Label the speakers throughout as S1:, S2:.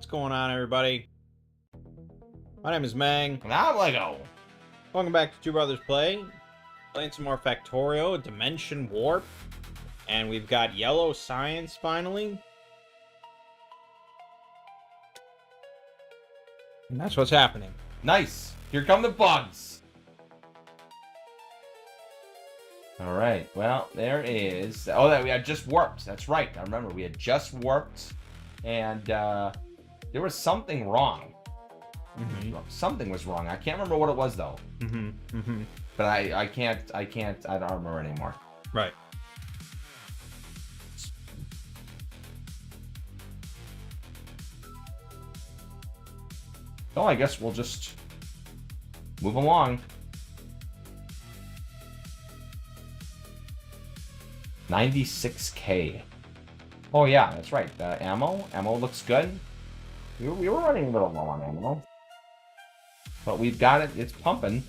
S1: What's going on, everybody? My name is Mang.
S2: And I'm Lego.
S1: Welcome back to Two Brothers Play. Playing some more Factorio, Dimension Warp. And we've got Yellow Science, finally. And that's what's happening.
S2: Nice. Here come the bugs. All right. Well, there is. Oh, that we had just warped. That's right. I remember we had just warped, and there was something wrong. Something was wrong. I can't remember what it was though. But I can't. I don't remember anymore.
S1: Right.
S2: So I guess we'll just move along. 96K. Oh yeah, that's right. Ammo looks good. We were running a little low on ammo, but we've got it. It's pumping.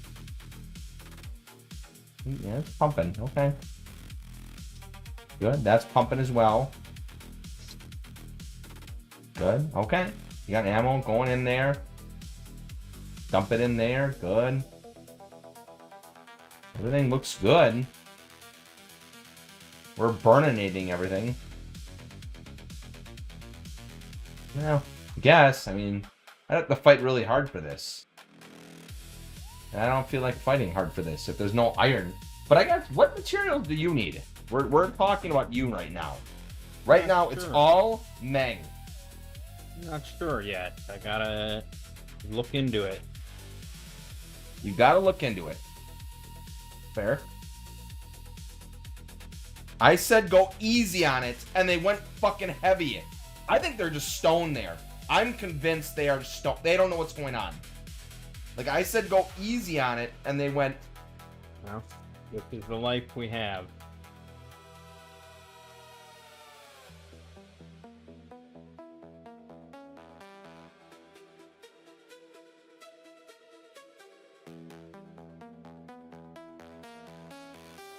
S2: Yeah, it's pumping. Okay. Good. That's pumping as well. Good. Okay. You got ammo going in there. Dump it in there. Good. Everything looks good. We're burninating everything. Well, I guess. I mean, I have to fight really hard for this. And I don't feel like fighting hard for this if there's no iron. But I guess, what materials do you need? We're talking about you right now. Right now,
S1: Sure.
S2: It's all Meng.
S1: Not sure yet. I gotta look into it.
S2: You gotta look into it. Fair. I said go easy on it, and they went fucking heavy. I think they're just stoned there. I'm convinced they are stoned. They don't know what's going on. Like, I said go easy on it, and they went...
S1: Well, this is the life we have.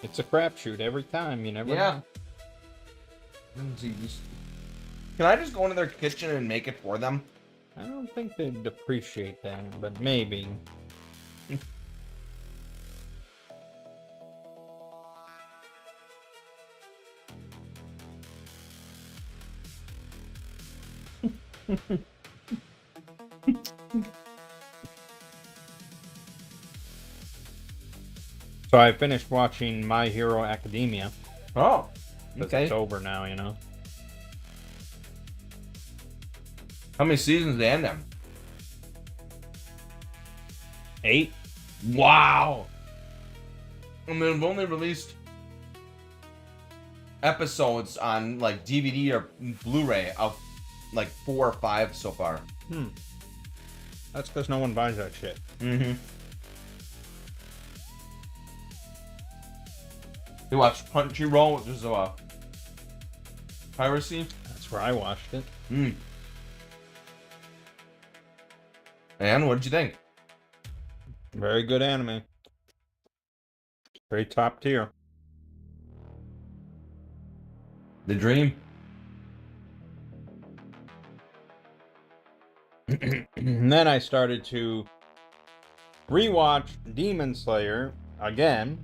S1: It's a crapshoot every time, you never know.
S2: Can I just go into their kitchen and make it for them?
S1: I don't think they'd appreciate that, but maybe. So I finished watching My Hero Academia.
S2: Oh,
S1: Okay. It's over now, you know.
S2: How many seasons they end them?
S1: 8.
S2: Wow. And they've only released episodes on like DVD or Blu-ray of like 4 or 5 so far.
S1: That's because no one buys that shit.
S2: You watch Crunchyroll, which is a piracy.
S1: That's where I watched it.
S2: And what did you think?
S1: Very good anime. Very top tier.
S2: The Dream.
S1: And then I started to rewatch Demon Slayer again.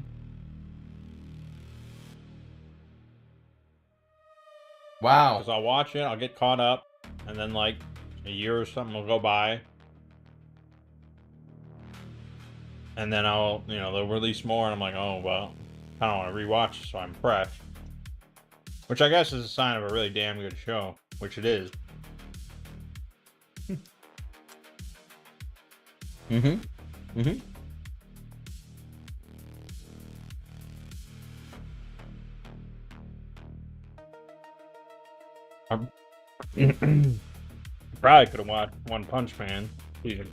S2: Wow.
S1: Because I'll watch it, I'll get caught up, and then like a year or something will go by. And then they'll release more, and I'm like, oh, well, I don't want to rewatch, so I'm fresh. Which I guess is a sign of a really damn good show, which it is. Probably could have watched One Punch Man season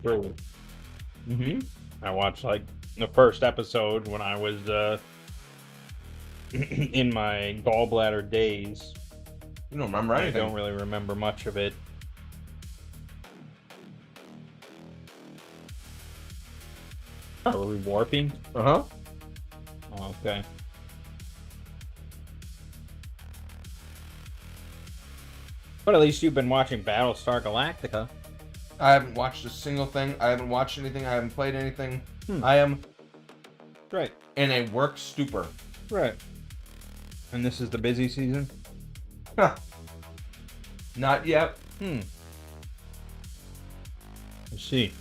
S1: 3. I watched like the first episode when I was in my gallbladder days.
S2: You don't remember anything.
S1: I don't really remember much of it. Are we warping?
S2: Uh-huh.
S1: Oh, okay. But at least you've been watching Battlestar Galactica.
S2: I haven't watched a single thing. I haven't watched anything. I haven't played anything. I am
S1: Right.
S2: in a work stupor.
S1: Right. And this is the busy season?
S2: Huh. Not yet.
S1: Let's see.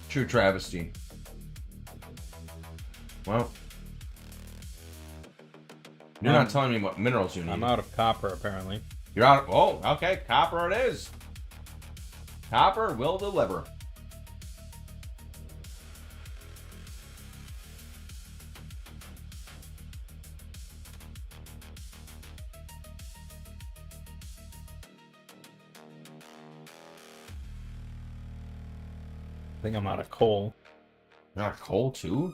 S2: True travesty. Well, you're not telling me what minerals you need.
S1: I'm out of copper, apparently.
S2: You're out. Oh, okay. Copper it is. Copper will deliver.
S1: I think I'm out of coal.
S2: You're out of coal too?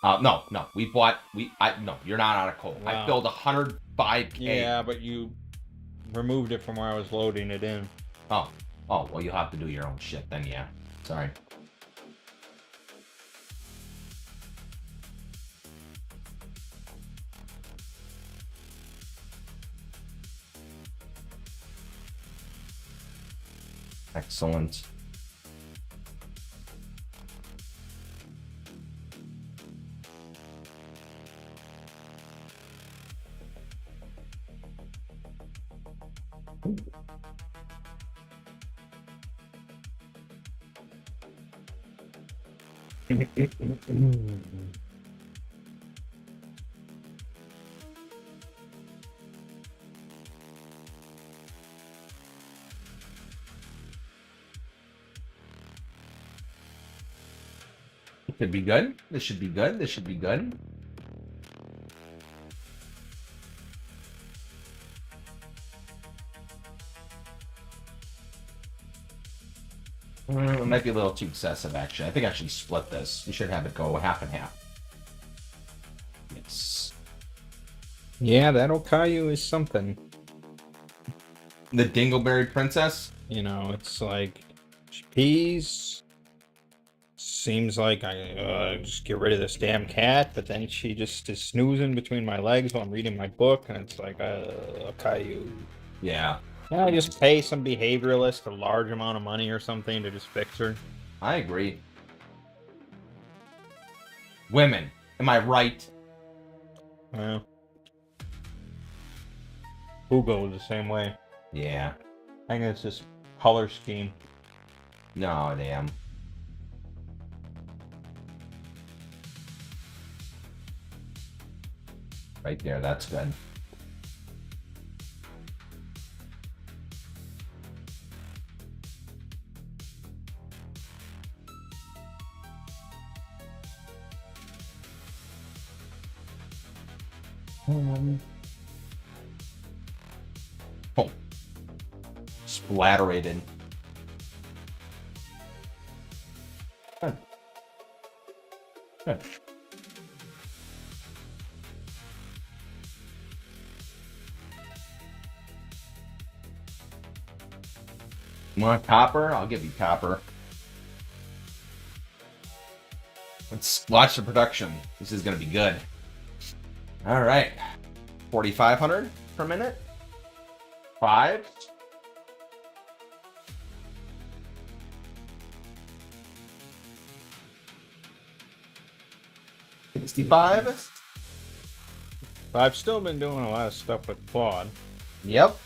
S2: No. We bought. No, you're not out of coal.
S1: Wow.
S2: I filled 105K.
S1: Yeah, but you removed it from where I was loading it in.
S2: Oh, well, you'll have to do your own shit then, yeah. Sorry. Excellent. Could be good. This should be good. This should be good. It might be a little too excessive, actually. I think I should split this. We should have it go half and half. Yes.
S1: Yeah, that Okayu is something.
S2: The Dingleberry Princess?
S1: You know, it's like peas. Seems like I just get rid of this damn cat, but then she just is snoozing between my legs while I'm reading my book, and it's like, Okayu.
S2: Yeah.
S1: Yeah, I just pay some behavioralist a large amount of money or something to just fix her.
S2: I agree. Women. Am I right?
S1: Well, Hugo is the same way.
S2: Yeah.
S1: I think it's just color scheme.
S2: No, damn. Right there, that's good. Oh. Splatterated. Good. Good. You want copper? I'll give you copper. Let's watch the production. This is going to be good. All right. 4,500 per minute. 5. $65.
S1: I've still been doing a lot of stuff with Claude.
S2: Yep.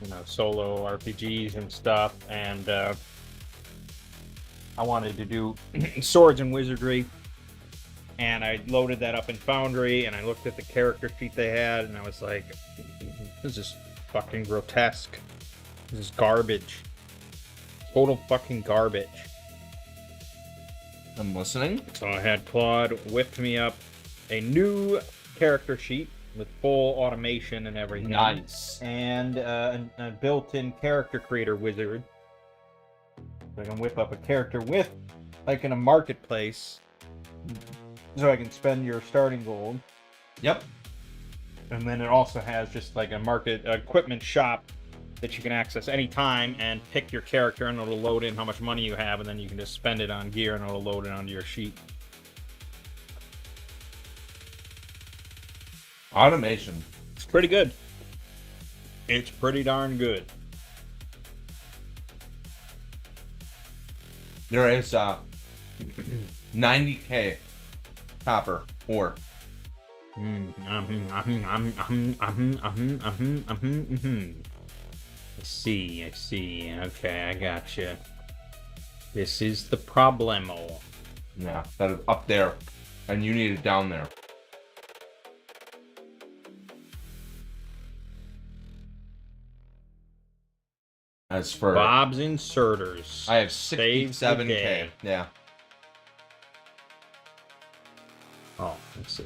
S1: You know, solo RPGs and stuff, and I wanted to do swords and wizardry, and I loaded that up in Foundry, and I looked at the character sheet they had, and I was like, this is fucking grotesque. This is garbage. Total fucking garbage.
S2: I'm listening.
S1: So I had Claude whip me up a new character sheet with full automation and everything.
S2: Nice.
S1: And a built-in character creator wizard. So I can whip up a character with, like in a marketplace, so I can spend your starting gold.
S2: Yep.
S1: And then it also has just like a market equipment shop that you can access anytime and pick your character, and it'll load in how much money you have, and then you can just spend it on gear and it'll load it onto your sheet.
S2: Automation.
S1: It's pretty good. It's pretty darn good.
S2: There is 90K copper ore.
S1: I see. Okay, I gotcha. This is the problemo.
S2: Yeah, that is up there, and you need it down there. As for
S1: Bob's Inserters.
S2: I have
S1: Saves the
S2: 67K.
S1: day.
S2: Yeah.
S1: Oh, let's see.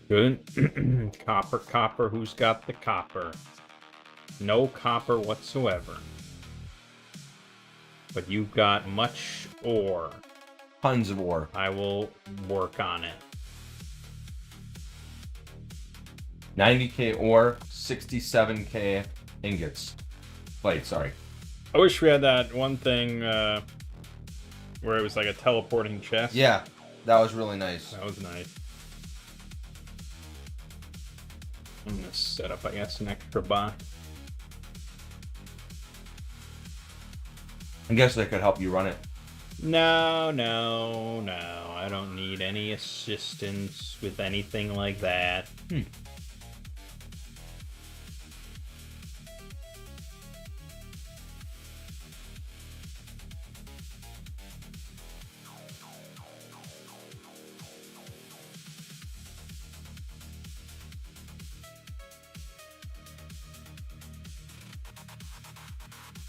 S1: Good. Copper. Who's got the copper? No copper whatsoever. But you've got much ore.
S2: Tons of ore.
S1: I will work on it.
S2: 90K ore, 67K ingots. Wait, sorry.
S1: I wish we had that one thing where it was like a teleporting chest.
S2: Yeah, that was really nice.
S1: That was nice. I'm gonna set up, I guess, an extra box.
S2: I guess they could help you run it.
S1: No. I don't need any assistance with anything like that.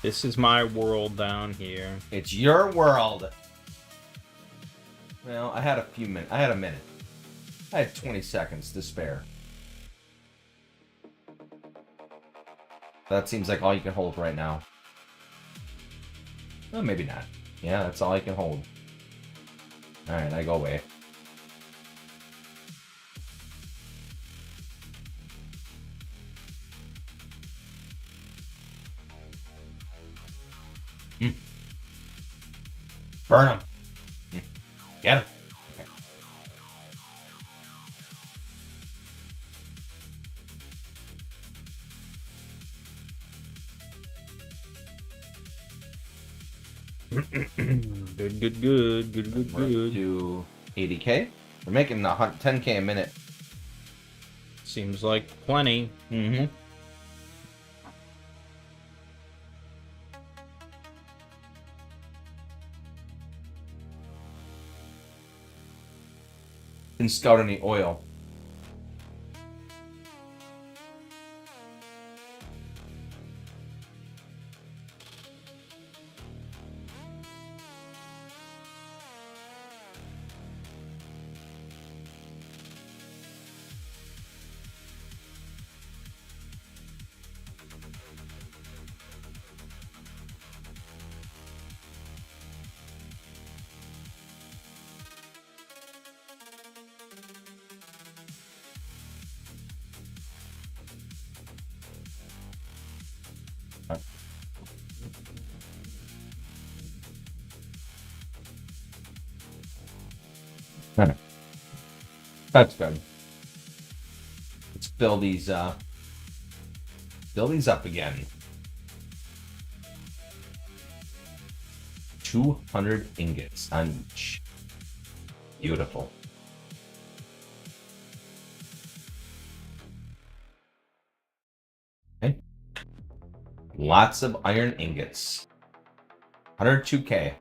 S1: This is my world down here.
S2: It's your world. Well, I had a minute. I had 20 seconds to spare. That seems like all you can hold right now. Well, maybe not. Yeah, that's all I can hold. Alright, I go away. Burn him. Get him.
S1: Good.
S2: Do 80K. We're making 10K a minute.
S1: Seems like plenty.
S2: Mm-hmm. Didn't scout any oil. That's good. Let's fill these up again. 200 ingots on each. Beautiful. Okay. Lots of iron ingots. 102K.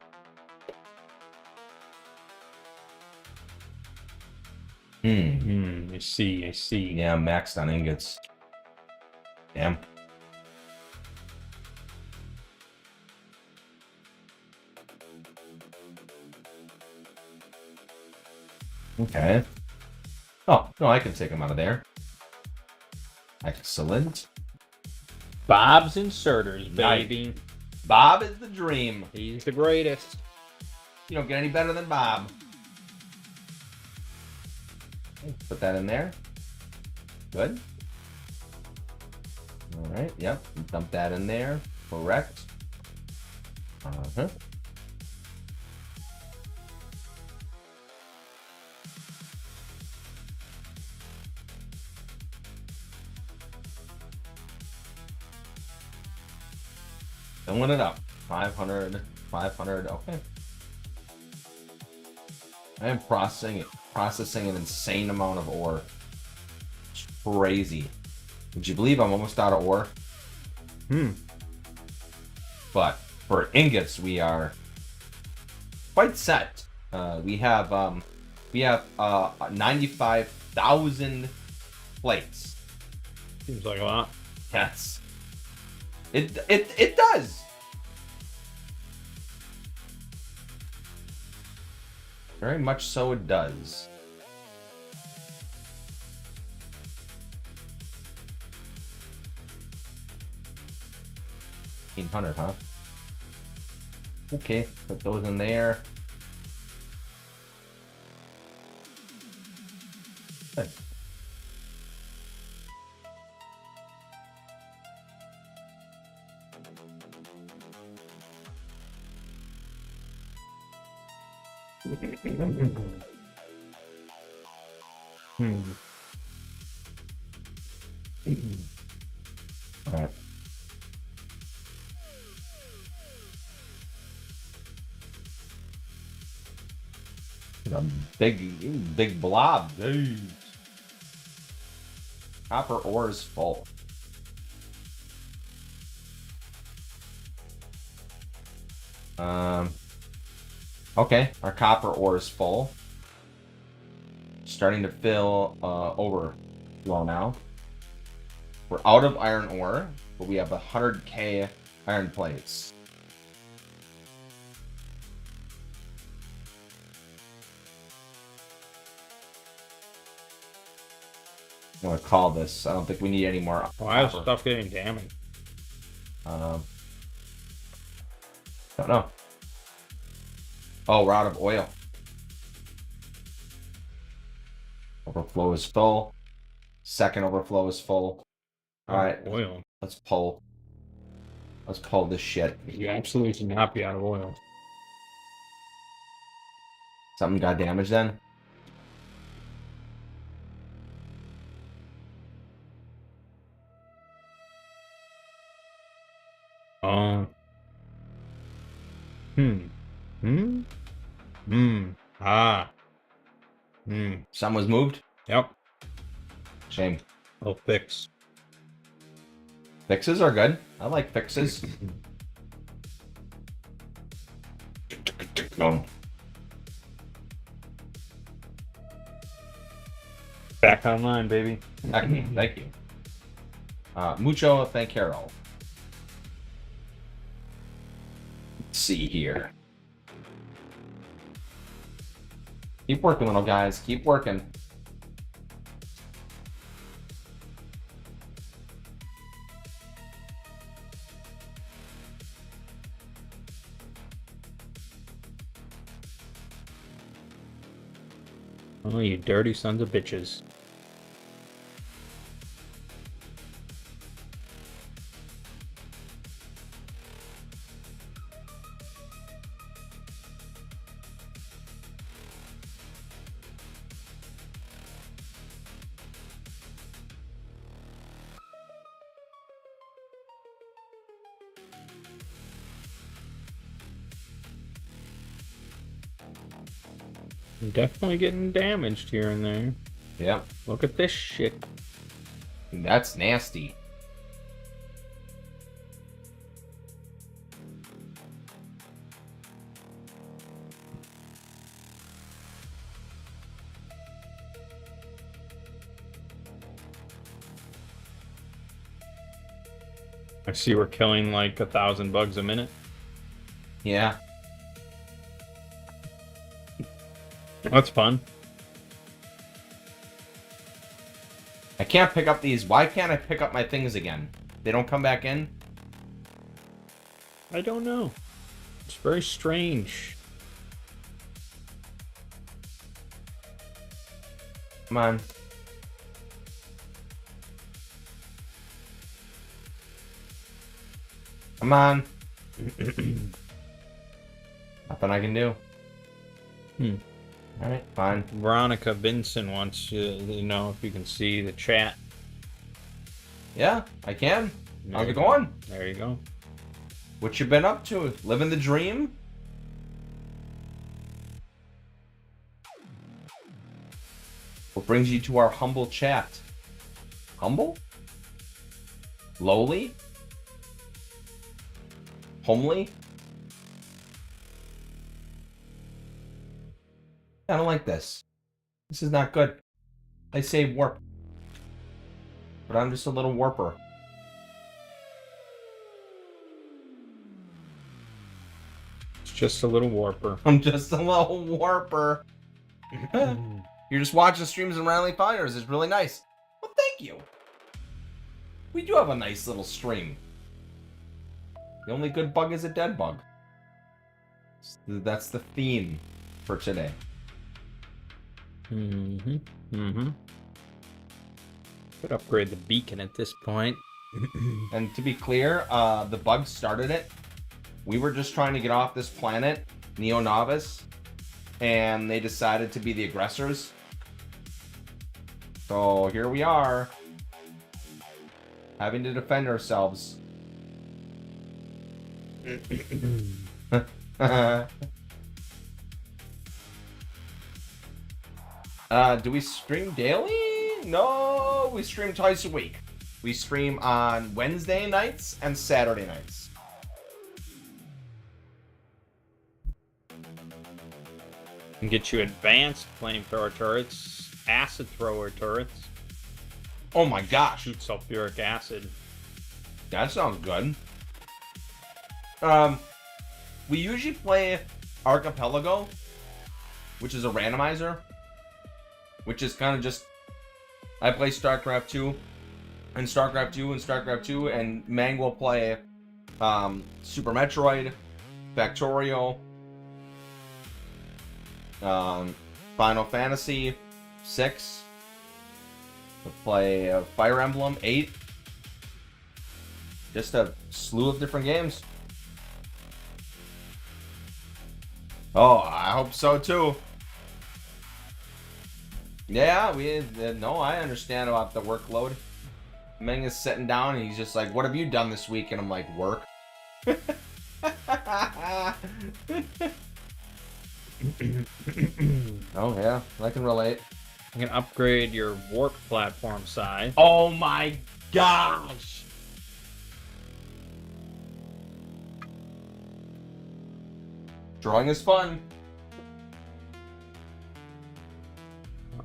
S1: I see.
S2: Yeah, I'm maxed on ingots. Damn. Okay. Oh, no, I can take them out of there. Excellent.
S1: Bob's Inserters, baby.
S2: Nice. Bob is the dream.
S1: He's the greatest.
S2: You don't get any better than Bob. Put that in there. Good. All right. Yep. Dump that in there. Correct. Filling it up. 500, 500. Okay. I am processing an insane amount of ore. It's crazy. Would you believe I'm almost out of ore? But for ingots, we are quite set. We have 95,000 plates.
S1: Seems like a lot.
S2: Yes. It does. Very much so it does. $1,500, huh? Okay, put those in there. Good. All right. A big blob. Jeez. Copper ore is full. Okay, our copper ore is full. Starting to fill overflow now. We're out of iron ore, but we have 100k iron plates. I'm gonna call this. I don't think we need any more.
S1: Why is stuff getting damaged?
S2: Don't know. Oh, we're out of oil. Overflow is full. Second overflow is full. All right,
S1: Oil.
S2: let's pull. Let's pull this shit.
S1: You absolutely should not be out of oil.
S2: Something got damaged then? Some was moved?
S1: Yep.
S2: Shame.
S1: I'll fix.
S2: Fixes are good. I like fixes.
S1: Back online, baby.
S2: Thank you. Mucho thanquero. Let's see here. Keep working, little guys. Keep working.
S1: Oh, you dirty sons of bitches. Definitely getting damaged here and there.
S2: Yep.
S1: Look at this shit.
S2: That's nasty.
S1: I see we're killing like 1,000 bugs a minute.
S2: Yeah.
S1: That's fun.
S2: I can't pick up these. Why can't I pick up my things again? They don't come back in?
S1: I don't know. It's very strange.
S2: Come on. Come on. Nothing I can do. All right, fine.
S1: Veronica Benson wants you know if you can see the chat.
S2: Yeah, I can. How's it going?
S1: There you go.
S2: What you been up to? Living the dream? What brings you to our humble chat? Humble? Lowly? Homely? I don't like this. This is not good. I say warp. But I'm just a little warper.
S1: It's just a little warper.
S2: I'm just a little warper. You're just watching streams and randomly finders. It's really nice. Well, thank you. We do have a nice little stream. The only good bug is a dead bug. That's the theme for today.
S1: Could upgrade the beacon at this point.
S2: And to be clear, the bug started it. We were just trying to get off this planet, Neo Novice, and they decided to be the aggressors. So here we are, having to defend ourselves. Do we stream daily? No, we stream twice a week. We stream on Wednesday nights and Saturday nights.
S1: And get you advanced flamethrower turrets, acid thrower turrets,
S2: Oh my gosh,
S1: shoot sulfuric acid.
S2: that sounds good. We usually play Archipelago, which is a randomizer, which is kind of just, I play StarCraft 2 and StarCraft 2 and StarCraft 2, and Mang will play Super Metroid, Factorio, Final Fantasy 6. We'll play Fire Emblem 8. Just a slew of different games. Oh, I hope so too. Yeah, no, I understand about the workload. Meng is sitting down and he's just like, "What have you done this week?" And I'm like, "Work." Oh yeah, I can relate.
S1: You can upgrade your warp platform size.
S2: Oh my gosh! Drawing is fun.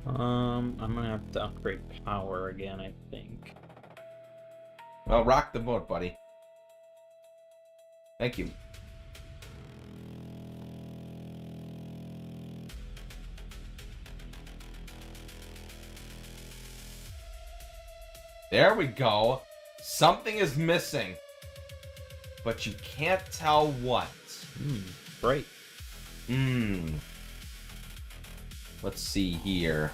S1: I'm gonna have to upgrade power again, I think.
S2: Well, rock the boat, buddy. Thank you. There we go. Something is missing, but you can't tell what.
S1: Great.
S2: Let's see here.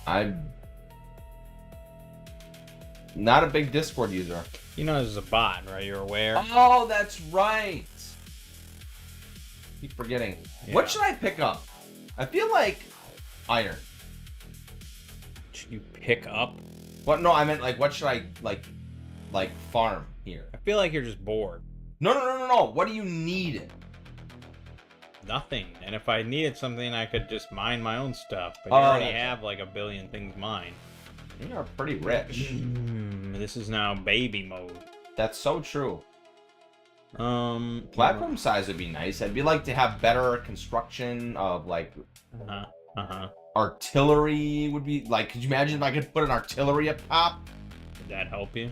S2: I'm not a big Discord user.
S1: You know this is a bot, right? You're aware?
S2: Oh, that's right. Keep forgetting.
S1: Yeah.
S2: What should I pick up? I feel like iron.
S1: Should you pick up?
S2: What? No, I meant like what should I like farm here?
S1: I feel like you're just bored.
S2: No. What do you need?
S1: Nothing. And if I needed something, I could just mine my own stuff. But you
S2: Oh,
S1: already
S2: that's
S1: have like a billion things mined.
S2: You are pretty rich.
S1: This is now baby mode.
S2: That's so true.
S1: Platform.
S2: Platform size would be nice. I'd be like to have better construction of like artillery would be like. Could you imagine if I could put an artillery up top?
S1: Would that help you?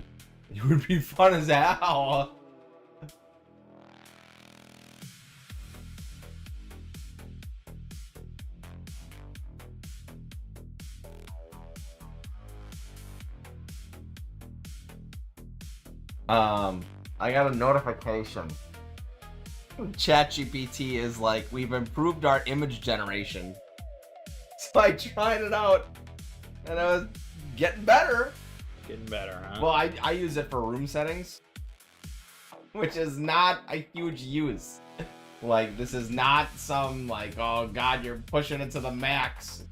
S2: It would be fun as hell. I got a notification. ChatGPT is like, we've improved our image generation. So I tried it out, and I was getting better.
S1: Getting better, huh?
S2: Well, I use it for room settings, which is not a huge use. Like, this is not some, like, oh god, you're pushing it to the max.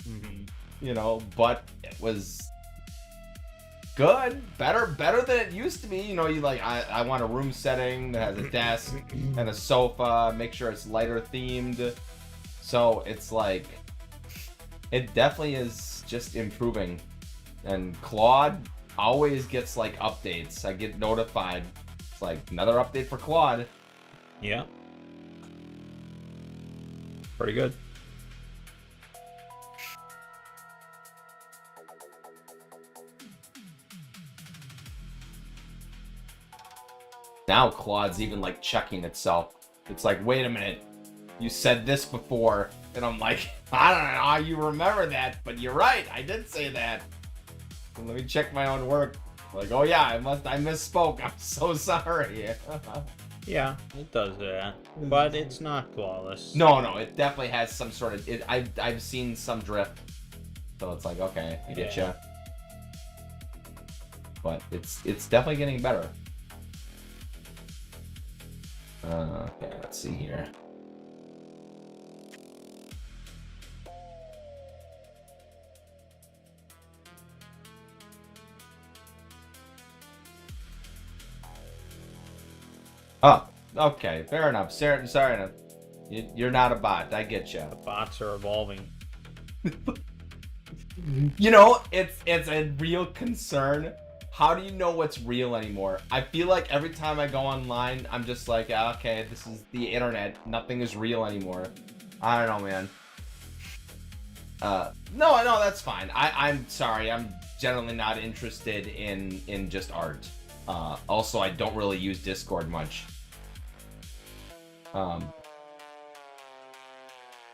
S2: you know, but it was good, better than it used to be. You know, you like, I want a room setting that has a desk and a sofa, make sure it's lighter themed. So it's like, it definitely is just improving. And Claude always gets like updates. I get notified. It's like another update for Claude.
S1: Yeah. Pretty good.
S2: Now Claude's even like checking itself. It's like, wait a minute, you said this before, and I'm like, I don't know how you remember that, but you're right, I did say that. Let me check my own work. Like, oh yeah, I misspoke. I'm so sorry.
S1: Yeah, it does that, but it's not flawless.
S2: No, it definitely has some sort of. I've seen some drift, so it's like, okay, I get ya. But it's definitely getting better. Okay, let's see here. Oh, okay, fair enough. Sorry enough. You're not a bot. I get you.
S1: The bots are evolving.
S2: You know, it's a real concern. How do you know what's real anymore? I feel like every time I go online, I'm just like, okay, this is the internet. Nothing is real anymore. I don't know, man. No, that's fine. I'm sorry. I'm generally not interested in just art. Also, I don't really use Discord much.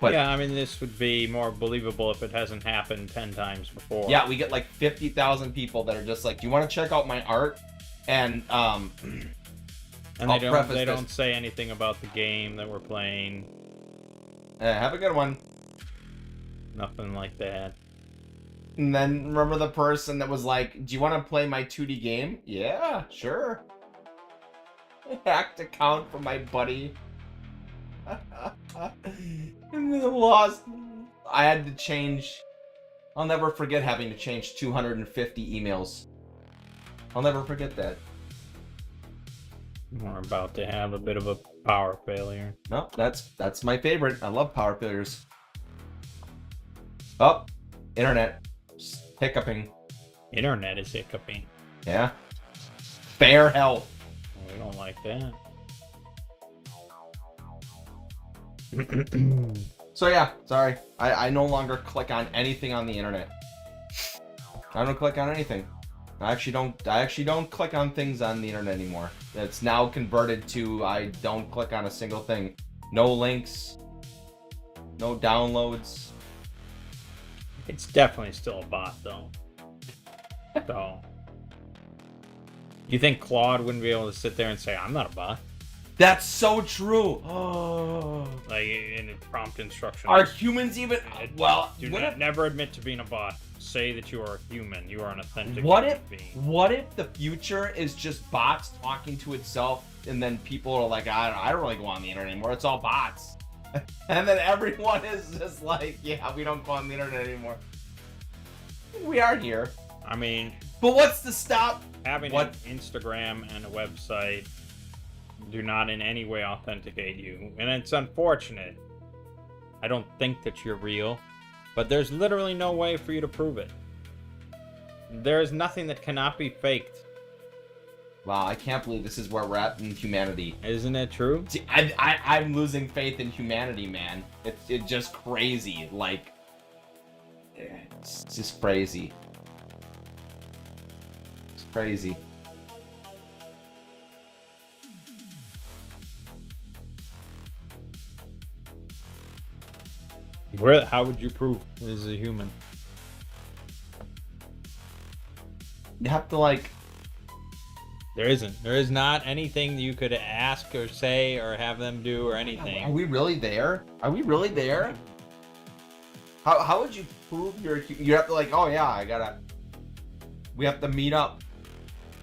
S2: But
S1: yeah, I mean, this would be more believable if it hasn't happened 10 times before.
S2: yeah, we get like 50,000 people that are just like, do you want to check out my art? And
S1: they don't say anything about the game that we're playing.
S2: Have a good one.
S1: Nothing like that.
S2: And then remember the person that was like, do you want to play my 2D game? Yeah, sure. Hacked account from my buddy. And then lost. I had to change. I'll never forget having to change 250 emails. I'll never forget that.
S1: We're about to have a bit of a power failure.
S2: No, that's my favorite. I love power failures. Oh, internet. Hiccuping.
S1: Internet is hiccuping.
S2: Yeah. Fair health.
S1: We don't like that.
S2: So yeah, sorry. I no longer click on anything on the internet. I don't click on anything. I actually don't click on things on the internet anymore. It's now converted to I don't click on a single thing. No links. No downloads.
S1: It's definitely still a bot, though. So, you think Claude wouldn't be able to sit there and say, "I'm not a bot"?
S2: That's so true. Oh.
S1: Like in the prompt instructions.
S2: Are humans even? Well,
S1: never admit to being a bot. Say that you are a human. You are an authentic
S2: What
S1: human
S2: if?
S1: being.
S2: What if the future is just bots talking to itself, and then people are like, I don't really go on the internet anymore. It's all bots, and then everyone is just like, yeah, we don't go on the internet anymore. We are here.
S1: I mean,
S2: but what's to stop
S1: having an Instagram and a website do not in any way authenticate you, and it's unfortunate. I don't think that you're real, but there's literally no way for you to prove it. There is nothing that cannot be faked.
S2: Wow, I can't believe this is where we're at in humanity.
S1: Isn't it true?
S2: I'm losing faith in humanity, man. It's just crazy. Like, it's just crazy. It's crazy.
S1: How would you prove this is a human?
S2: You have to, like...
S1: There isn't. There is not anything you could ask or say or have them do or anything.
S2: Are we really there? Are we really there? How would you prove you're... You have to, like, oh yeah, we have to meet up.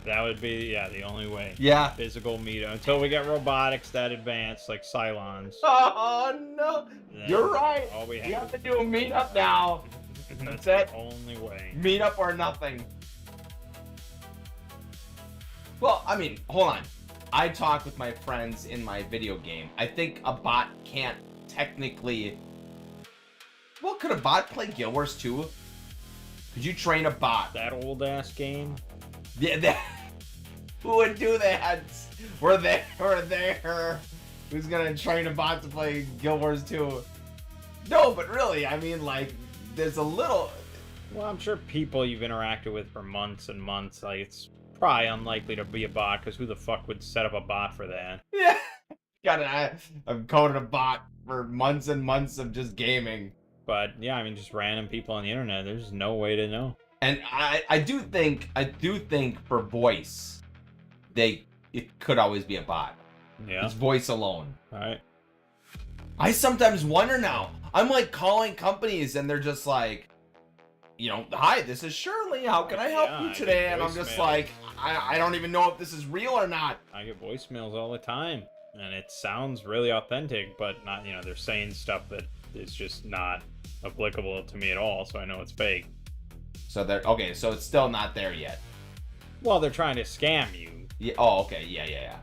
S1: That would be, the only way.
S2: Yeah.
S1: Physical meetup. Until we get robotics that advanced, like Cylons.
S2: Oh, no. You're right.
S1: All we
S2: have to do a meetup now. That's
S1: the
S2: it.
S1: only way.
S2: Meet up or nothing. Well, I mean, hold on. I talk with my friends in my video game. I think a bot can't technically... Well, could a bot play Guild Wars 2? Could you train a bot?
S1: That old ass game?
S2: Yeah, that... Who would do that? We're there. Who's gonna train a bot to play Guild Wars 2? No, but really, I mean, like, there's a little...
S1: Well, I'm sure people you've interacted with for months and months, like, it's probably unlikely to be a bot, because who the fuck would set up a bot for that?
S2: Yeah. I've coded a bot for months and months of just gaming.
S1: But, yeah, I mean, just random people on the internet, there's no way to know.
S2: And I do think for voice, it could always be a bot.
S1: Yeah.
S2: It's voice alone.
S1: Alright.
S2: I sometimes wonder now. I'm like calling companies and they're just like, you know, hi, this is Shirley. How can I help you today? And I'm just like, I don't even know if this is real or not.
S1: I get voicemails all the time, and it sounds really authentic, but not, you know, they're saying stuff that is just not applicable to me at all, so I know it's fake.
S2: So okay, so it's still not there yet.
S1: Well, they're trying to scam you.
S2: Yeah. Oh, okay. Yeah.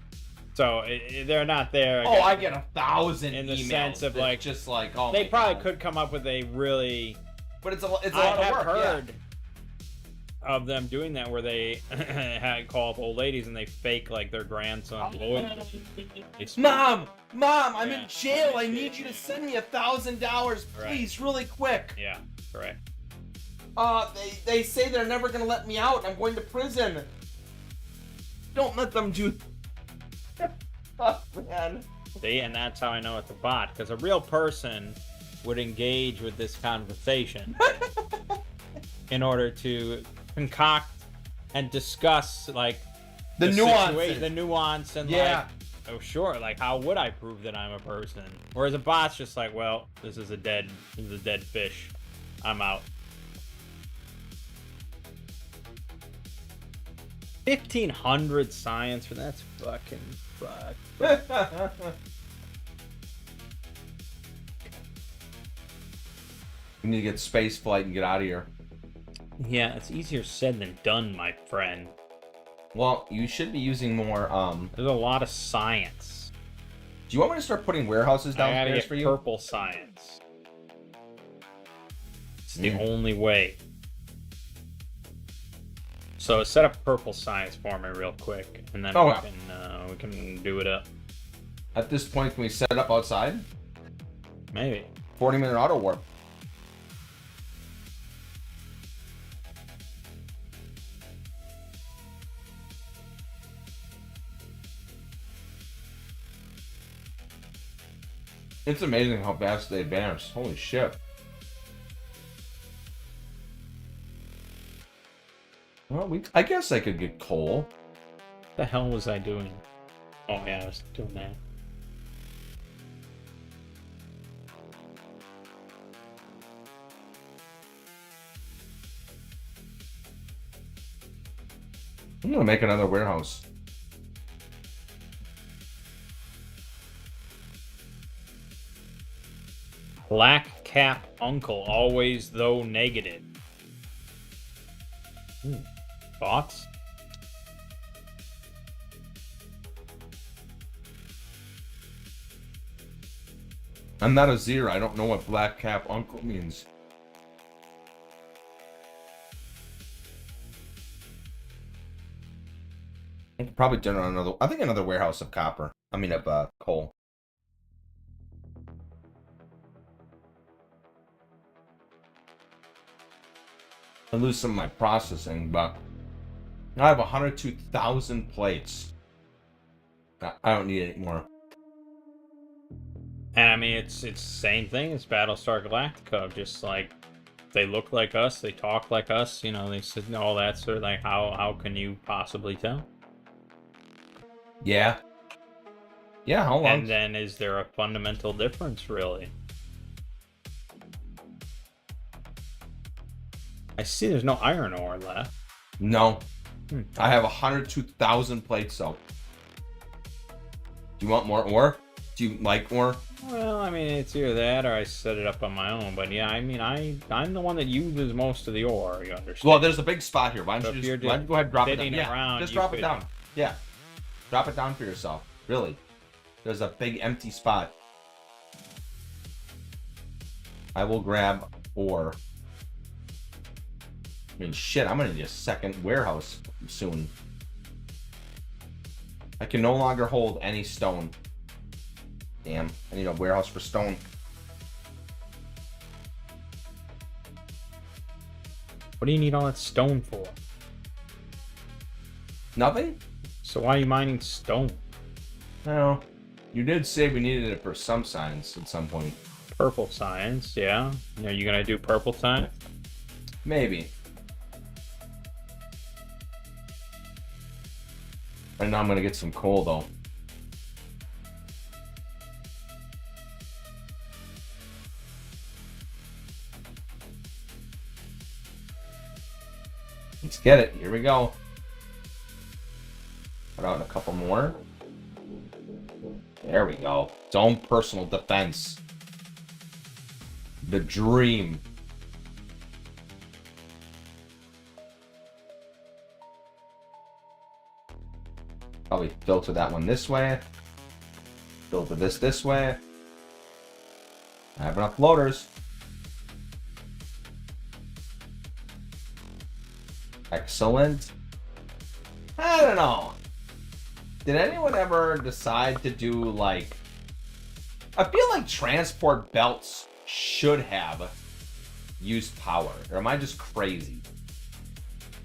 S1: So they're not there.
S2: Oh, I get 1,000
S1: in the
S2: emails
S1: sense of like,
S2: just like, oh,
S1: they probably could come up with a really.
S2: But it's a lot of work.
S1: I have heard of them doing that where they had call up old ladies and they fake like their grandson.
S2: Mom, I'm in jail. I need you to send me $1,000, please, really quick.
S1: Yeah, correct.
S2: They say they're never gonna let me out. I'm going to prison. Don't let them do. Oh, man.
S1: See, and that's how I know it's a bot, because a real person would engage with this conversation in order to concoct and discuss like
S2: the
S1: nuance and like, oh sure, like how would I prove that I'm a person? Whereas a bot's just like, well, this is a dead fish. I'm out. 1,500 science for that's fucking fuck.
S2: We need to get space flight and get out of here.
S1: Yeah, it's easier said than done, my friend.
S2: Well, you should be using more.
S1: There's a lot of science.
S2: Do you want me to start putting warehouses downstairs for you?
S1: Purple science. It's the only way. So set up purple science for me real quick, and then we can do it up.
S2: At this point, can we set it up outside?
S1: Maybe.
S2: 40-minute auto warp. It's amazing how fast they advance. Holy shit. Well, I guess I could get coal.
S1: What the hell was I doing? Oh yeah, I was doing that.
S2: I'm gonna make another warehouse.
S1: Black cap uncle, always though negative. Thoughts?
S2: I'm not a zero. I don't know what black cap uncle means. I could probably generate another warehouse of copper. I mean of coal. I lose some of my processing, but I have 102,000 plates. I don't need any more.
S1: And I mean, it's the same thing as Battlestar Galactica. Just like they look like us, they talk like us. You know, they said all that sort of like how can you possibly tell?
S2: Yeah. Yeah. How long?
S1: And then is there a fundamental difference, really? I see there's no iron ore left.
S2: No. I have 102,000 plates, so. Do you want more ore? Do you like ore?
S1: Well, I mean, it's either that or I set it up on my own. But yeah, I mean, I'm the one that uses most of the ore. You understand?
S2: Well, there's a big spot here. Why
S1: So
S2: don't
S1: if
S2: you
S1: you're
S2: just, why don't you go ahead and drop it down?
S1: bidding
S2: Yeah,
S1: around,
S2: just
S1: you
S2: drop it
S1: could-
S2: down. Yeah, drop it down for yourself. Really, there's a big empty spot. I will grab ore. I mean, shit, I'm gonna need a second warehouse soon. I can no longer hold any stone. Damn, I need a warehouse for stone.
S1: What do you need all that stone for?
S2: Nothing?
S1: So why are you mining stone?
S2: No. You did say we needed it for some science at some point.
S1: Purple science, yeah. Are you gonna do purple science?
S2: Maybe. Right now I'm gonna get some coal though. Let's get it. Here we go. Put out a couple more. There we go. Its own personal defense. The dream. Probably filter that one this way. Filter this way. I have enough loaders. Excellent. I don't know. Did anyone ever decide to do like... I feel like transport belts should have used power. Or am I just crazy?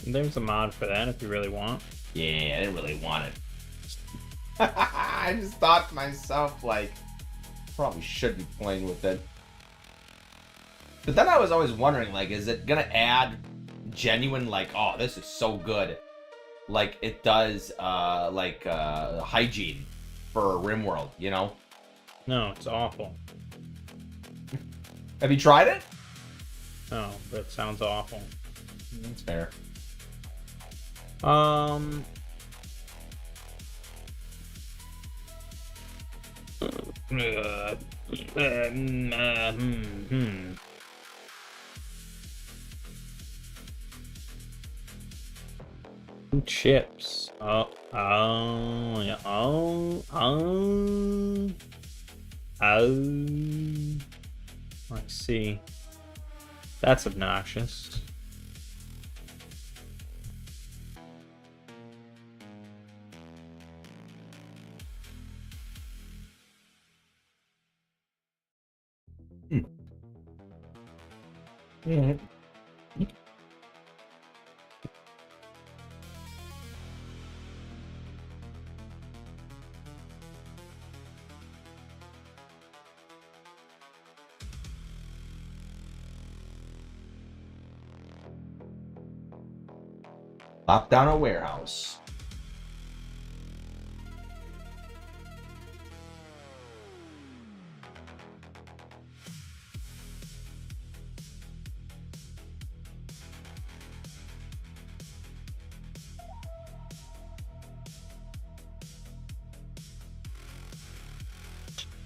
S1: There's a mod for that if you really want.
S2: Yeah, I didn't really want it. I just thought to myself, like, probably should be playing with it. But then I was always wondering, like, is it gonna add genuine, like, oh, this is so good, like it does, hygiene for RimWorld, you know?
S1: No, it's awful.
S2: Have you tried it?
S1: No, that sounds awful.
S2: That's fair.
S1: Chips. Yeah. Let's see. That's obnoxious.
S2: Yeah. Pop down a warehouse.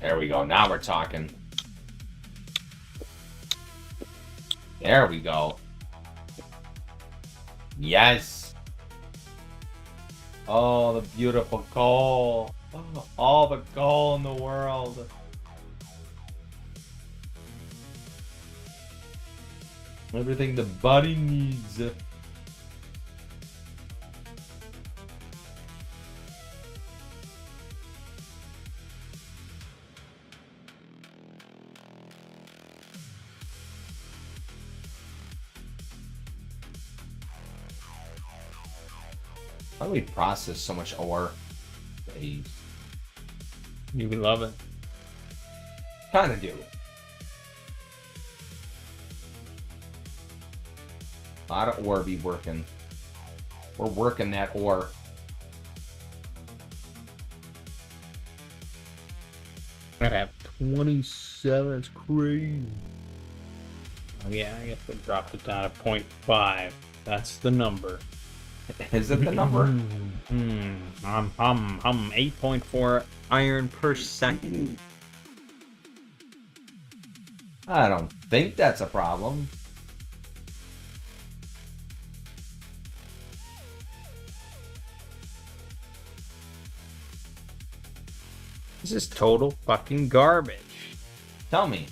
S2: There we go. Now we're talking. There we go. Yes. Oh, the beautiful coal. All the coal in the world. Everything the body needs. Why do we process so much ore? They
S1: You would love it.
S2: kind of do. A lot of ore be working. We're working that ore.
S1: I'd have 27. That's crazy. Oh, yeah, I guess we dropped it down to 0.5. That's the number.
S2: Is it the number?
S1: I'm 8.4 iron per second.
S2: I don't think that's a problem.
S1: This is total fucking garbage.
S2: Tell me.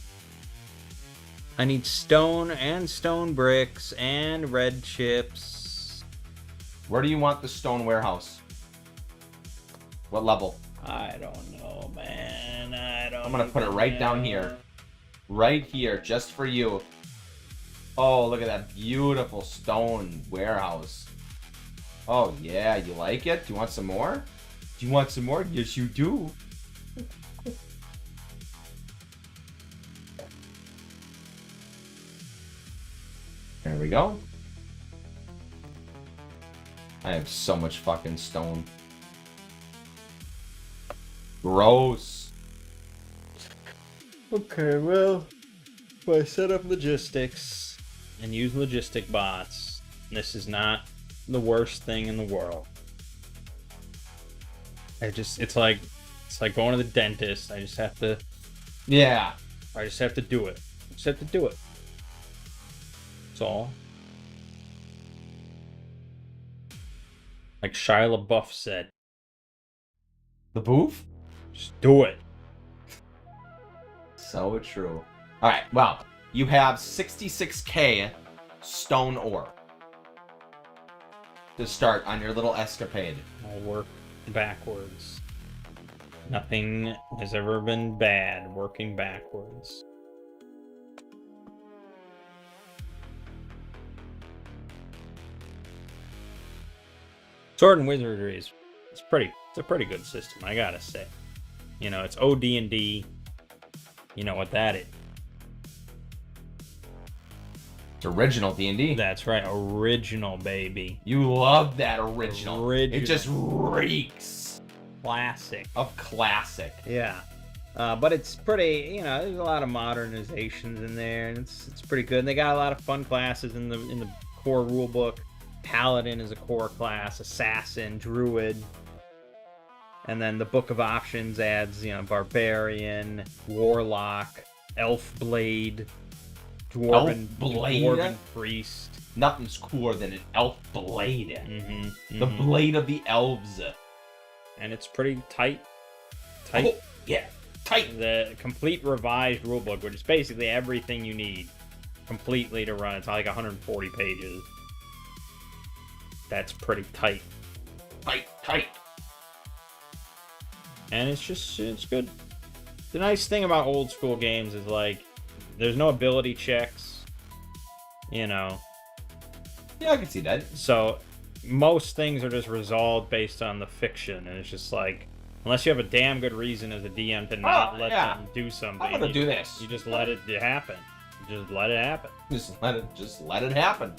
S1: I need stone and stone bricks and red chips.
S2: Where do you want the stone warehouse? What level?
S1: I don't know, man.
S2: I'm gonna put it right down here. Right here, just for you. Oh, look at that beautiful stone warehouse. Oh, yeah, you like it? Do you want some more? Do you want some more? Yes, you do. There we go. I have so much fucking stone. Gross.
S1: Okay, well, if I set up logistics and use logistic bots, this is not the worst thing in the world. It's like going to the dentist. I just have to do it. I just have to do it. That's all. Like Shia LaBeouf said,
S2: The booth?
S1: just do it.
S2: So true. Alright, well, you have 66k stone ore to start on your little escapade.
S1: I'll work backwards. Nothing has ever been bad working backwards. Sword and Wizardry is it's a pretty good system, I gotta say. You know, it's OD&D. You know what that is.
S2: It's original D&D.
S1: That's right, original, baby.
S2: You love that original.
S1: Original.
S2: It just reeks
S1: Classic.
S2: of classic.
S1: Yeah. But it's pretty, you know, there's a lot of modernizations in there, and it's pretty good. And they got a lot of fun classes in the core rulebook. Paladin is a core class, Assassin, Druid. And then the Book of Options adds, you know, Barbarian, Warlock, Elf Blade, Dwarven Priest.
S2: Nothing's cooler than an elf blade.
S1: Mm-hmm,
S2: The blade of the elves.
S1: And it's pretty tight.
S2: Oh, yeah, tight.
S1: The complete revised rulebook, which is basically everything you need completely to run. It's like 140 pages. That's pretty tight.
S2: Tight.
S1: And it's good. The nice thing about old school games is, like, there's no ability checks, you know.
S2: Yeah, I can see that.
S1: So most things are just resolved based on the fiction, and it's just like, unless you have a damn good reason as a DM to not let them do something,
S2: I'm gonna do this.
S1: You just let it happen. Just let it happen.
S2: Just let it happen.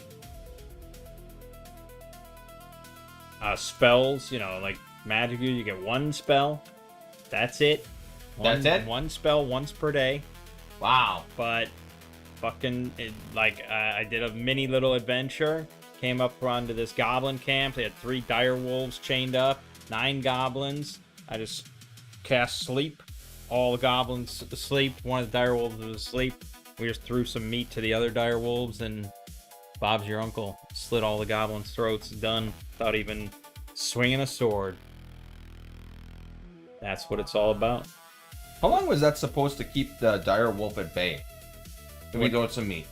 S1: Spells, you know, like Magic, you get one spell. That's it.
S2: That's it?
S1: One spell once per day.
S2: Wow.
S1: But fucking, I did a mini little adventure. Came up onto this goblin camp. They had 3 dire wolves chained up, 9 goblins. I just cast sleep. All the goblins asleep. One of the dire wolves was asleep. We just threw some meat to the other dire wolves, and Bob's your uncle. Slit all the goblins' throats. Done. Without even swinging a sword. That's what it's all about.
S2: How long was that supposed to keep the dire wolf at bay? If we go with some meat.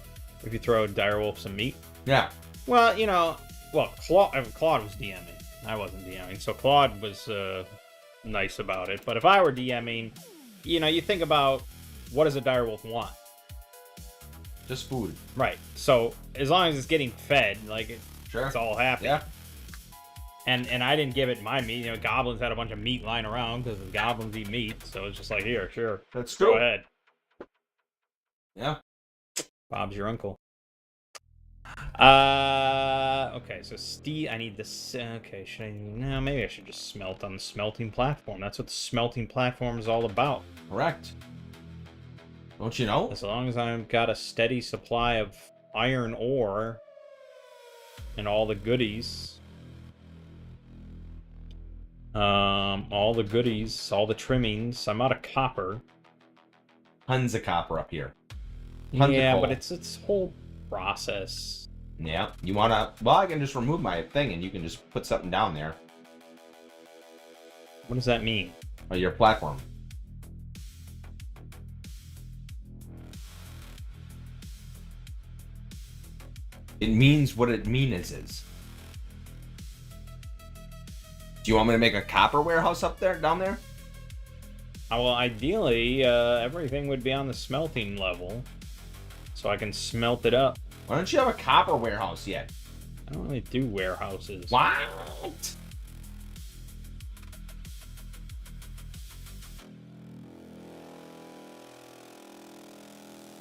S1: If you throw a dire wolf some meat?
S2: Yeah.
S1: Well, you know, Claude was DMing. I wasn't DMing, so Claude was nice about it. But if I were DMing, you know, you think about, what does a dire wolf want?
S2: Just food.
S1: Right. So as long as it's getting fed, like,
S2: Sure.
S1: it's all happy.
S2: Yeah.
S1: And I didn't give it my meat. You know, goblins had a bunch of meat lying around because the goblins eat meat. So it's just like, here, sure.
S2: That's
S1: Go
S2: true.
S1: ahead.
S2: Yeah.
S1: Bob's your uncle. Okay, so I need this. Okay, no, maybe I should just smelt on the smelting platform. That's what the smelting platform is all about.
S2: Correct. Don't you know?
S1: As long as I've got a steady supply of iron ore and all the goodies. All the goodies, all the trimmings. I'm out of copper.
S2: Tons of copper up here. Tons
S1: Yeah,
S2: of coal.
S1: but it's whole process.
S2: Yeah, you wanna? Well, I can just remove my thing, and you can just put something down there.
S1: What does that mean?
S2: Or your platform. It means what it means is. Do you want me to make a copper warehouse up there, down there?
S1: Well, ideally, everything would be on the smelting level, so I can smelt it up.
S2: Why don't you have a copper warehouse yet?
S1: I don't really do warehouses.
S2: What?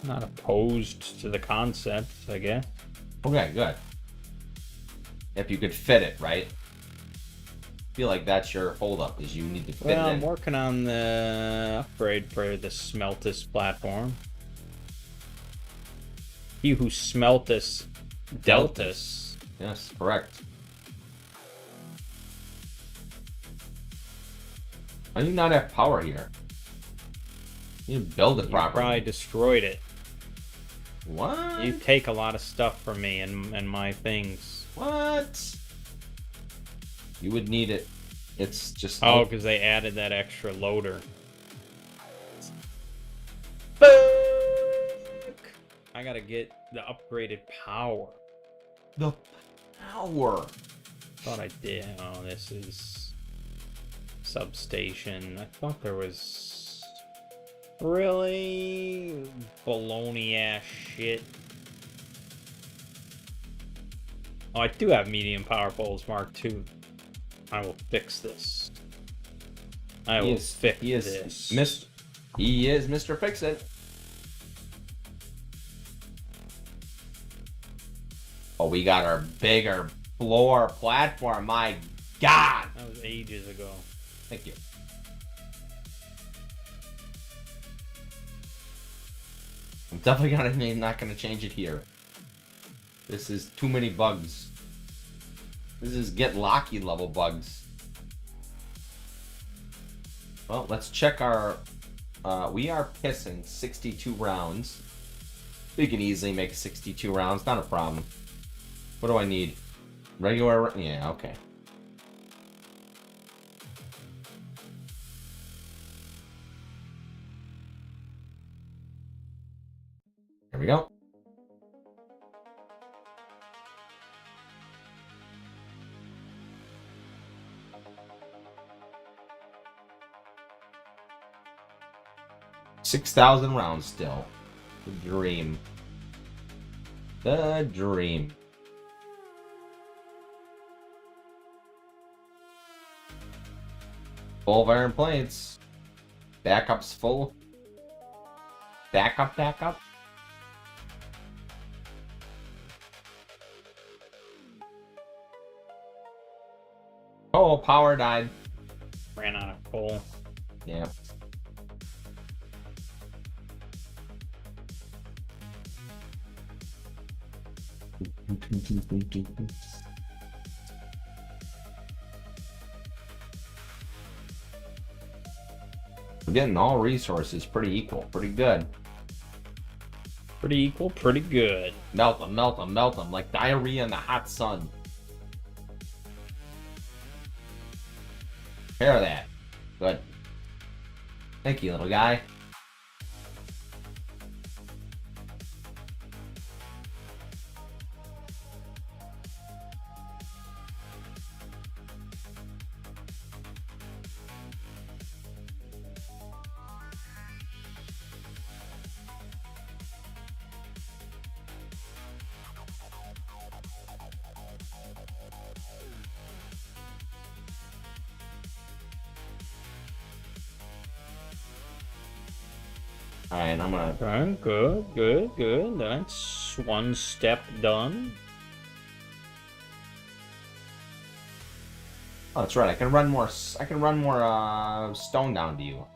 S1: I'm not opposed to the concept, I guess.
S2: Okay, good. If you could fit it, right? I feel like that's your holdup, is you need to fit
S1: Well,
S2: it
S1: I'm
S2: in.
S1: working on the upgrade for the smeltus platform. He who smeltus deltus.
S2: Yes, correct. Why do you not have power here? You need to build it
S1: You
S2: properly.
S1: probably destroyed it.
S2: What?
S1: You take a lot of stuff from me and my things.
S2: What? You would need it. It's just...
S1: Oh, because they added that extra loader. I gotta get the upgraded power.
S2: the power.
S1: Thought I did. Oh, this is substation. I thought there was really baloney ass shit. Oh, I do have medium power poles Mark II. I will fix this. I will fix this.
S2: He is Mr. Fix-It. Oh, we got our bigger floor platform. My God.
S1: That was ages ago.
S2: Thank you. I'm definitely not gonna change it here. This is too many bugs. This is get Locky level bugs. Well, let's check our... we are pissing 62 rounds. We can easily make 62 rounds, not a problem. What do I need? Regular... Yeah, okay. Here we go. $6,000 rounds still. The dream. The dream. Full of iron plates. Backup's full. Backup. Oh, power died.
S1: Ran out of coal.
S2: Yeah. We're getting all resources pretty equal, pretty good.
S1: Pretty equal, pretty good.
S2: Melt them like diarrhea in the hot sun. Hear that? Good. Thank you, little guy. Alright, I'm gonna...
S1: Okay, good. That's one step done.
S2: Oh, that's right. I can run more stone down to you.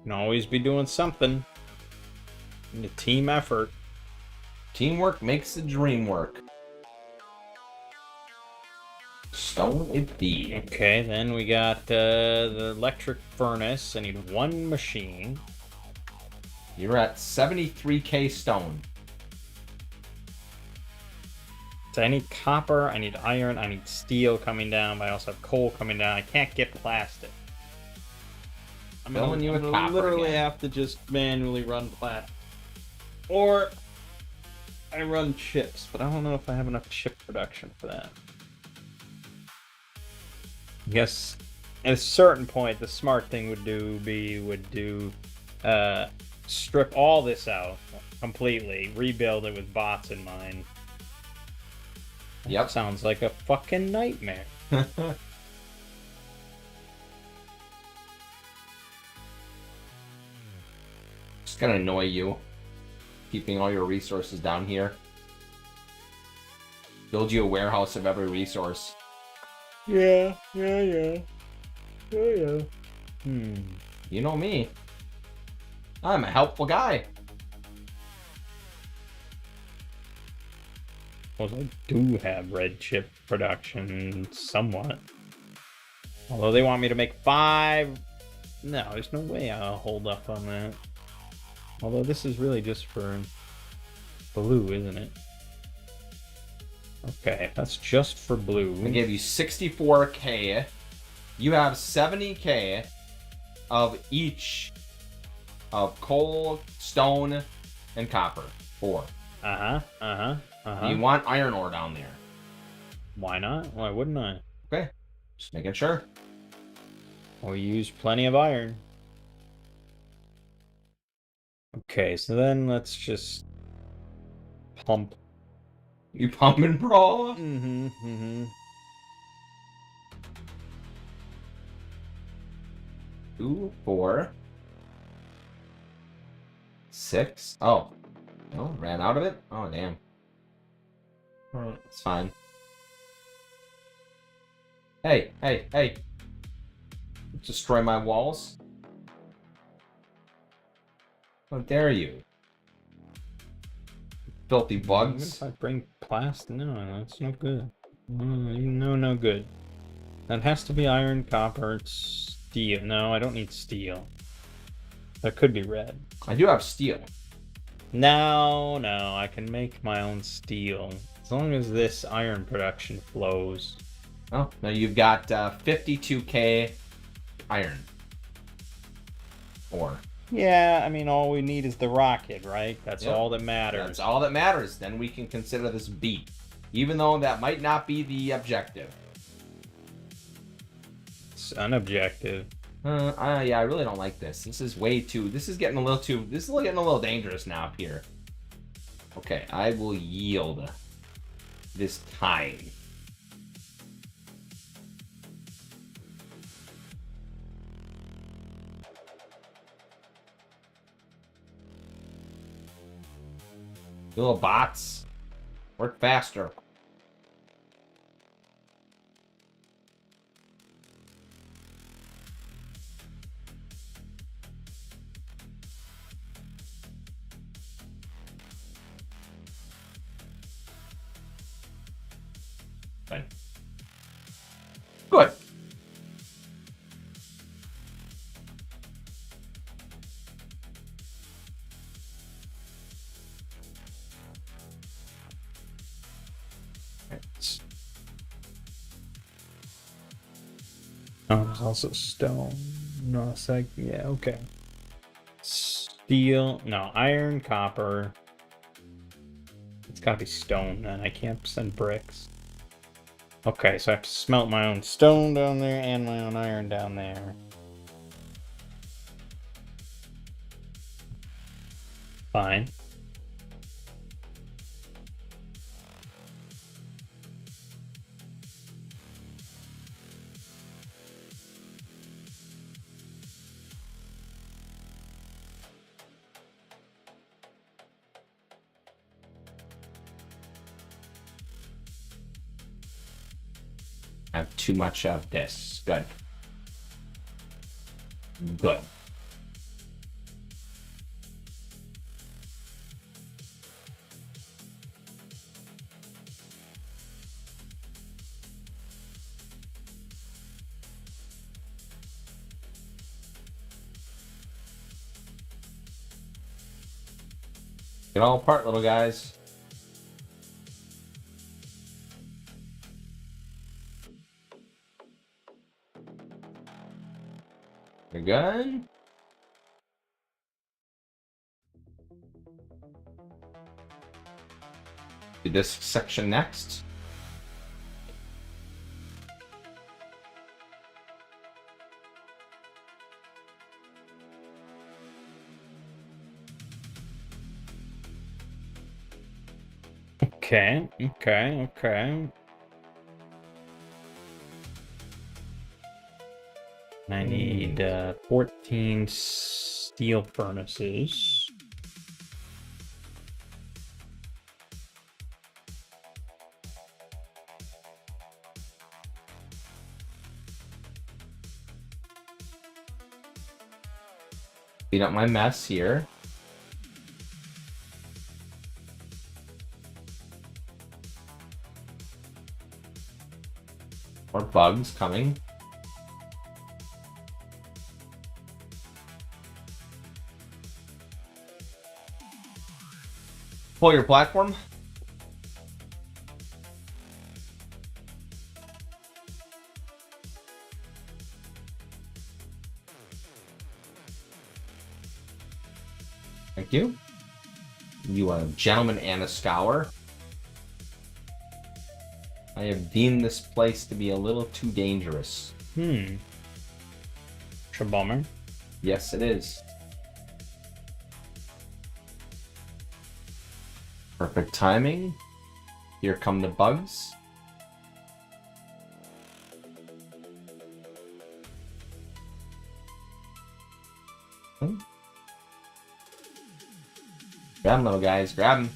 S1: Can always be doing something. Need a team effort.
S2: Teamwork makes the dream work. Stone it be.
S1: Okay, then we got the electric furnace. I need one machine.
S2: You're at 73k stone.
S1: So I need copper, I need iron, I need steel coming down, but I also have coal coming down. I can't get plastic. I'm
S2: Filling you with copper
S1: literally
S2: again.
S1: have to just manually run plastic. Or I run chips, but I don't know if I have enough chip production for that. I guess at a certain point, the smart thing would do strip all this out completely, rebuild it with bots in mind.
S2: Yep.
S1: Sounds like a fucking nightmare.
S2: Just gonna annoy you. Keeping all your resources down here. Build you a warehouse of every resource.
S1: Yeah.
S2: You know me. I'm a helpful guy.
S1: Well, I do have red chip production somewhat. Although they want me to make 5. No, there's no way I'll hold up on that. Although this is really just for blue, isn't it? Okay, that's just for blue.
S2: I gave you 64k. You have 70k of each of coal, stone, and copper. 4. You want iron ore down there.
S1: Why not? Why wouldn't I?
S2: Okay. Just making sure.
S1: We use plenty of iron. Okay, so then let's just pump.
S2: You pumping, bro? 2, 4, 6. Oh. No, ran out of it? Oh, damn. Alright, it's fine. Hey. Destroy my walls. How dare you? Filthy bugs.
S1: If I bring plastic, no, that's no good. No good. That has to be iron, copper, steel. No, I don't need steel. That could be red.
S2: I do have steel.
S1: No, I can make my own steel. As long as this iron production flows.
S2: Oh, now you've got 52k iron. Ore.
S1: Yeah, I mean, all we need is the rocket, right? That's all that matters.
S2: That's all that matters. Then we can consider this beat. Even though that might not be the objective.
S1: It's unobjective.
S2: Yeah, I really don't like this. This is way too... This is getting a little dangerous now up here. Okay, I will yield this time. You little bots. Work faster. Fine. Good.
S1: Oh, there's also stone. No, it's like, yeah, okay. Steel, no, iron, copper. It's gotta be stone then. I can't send bricks. Okay, so I have to smelt my own stone down there and my own iron down there. Fine.
S2: I have too much of this. Good. Good. Get all apart, little guys. You're good? Do this section next.
S1: Okay, okay. I need 14 steel furnaces.
S2: Clean up my mess here. More bugs coming. Pull your platform. Thank you. You are a gentleman and a scholar. I have deemed this place to be a little too dangerous.
S1: It's a bummer.
S2: Yes, it is. Perfect timing. Here come the bugs. Grab them, little guys. Grab them.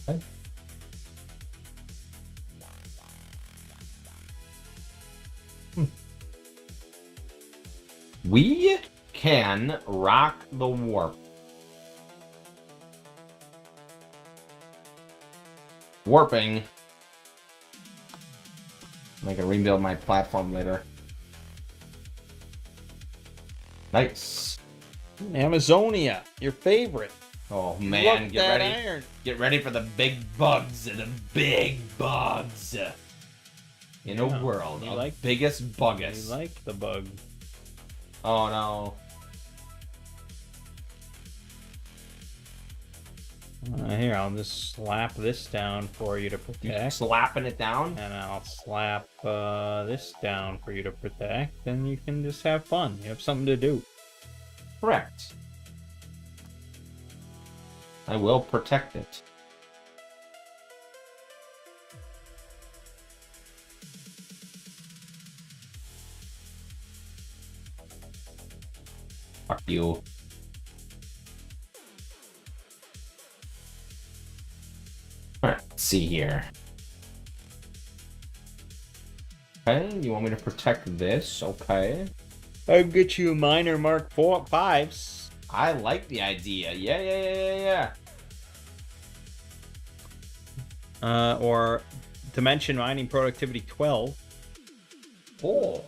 S2: Okay. We can rock the warp. Warping. I can rebuild my platform later. Nice.
S1: Amazonia, your favorite.
S2: Oh man,
S1: Look,
S2: get
S1: that
S2: ready.
S1: iron.
S2: Get ready for the big bugs. The big bugs. In a world
S1: you
S2: of
S1: like-
S2: biggest buggus.
S1: You like the bug.
S2: Oh no.
S1: Here, I'll just slap this down for you to
S2: You
S1: protect.
S2: slapping it down?
S1: And I'll slap this down for you to protect. And you can just have fun. You have something to do.
S2: Correct. I will protect it. Fuck you. Alright, let's see here. Okay, you want me to protect this? Okay.
S1: I'll get you minor Mark 5s.
S2: I like the idea. Yeah.
S1: Or Dimension Mining Productivity 12.
S2: Oh.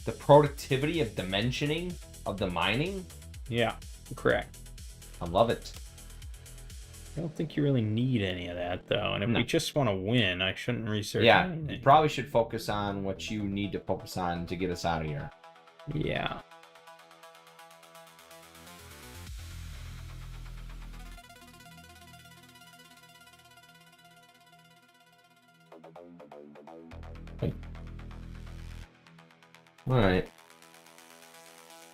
S2: The productivity of dimensioning of the mining?
S1: Yeah, correct.
S2: I love it.
S1: I don't think you really need any of that, though. And if
S2: No.
S1: we just want to win, I shouldn't research
S2: Yeah,
S1: anything.
S2: you probably should focus on what you need to focus on to get us out of here.
S1: Yeah.
S2: Alright.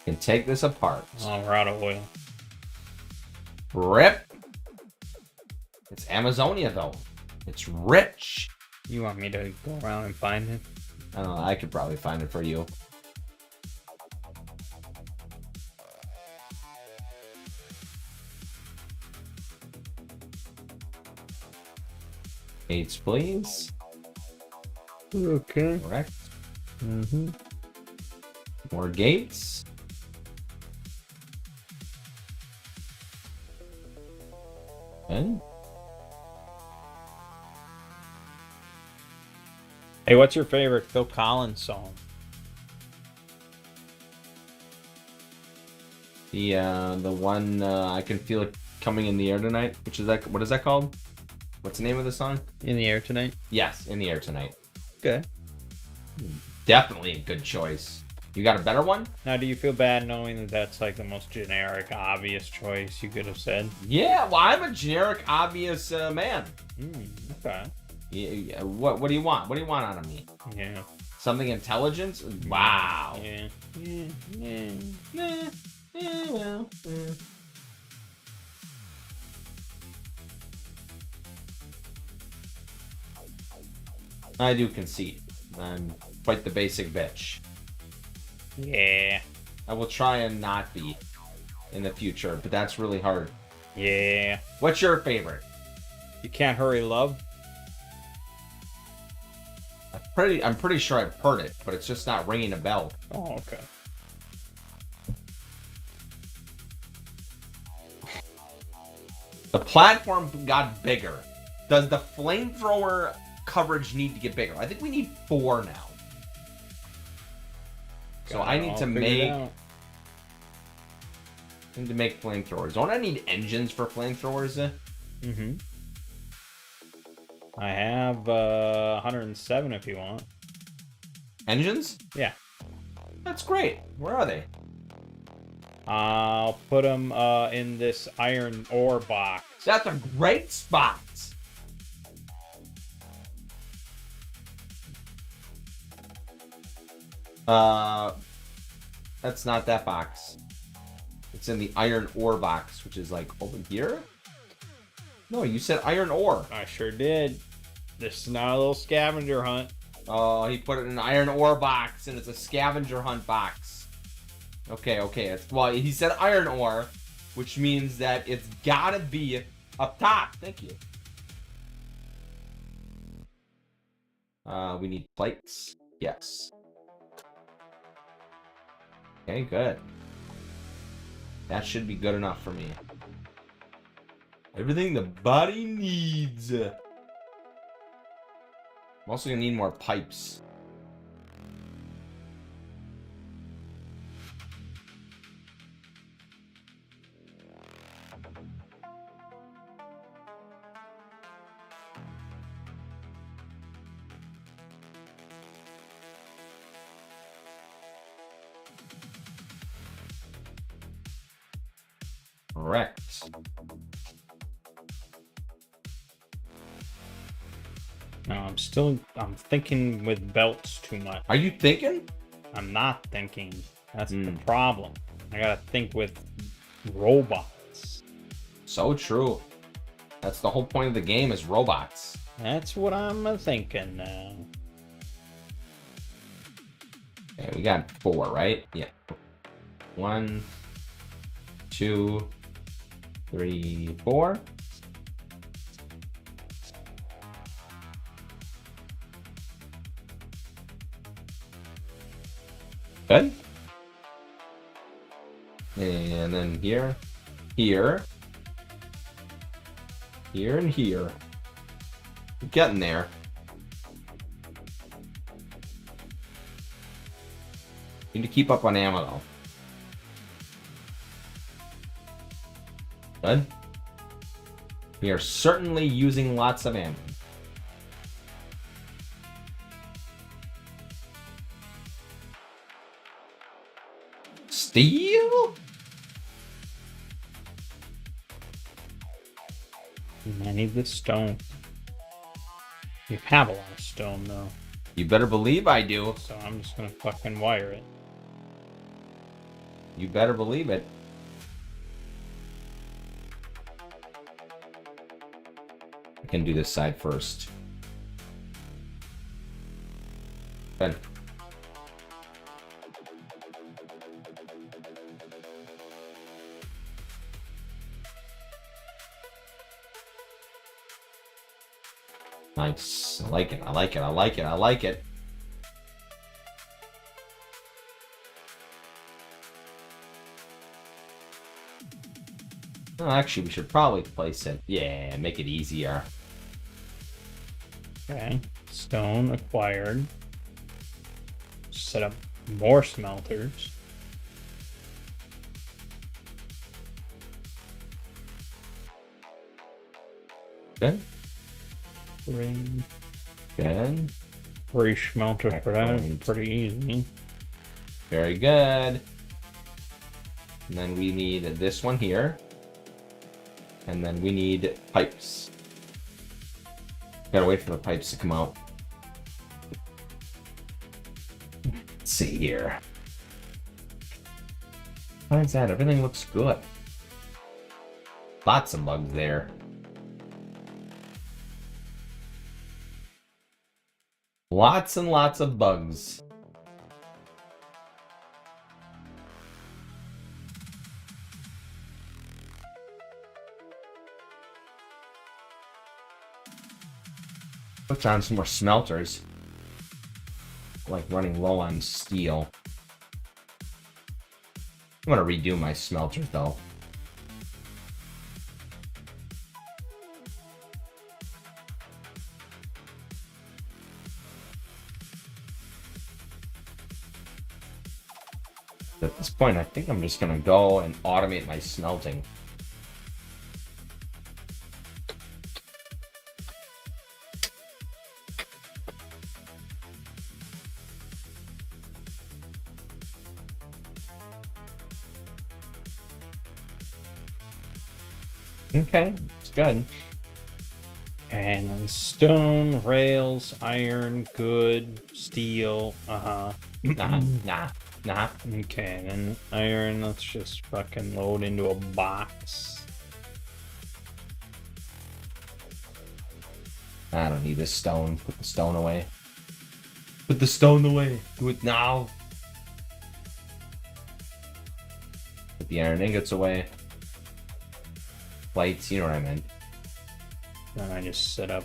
S2: Can take this apart.
S1: Oh, we're out of oil.
S2: Rip. It's Amazonia, though. It's rich.
S1: You want me to go around and find it?
S2: I don't know. I could probably find it for you. Gates, please.
S1: Okay.
S2: Correct.
S1: Mm-hmm.
S2: More gates. Okay.
S1: Hey, what's your favorite Phil Collins song?
S2: The one I can feel it coming in the air tonight. Which is that? What is that called? What's the name of the song?
S1: In the Air Tonight.
S2: Yes, In the Air Tonight.
S1: Okay.
S2: Definitely a good choice. You got a better one?
S1: Now, do you feel bad knowing that that's like the most generic, obvious choice you could have said?
S2: Yeah, well, I'm a generic, obvious man.
S1: Okay.
S2: Yeah, what do you want? What do you want out of me?
S1: Yeah.
S2: Something intelligent? Wow.
S1: Yeah.
S2: Well. I do concede. I'm quite the basic bitch.
S1: Yeah.
S2: I will try and not be in the future, but that's really hard.
S1: Yeah.
S2: What's your favorite?
S1: You Can't Hurry Love?
S2: I'm pretty sure I've heard it, but it's just not ringing a bell.
S1: Oh, okay.
S2: The platform got bigger. Does the flamethrower coverage need to get bigger? I think we need 4 now. So I need to make flamethrowers. Don't I need engines for flamethrowers?
S1: Mm-hmm. I have 107 if you want.
S2: Engines?
S1: Yeah.
S2: That's great. Where are they?
S1: I'll put them in this iron ore box.
S2: That's a great spot. That's not that box. It's in the iron ore box, which is like over here. No, you said iron ore.
S1: I sure did. This is not a little scavenger hunt.
S2: Oh, he put it in an iron ore box, and it's a scavenger hunt box. Okay. Well, he said iron ore, which means that it's gotta be up top. Thank you. We need plates. Yes. Okay, good. That should be good enough for me. Everything the body needs. I'm also gonna need more pipes. Correct.
S1: No, I'm thinking with belts too much.
S2: Are you thinking?
S1: I'm not thinking. That's the problem. I gotta think with robots.
S2: So true. That's the whole point of the game is robots.
S1: That's what I'm thinking now.
S2: Okay, we got 4, right? Yeah. 1, 2, 3, 4. Good. And then here, here, and here. We're getting there. Need to keep up on ammo though. Good. We are certainly using lots of ammo. Steel?
S1: I need this stone. You have a lot of stone though.
S2: You better believe I do.
S1: So I'm just gonna fucking wire it.
S2: You better believe it. I can do this side first. Good. Nice. I like it. I like it. I like it. I like it. Oh, actually, we should probably place it. Yeah, make it easier.
S1: Okay. Stone acquired. Set up more smelters.
S2: Good.
S1: Three.
S2: Good.
S1: Three smelter for that.
S2: Excellent.
S1: Pretty easy.
S2: Very good. And then we need this one here. And then we need pipes. Gotta wait for the pipes to come out. Let's see here. Besides that, everything looks good. Lots of bugs there. Lots and lots of bugs. Put on some more smelters. Like running low on steel. I'm gonna redo my smelters though. At this point, I think I'm just gonna go and automate my smelting. Okay, it's good.
S1: And then stone, rails, iron, good, steel,
S2: Nah.
S1: Okay, then iron, let's just fucking load into a box.
S2: I don't need this stone. Put the stone away. Put the stone away. Do it now. Put the iron ingots away. Plates, you know what I meant.
S1: Then I just set up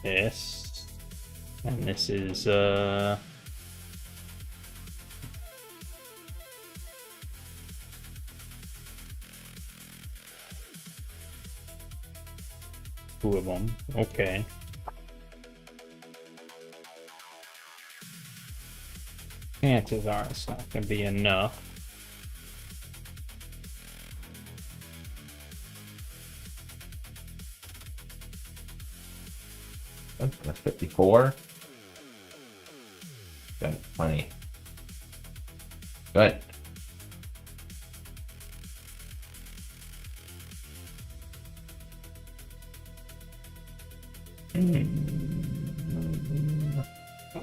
S1: this. And this is, two of them. Okay. Chances are it's not going to be enough.
S2: That's 54. Good, plenty. Good.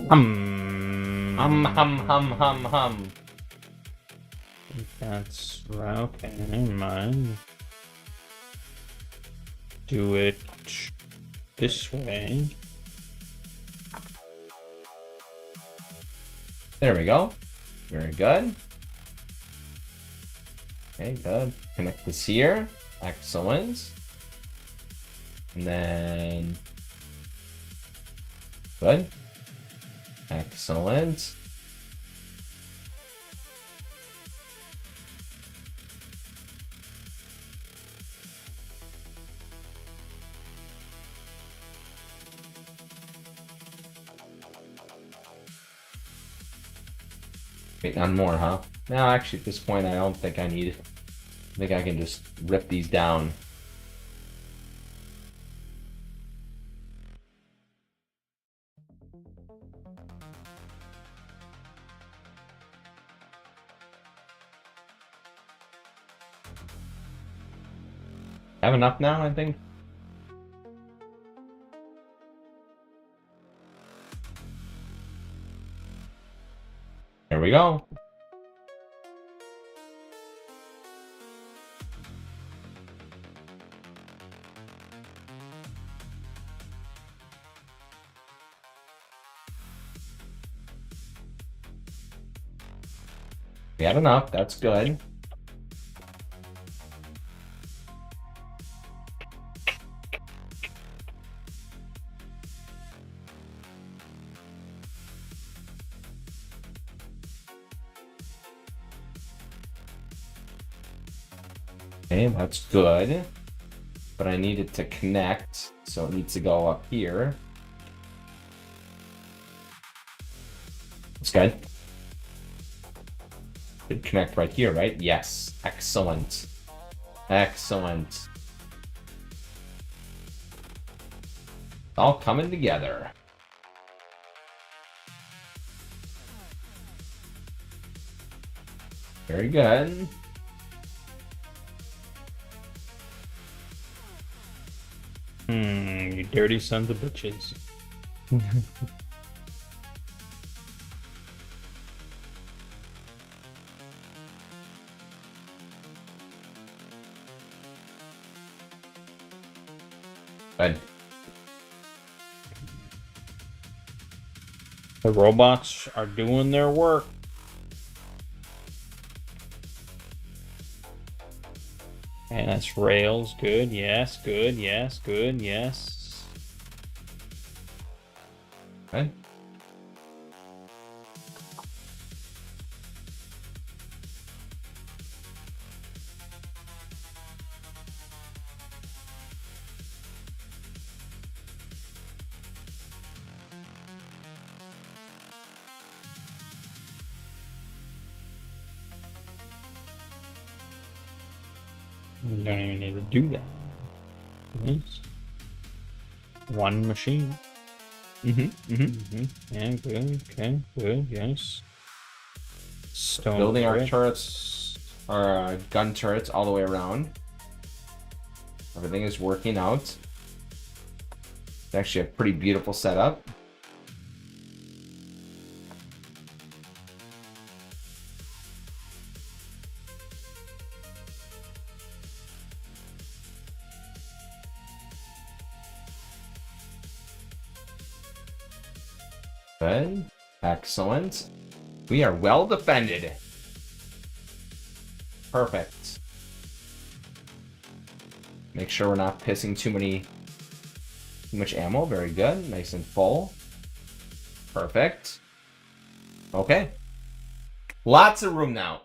S2: Hum.
S1: That's right. Okay, never mind. Do it this way.
S2: There we go. Very good. Okay, good. Connect this here. Excellent. And then... Good. Excellent. Wait, none more, huh? No, actually, at this point, I don't think I need it. I think I can just rip these down. Have enough now, I think. There we go. We had enough, that's good. Okay, that's good. But I need it to connect, so it needs to go up here. That's good. Should connect right here, right? Yes. Excellent. Excellent. all coming together. Very good.
S1: You dirty sons of bitches.
S2: Good.
S1: The robots are doing their work. And that's rails. Good. Yes. Good. Yes. Good. Yes.
S2: Good.
S1: You don't even need to do that. Yes. One machine. Yeah, good. Okay, good. Yes. Stone
S2: Building our
S1: bricks.
S2: turrets, our gun turrets all the way around. Everything is working out. It's actually a pretty beautiful setup. Good. Excellent. We are well defended. Perfect. Make sure we're not pissing too much ammo. Very good. Nice and full. Perfect. Okay. Lots of room now.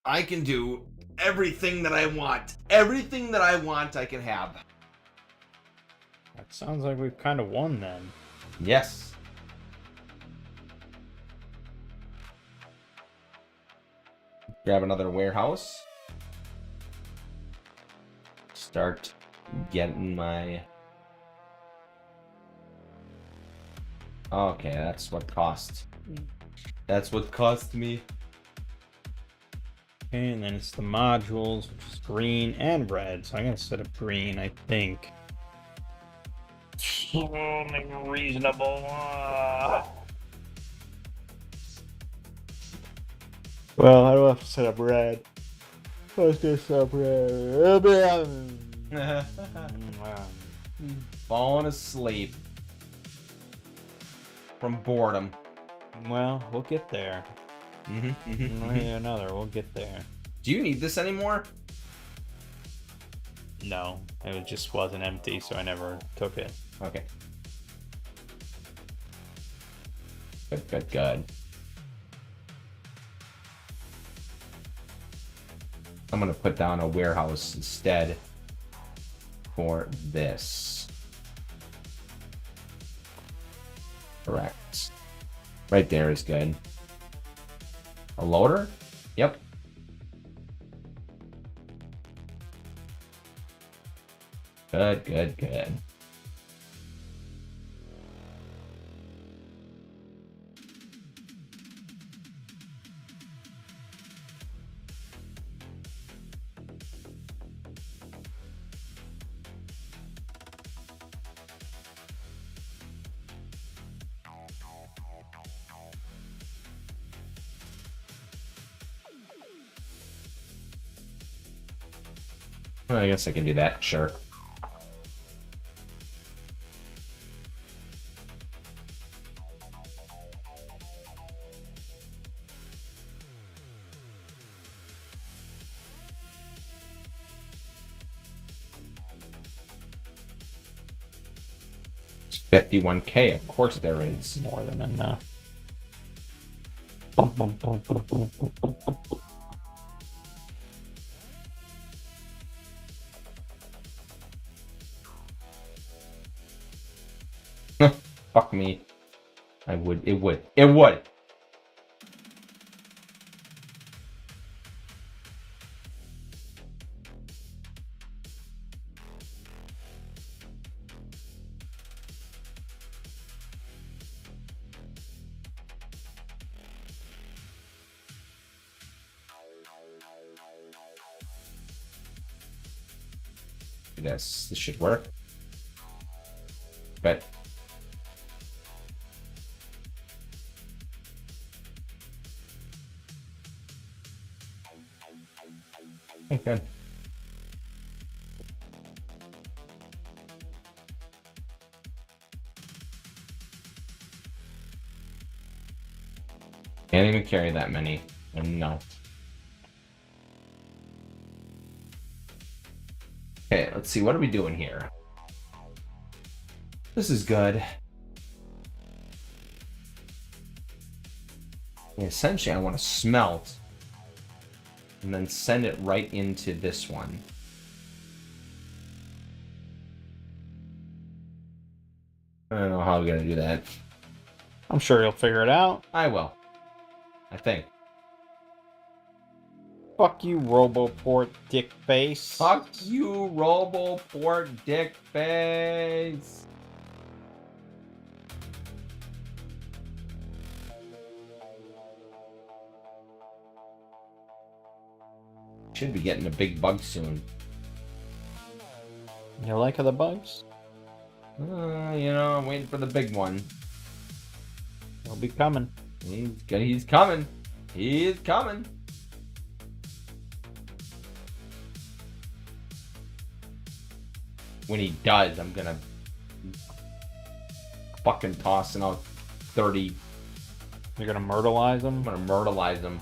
S2: I can do everything that I want. Everything that I want, I can have.
S1: That sounds like we've kind of won then.
S2: Yes. Grab another warehouse. Start getting my... Okay, that's what cost. That's what cost me.
S1: Okay, and then it's the modules, which is green and red. So I'm gonna set up green, I think. Only reasonable. Well, I don't have to set up red. Let's do set up red.
S2: Falling asleep from boredom.
S1: Well, we'll get there. One way or another, we'll get there.
S2: Do you need this anymore?
S1: No, it just wasn't empty, so I never took it.
S2: Okay. Good, good, good. I'm gonna put down a warehouse instead for this. Correct. Right there is good. A loader? Yep. Good, good, good. Well, I guess I can do that, sure. It's 51K, of course there is.
S1: More than enough.
S2: Fuck me. It would. do this. This should work. But okay, good. Can't even carry that many. No. Okay, let's see. What are we doing here? This is good. Essentially, I want to smelt and then send it right into this one. I don't know how I'm going to do that.
S1: I'm sure you'll figure it out.
S2: I will. I think.
S1: Fuck you, Roboport dick face.
S2: Fuck you, Roboport dick face. Should be getting a big bug soon.
S1: You like the bugs?
S2: You know, I'm waiting for the big one.
S1: They'll be coming.
S2: He's coming. He's coming. When he does, I'm gonna fucking tossing out 30.
S1: You're gonna myrtleize them?
S2: I'm gonna myrtleize him.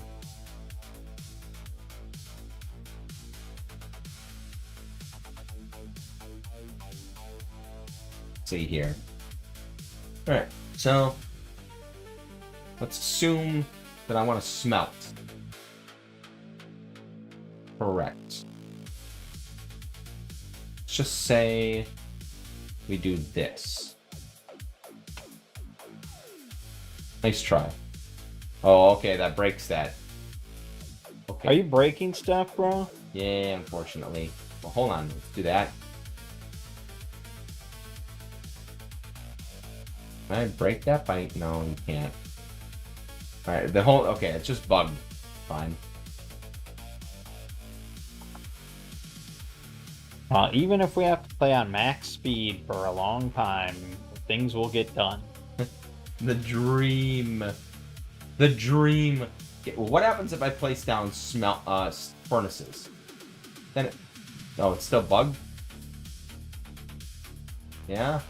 S2: See here. Alright, so let's assume that I want to smelt. Correct. Let's just say we do this. Nice try. Oh, okay, that breaks that. Okay.
S1: Are you breaking stuff, bro?
S2: Yeah, unfortunately. Well, hold on. Let's do that. Can I break that by... No, you can't. Alright, the whole... Okay, it's just bugged. Fine.
S1: Even if we have to play on max speed for a long time, things will get done.
S2: The dream. The dream. Okay, well, what happens if I place down furnaces? Then it... Oh, it's still bugged? Yeah?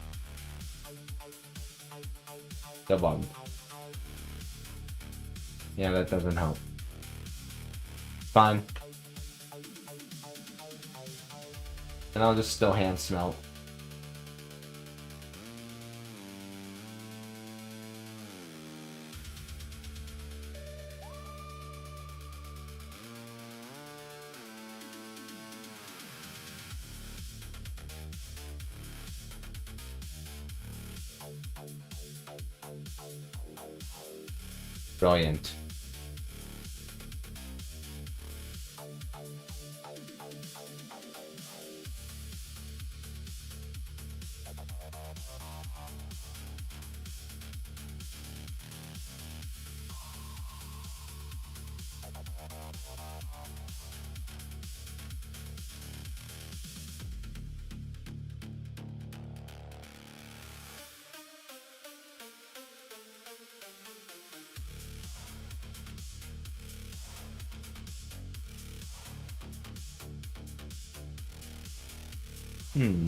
S2: Still bugged. Yeah, that doesn't help. Fine. And I'll just still hand smelt. Brilliant.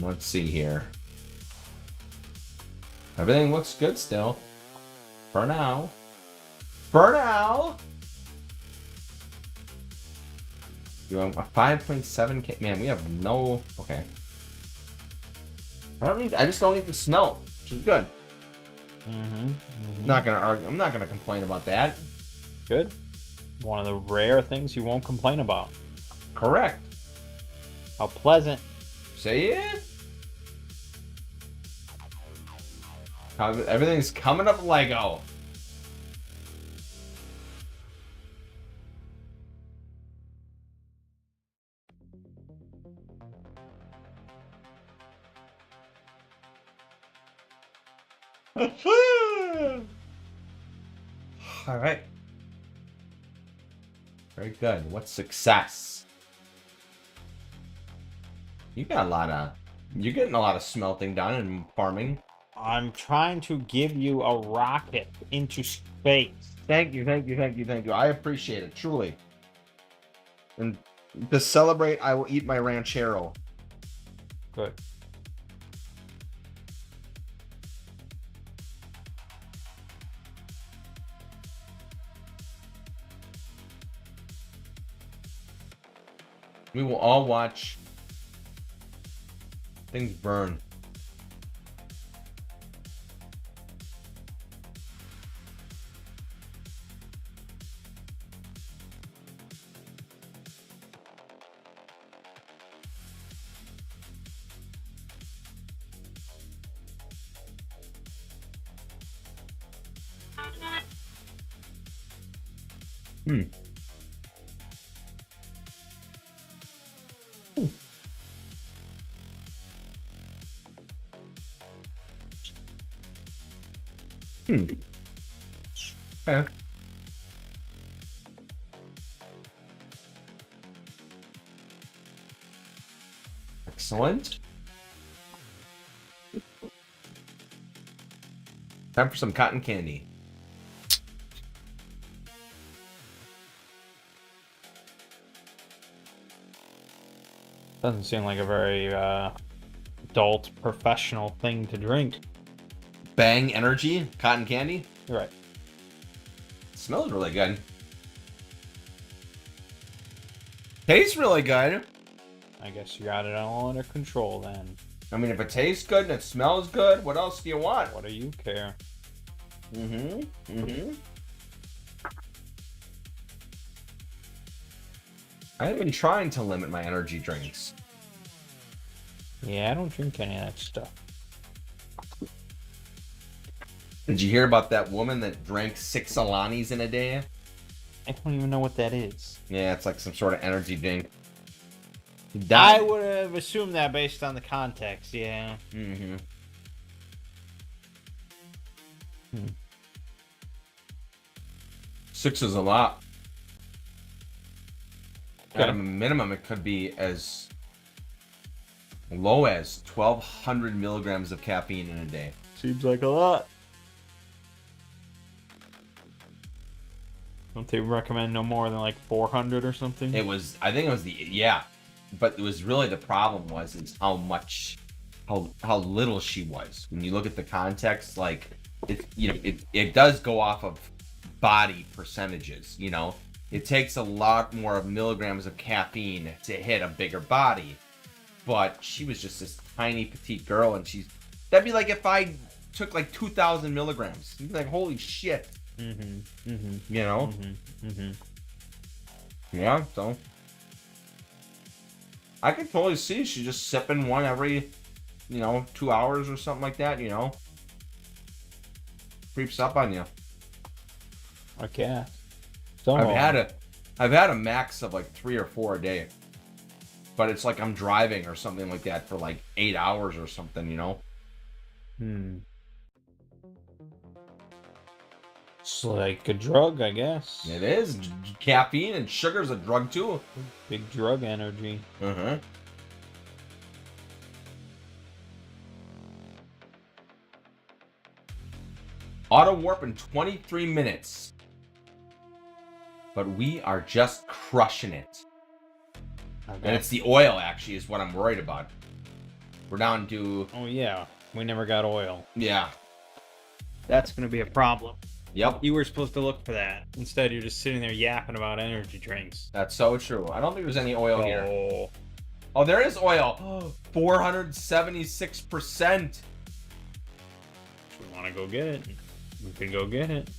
S2: Let's see here. Everything looks good still. For now. For now! You want a 5.7K? Man, we have no... Okay. I just don't need to smelt, which is good. Not gonna argue. I'm not gonna complain about that.
S1: Good. One of the rare things you won't complain about.
S2: Correct.
S1: How pleasant.
S2: Say it. Everything's coming up Lego. All right. Very good. What's success? You're getting a lot of smelting done and farming.
S1: I'm trying to give you a rocket into space.
S2: Thank you. I appreciate it, truly. And to celebrate, I will eat my ranchero.
S1: Good.
S2: We will all watch things burn. Hmm. Okay. Excellent. Time for some cotton candy.
S1: Doesn't seem like a very adult, professional thing to drink.
S2: Bang Energy cotton candy.
S1: You're right.
S2: Smells really good. Tastes really good.
S1: I guess you got it all under control then.
S2: I mean, if it tastes good and it smells good, what else do you want?
S1: What do you care?
S2: I've been trying to limit my energy drinks.
S1: Yeah, I don't drink any of that stuff.
S2: Did you hear about that woman that drank 6 Alanis in a day?
S1: I don't even know what that is.
S2: Yeah, it's like some sort of energy drink.
S1: I would have assumed that based on the context, yeah.
S2: Mm-hmm. 6 is a lot. At a minimum, it could be as low as 1,200 milligrams of caffeine in a day.
S1: Seems like a lot. Don't they recommend no more than like 400 or something?
S2: I think it was but it was really the problem is how little she was. When you look at the context, like it does go off of body percentages, you know. It takes a lot more milligrams of caffeine to hit a bigger body. But she was just this tiny petite girl, and that'd be like if I took like 2,000 milligrams. You'd be like, holy shit. You know? Yeah, so I could totally see she's just sipping one every, 2 hours or something like that, you know? Creeps up on you.
S1: Okay.
S2: I've had a max of like 3 or 4 a day. But it's like I'm driving or something like that for like 8 hours or something, you know?
S1: It's like a drug, I guess.
S2: It is. Caffeine and sugar's a drug too.
S1: Big drug energy.
S2: Auto warp in 23 minutes. But we are just crushing it. Okay. And it's the oil, actually, is what I'm worried about. We're down to...
S1: Oh, yeah. We never got oil.
S2: Yeah.
S1: That's going to be a problem.
S2: Yep.
S1: You were supposed to look for that. Instead, you're just sitting there yapping about energy drinks.
S2: That's so true. I don't think there's any oil here. Oh, there is oil. 476%.
S1: We want to go get it. We can go get it.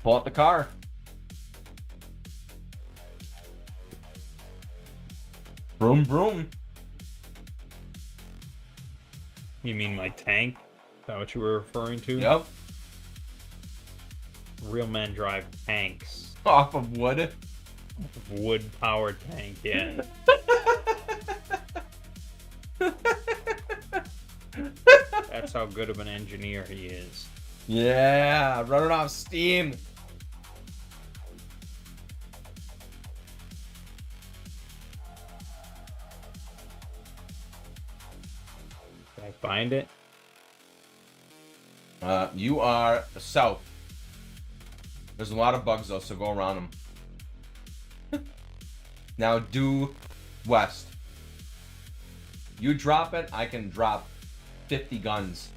S2: Pull out the car. Vroom, vroom.
S1: You mean my tank? Is that what you were referring to?
S2: Yep.
S1: Real men drive tanks.
S2: Off of wood?
S1: Wood-powered tank, yeah. That's how good of an engineer he is.
S2: Yeah, running off steam.
S1: find it?
S2: You are south. There's a lot of bugs though, so go around them. Now due west. You drop it, I can drop 50 guns.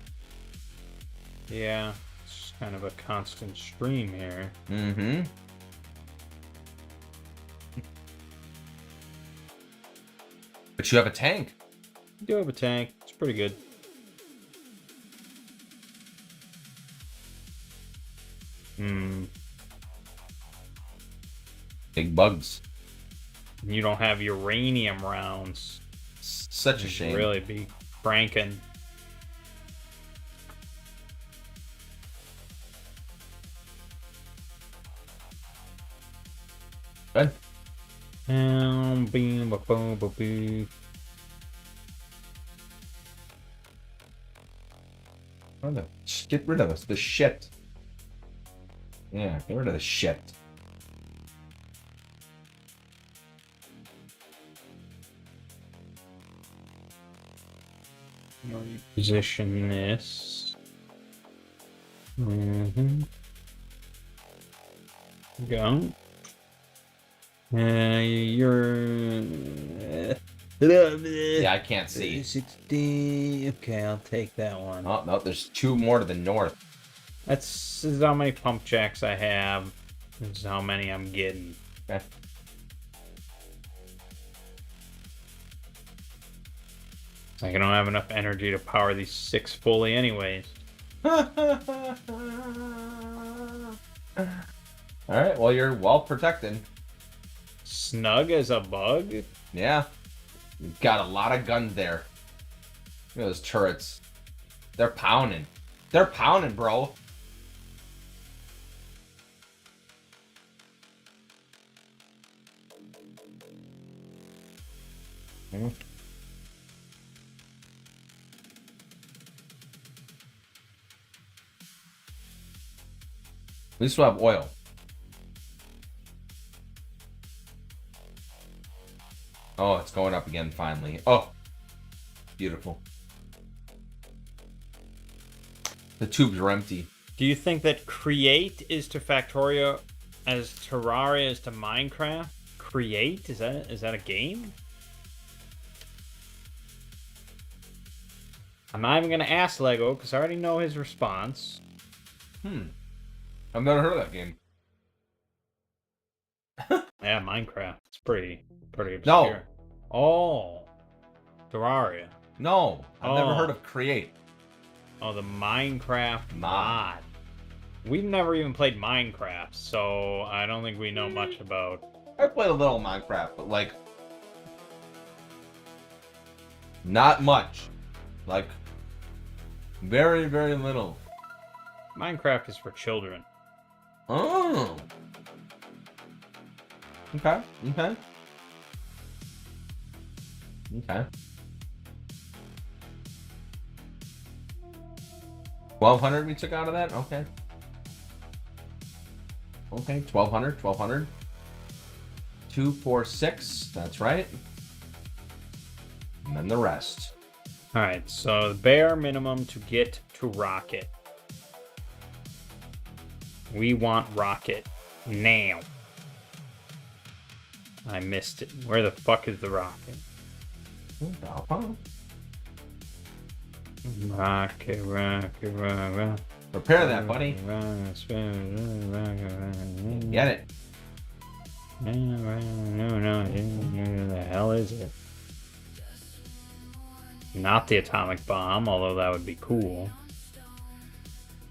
S1: Yeah, it's kind of a constant stream here.
S2: Mm-hmm. But you have a tank.
S1: You do have a tank. It's pretty good. Hmm.
S2: Big bugs.
S1: You don't have uranium rounds.
S2: Such a shame.
S1: Really be cranking.
S2: Good. Get rid of the shit. Yeah, get rid of the shit.
S1: Position this. Go. You're.
S2: Yeah, I can't see.
S1: 60. Okay, I'll take that one.
S2: Oh, no, there's 2 more to the north.
S1: This is how many pump jacks I have. This is how many I'm getting.
S2: Okay.
S1: Like, I don't have enough energy to power these 6 fully anyways.
S2: Alright, well, you're well protected.
S1: Snug as a bug?
S2: Yeah. You've got a lot of guns there. Look at those turrets. They're pounding. They're pounding, bro. At least we'll have oil. Oh, it's going up again finally. Oh, beautiful. The tubes are empty.
S1: Do you think that Create is to Factorio as Terraria is to Minecraft? Create? Is that a game? I'm not even gonna ask Lego because I already know his response.
S2: I've never heard of that game.
S1: Yeah, Minecraft. It's pretty obscure.
S2: No.
S1: Oh, Terraria.
S2: No, I've never
S1: Oh.
S2: heard of Create.
S1: Oh, the Minecraft mod. We've never even played Minecraft, so I don't think we know much about.
S2: I played a little Minecraft, but like, not much. Like, very, very little.
S1: Minecraft is for children.
S2: Oh. Okay. Okay. Okay. 1,200 we took out of that? Okay. Okay, 1,200, 1,200. 246, that's right. And then the rest.
S1: Alright, so the bare minimum to get to Rocket. We want Rocket. Now. I missed it. Where the fuck is the Rocket? Rocket, rocket, rocket.
S2: Prepare that, buddy. Get it.
S1: No, who the hell is it? Not the atomic bomb, although that would be cool.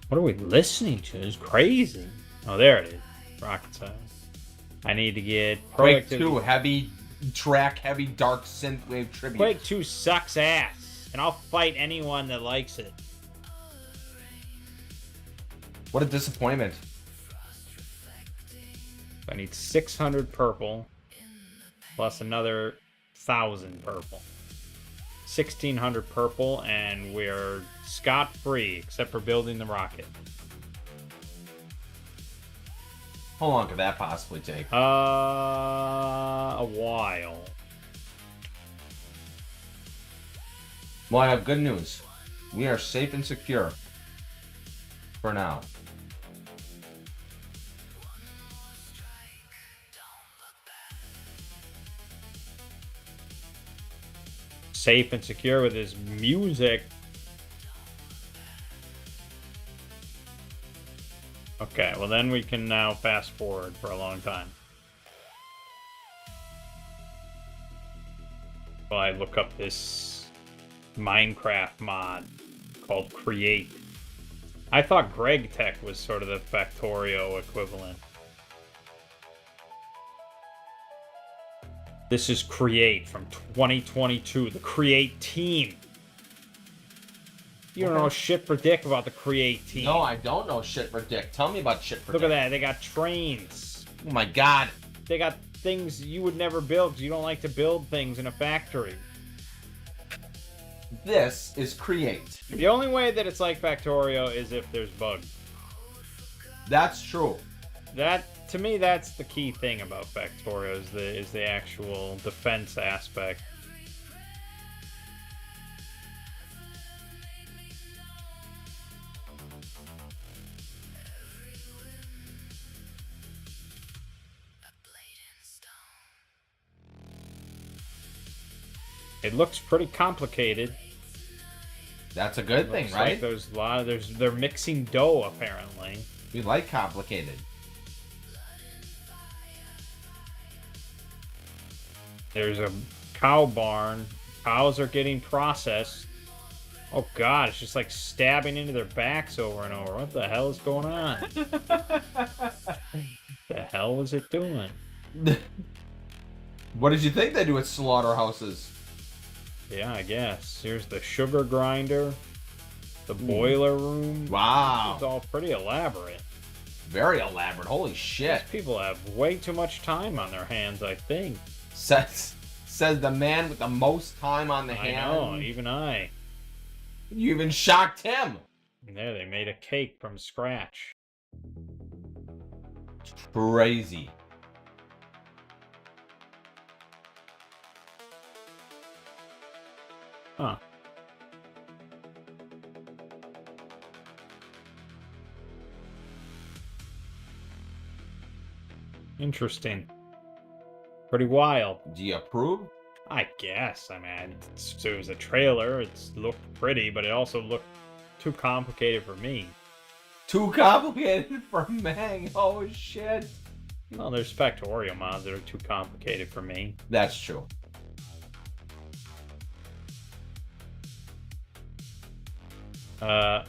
S1: What are we listening to? It's crazy. Oh, there it is. Rocket science. I need to get
S2: Quake 2, heavy track, heavy dark synthwave tribute.
S1: Quake 2 sucks ass, and I'll fight anyone that likes it.
S2: What a disappointment.
S1: I need 600 purple, plus another 1,000 purple. 1,600 purple, and we're scot-free, except for building the rocket.
S2: How long could that possibly take?
S1: A while.
S2: Well, I have good news. We are safe and secure. For now.
S1: Safe and secure with his music. Okay, well then we can now fast forward for a long time. Well, I look up this Minecraft mod called Create. I thought Greg Tech was sort of the Factorio equivalent. This is Create from 2022, the Create team. You don't know shit for dick about the Create team.
S2: No, I don't know shit for dick. Tell me about shit for dick.
S1: Look at that, they got trains.
S2: Oh my god.
S1: They got things you would never build because you don't like to build things in a factory.
S2: This is Create.
S1: The only way that it's like Factorio is if there's bugs.
S2: That's true.
S1: That, to me, that's the key thing about Factorio is the actual defense aspect. It looks pretty complicated.
S2: That's a good thing, right?
S1: Like there's a lot of, they're mixing dough apparently.
S2: We like complicated.
S1: There's a cow barn. Cows are getting processed. Oh god, it's just like stabbing into their backs over and over. What the hell is going on? The hell is it doing?
S2: What did you think they do at slaughterhouses?
S1: Yeah, I guess. Here's the sugar grinder. The boiler room.
S2: Wow.
S1: It's all pretty elaborate.
S2: Very elaborate. Holy shit.
S1: These people have way too much time on their hands, I think.
S2: Says the man with the most time on the hand.
S1: I know, even I.
S2: You even shocked him.
S1: And there, they made a cake from scratch.
S2: Crazy.
S1: Huh. Interesting. Pretty wild.
S2: Do you approve?
S1: I guess. I mean, it was a trailer. It looked pretty, but it also looked too complicated for me.
S2: Too complicated for Mang. Oh, shit.
S1: Well, there's Factorio mods that are too complicated for me.
S2: That's true.
S1: Why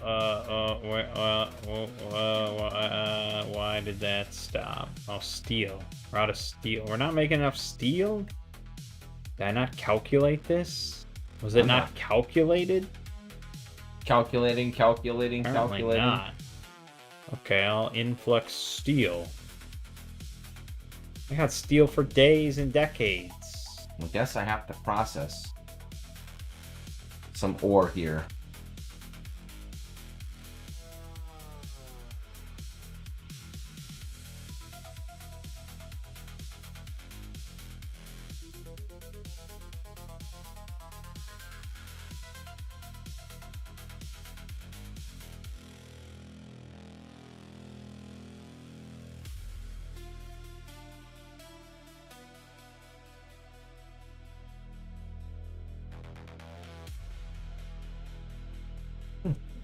S1: did that stop? Oh, steel. We're out of steel. We're not making enough steel? Did I not calculate this? Was it not calculated?
S2: Calculating.
S1: Apparently not. Okay, I'll influx steel. I got steel for days and decades.
S2: I guess I have to process some ore here.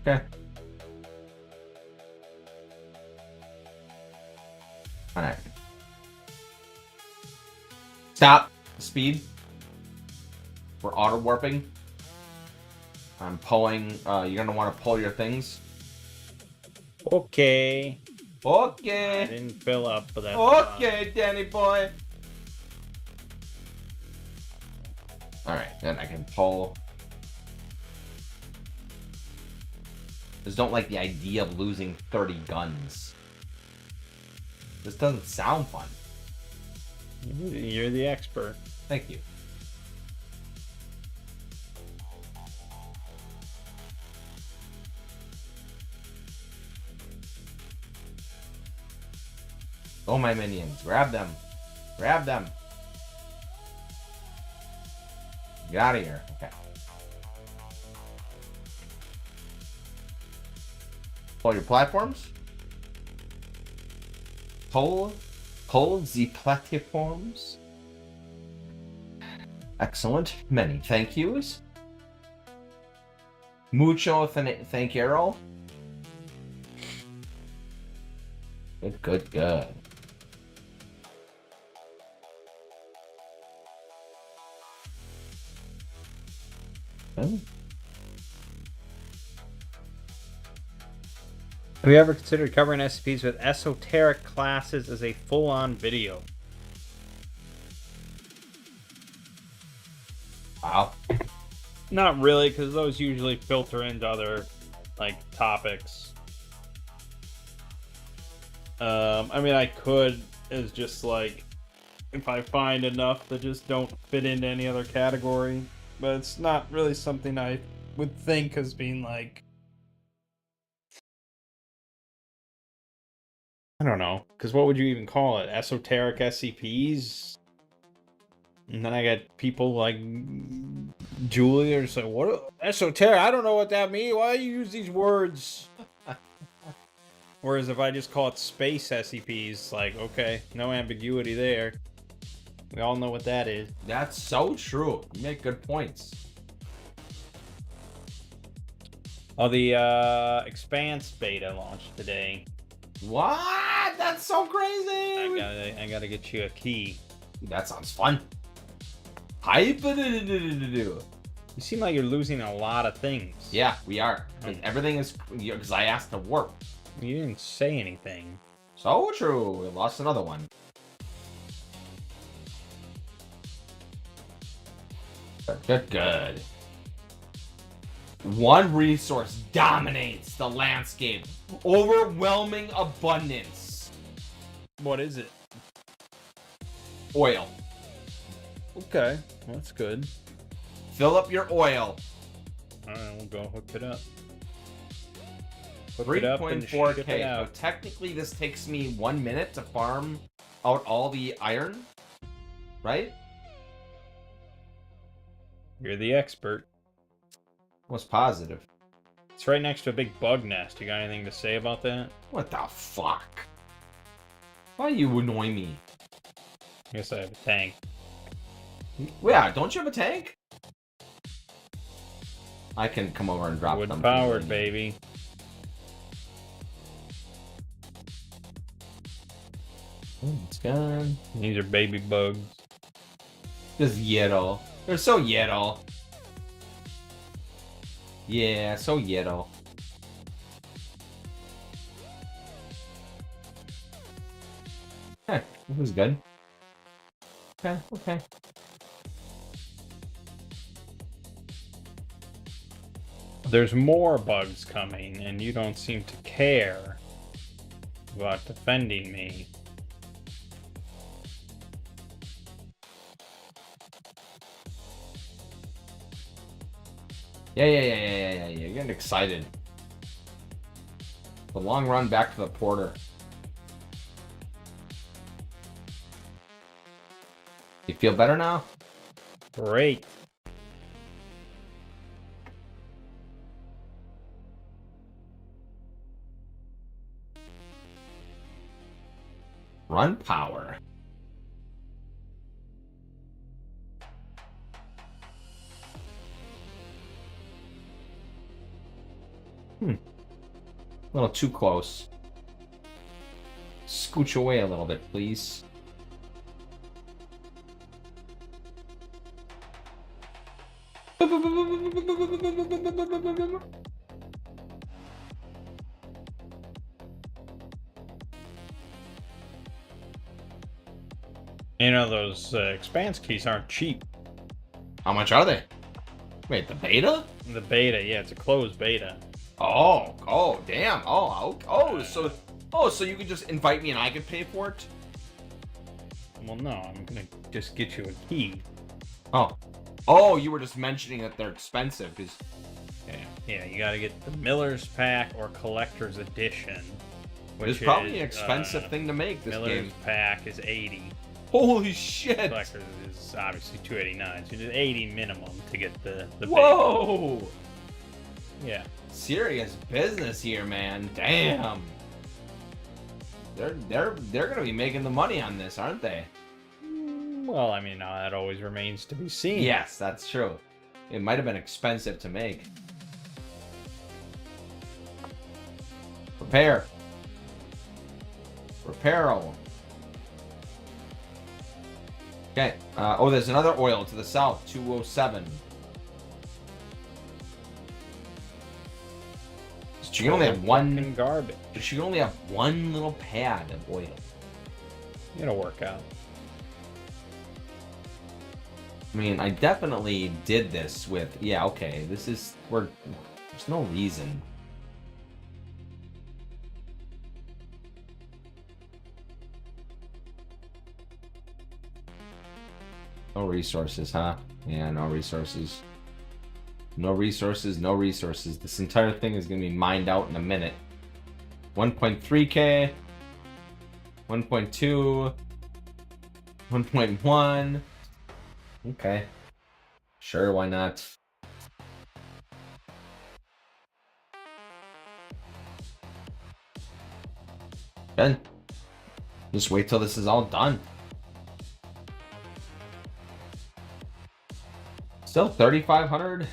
S2: Okay. Alright. Stop. Speed. We're auto warping. I'm pulling. You're gonna want to pull your things.
S1: Okay. I
S2: Okay.
S1: didn't fill up, but that's
S2: Okay, Danny boy. Alright, then I can pull. Just don't like the idea of losing 30 guns. This doesn't sound fun.
S1: You're the expert.
S2: Thank you. Oh, my minions. Grab them. Grab them. Get out of here. Okay. All your platforms. Pull the platforms. Excellent. Many thank yous. Mucho thank you. Good. Oh.
S1: Have you ever considered covering SCPs with esoteric classes as a full-on video?
S2: Wow.
S1: Not really, because those usually filter into other, like, topics. I mean, I could, as just, like, if I find enough that just don't fit into any other category. But it's not really something I would think as being, like... I don't know, because what would you even call it? Esoteric SCPs? And then I got people like Julie or say, "What esoteric? I don't know what that means. Why do you use these words?" Whereas if I just call it space SCPs, like, okay, no ambiguity there. We all know what that is.
S2: That's so true. You make good points.
S1: Oh, the Expanse beta launched today.
S2: What? That's so crazy.
S1: I gotta get you a key.
S2: That sounds fun. Hype.
S1: You seem like you're losing a lot of things.
S2: Yeah, we are. Everything is because I asked to warp.
S1: You didn't say anything.
S2: So true. We lost another one. Good. One resource dominates the landscape. Overwhelming abundance.
S1: What is it?
S2: Oil.
S1: Okay, that's good.
S2: Fill up your oil.
S1: Alright, we'll go hook it up.
S2: 3.4k. So technically this takes me 1 minute to farm out all the iron. Right?
S1: You're the expert.
S2: What's positive?
S1: It's right next to a big bug nest. You got anything to say about that?
S2: What the fuck? Why you annoy me?
S1: I guess I have a tank.
S2: Yeah, don't you have a tank? I can come over and drop them.
S1: Wood powered, baby.
S2: It's gone.
S1: These are baby bugs.
S2: Just yellow. They're so yellow. Yeah, so yellow. Huh, this is good. Okay.
S1: There's more bugs coming, and you don't seem to care about defending me.
S2: Yeah. You're getting excited. The long run back to the porter. You feel better now?
S1: Great.
S2: Run power. A little too close. Scooch away a little bit, please.
S1: You know, those Expanse keys aren't cheap.
S2: How much are they? Wait, the beta?
S1: The beta, yeah, it's a closed beta.
S2: Oh, damn. So you could just invite me and I could pay for it?
S1: Well, no, I'm gonna just get you a key.
S2: Oh, you were just mentioning that they're expensive, because...
S1: Yeah, you gotta get the Miller's Pack or Collector's Edition.
S2: It's probably an expensive thing to make, this
S1: Miller's
S2: game.
S1: Pack is $80.
S2: Holy shit!
S1: Collector's is obviously $289, so it's $80 minimum to get the
S2: Whoa!
S1: Yeah.
S2: Serious business here, man. Damn. They're gonna be making the money on this, aren't they?
S1: Well, I mean, that always remains to be seen.
S2: Yes, that's true. It might have been expensive to make. Repair. Reparo. Okay. Oh, there's another oil to the south. 207. She can only have one
S1: garbage.
S2: She can only have one little pad of oil.
S1: It'll work out.
S2: I mean, I definitely did this with. Yeah, okay. This is where there's no reason. No resources, huh? Yeah, no resources. No resources, no resources. This entire thing is going to be mined out in a minute. 1.3k. 1.2. 1.1. Okay. Sure, why not? Then just wait till this is all done. Still 3,500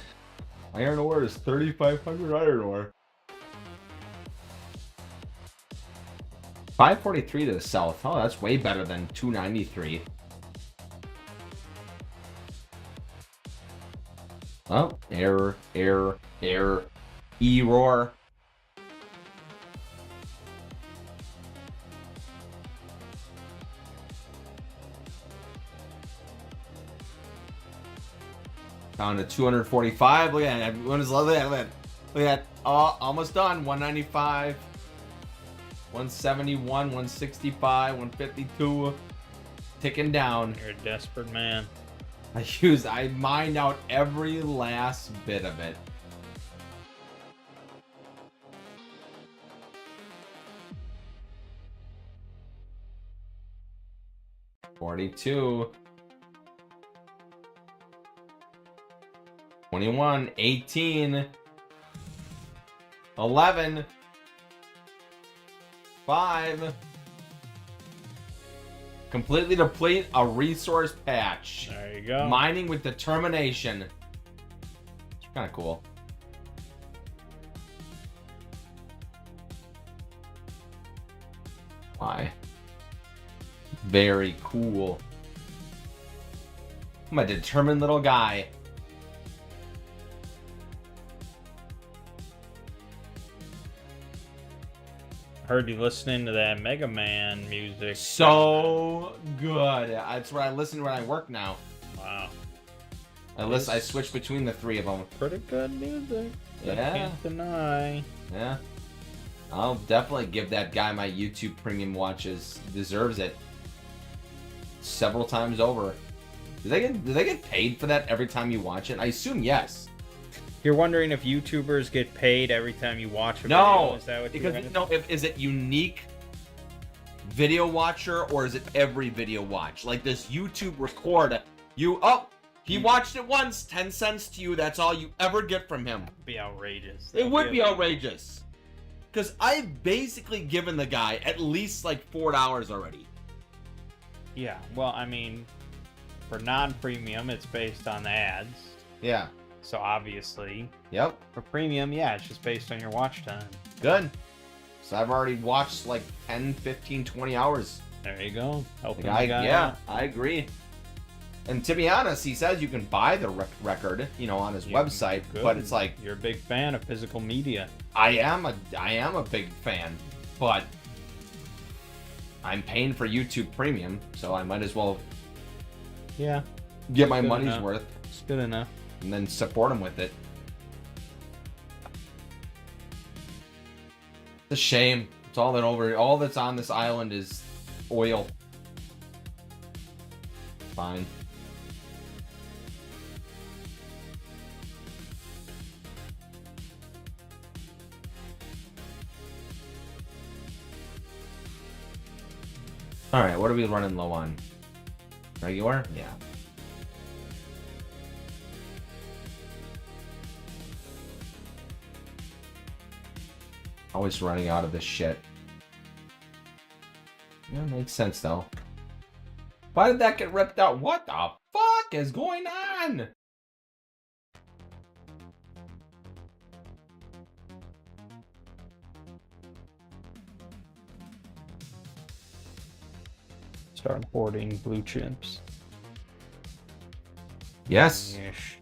S2: iron ore is 3,500 iron ore. 543 to the south. Oh, that's way better than 293. Oh, error. Error. Down to 245. Look at that. Everyone is loving that. Look at that. Oh, almost done. 195. 171. 165. 152. Ticking down.
S1: You're a desperate man.
S2: I mined out every last bit of it. $42. 21, 18, 11, 5. Completely deplete a resource patch.
S1: There you go.
S2: Mining with determination. It's kind of cool. Why? Very cool. I'm a determined little guy.
S1: Heard you listening to that Mega Man music.
S2: So good. That's where I listen to when I work now.
S1: Wow.
S2: I switch between the three of them.
S1: Pretty good music.
S2: Yeah.
S1: I can't deny.
S2: Yeah. I'll definitely give that guy my YouTube premium watches. Deserves it. Several times over. Do they get paid for that every time you watch it? I assume yes.
S1: You're wondering if YouTubers get paid every time you watch a video?
S2: No,
S1: Is that what
S2: because
S1: you're
S2: no. Is it unique video watcher or is it every video watch? Like this YouTube record, he watched it once, 10 cents to you. That's all you ever get from him.
S1: That'd be outrageous.
S2: It would be outrageous. Because I've basically given the guy at least like $4 already.
S1: Yeah, well, I mean, for non-premium, it's based on the ads.
S2: Yeah.
S1: So obviously,
S2: Yep.
S1: for premium, yeah, it's just based on your watch time.
S2: Good. So I've already watched like 10, 15, 20 hours.
S1: There you go. Helping
S2: Like,
S1: the guy
S2: yeah,
S1: out.
S2: I agree. And to be honest, he says you can buy the record, on his website,
S1: Good.
S2: but it's like
S1: You're a big fan of physical media.
S2: I am a big fan, but I'm paying for YouTube Premium, so I might as well
S1: Yeah,
S2: get my
S1: Good
S2: money's
S1: enough.
S2: worth
S1: it's good enough.
S2: and then support him with it. It's a shame. It's all that's on this island is oil. Fine. All right, what are we running low on? Regular? Yeah. Always running out of this shit. Yeah, makes sense though. Why did that get ripped out? What the fuck is going on?
S1: Start hoarding blue chips.
S2: Yes.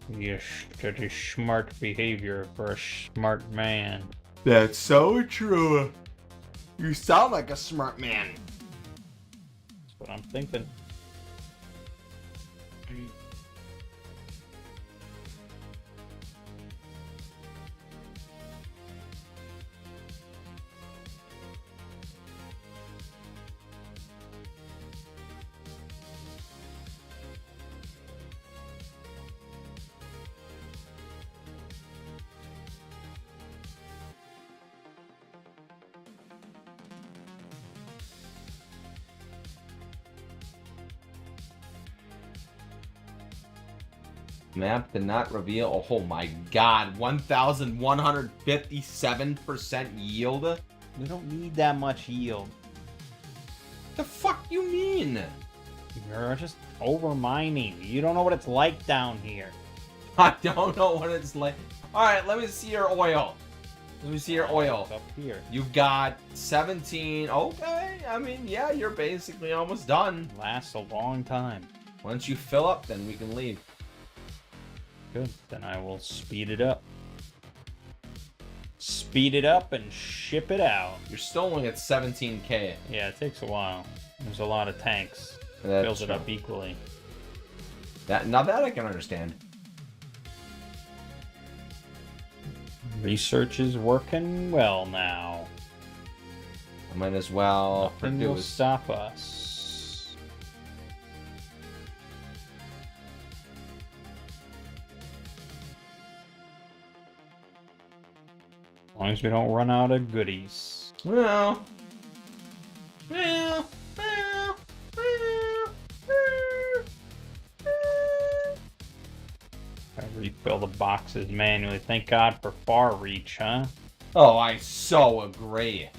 S1: Yes, that is smart behavior for a smart man.
S2: That's so true. You sound like a smart man.
S1: That's what I'm thinking.
S2: Map did not reveal. Oh my god, 1,157% yield?
S1: We don't need that much yield.
S2: The fuck you mean?
S1: You're just over mining. You don't know what it's like down here.
S2: I don't know what it's like. Alright, let me see your oil. Let me see your oil.
S1: It's up here.
S2: You got 17. Okay, I mean, yeah, you're basically almost done.
S1: Lasts a long time.
S2: Once you fill up, then we can leave.
S1: Good. Then I will speed it up. Speed it up and ship it out.
S2: You're still only at 17k.
S1: Yeah, it takes a while. There's a lot of tanks.
S2: That's
S1: Fills it
S2: true.
S1: up equally.
S2: Now that I can understand.
S1: Research is working well now.
S2: I might as well
S1: Nothing will
S2: produce.
S1: stop us. As long as we don't run out of goodies.
S2: Well.
S1: I refill the boxes manually. Thank God for far reach, huh?
S2: Oh, I so agree.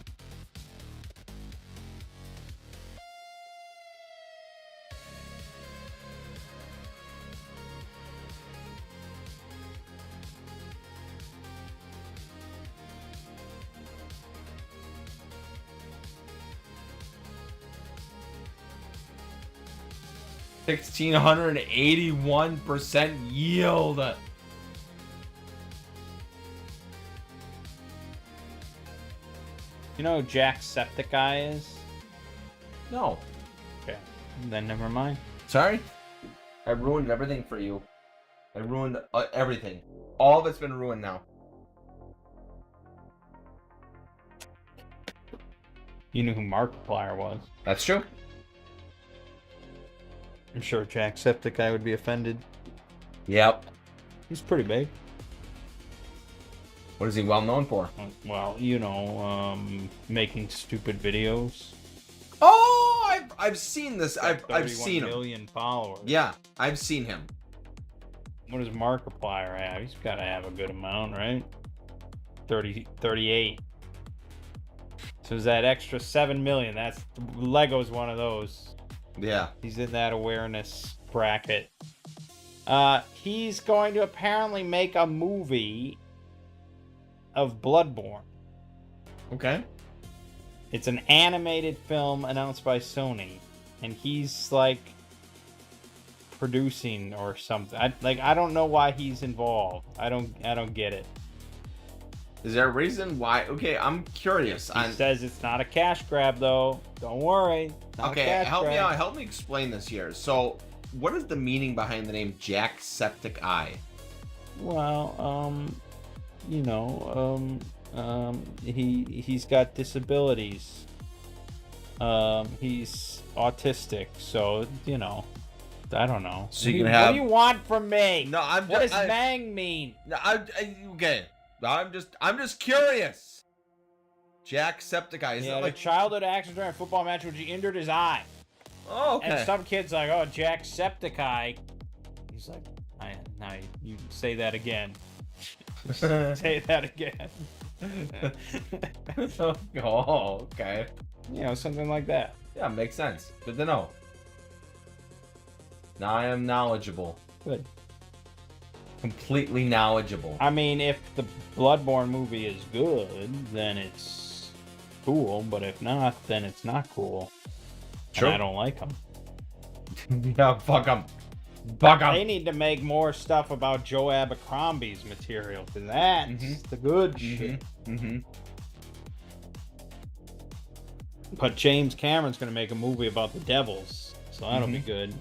S2: $1,681% yield.
S1: You know who Jacksepticeye is?
S2: No.
S1: Okay. Then never mind.
S2: Sorry? I ruined everything for you. I ruined everything. All of it's been ruined now.
S1: You knew who Markiplier was.
S2: That's true.
S1: I'm sure Jacksepticeye would be offended.
S2: Yep.
S1: He's pretty big.
S2: What is he well known for?
S1: Well, you know, making stupid videos.
S2: Oh, I've seen this. I've seen
S1: 31
S2: him.
S1: million followers.
S2: Yeah, I've seen him.
S1: What does Markiplier have? He's got to have a good amount, right? 38. So is that extra 7 million? That's Lego's one of those.
S2: Yeah.
S1: He's in that awareness bracket. He's going to apparently make a movie of Bloodborne.
S2: Okay.
S1: It's an animated film announced by Sony, and he's like producing or something. I don't know why he's involved. I don't get it.
S2: Is there a reason why? Okay, I'm curious.
S1: He says it's not a cash grab though. Don't worry.
S2: Okay, help me out. Help me explain this here. So, what is the meaning behind the name Jacksepticeye?
S1: Well, you know, he's got disabilities. He's autistic, so you know, I don't know.
S2: So you can have.
S1: What do you want from me?
S2: No, I'm.
S1: What does Mang mean?
S2: No, okay. I'm just curious. Jacksepticeye. Is
S1: He
S2: it
S1: had
S2: like
S1: a childhood accident during a football match which he injured his eye.
S2: Oh, okay.
S1: And some kid's like, oh, Jacksepticeye. He's like, now you say that again. Say that again.
S2: Oh, okay.
S1: You know, something like that.
S2: Yeah, makes sense. Good to know. Now I am knowledgeable.
S1: Good.
S2: Completely knowledgeable.
S1: I mean, if the Bloodborne movie is good, then it's cool. But if not, then it's not cool.
S2: True.
S1: And I don't like them.
S2: Yeah, fuck them. Fuck
S1: They
S2: them.
S1: need to make more stuff about Joe Abercrombie's material, because that's the good shit.
S2: Mm-hmm.
S1: But James Cameron's going to make a movie about the devils, so that'll be good.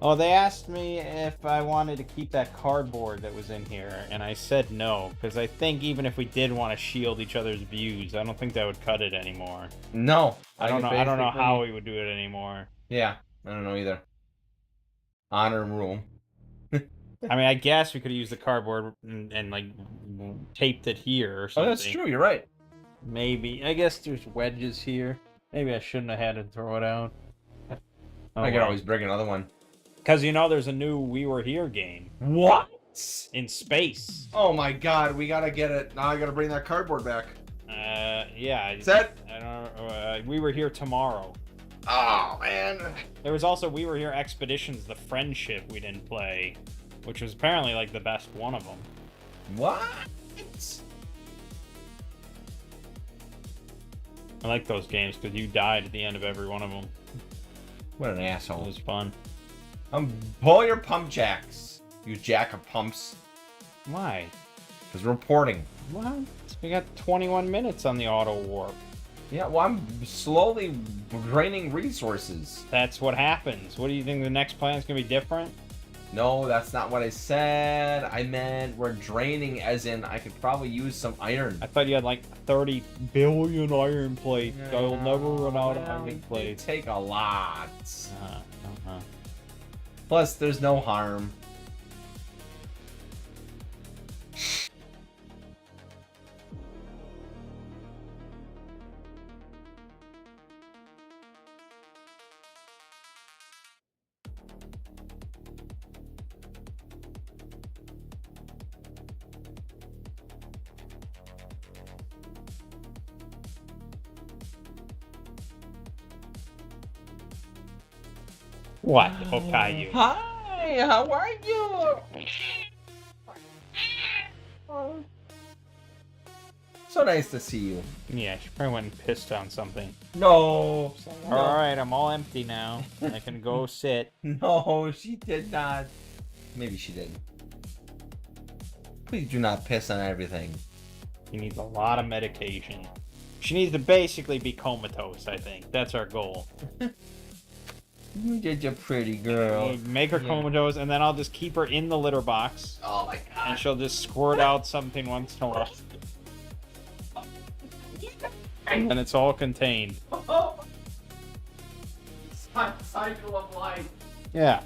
S1: Oh, they asked me if I wanted to keep that cardboard that was in here, and I said no, because I think even if we did want to shield each other's views, I don't think that would cut it anymore.
S2: No.
S1: I don't know how we would do it anymore.
S2: Yeah, I don't know either. Honor rule.
S1: I mean, I guess we could use the cardboard and like taped it here or
S2: Oh,
S1: something.
S2: that's true. You're right.
S1: Maybe. I guess there's wedges here. Maybe I shouldn't have had to throw it out.
S2: I could always bring another one.
S1: Because, you know, there's a new We Were Here game.
S2: What?
S1: In space.
S2: Oh my god, we gotta get it. Now I gotta bring that cardboard back.
S1: Yeah.
S2: Set?
S1: I don't know. We Were Here Tomorrow.
S2: Oh, man.
S1: There was also We Were Here Expeditions, the Friendship we didn't play, which was apparently, like, the best one of them.
S2: What?
S1: I like those games because you died at the end of every one of them.
S2: What an
S1: It
S2: asshole.
S1: was fun.
S2: Pull your pump jacks. You jack of pumps.
S1: Why?
S2: Because we're reporting.
S1: What? We got 21 minutes on the auto warp.
S2: Yeah, well, I'm slowly draining resources.
S1: That's what happens. What do you think the next plan's gonna be different?
S2: No, that's not what I said. I meant we're draining as in I could probably use some iron.
S1: I thought you had like 30 billion iron plates. I'll never run out of iron
S2: They
S1: plates.
S2: take a lot.
S1: Uh-huh.
S2: Plus, there's no harm.
S1: What, Okayu?
S2: Hi, how are you? So nice to see you.
S1: Yeah, she probably went and pissed on something.
S2: No.
S1: Alright, I'm all empty now. I can go sit.
S2: No, she did not. Maybe she did. Please do not piss on everything.
S1: She needs a lot of medication. She needs to basically be comatose, I think. That's our goal.
S2: You did your pretty girl.
S1: We'll make her comatose, and then I'll just keep her in the litter box.
S2: Oh my god.
S1: And she'll just squirt out something once in a while. And it's all contained.
S2: Cycle of life.
S1: Yeah.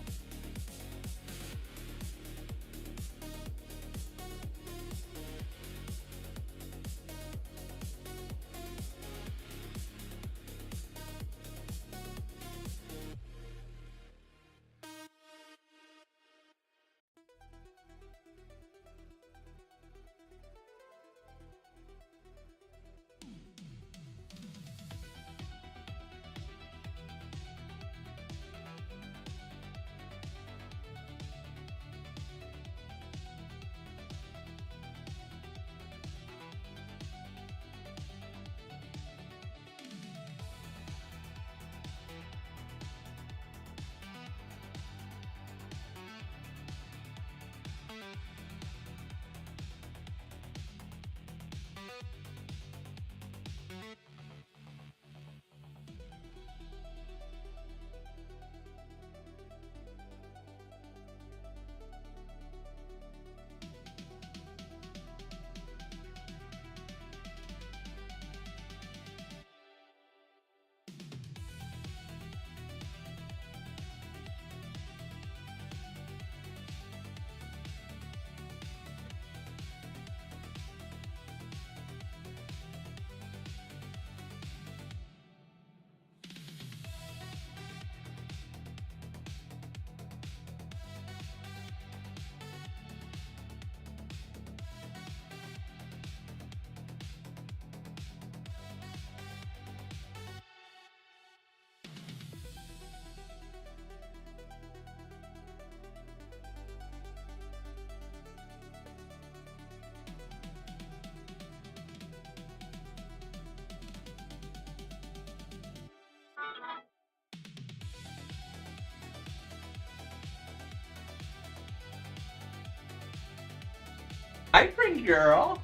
S2: Hybrid girl.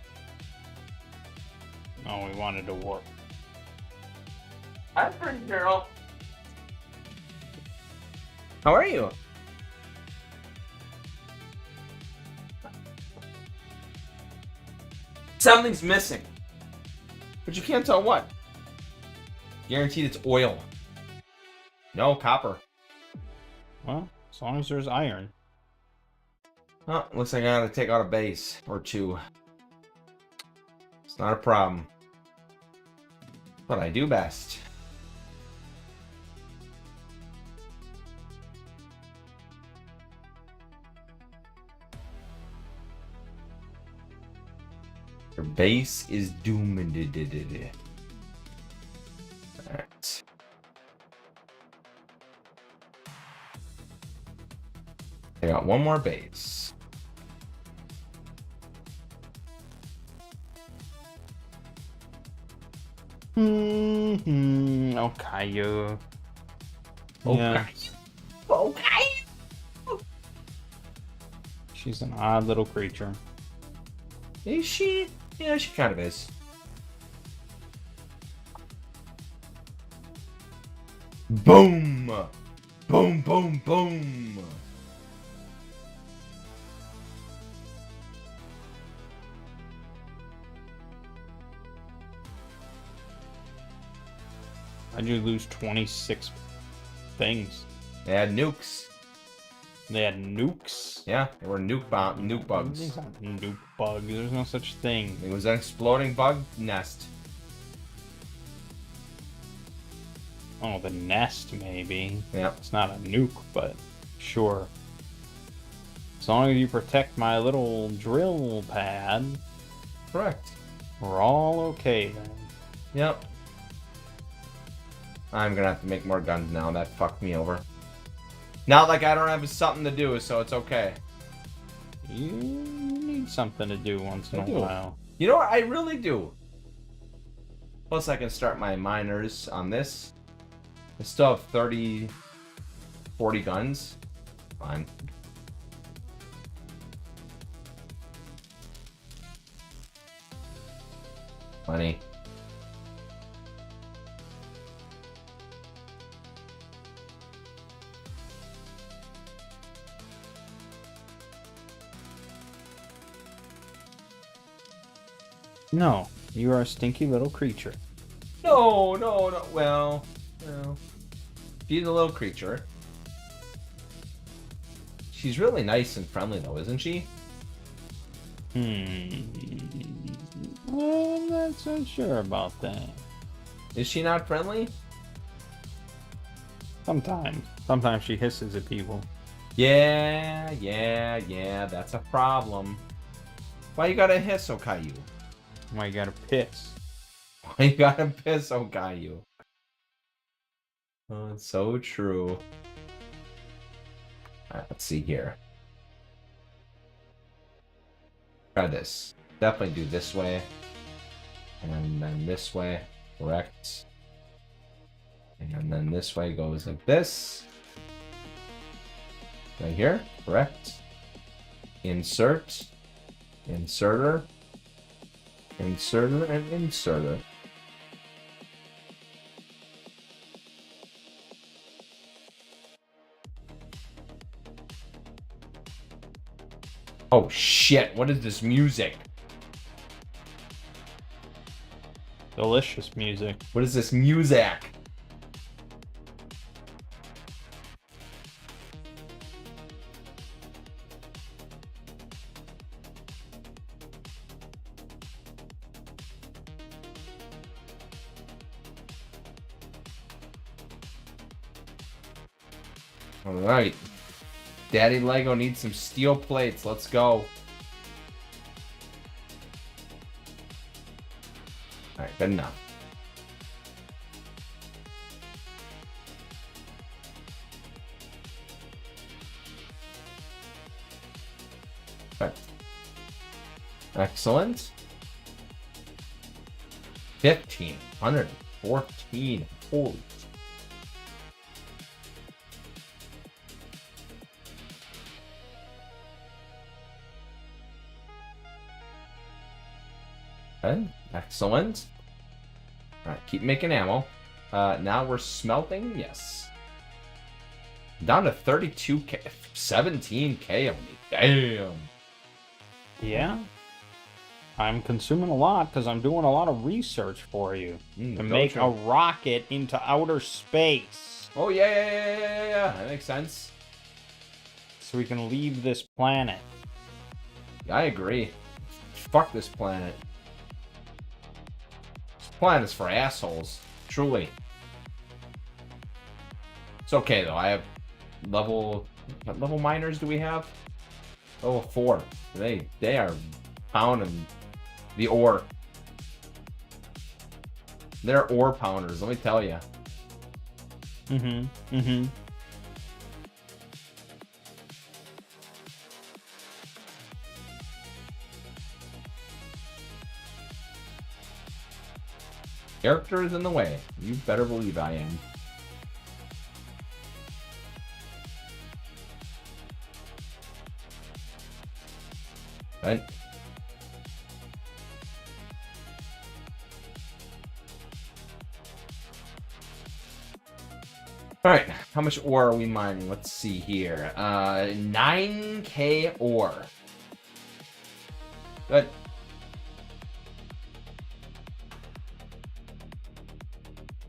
S1: Oh, we wanted to warp.
S2: Hybrid girl. How are you? Something's missing. But you can't tell what. Guaranteed it's oil. No copper.
S1: Well, as long as there's iron.
S2: Oh, looks like I gotta take out a base or two. It's not a problem. But I do best. Your base is doomed. Alright. I got one more base.
S1: Okay, you. Yeah.
S2: Okay.
S1: She's an odd little creature.
S2: Is she? Yeah, she kind of is. Boom! Boom, boom, boom!
S1: How'd you lose 26 things?
S2: They had nukes.
S1: They had nukes?
S2: Yeah, they were nuke bugs.
S1: These aren't nuke bugs. There's no such thing.
S2: It was an exploding bug nest.
S1: Oh, the nest, maybe.
S2: Yeah.
S1: It's not a nuke, but sure. As long as you protect my little drill pad,
S2: Correct.
S1: we're all okay then.
S2: Yep. I'm gonna have to make more guns now. That fucked me over. Not like I don't have something to do, so it's okay.
S1: You need something to do once in a while.
S2: You know what? I really do. Plus, I can start my miners on this. I still have 30, 40 guns. Fine. Plenty.
S1: No, you are a stinky little creature.
S2: No. Well. She's a little creature. She's really nice and friendly, though, isn't she?
S1: I'm not so sure about that.
S2: Is she not friendly?
S1: Sometimes. Sometimes she hisses at people.
S2: Yeah. That's a problem. Why you gotta hiss, Okayu?
S1: Why you gotta piss?
S2: Why you gotta piss, Okayu? Oh, it's so true. Alright, let's see here. Try this. Definitely do this way. And then this way. Correct. And then this way goes like this. Right here. Correct. Insert. Inserter. Inserter and inserter. Oh shit, what is this music?
S1: Delicious music.
S2: What is this music? Alright. Daddy Lego needs some steel plates. Let's go. Alright, good enough. Okay. Excellent. 1,514. Holy. Good. Excellent. All right, keep making ammo. Now we're smelting. Yes. Down to 32k, 17k only. Damn.
S1: Yeah. I'm consuming a lot because I'm doing a lot of research for you to make a rocket into outer space.
S2: Oh, yeah. That makes sense.
S1: So we can leave this planet.
S2: Yeah, I agree. Fuck this planet. This planet is for assholes. Truly. It's okay, though. I have level... What level miners do we have? Level 4. They are pounding the ore. They're ore pounders, let me tell you. Character is in the way. You better believe I am. Right? Alright, how much ore are we mining? Let's see here. 9k ore. Good.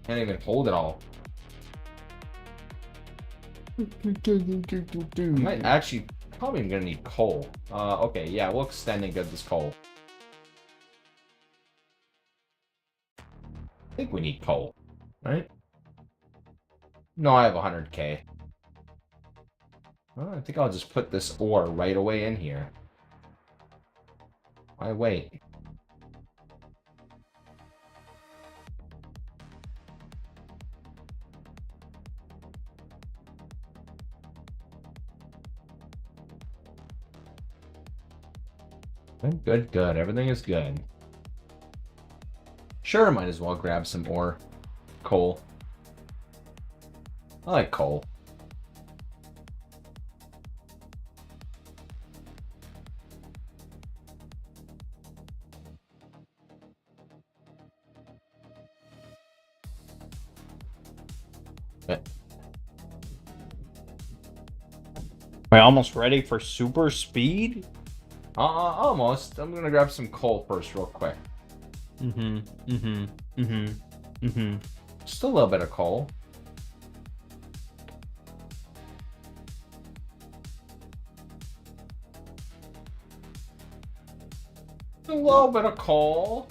S2: Can't even hold it all. I might actually probably gonna need coal. Okay, yeah, we'll extend and get this coal. I think we need coal, right? No, I have 100k. Well, I think I'll just put this ore right away in here. Why wait? Good. Everything is good. Sure, might as well grab some ore. Coal. I like coal.
S1: We're almost ready for super speed?
S2: Almost. I'm gonna grab some coal first real quick. Just a little bit of coal. A little bit of coal.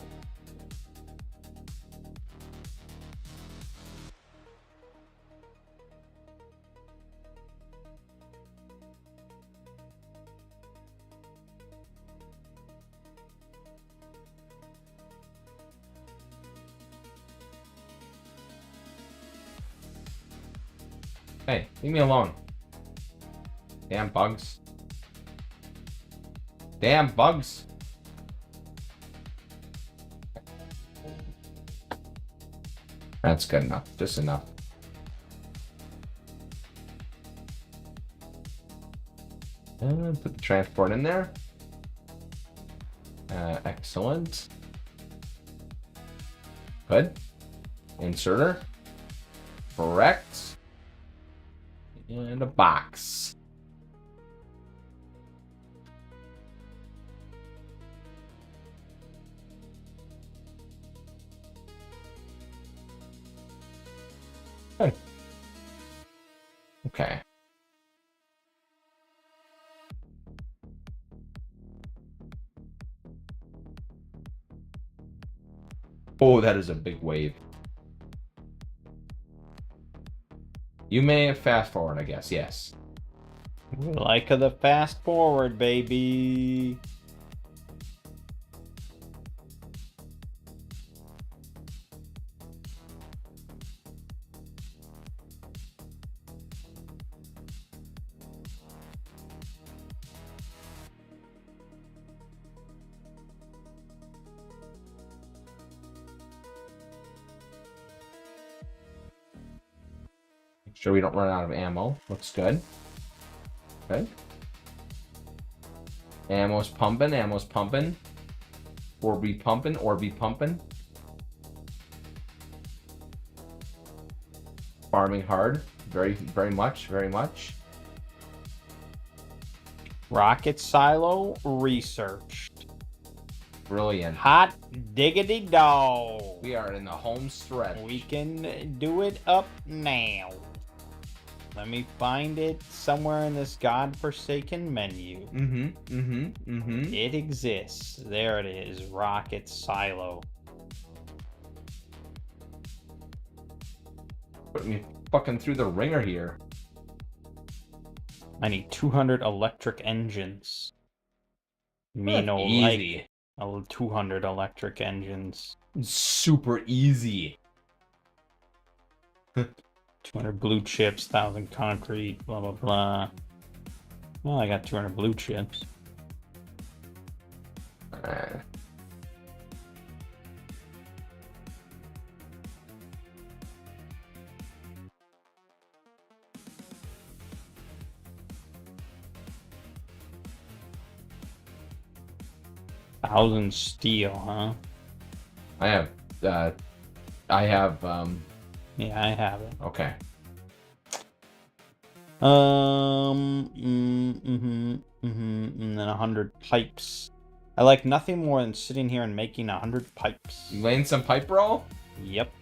S2: Hey, leave me alone. Damn bugs. Damn bugs. That's good enough. Just enough. And put the transport in there. Excellent. Good. Inserter. Correct. And a box. Okay. Okay. Oh, that is a big wave. You may fast forward, I guess. Yes.
S1: We like the fast forward, baby.
S2: Make sure we don't run out of ammo. Looks good. Good. Ammo's pumping. Ammo's pumping. Or be pumping. Farming hard. Very, very much.
S1: Rocket silo researched.
S2: Brilliant.
S1: Hot diggity dog.
S2: We are in the home stretch.
S1: We can do it up now. Let me find it somewhere in this godforsaken menu. It exists. There it is. Rocket silo.
S2: Put me fucking through the ringer here.
S1: I need 200 electric engines. Me no
S2: easy.
S1: like 200 electric engines.
S2: Super easy.
S1: 200 blue chips, 1,000 concrete, blah, blah, blah. Well, I got 200 blue chips. Thousand steel, huh?
S2: I have,
S1: Yeah, I have it.
S2: okay.
S1: And then 100 pipes. I like nothing more than sitting here and making 100 pipes.
S2: You laying some pipe roll?
S1: Yep.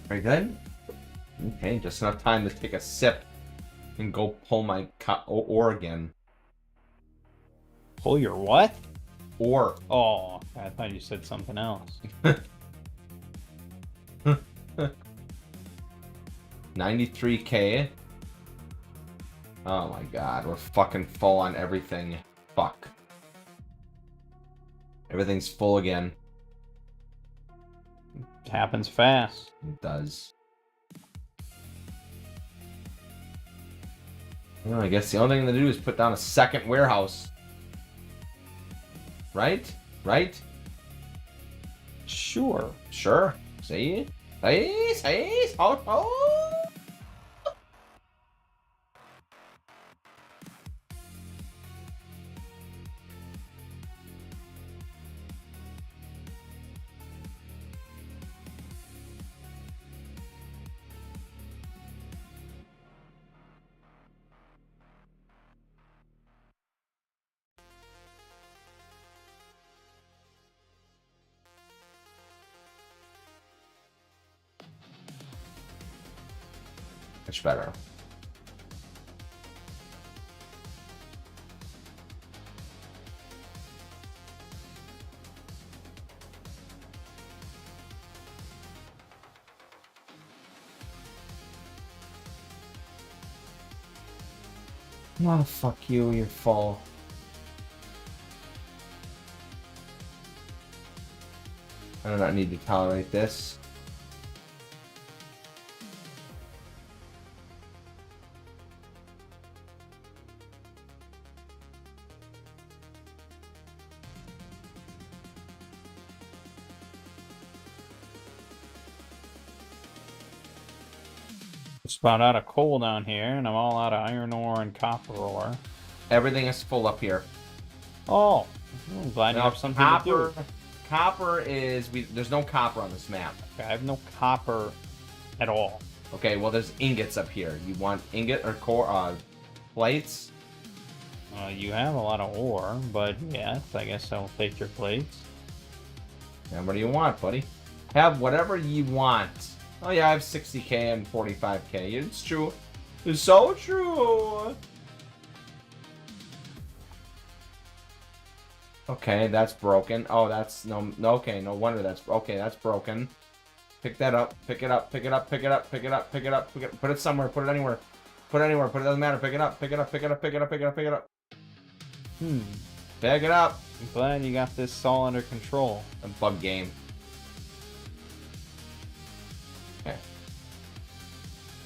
S2: Very good. Okay, just enough time to take a sip and go pull my ore again.
S1: Pull your what?
S2: Ore.
S1: Oh, I thought you said something else.
S2: 93K. Oh my god, we're fucking full on everything. Fuck. Everything's full again.
S1: It happens fast.
S2: It does. Well, I guess the only thing to do is put down a second warehouse. Right? Right?
S1: Sure.
S2: Sure. See? See? Oh. Much better. Oh, fuck you, you're full. I do not need to tolerate this.
S1: It's about out of coal down here, and I'm all out of iron ore and copper ore.
S2: Everything is full up here.
S1: Oh, I'm glad you have something to do.
S2: Copper is... there's no copper on this map.
S1: Okay, I have no copper at all.
S2: Okay, well, there's ingots up here. You want ingot or core plates?
S1: You have a lot of ore, but yes, I guess I'll take your plates.
S2: And what do you want, buddy? Have whatever you want. Oh yeah, I have 60k and 45k. It's true. It's so true. Okay, that's broken. Oh, that's no. Okay, no wonder that's okay. That's broken. Pick that up. Pick it up. Pick it up. Pick it up. Pick it up. Pick it up. Pick it, put it somewhere. Put it anywhere. Put it anywhere. Put it doesn't matter. Pick it up. Pick it up. Pick it up. Pick it up. Pick it up. Pick it up. Pick it up.
S1: I'm glad you got this all under control.
S2: A bug game. Okay.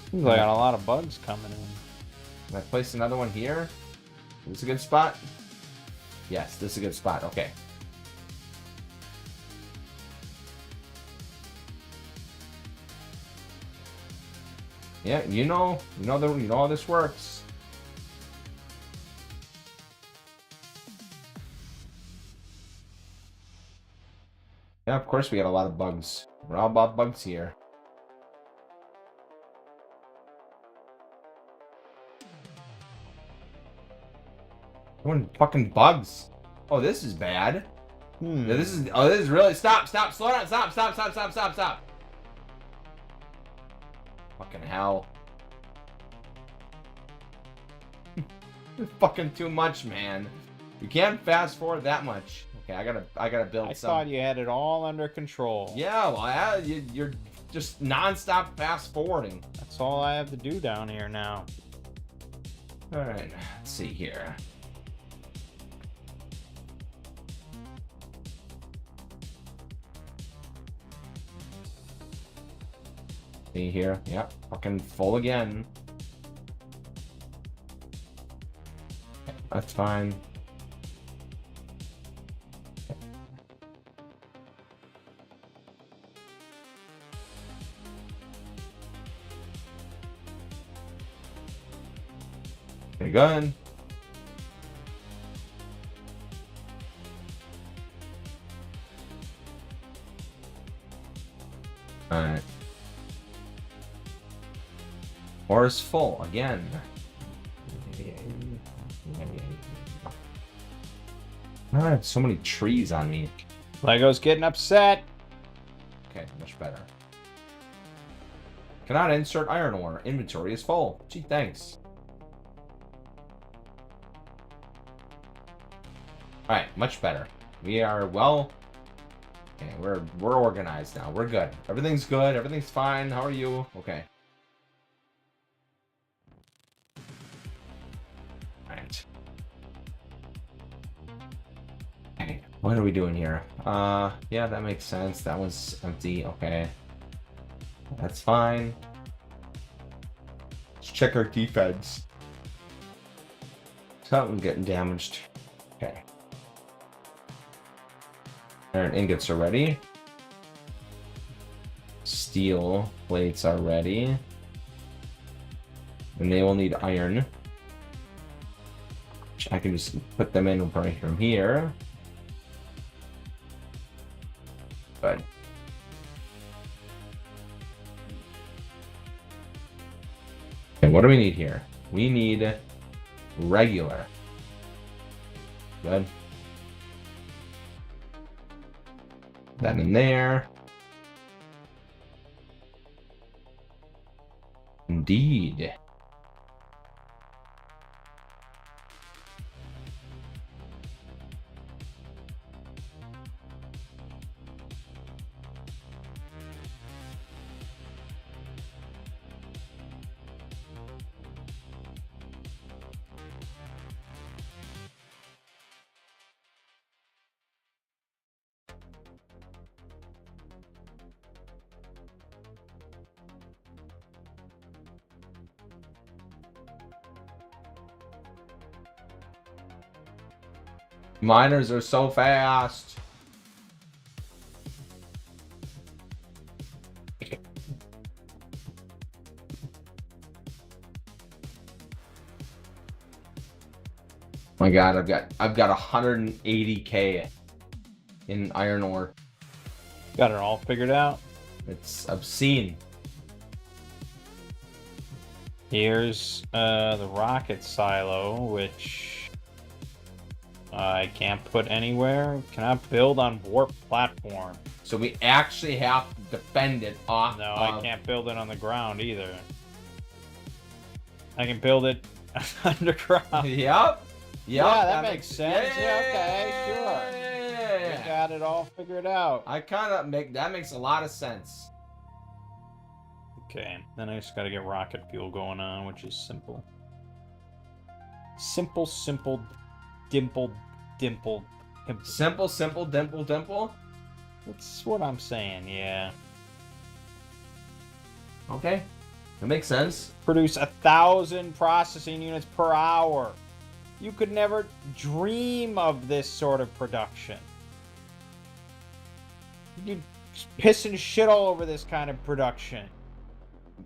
S1: Seems like I got a lot of bugs coming in.
S2: Can I place another one here? Is this a good spot? Yes, this is a good spot. Okay. Yeah, you know how this works. Yeah, of course we got a lot of bugs. We're all about bugs here. Everyone fucking bugs. Oh, this is bad. Yeah, this is really stop, slow down, stop. Fucking hell. It's fucking too much, man. You can't fast forward that much. Okay, I gotta build some.
S1: I thought you had it all under control.
S2: Yeah, well, you're just non-stop fast forwarding.
S1: That's all I have to do down here now.
S2: All right, let's see here. See here, yep, fucking full again. That's fine. Okay, good. Alright. Or is full again. I have so many trees on me.
S1: Lego's getting upset.
S2: Okay, much better. Cannot insert iron ore. Inventory is full. Gee, thanks. Alright, much better. We are well. Okay, we're organized now. We're good. Everything's good. Everything's fine. How are you? Okay. Alright. Okay, what are we doing here? Yeah, that makes sense. That one's empty. Okay. That's fine. Let's check our defense. Something getting damaged. Okay. Iron ingots are ready. Steel plates are ready. And they will need iron. Which I can just put them in right from here. Good. Okay, what do we need here? We need regular. Good. That in there. Indeed. Miners are so fast. My God, I've got 180K in iron ore.
S1: Got it all figured out.
S2: It's obscene.
S1: Here's the rocket silo, which I can't put anywhere. Cannot build on warp platform.
S2: So we actually have to defend it off.
S1: No, I can't build it on the ground either. I can build it underground.
S2: Yep.
S1: Yeah, that makes sense. Yeah, okay, sure.
S2: Yeah.
S1: We got it all figured out.
S2: I kind of that makes a lot of sense.
S1: Okay, then I just gotta get rocket fuel going on, which is simple. Simple, dimple.
S2: Simple, dimple.
S1: That's what I'm saying, yeah.
S2: Okay. That makes sense.
S1: Produce 1,000 processing units per hour. You could never dream of this sort of production. You'd piss and shit all over this kind of production.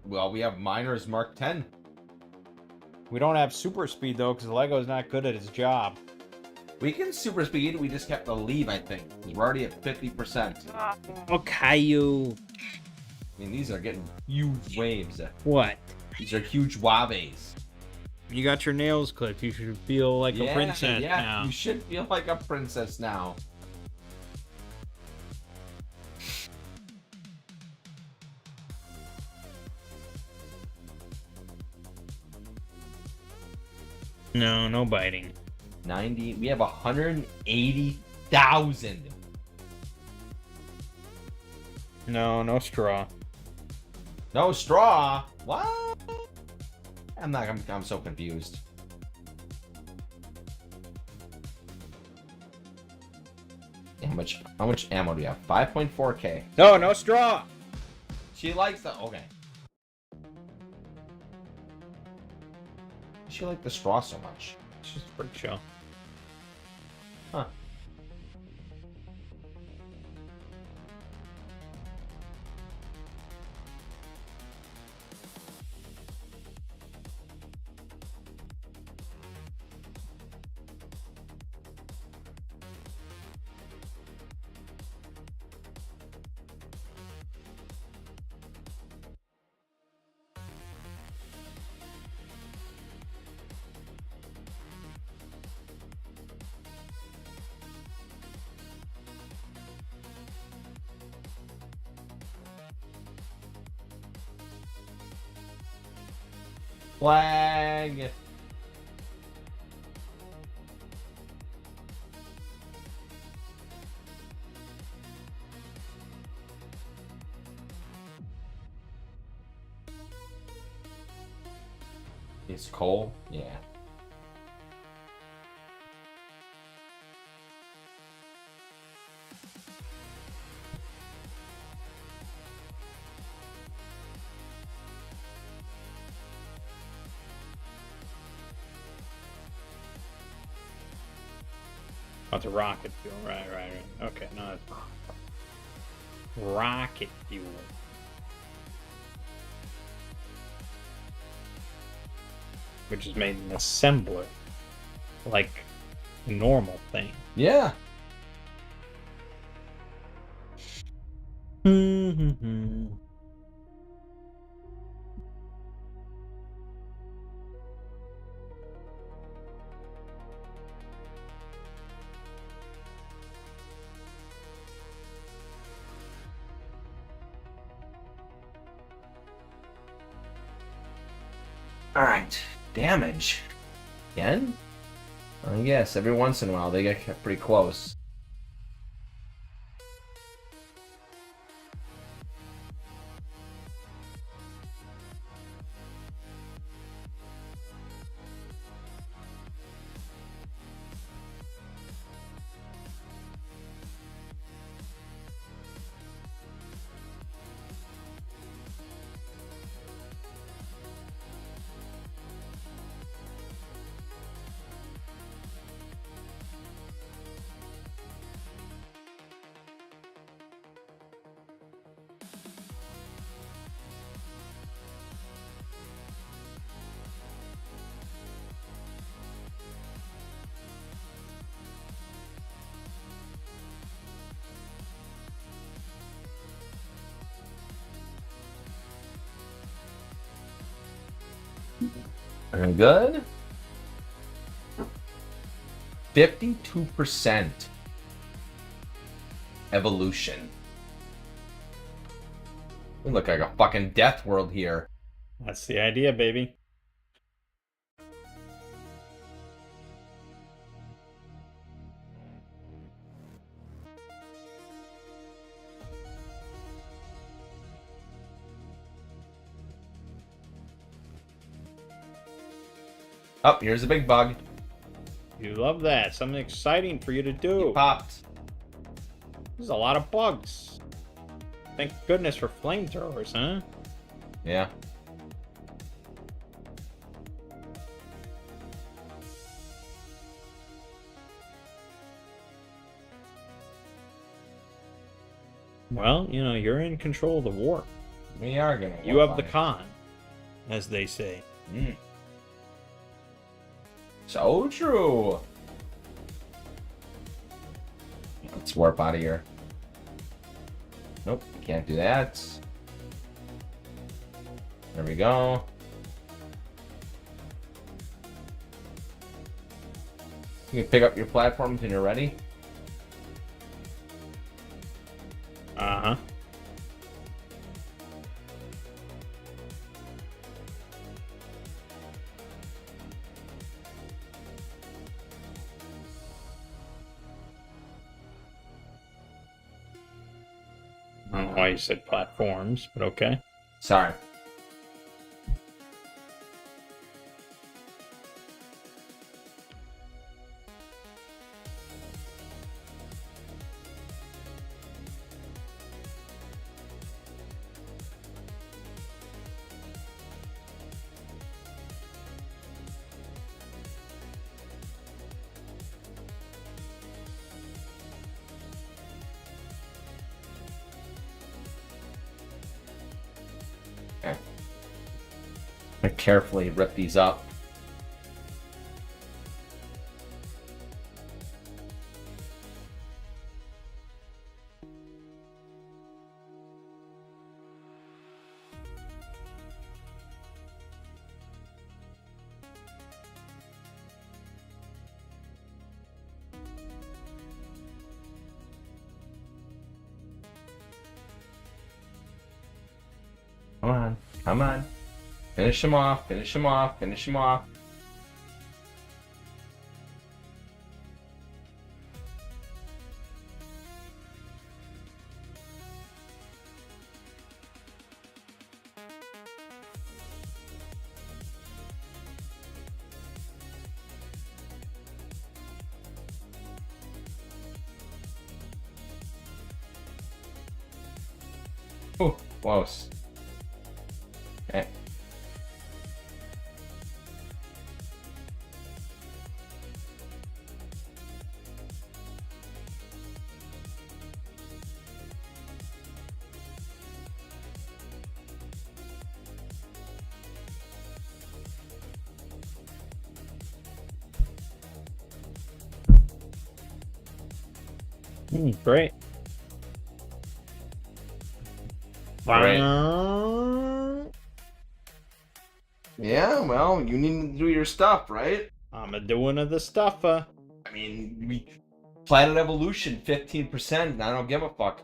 S2: Well, we have miners Mark 10.
S1: We don't have super speed though, because Lego's not good at its job.
S2: We can super speed. We just have to leave, I think. We're already at 50%.
S1: Okay, you.
S2: I mean, these are getting huge waves.
S1: What?
S2: These are huge waves.
S1: You got your nails clipped. You should feel like a princess now.
S2: You should feel like a princess now.
S1: No, no biting.
S2: 90. We have 180,000.
S1: No, no straw.
S2: No straw. What? I'm so confused. How much ammo do you have? 5.4k.
S1: No, no straw.
S2: She likes the okay. She like the straw so much.
S1: She's pretty chill.
S2: Huh. Flag. It's coal? Yeah.
S1: Oh, it's a rocket fuel. Right. Okay, no, it's rocket fuel. Which is made in an assembler. Like a normal thing.
S2: Yeah. All right. Damage. Again? I guess every once in a while they get pretty close. Looking good. 52% evolution. We look like a fucking death world here.
S1: That's the idea, baby.
S2: Oh, here's a big bug.
S1: You love that. Something exciting for you to do.
S2: He popped.
S1: There's a lot of bugs. Thank goodness for flamethrowers, huh?
S2: Yeah.
S1: Well, you know, you're in control of the war.
S2: We are gonna.
S1: You have the con, as they say.
S2: Mm. So true. Let's warp out of here. Nope, can't do that. There we go. You can pick up your platforms when you're ready.
S1: Uh-huh. I don't know why you said platforms, but okay.
S2: Sorry. Okay. I'm gonna carefully rip these up. Come on, come on. Finish him off, finish him off, finish him off. Oh, close. Okay.
S1: Great.
S2: Great. Yeah, well, you need to do your stuff, right?
S1: I'm a doing of the stuff.
S2: I mean, we Planet Evolution 15%, and I don't give a fuck.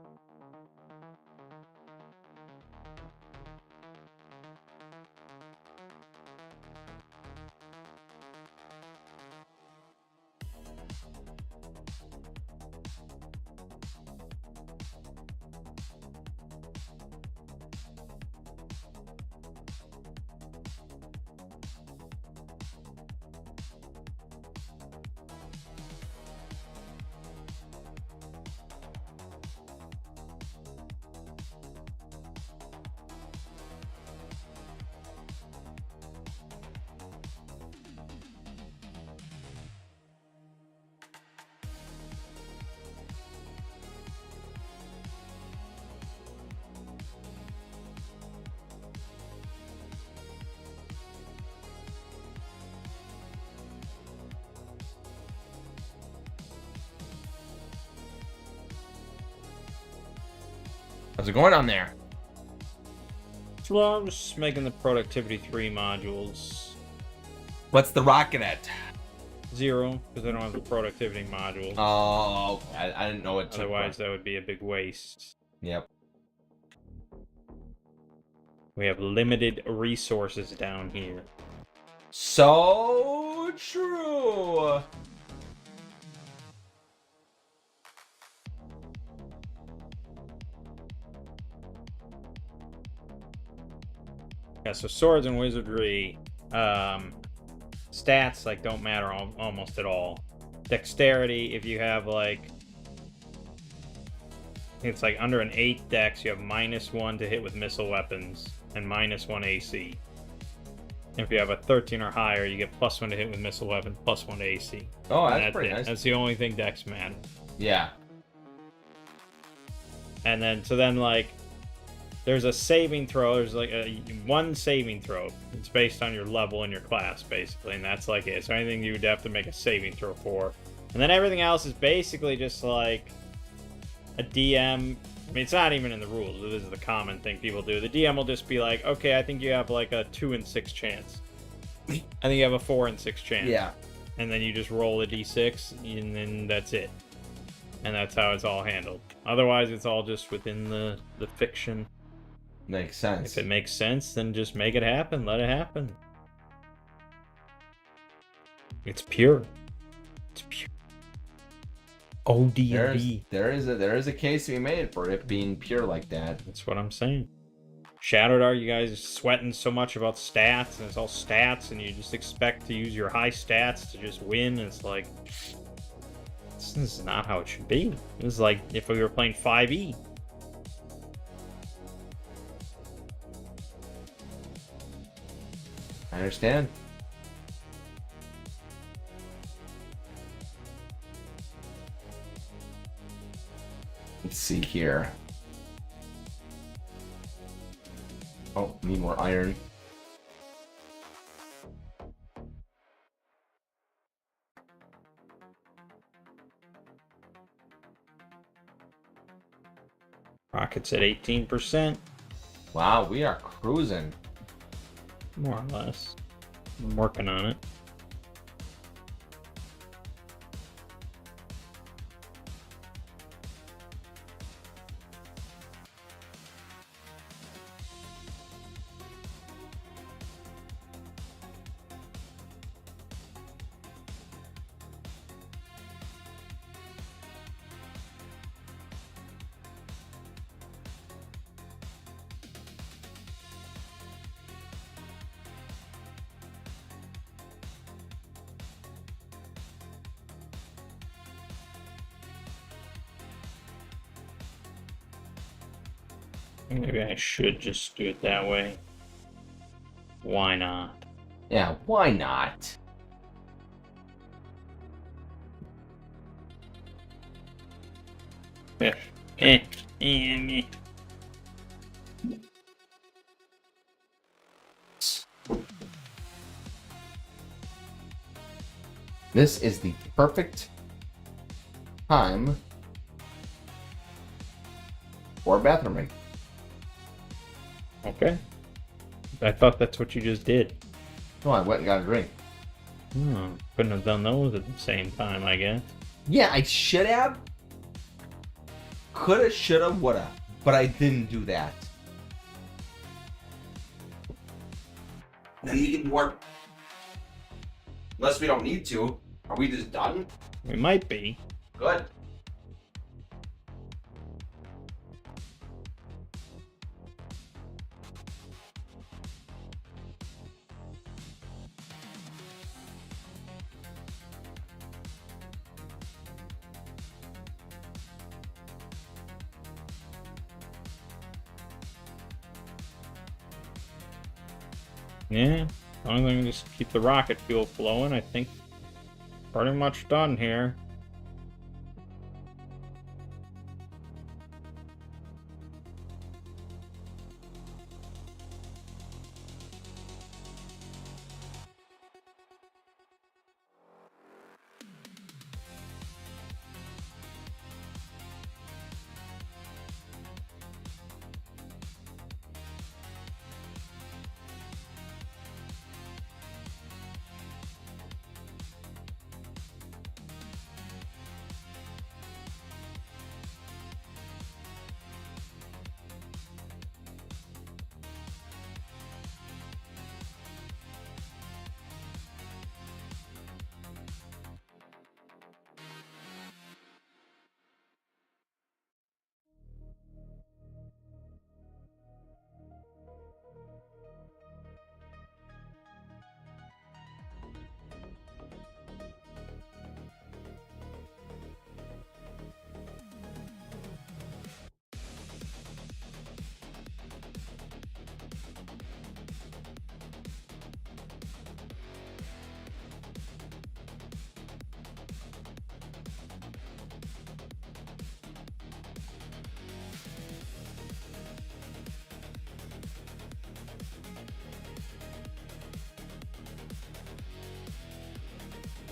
S2: How's it going on there?
S1: Well, I'm just making the productivity 3 modules.
S2: What's the rocket at?
S1: 0, because I don't have the productivity module.
S2: Oh, I didn't know it.
S1: Otherwise, that would be a big waste.
S2: Yep.
S1: We have limited resources down here.
S2: So true.
S1: Yeah, so swords and wizardry, stats like don't matter almost at all. Dexterity, if you have like, it's like under an 8 dex, you have -1 to hit with missile weapons and -1 AC. If you have a 13 or higher, you get +1 to hit with missile weapons, +1 to AC.
S2: Oh,
S1: And
S2: that's pretty nice.
S1: That's the only thing dex matters.
S2: Yeah.
S1: And then so then like there's a saving throw. There's like one saving throw. It's based on your level and your class, basically, and that's like it. So anything you would have to make a saving throw for, and then everything else is basically just like a DM. I mean, it's not even in the rules. This is the common thing people do. The DM will just be like, okay, I think you have like a 2 in 6 chance. I think you have a 4 in 6 chance.
S2: Yeah.
S1: And then you just roll a d6, and then that's it. And that's how it's all handled. Otherwise, it's all just within the fiction.
S2: Makes sense.
S1: If it makes sense, then just make it happen. Let it happen. It's pure. It's pure. OD&D.
S2: There is a case to be made for it being pure like that.
S1: That's what I'm saying. Shadow Dart, you guys are sweating so much about stats, and it's all stats, and you just expect to use your high stats to just win. And it's like, this is not how it should be. This is like if we were playing 5e.
S2: I understand. Let's see here. Oh, need more iron.
S1: Rockets at 18%.
S2: Wow, we are cruising.
S1: More or less. I'm working on it. Maybe I should just do it that way. Why not?
S2: Yeah, why not? This is the perfect time for a bathroom break.
S1: Okay. I thought that's what you just did.
S2: Oh, I went and got a drink.
S1: Couldn't have done those at the same time, I guess.
S2: Yeah, I should have. Coulda, shoulda, woulda. But I didn't do that. Then you can work. Unless we don't need to. Are we just done?
S1: We might be.
S2: Good.
S1: Yeah. As long as I can just keep the rocket fuel flowing, I think pretty much done here.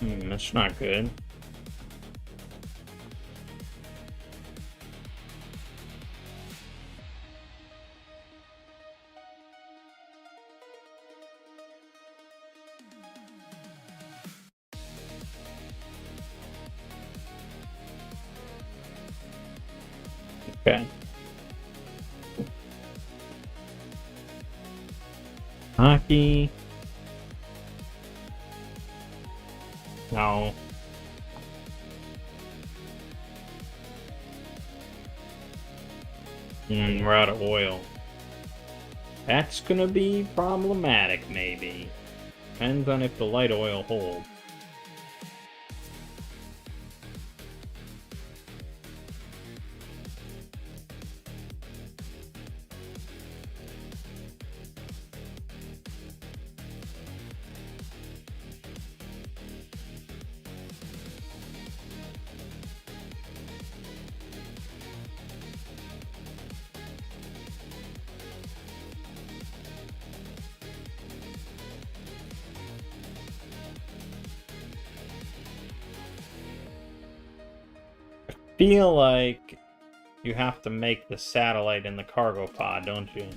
S1: That's not good. Okay. Hockey. No. We're out of oil. That's gonna be problematic, maybe. Depends on if the light oil holds. Feel like you have to make the satellite in the cargo pod, don't you?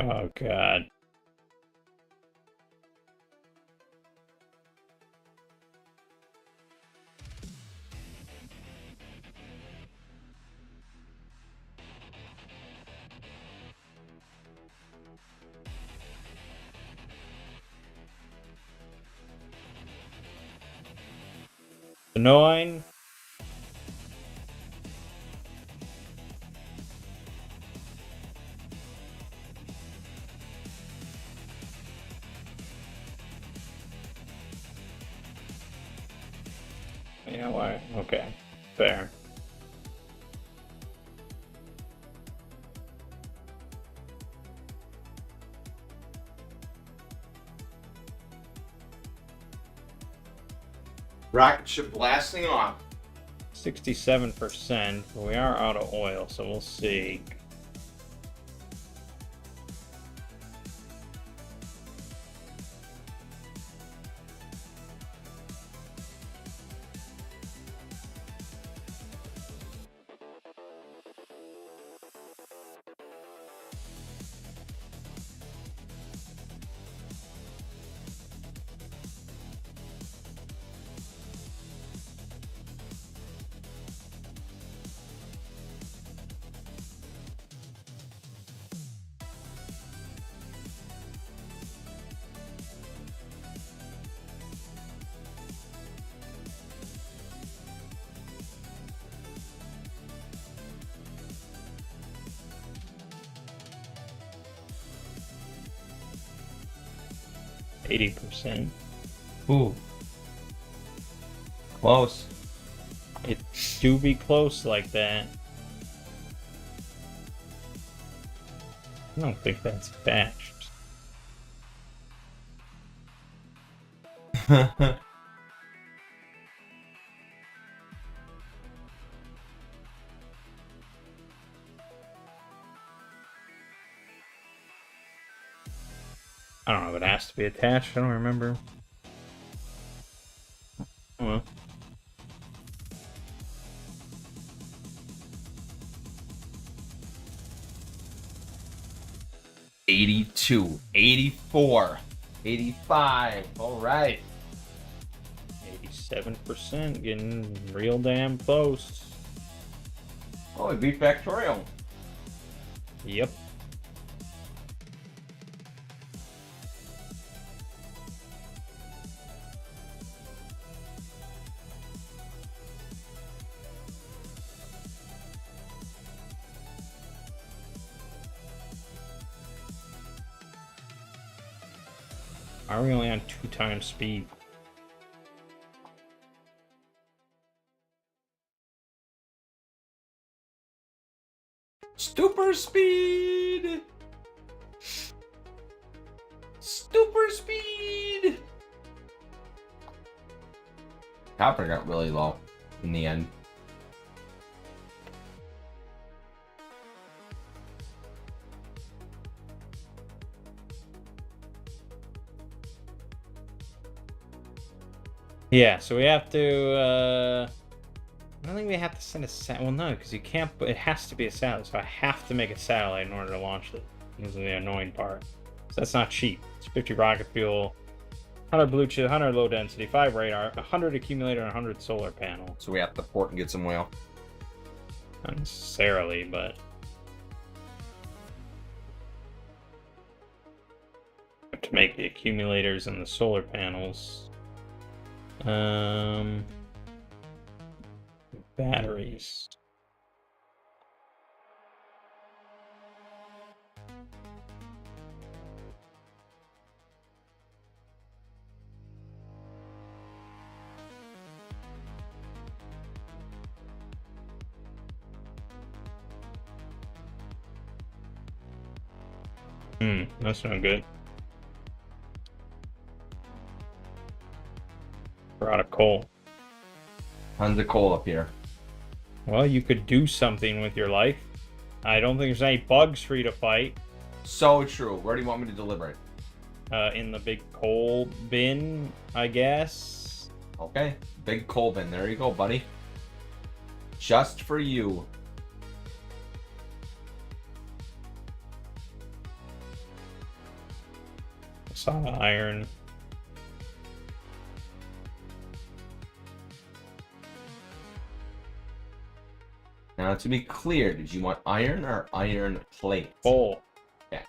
S1: Oh, God. Annoying. Yeah, why? Okay. Fair.
S2: Rocket ship blasting off.
S1: 67%, but we are out of oil, so we'll see. %.
S2: Ooh. Close.
S1: It do be close like that. I don't think that's patched. I don't know if it has to be attached. I don't remember. Well,
S2: 82, 84, 85. All right.
S1: 87%, getting real damn close.
S2: Oh, we beat Factorio.
S1: Yep. Are we only on 2 times speed?
S2: Super speed! Super speed! Copper got really low in the end.
S1: Yeah, so we have to, I don't think we have to send a satellite. Well, no, because you can't, it has to be a satellite, so I have to make a satellite in order to launch it. This is the annoying part. So that's not cheap. It's 50 rocket fuel, 100 blue chip, 100 low density, 5 radar, 100 accumulator, and 100 solar panel.
S2: So we have to port and get some whale.
S1: Not necessarily, but... to make the accumulators and the solar panels. Batteries. That's not good. We're out of coal.
S2: Tons of coal up here.
S1: Well, you could do something with your life. I don't think there's any bugs for you to fight.
S2: So true. Where do you want me to deliver it?
S1: In the big coal bin, I guess.
S2: Okay. Big coal bin. There you go, buddy. Just for you.
S1: Saw the iron.
S2: Now, to be clear, did you want iron or iron plate?
S1: Coal.
S2: Yeah.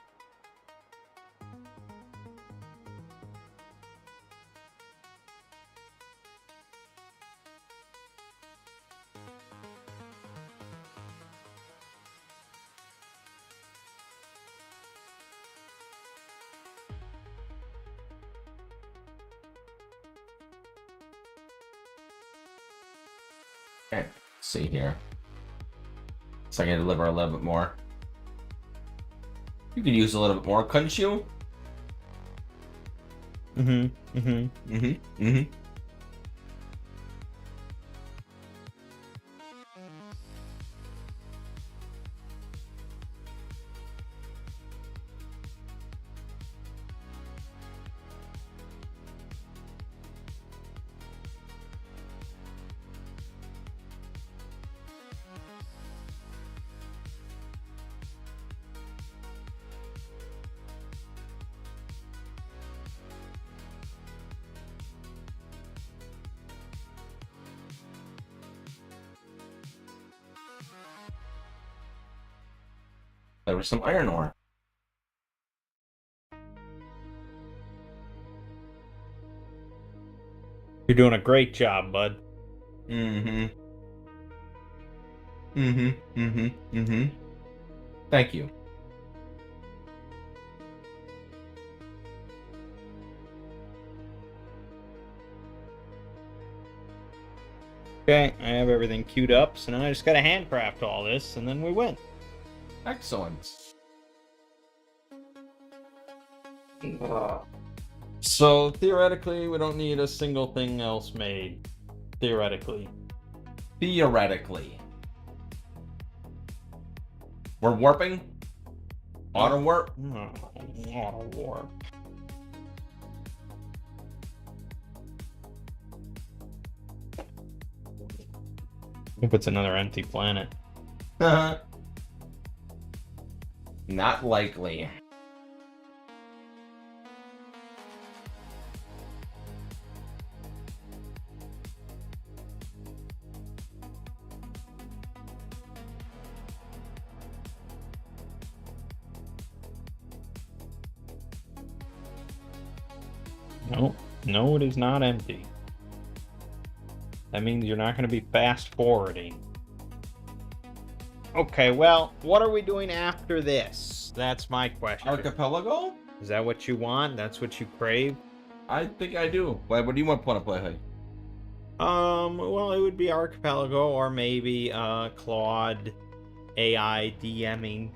S2: Okay, let's see here. So I can deliver a little bit more. You could use a little bit more, couldn't you? There was some iron ore.
S1: You're doing a great job, bud.
S2: Thank you.
S1: Okay, I have everything queued up, so now I just gotta handcraft all this, and then we win.
S2: Excellent.
S1: So, theoretically, we don't need a single thing else made. Theoretically.
S2: Theoretically. We're warping? Auto warp?
S1: No, auto warp. Hope it's another empty planet.
S2: Not likely.
S1: No, no, it is not empty. That means you're not going to be fast forwarding. Okay, well, what are we doing after this? That's my question.
S2: Archipelago?
S1: Is that what you want? That's what you crave?
S2: I think I do. What do you want to play? Hey?
S1: Well, it would be Archipelago or maybe Claude AI DMing.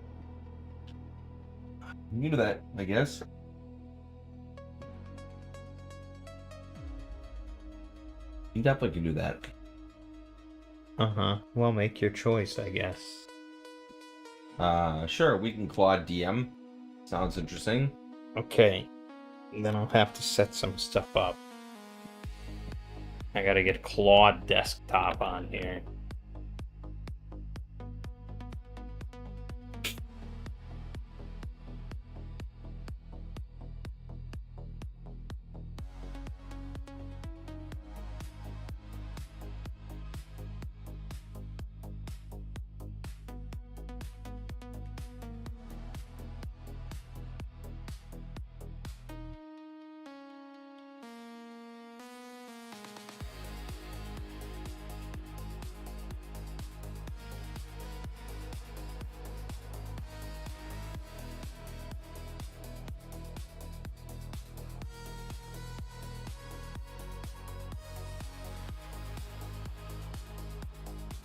S2: You can do that, I guess. You definitely can do that.
S1: Uh-huh. Well, make your choice, I guess.
S2: Sure, we can Claude DM. Sounds interesting.
S1: Okay. Then I'll have to set some stuff up. I gotta get Claude Desktop on here.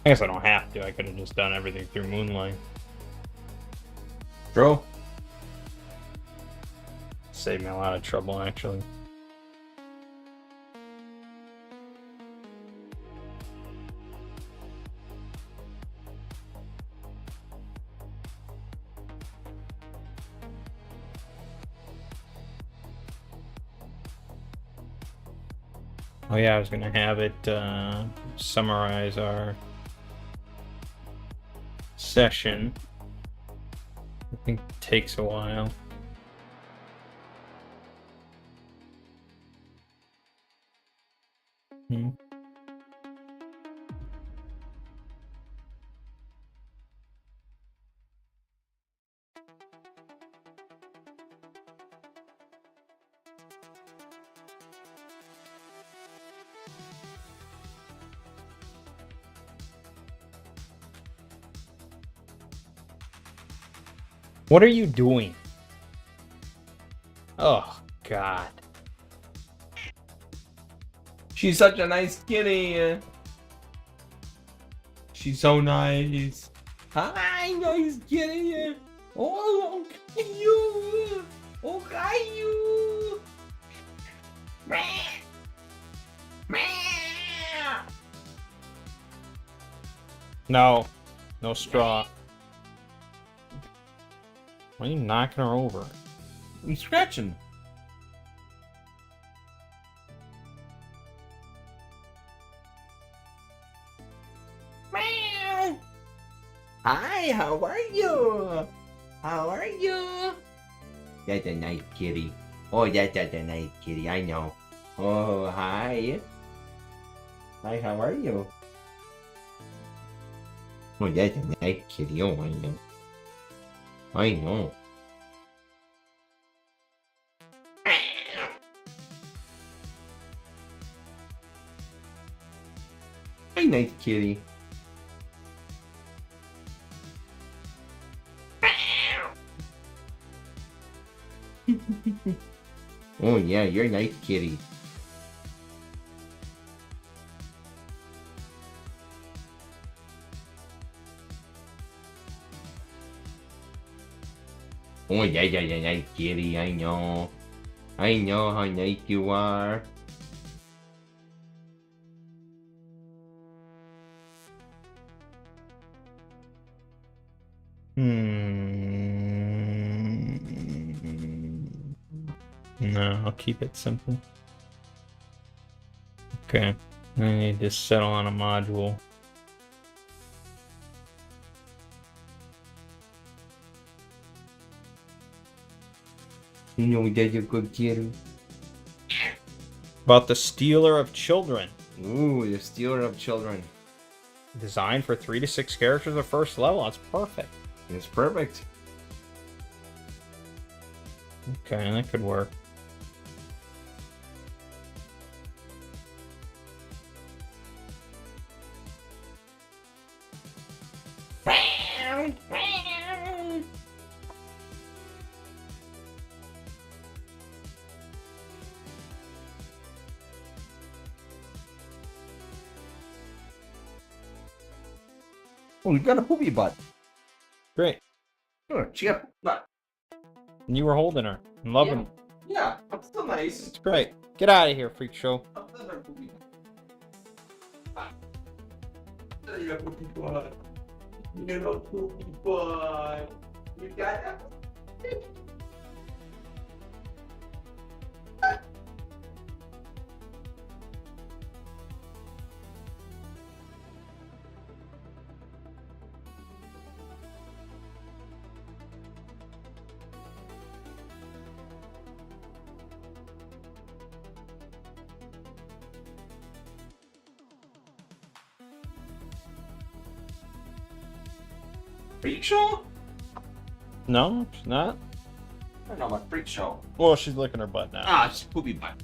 S1: I guess I don't have to. I could have just done everything through Moonlight.
S2: True.
S1: Saved me a lot of trouble, actually. Oh yeah, I was gonna have it summarize our session. I think it takes a while. Hmm. What are you doing? Oh, God.
S2: She's such a nice kitty. She's so nice. Hi, nice kitty. Oh, you. Oh, hi, you.
S1: No. No straw. Why are you knocking her over?
S2: I'm scratching. Hi, how are you? How are you? That's a nice kitty. Oh, that's a nice kitty, I know. Oh, hi. Hi, how are you? Oh, that's a nice kitty. Oh, I know. I know. Hi, nice kitty. Oh yeah, you're a nice kitty. Oh yeah, nice kitty. I know. I know how nice you are.
S1: No, I'll keep it simple. Okay. I need to settle on a module.
S2: You know that you're a good kitty.
S1: About the Stealer of Children.
S2: Ooh, the stealer of children.
S1: Designed for 3 to 6 characters at first level. That's perfect.
S2: It's perfect.
S1: Okay, that could work.
S2: Oh, we've got a poopy butt.
S1: Great.
S2: Sure, she got a butt.
S1: And you were holding her and loving her.
S2: Yeah, I'm still nice.
S1: It's great. Get out of here, freak show.
S2: I'm still her poopy butt. You got a poopy butt. You got a poopy butt. You got that? Freak show?
S1: No, she's not.
S2: I don't know about freak show.
S1: Well, she's licking her butt now.
S2: Ah, it's poopy butt.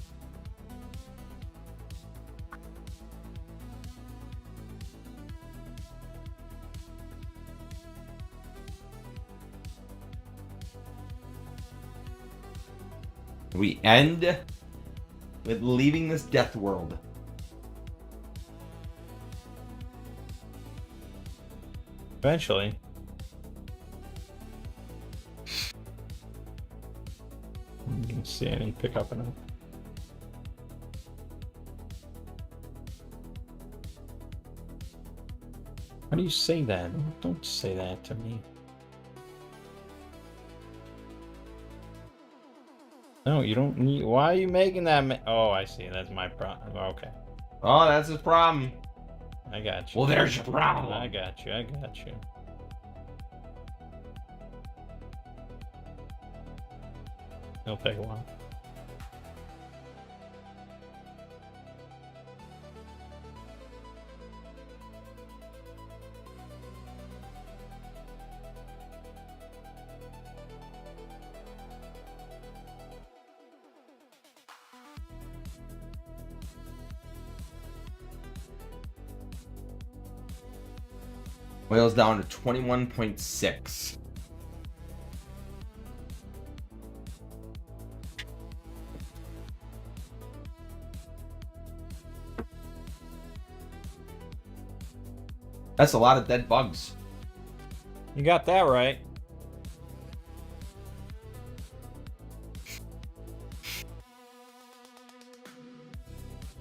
S2: We end with leaving this death world.
S1: Eventually. You can see I didn't pick up enough. How do you say that? Don't say that to me. No, you don't need. Why are you making that? Oh, I see. That's my problem. Okay,
S2: Oh, that's his problem.
S1: I got you.
S2: Well, there's your problem.
S1: I got you. I got you. It'll take a while.
S2: Oil's down to 21.6. That's a lot of dead bugs.
S1: You got that right.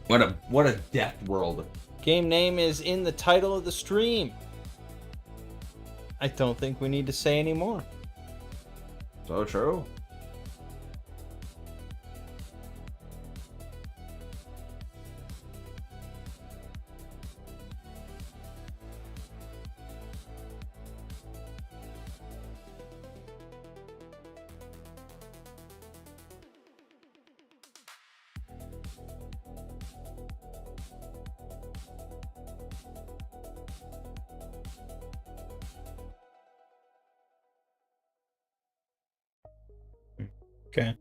S2: What a death world.
S1: Game name is in the title of the stream. I don't think we need to say any more.
S2: So true.
S1: Okay.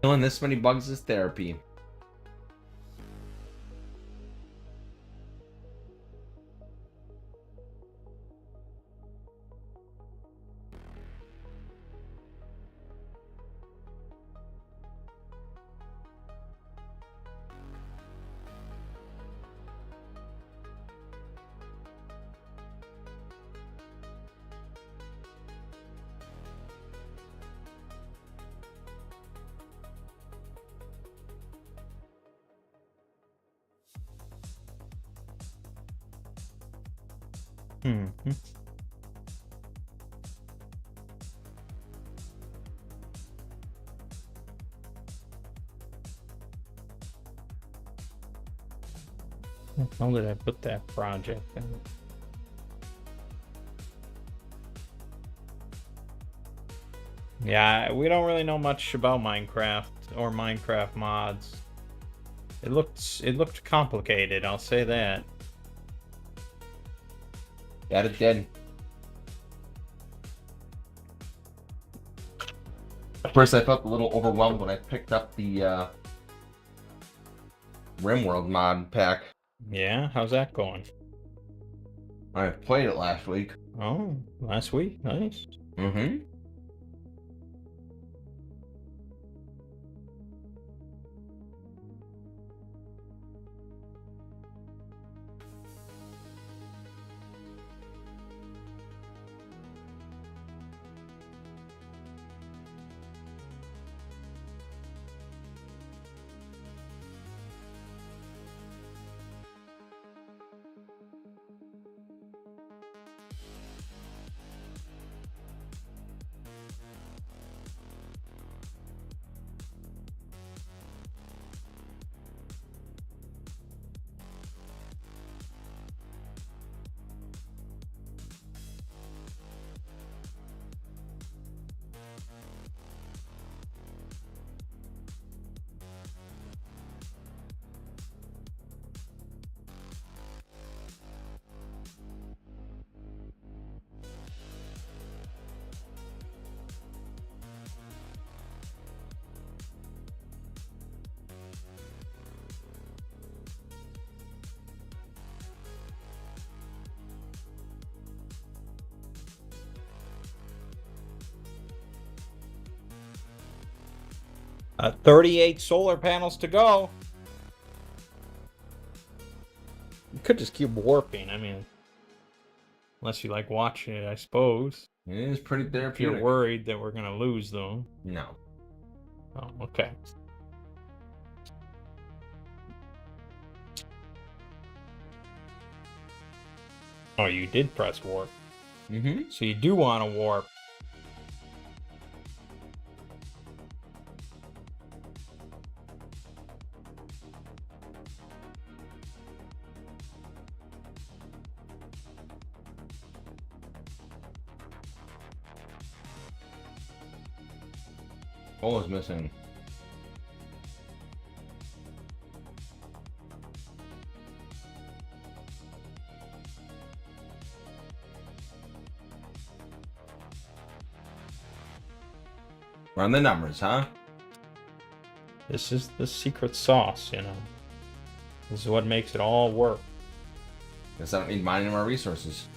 S2: Killing this many bugs is therapy.
S1: Mm-hmm. How did I put that project in? Yeah, we don't really know much about Minecraft or Minecraft mods. It looked complicated, I'll say that.
S2: Yeah, it did. At first, I felt a little overwhelmed when I picked up the RimWorld mod pack.
S1: Yeah, how's that going?
S2: I played it last week.
S1: Oh, last week? Nice.
S2: Mm-hmm.
S1: 38 solar panels to go. You could just keep warping. I mean, unless you like watching it, I suppose.
S2: It is pretty
S1: If
S2: therapeutic.
S1: you're worried that we're gonna lose them.
S2: No.
S1: Oh, okay. Oh, you did press warp.
S2: Mm-hmm.
S1: So you do want to warp.
S2: What was missing? Run the numbers, huh?
S1: This is the secret sauce, you know. This is what makes it all work.
S2: Guess I don't need mining more resources.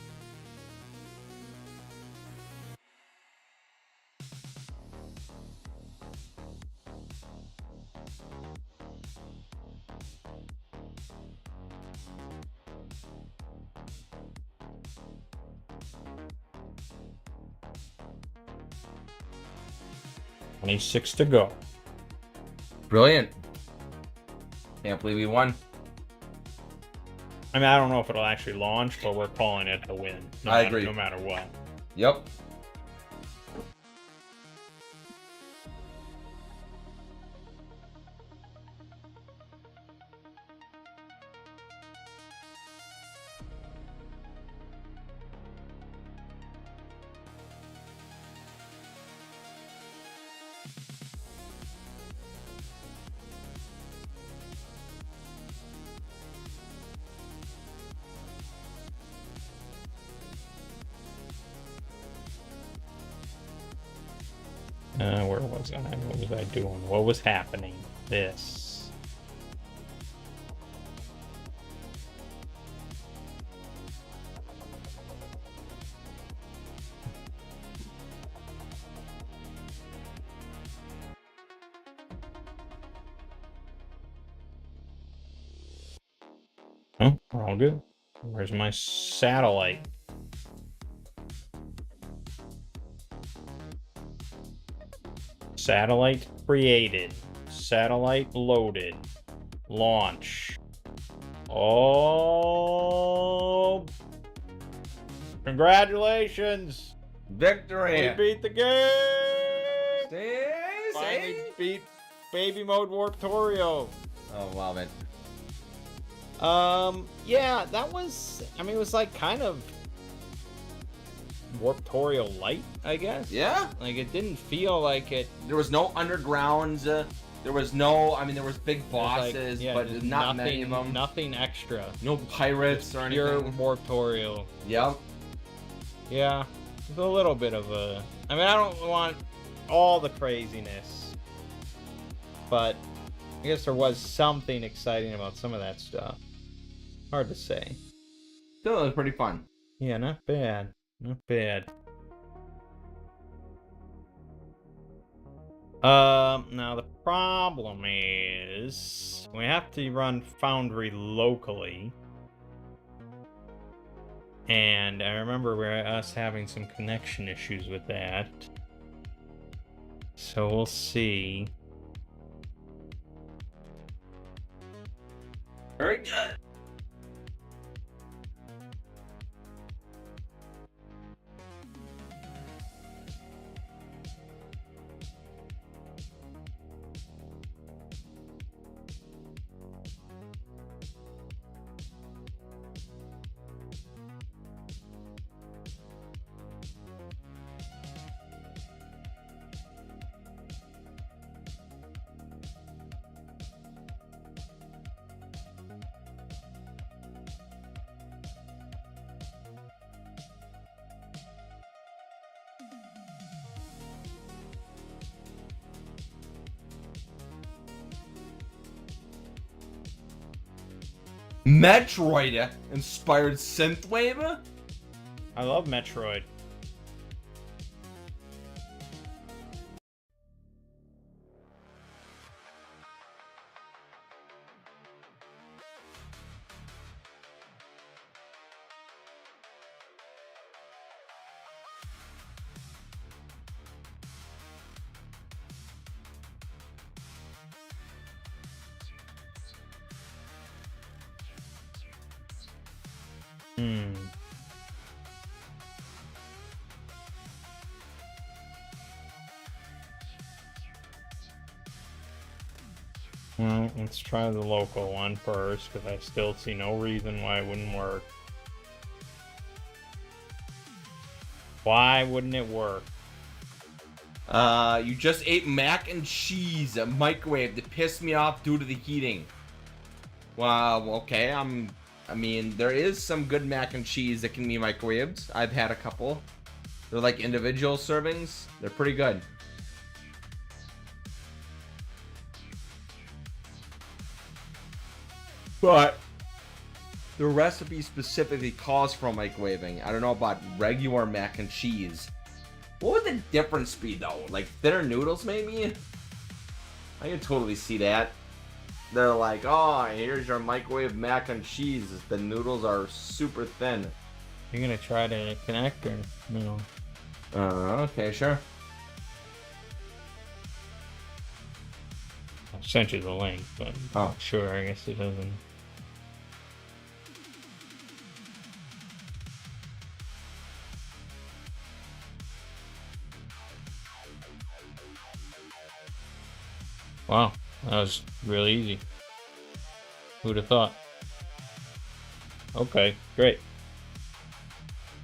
S1: $26 to go.
S2: Brilliant. Can't believe we won.
S1: I mean, I don't know if it'll actually launch, but we're calling it a win.
S2: I agree.
S1: No matter what.
S2: Yep.
S1: Where was I? What was I doing? What was happening? This. Oh, we're all good. Where's my satellite? Satellite created. Satellite loaded. Launch. Oh! Congratulations!
S2: Victory.
S1: We beat the game!
S2: See?
S1: Finally beat Baby Mode Warptorio.
S2: Oh, love it.
S1: Yeah, that was, I mean, it was like kind of Warptorio light, I guess.
S2: Yeah.
S1: Like, it didn't feel like it.
S2: There was no undergrounds. There was no. I mean, there was big
S1: It was like,
S2: bosses,
S1: yeah,
S2: but
S1: just
S2: not many of them.
S1: Nothing extra.
S2: No pirates or
S1: Pure
S2: anything.
S1: Warptorio.
S2: Yep.
S1: Yeah, it's a little bit of a. I mean, I don't want all the craziness, but I guess there was something exciting about some of that stuff. Hard to say.
S2: Still, it was pretty fun.
S1: Yeah, not bad. Not bad. Now the problem is we have to run Foundry locally. And I remember us having some connection issues with that. So we'll see.
S2: Very good. Metroid inspired synthwave.
S1: I love Metroid. Hmm. Well, let's try the local one first, because I still see no reason why it wouldn't work. Why wouldn't it work?
S2: You just ate mac and cheese, a microwave that pissed me off due to the heating. Well, okay, I mean, there is some good mac and cheese that can be microwaved. I've had a couple. They're like individual servings. They're pretty good. But the recipe specifically calls for microwaving. I don't know about regular mac and cheese. What would the difference be though? Like thinner noodles maybe? I can totally see that. They're like, oh, here's your microwave mac and cheese. The noodles are super thin.
S1: You're gonna try to connect or no?
S2: Okay, sure.
S1: I sent you the link, but
S2: Oh,
S1: sure, I guess it doesn't. Wow, that was really easy. Who'd have thought? Okay, great.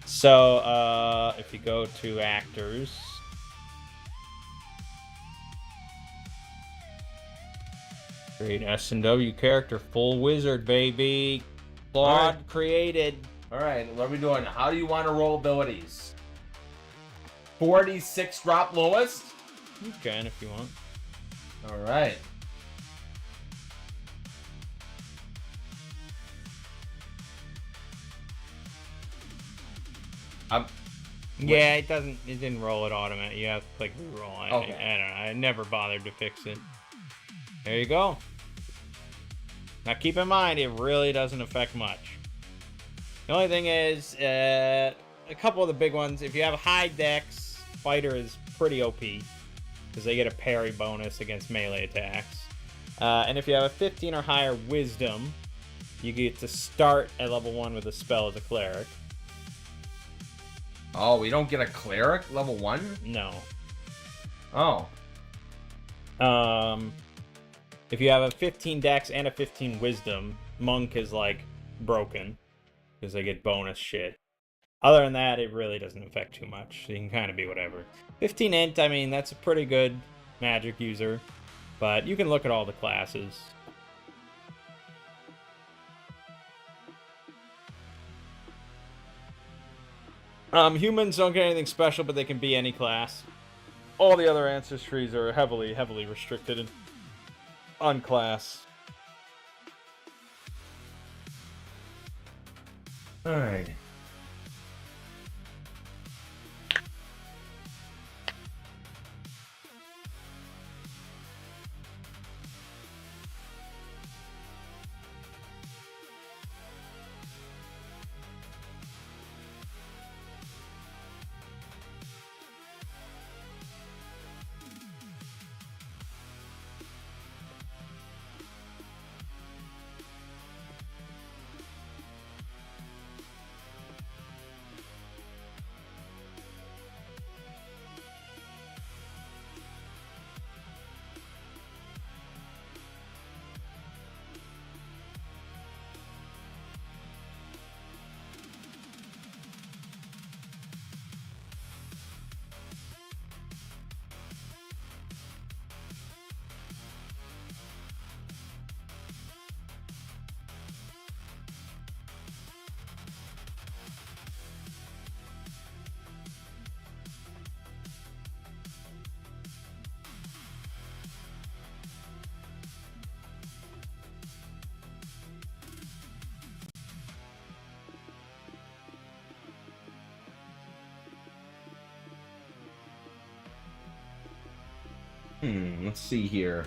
S1: So, if you go to actors, create S&W character, full wizard, baby. Claude
S2: Alright.
S1: created.
S2: all right. What are we doing? How do you want to roll abilities? 46 drop lowest.
S1: You can if you want.
S2: All right.
S1: Yeah, it doesn't. It didn't roll it automatically. You have to click reroll. I don't know. I never bothered to fix it. There you go. Now keep in mind, it really doesn't affect much. The only thing is, a couple of the big ones. If you have high dex, fighter is pretty OP because they get a parry bonus against melee attacks. And if you have a 15 or higher wisdom, you get to start at level 1 with a spell as a cleric.
S2: Oh, we don't get a cleric level 1?
S1: No.
S2: Oh.
S1: If you have a 15 dex and a 15 wisdom, monk is like broken because they get bonus shit. Other than that, it really doesn't affect too much. So you can kind of be whatever. 15 int, I mean, that's a pretty good magic user, but you can look at all the classes. Humans don't get anything special, but they can be any class. All the other ancestries are heavily restricted on class.
S2: All right. Let's see here.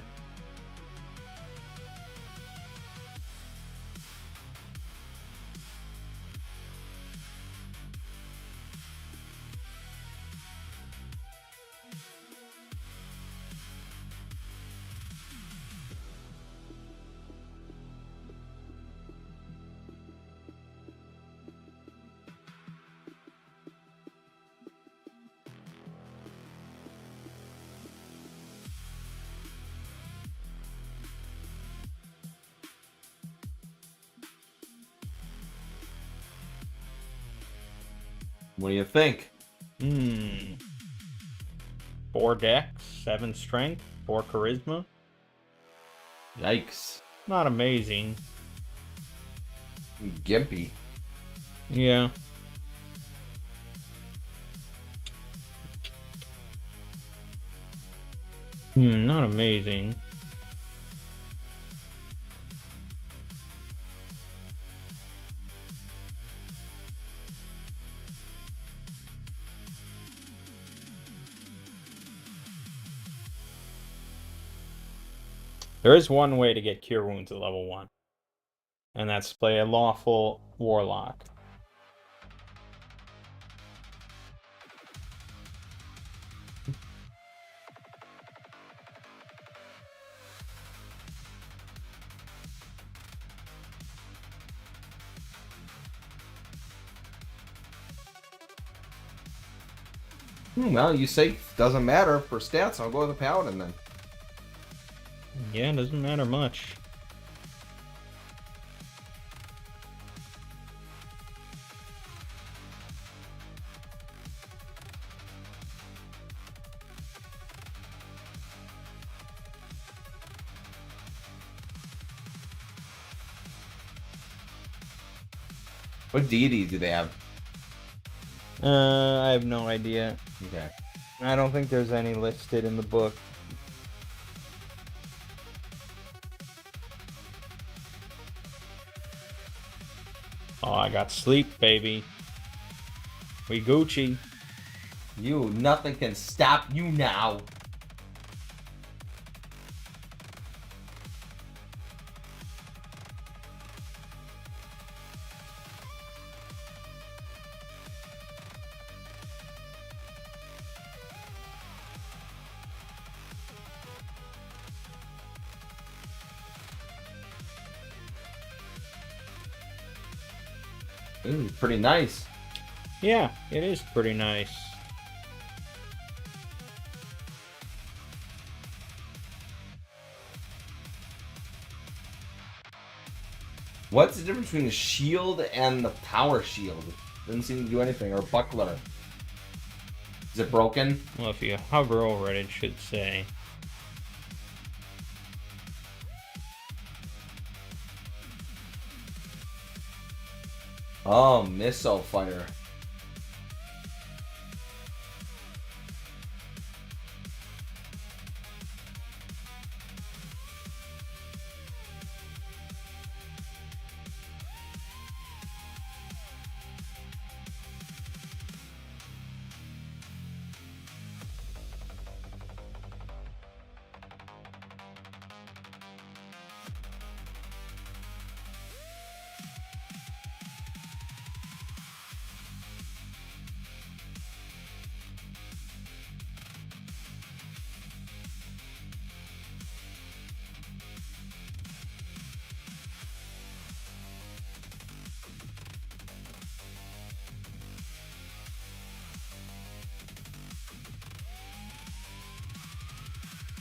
S2: What do you think?
S1: 4 dex, 7 strength, 4 charisma.
S2: Yikes.
S1: Not amazing.
S2: Gimpy.
S1: Yeah. Not amazing. There is one way to get Cure Wounds at level 1. And that's to play a lawful Warlock.
S2: Well, you say doesn't matter for stats. I'll go with the Paladin then.
S1: Yeah, it doesn't matter much.
S2: What deity do they have?
S1: I have no idea.
S2: Okay.
S1: I don't think there's any listed in the book. Oh, I got sleep, baby. We Gucci.
S2: Nothing can stop you now. Ooh, pretty nice.
S1: Yeah, it is pretty nice.
S2: What's the difference between the shield and the power shield? Doesn't seem to do anything. Or buckler. Is it broken?
S1: Well, if you hover over it, it should say.
S2: Oh, missile fire.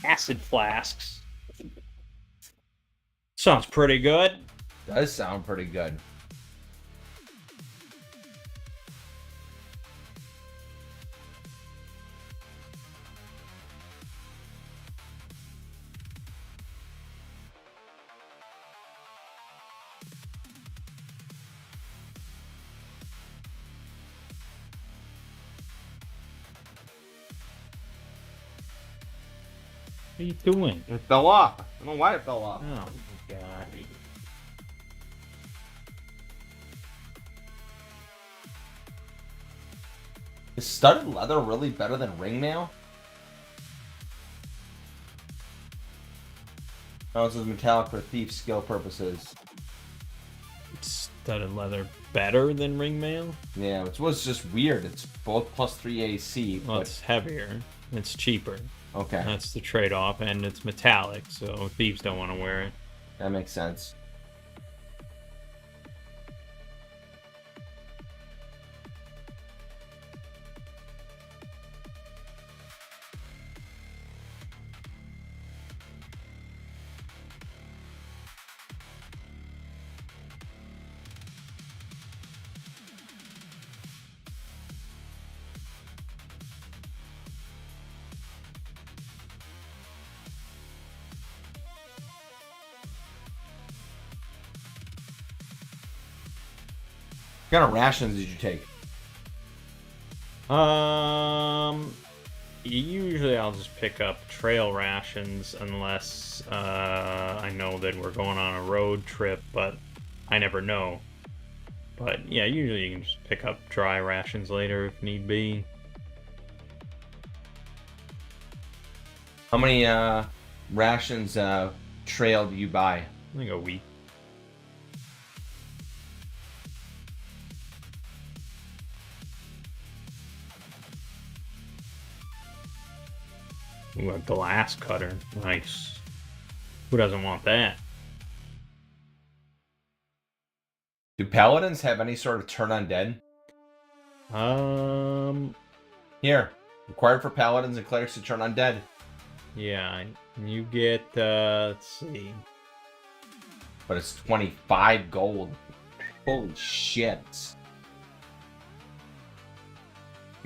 S1: Acid flasks. Sounds pretty good.
S2: Does sound pretty good.
S1: What are you doing?
S2: It fell off. I don't know why it fell off.
S1: Oh, my God.
S2: Is studded leather really better than ringmail? Oh, this is metallic for thief skill purposes.
S1: Studded leather better than ringmail?
S2: Yeah, which was just weird. It's both +3 AC.
S1: Well,
S2: But
S1: it's heavier. It's cheaper.
S2: okay,
S1: That's the trade-off, and it's metallic, so thieves don't want to wear it.
S2: that makes sense. What kind of rations did you take?
S1: Usually I'll just pick up trail rations unless I know that we're going on a road trip, but I never know. But yeah, usually you can just pick up dry rations later if need be.
S2: How many rations trail do you buy?
S1: I think a week. Ooh, a glass cutter. Nice. Who doesn't want that?
S2: Do paladins have any sort of turn undead? Here. Required for paladins and clerics to turn undead.
S1: Yeah, you get, let's see.
S2: But it's 25 gold. Holy shit.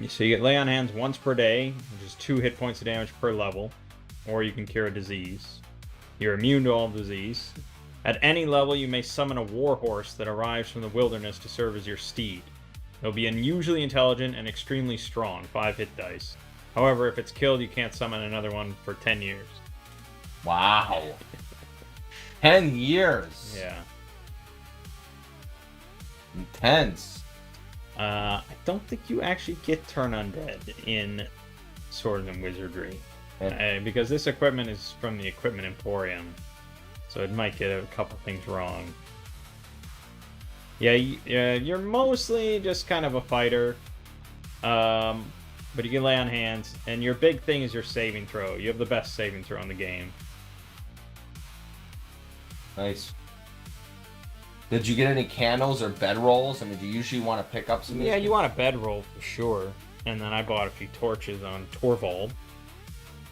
S1: So you get lay on hands once per day, which is 2 hit points of damage per level, or you can cure a disease. You're immune to all disease. At any level, you may summon a warhorse that arrives from the wilderness to serve as your steed. It'll be unusually intelligent and extremely strong, 5 hit dice. However, if it's killed, you can't summon another one for 10 years.
S2: Wow. 10 years.
S1: Yeah.
S2: Intense.
S1: I don't think you actually get turn undead in Sword and Wizardry. Because this equipment is from the Equipment Emporium. So it might get a couple things wrong. Yeah, you're mostly just kind of a fighter. But you can lay on hands. And your big thing is your saving throw. You have the best saving throw in the game.
S2: Nice. Did you get any candles or bedrolls? I mean, do you usually want to pick up some?
S1: Yeah, you want a bedroll for sure. And then I bought a few torches on Torvald.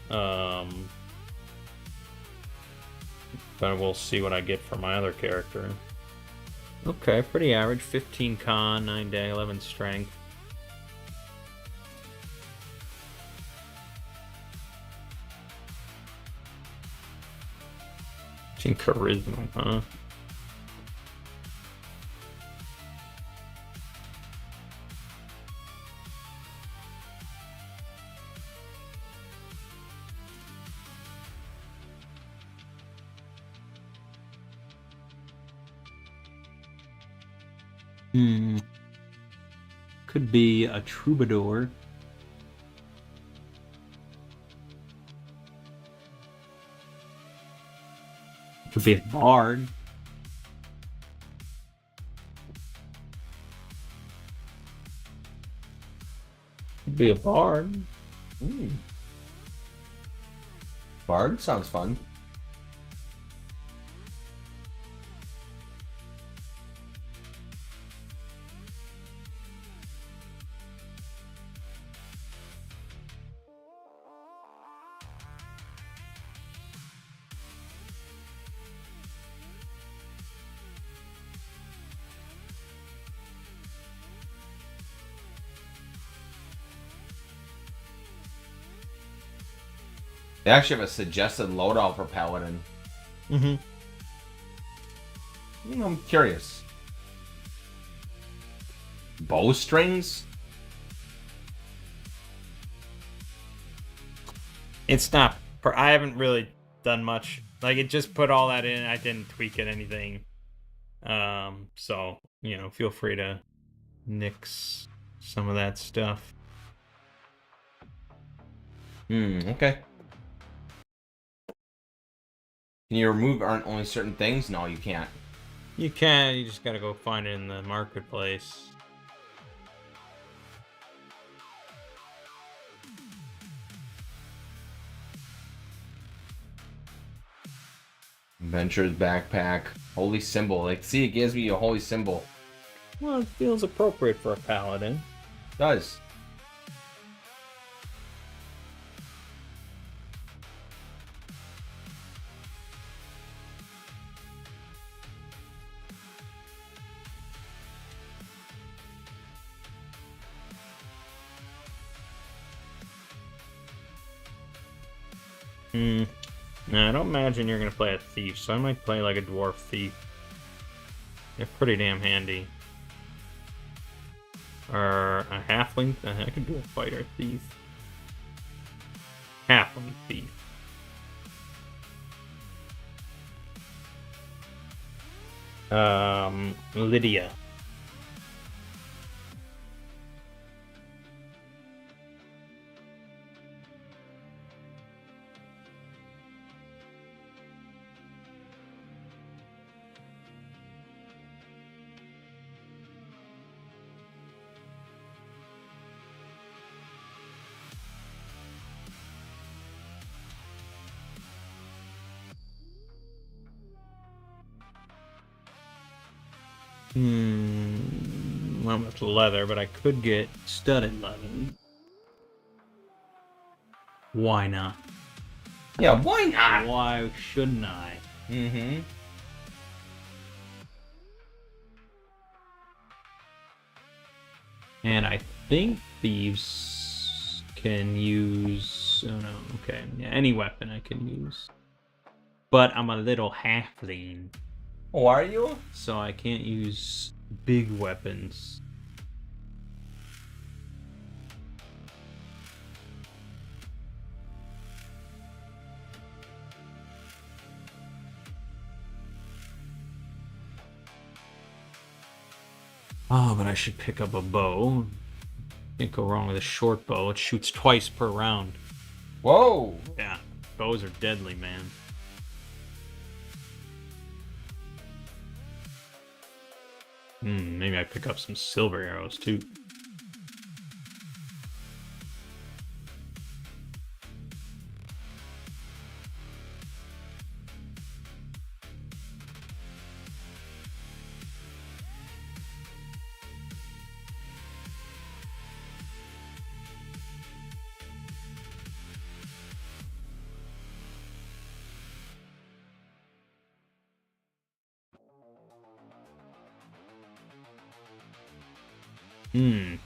S1: But we'll see what I get for my other character. Okay, pretty average. 15 con, 9 day, 11 strength. Charisma, huh? Could be a troubadour. Could be a bard. Could be a bard.
S2: Bard sounds fun. They actually have a suggested loadout for Paladin. I'm curious. Bowstrings?
S1: It's not. I haven't really done much. Like, it just put all that in. I didn't tweak it anything. So, feel free to nix some of that stuff.
S2: Okay. Can you remove only certain things? No, you can't.
S1: You can. You just gotta go find it in the marketplace.
S2: Adventurer's backpack. Holy symbol. Like, see, it gives me a holy symbol.
S1: Well, it feels appropriate for a paladin.
S2: It does.
S1: No, I don't imagine you're gonna play a thief, so I might play like a dwarf thief. They're pretty damn handy. Or a halfling. I could do a fighter thief. Halfling thief. Lydia. Well, it's leather, but I could get studded leather. Why not?
S2: Yeah, why not?
S1: Why shouldn't I?
S2: Mm-hmm.
S1: And I think thieves can use... Oh, no. Okay. Yeah, any weapon I can use. But I'm a little halfling.
S2: Oh, are you?
S1: So I can't use big weapons. Oh, but I should pick up a bow. Can't go wrong with a short bow. It shoots twice per round.
S2: Whoa!
S1: Yeah, bows are deadly, man. Maybe I pick up some silver arrows, too.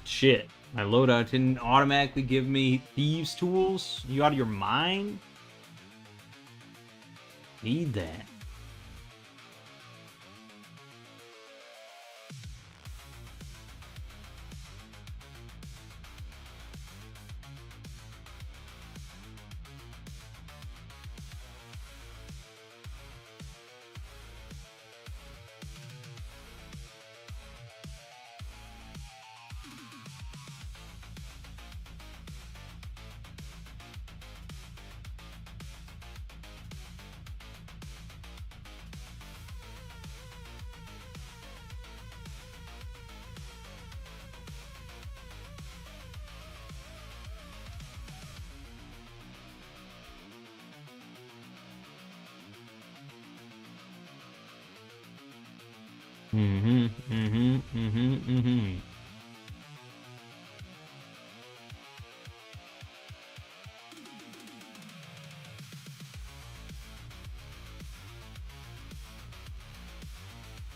S1: Shit. My loadout didn't automatically give me thieves' tools? You out of your mind? Need that.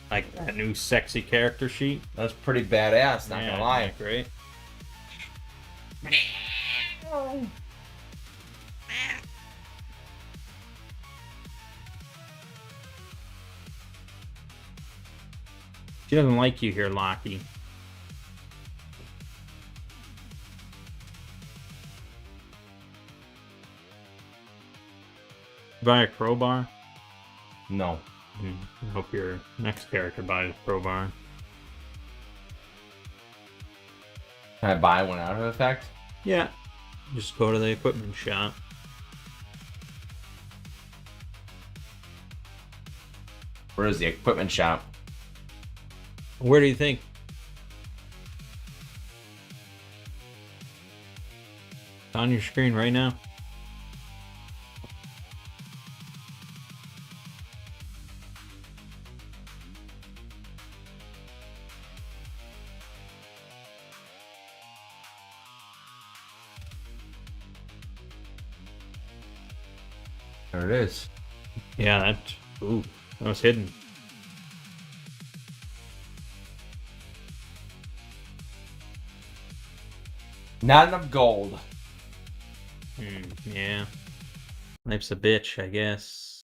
S1: Like that new sexy character sheet.
S2: That's pretty badass, not gonna lie.
S1: Great. She doesn't like you here, Lockie. Buy a crowbar?
S2: No.
S1: I hope your next character buys a crowbar.
S2: Can I buy one out of effect?
S1: Yeah. Just go to the equipment shop.
S2: Where is the equipment shop?
S1: Where do you think? It's on your screen right now.
S2: There it is.
S1: Yeah, that was hidden.
S2: Not enough gold.
S1: Yeah. Life's a bitch, I guess.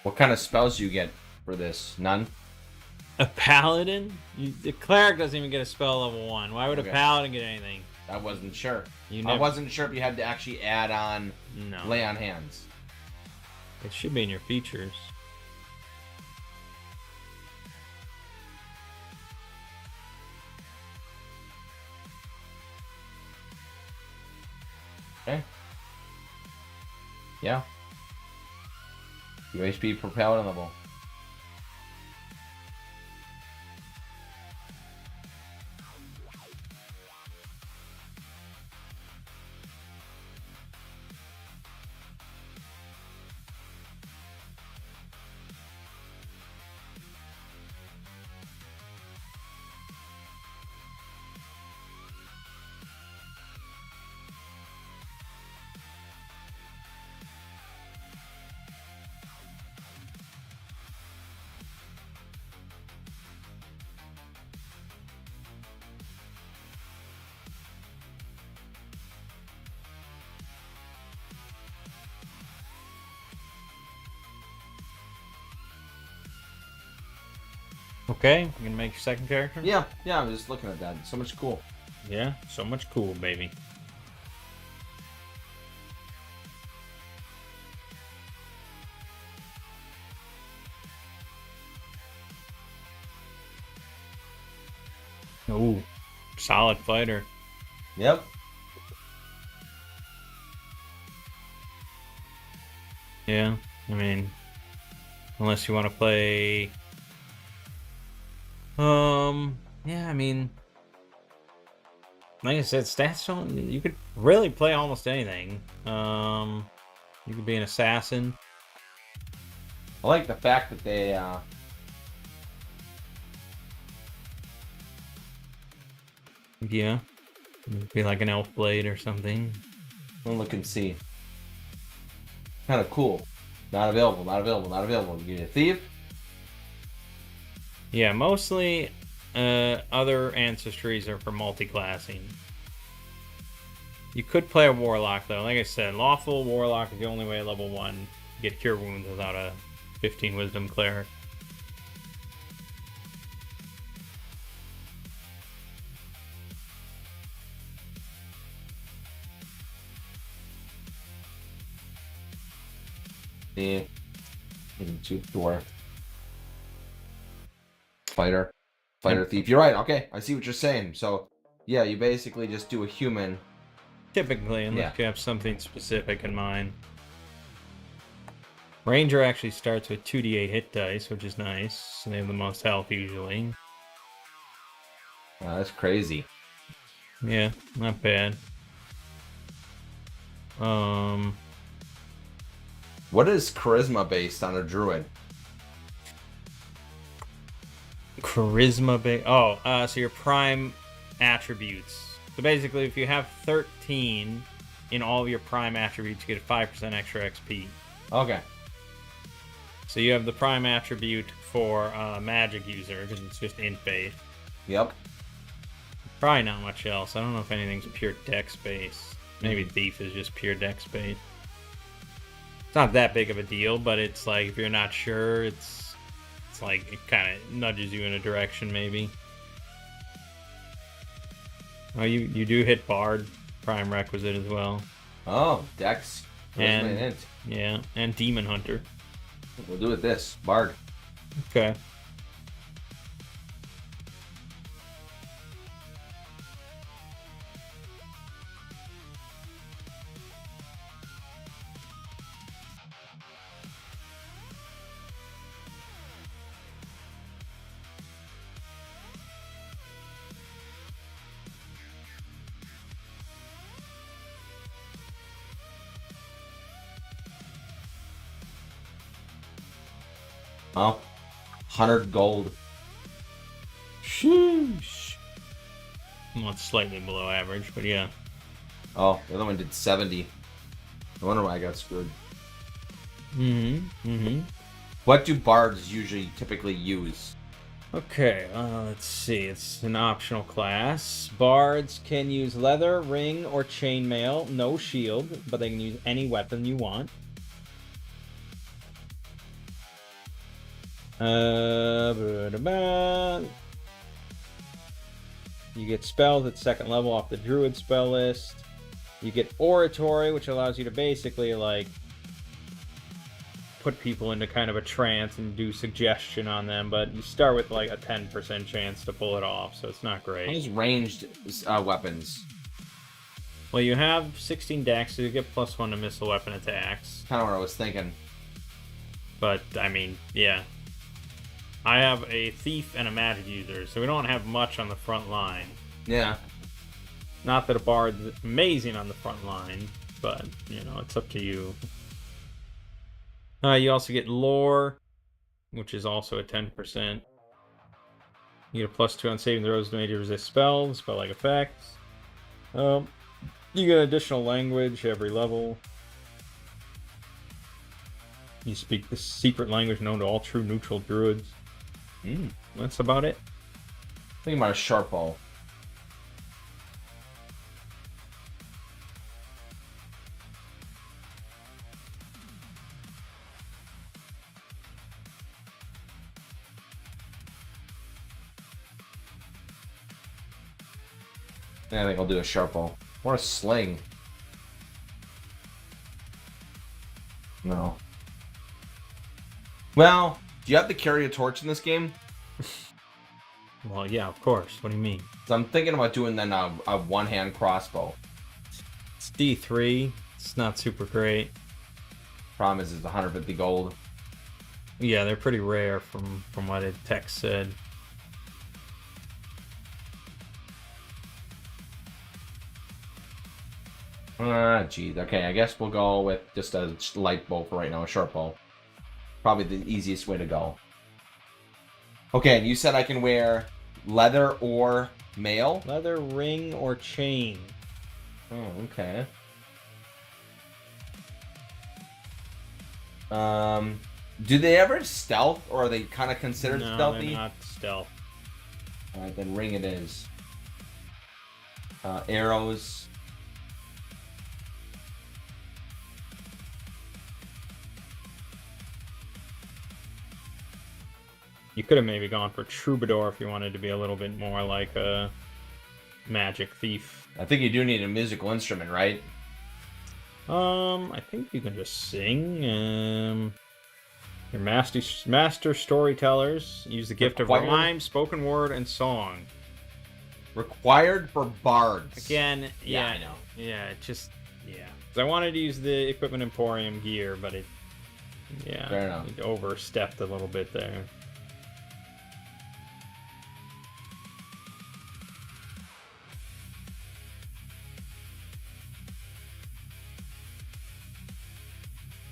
S2: What kind of spells do you get for this? None?
S3: A paladin? The cleric doesn't even get a spell level 1. Why would a paladin get anything?
S2: I wasn't sure.
S3: You
S2: I wasn't sure if you had to actually add on lay on hands.
S3: It should be in your features.
S2: Okay. Yeah. Your HP per paladin level.
S3: Okay, you gonna make your second character?
S2: Yeah, I'm just looking at that. So much cool.
S3: Yeah, so much cool, baby. Ooh, solid fighter.
S2: Yep.
S3: Yeah, I mean, unless you want to play... yeah, I mean, like I said, stats don't... You could really play almost anything. You could be an assassin.
S2: I like the fact that they,
S3: Yeah. Be like an elf blade or something.
S2: we'll look and see. Kind of cool. Not available, not available, not available. You get a thief?
S3: Yeah, mostly other ancestries are for multi-classing. You could play a warlock though. Like I said, lawful warlock is the only way at level 1 to get cure wounds without a 15 wisdom cleric.
S2: Yeah. Dwarf. Fighter. Thief. You're right. Okay, I see what you're saying. So, yeah, you basically just do a human.
S3: Typically, unless you have something specific in mind. Ranger actually starts with 2d8 hit dice, which is nice. They have the most health usually.
S2: Wow, that's crazy.
S3: Yeah, not bad.
S2: What is charisma based on a druid?
S3: Charisma based. Oh, so your prime attributes. So basically, if you have 13 in all of your prime attributes, you get a 5% extra XP.
S2: Okay.
S3: So you have the prime attribute for magic user, because it's just int based.
S2: Yep.
S3: Probably not much else. I don't know if anything's pure dex based. Maybe thief is just pure dex based. It's not that big of a deal, but it's like if you're not sure, it's like it kind of nudges you in a direction maybe. Oh, you do hit bard prime requisite as well.
S2: Oh, dex.
S3: And
S2: int.
S3: yeah, and demon hunter.
S2: We'll do it this. Bard.
S3: Okay.
S2: Oh, 100 gold.
S3: Sheesh. Well, it's slightly below average, but yeah.
S2: Oh, the other one did 70. I wonder why I got screwed. What do bards usually typically use?
S3: Okay, let's see. It's an optional class. Bards can use leather, ring, or chainmail. No shield, but they can use any weapon you want.
S1: Ba-da-ba. You get spells at second level off the druid spell list. You get oratory, which allows you to basically like put people into kind of a trance and do suggestion on them, but you start with like a 10% chance to pull it off, so it's not great.
S2: How's ranged weapons?
S1: Well, you have 16 dex, so you get +1 to missile weapon attacks.
S2: Kind of what I was thinking.
S1: But, I mean, yeah. I have a thief and a magic user, so we don't have much on the front line.
S2: Yeah.
S1: Not that a bard's amazing on the front line, but, you know, it's up to you. You also get lore, which is also a 10%. You get a +2 on saving throws to major resist spells, spell-like effects. You get additional language every level. You speak the secret language known to all true neutral druids. That's about it.
S2: Thinking about a sharp bow. Yeah, I think I'll do a sharp bow. Or a sling. No. Well, do you have to carry a torch in this game?
S1: Well, yeah, of course. What do you mean?
S2: So I'm thinking about doing then a one-hand crossbow.
S1: It's D3. It's not super great.
S2: Problem is, it's 150 gold.
S1: Yeah, they're pretty rare from what the text said.
S2: Geez. Okay, I guess we'll go with just a light bow for right now, a short bow. Probably the easiest way to go. Okay, and you said I can wear leather or mail?
S1: Leather, ring, or chain.
S2: Oh, okay. Do they ever stealth, or are they kind of considered stealthy?
S1: They're not stealth.
S2: Alright, then ring it is. Arrows.
S1: You could have maybe gone for troubadour if you wanted to be a little bit more like a magic thief.
S2: I think you do need a musical instrument, right?
S1: I think you can just sing. Your master storytellers use the gift of rhyme, spoken word, and song.
S2: Required for bards.
S1: Again, yeah,
S2: I know.
S1: Yeah, it just, yeah. 'Cause I wanted to use the Equipment Emporium gear, but it, yeah,
S2: Fair enough.
S1: it overstepped a little bit there.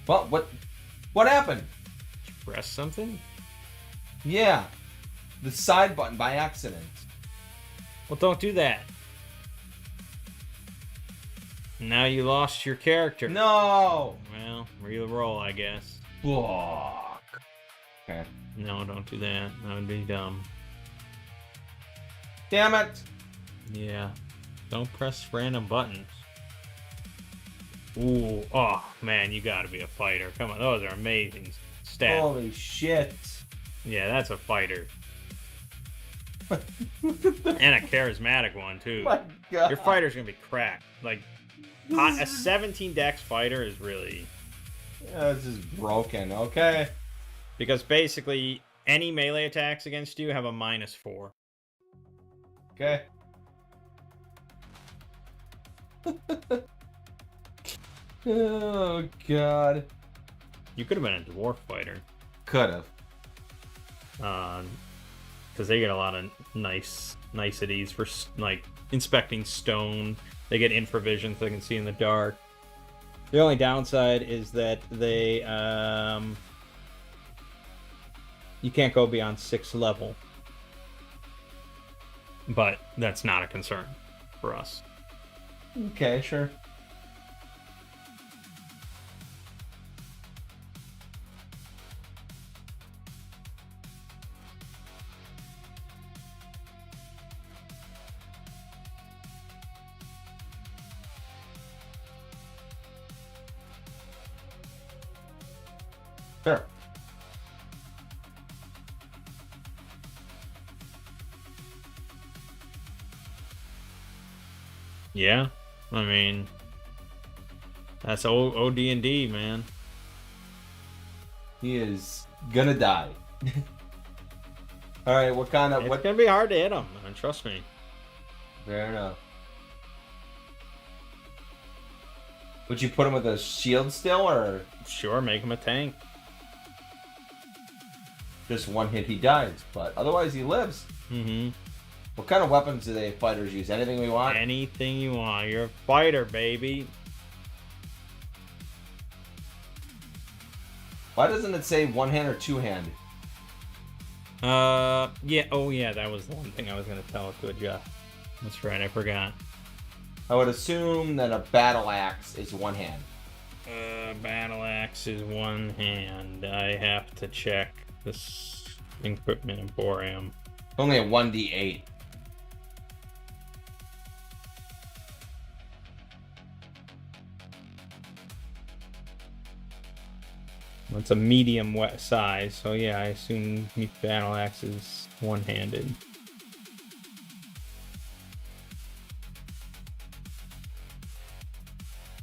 S2: Well, what happened?
S1: Did you press something?
S2: Yeah, the side button by accident.
S1: Well, don't do that. Now you lost your character.
S2: No.
S1: Well, re-roll, I guess.
S2: Fuck. Okay.
S1: No, don't do that. That would be dumb.
S2: Damn it.
S1: Yeah. Don't press random buttons. Ooh. Oh, man, you gotta be a fighter. Come on, those are amazing stats.
S2: Holy shit.
S1: Yeah, that's a fighter. And a charismatic one, too.
S2: My God.
S1: Your fighter's gonna be cracked. Like, a 17 dex fighter is really...
S2: Yeah, this is broken. Okay.
S1: Because basically, any melee attacks against you have a -4.
S2: Okay. Oh, God.
S1: You could have been a dwarf fighter.
S2: Could have.
S1: Because they get a lot of niceties for, like, inspecting stone. They get infravision so they can see in the dark. The only downside is that they, you can't go beyond 6th level. But that's not a concern for us.
S2: Okay, sure. Sure.
S3: Yeah, I mean, that's OD&D, man.
S2: He is gonna die. All right, what kind of
S3: It's
S2: what?
S3: gonna be hard to hit him, man. Trust me.
S2: Fair enough. Would you put him with a shield still, or
S3: Sure, make him a tank.
S2: just one hit he dies? But otherwise he lives.
S3: Mm-hmm.
S2: What kind of weapons do they fighters use? Anything we want?
S3: Anything you want. You're a fighter, baby.
S2: Why doesn't it say one hand or two hand?
S3: Yeah. Oh, yeah. That was the one thing I was gonna tell it to adjust. That's right. I forgot.
S2: I would assume that a battle axe is one hand.
S3: Battle axe is one hand. I have to check this equipment emporium.
S2: Only a 1d8.
S3: It's a medium wet size, so yeah, I assume battle axe is one-handed.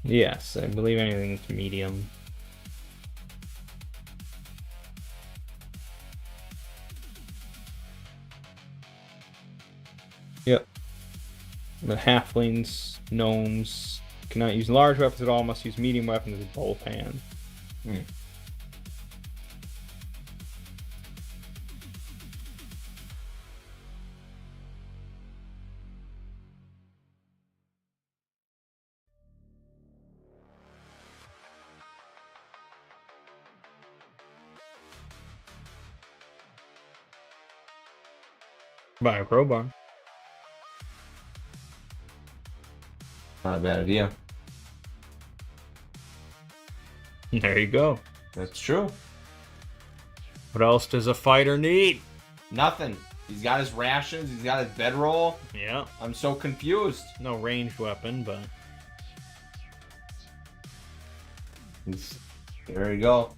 S3: Yes, I believe anything's medium. Yep. The halflings, gnomes cannot use large weapons at all, must use medium weapons with both hands. Buy a crowbar.
S2: Not a bad idea.
S3: There you go.
S2: That's true.
S3: What else does a fighter need?
S2: Nothing. He's got his rations. He's got his bedroll.
S3: Yeah.
S2: I'm so confused.
S3: No ranged weapon, but
S2: There you go.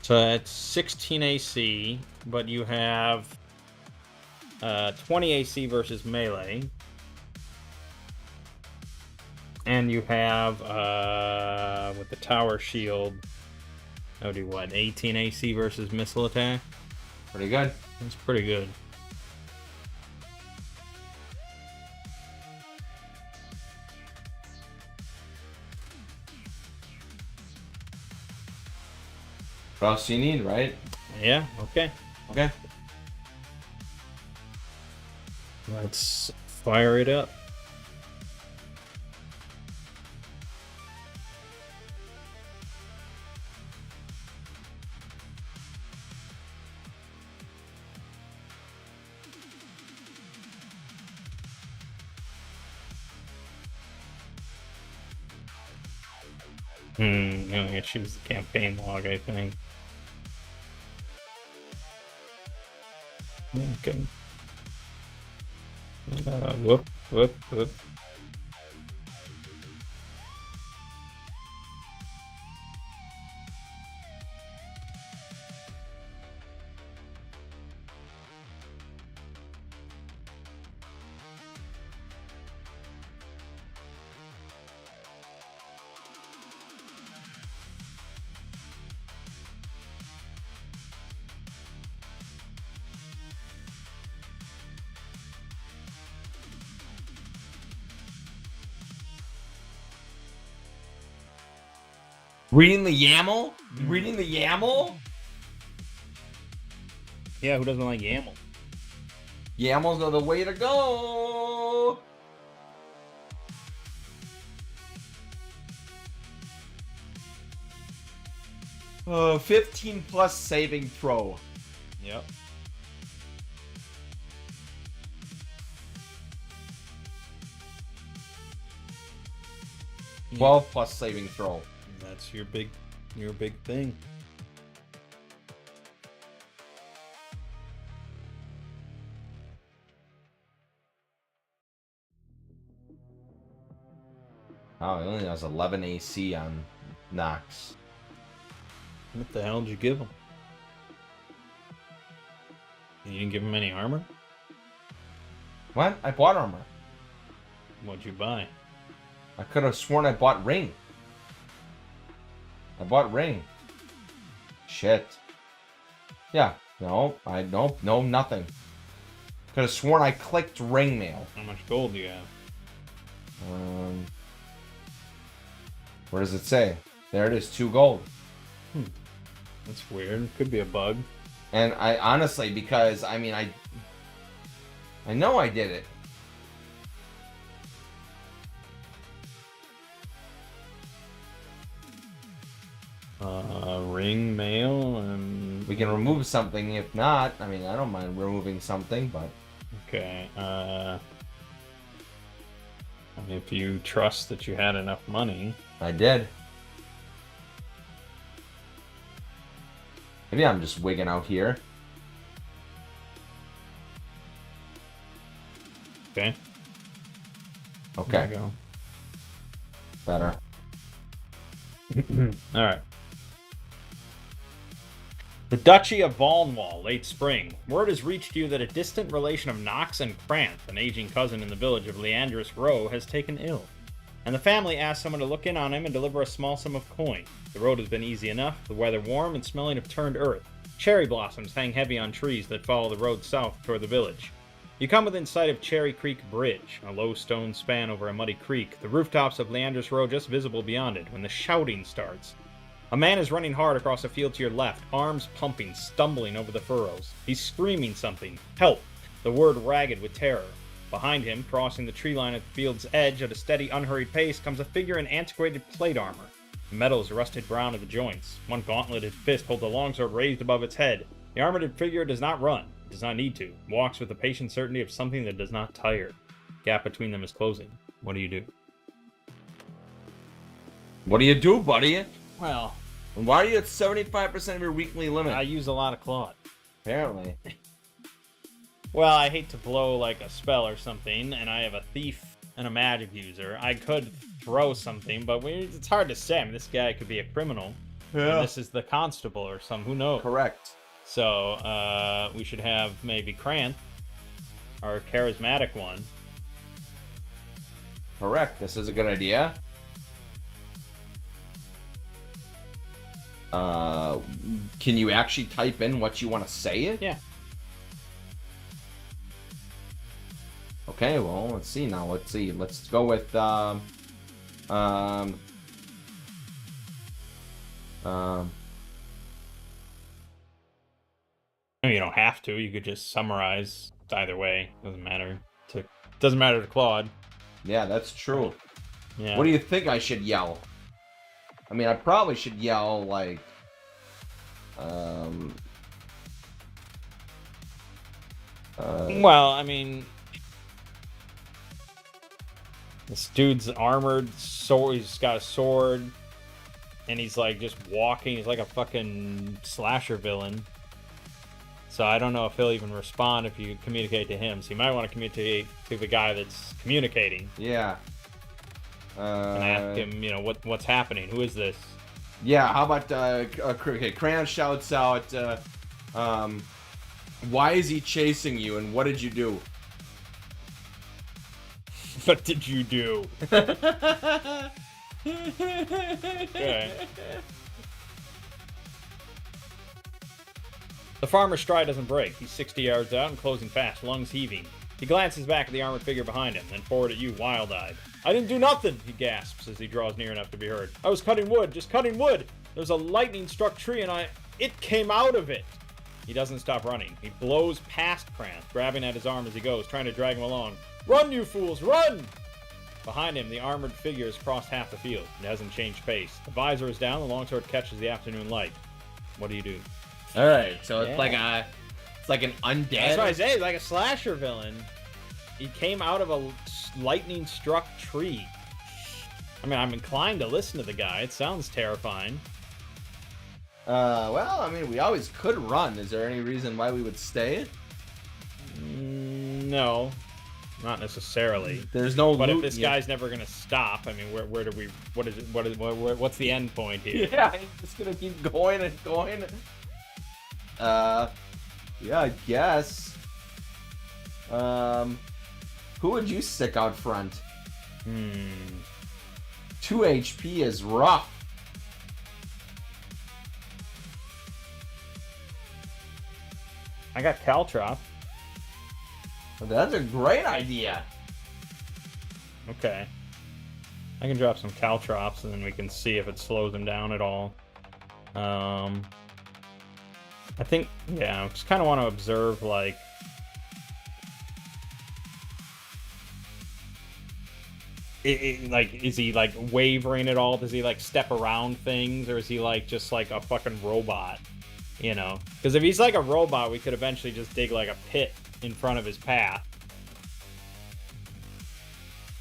S3: so it's 16 AC, but you have 20 AC versus melee. And you have with the tower shield, that would do what, 18 AC versus missile attack?
S2: Pretty good.
S3: That's pretty good.
S2: What else do you need, right?
S3: Yeah, okay.
S2: Okay.
S3: Let's fire it up. I'm gonna choose the campaign log, I think. Okay. Whoop.
S2: Reading the YAML? Reading the YAML?
S3: Yeah, who doesn't like YAML?
S2: YAMLs are the way to go. 15 plus saving throw.
S3: Yep.
S2: Yeah. 12 plus saving throw.
S3: That's your big thing.
S2: Oh, he only has 11 AC on Nox.
S3: What the hell did you give him? You didn't give him any armor?
S2: What? I bought armor.
S3: What'd you buy?
S2: I could have sworn I bought ring. I bought ring. Shit. Yeah. No. No, nothing. Could have sworn I clicked ring mail.
S3: How much gold do you have?
S2: Where does it say? There it is, 2 gold.
S3: That's weird. Could be a bug.
S2: And I honestly, because I mean, I know I did it.
S3: Ring mail and
S2: We can remove something if not. I mean, I don't mind removing something, but
S3: okay. I mean, if you trust that you had enough money,
S2: I did. Maybe I'm just wigging out here.
S3: okay.
S2: Okay,
S3: There you go.
S2: better.
S3: All right. The Duchy of Valnwall, late spring. Word has reached you that a distant relation of Nox and Kranth, an aging cousin in the village of Leandris Row, has taken ill. And the family asks someone to look in on him and deliver a small sum of coin. The road has been easy enough, the weather warm and smelling of turned earth. Cherry blossoms hang heavy on trees that follow the road south toward the village. You come within sight of Cherry Creek Bridge, a low stone span over a muddy creek, the rooftops of Leandris Row just visible beyond it, when the shouting starts. A man is running hard across a field to your left, arms pumping, stumbling over the furrows. He's screaming something. Help! The word ragged with terror. Behind him, crossing the tree line at the field's edge at a steady, unhurried pace, comes a figure in antiquated plate armor. The metal is rusted brown at the joints. One gauntleted fist holds a longsword raised above its head. The armored figure does not run. It does not need to. Walks with the patient certainty of something that does not tire. Gap between them is closing. What do you do?
S2: What do you do, buddy?
S3: Well,
S2: And why are you at 75% of your weekly limit?
S3: I use a lot of Claude.
S2: Apparently.
S3: Well, I hate to blow like a spell or something, and I have a thief and a magic user. I could throw something, but it's hard to say. I mean, this guy could be a criminal.
S2: Yeah.
S3: And this is the constable or some, who knows?
S2: Correct.
S3: So, we should have maybe Kranth, our charismatic one.
S2: Correct. This is a good idea. Can you actually type in what you want to say?
S3: Yeah.
S2: Okay, well, let's see now. Let's see. Let's go with,
S3: I mean, you don't have to. You could just summarize either way. Doesn't matter. Doesn't matter to Claude.
S2: yeah, that's true.
S3: Yeah.
S2: What do you think I should yell? I mean, I probably should yell, like,
S3: Well, I mean, this dude's armored sword. He's got a sword, and he's like just walking. He's like a fucking slasher villain. So I don't know if he'll even respond if you communicate to him. So you might want to communicate to the guy that's communicating
S2: yeah.
S3: and ask him, you know, what's happening. Who is this?
S2: Yeah, how about, okay, Crayon shouts out, why is he chasing you, and what did you do?
S3: What did you do? Okay. The farmer's stride doesn't break. He's 60 yards out and closing fast, lungs heaving. He glances back at the armored figure behind him, then forward at you, wild-eyed. I didn't do nothing, he gasps as he draws near enough to be heard. I was cutting wood, just cutting wood. There's a lightning-struck tree and it came out of it. He doesn't stop running. He blows past Kranth, grabbing at his arm as he goes, trying to drag him along. Run, you fools, run! Behind him, the armored figure has crossed half the field. It hasn't changed pace. The visor is down, the longsword catches the afternoon light. What do you do?
S2: All right, so
S3: Yeah.
S2: it's like an undead.
S3: That's what I say, he's like a slasher villain. He came out of a lightning-struck tree. I mean, I'm inclined to listen to the guy. It sounds terrifying.
S2: Well, I mean, we always could run. Is there any reason why we would stay?
S3: No. not necessarily.
S2: There's no
S3: But
S2: loot.
S3: if this guy's never gonna stop, I mean, where do we? What's the end point here?
S2: Yeah, he's just gonna keep going and going. Yeah, I guess. Who would you stick out front? 2 HP is rough.
S3: I got Caltrop.
S2: That's a great idea.
S3: Okay. I can drop some Caltrops and then we can see if it slows him down at all. I think, yeah, I just kind of want to observe, like... like, is he, like, wavering at all? Does he, like, step around things? Or is he, like, just, like, a fucking robot? You know? Because if he's, like, a robot, we could eventually just dig, like, a pit in front of his path.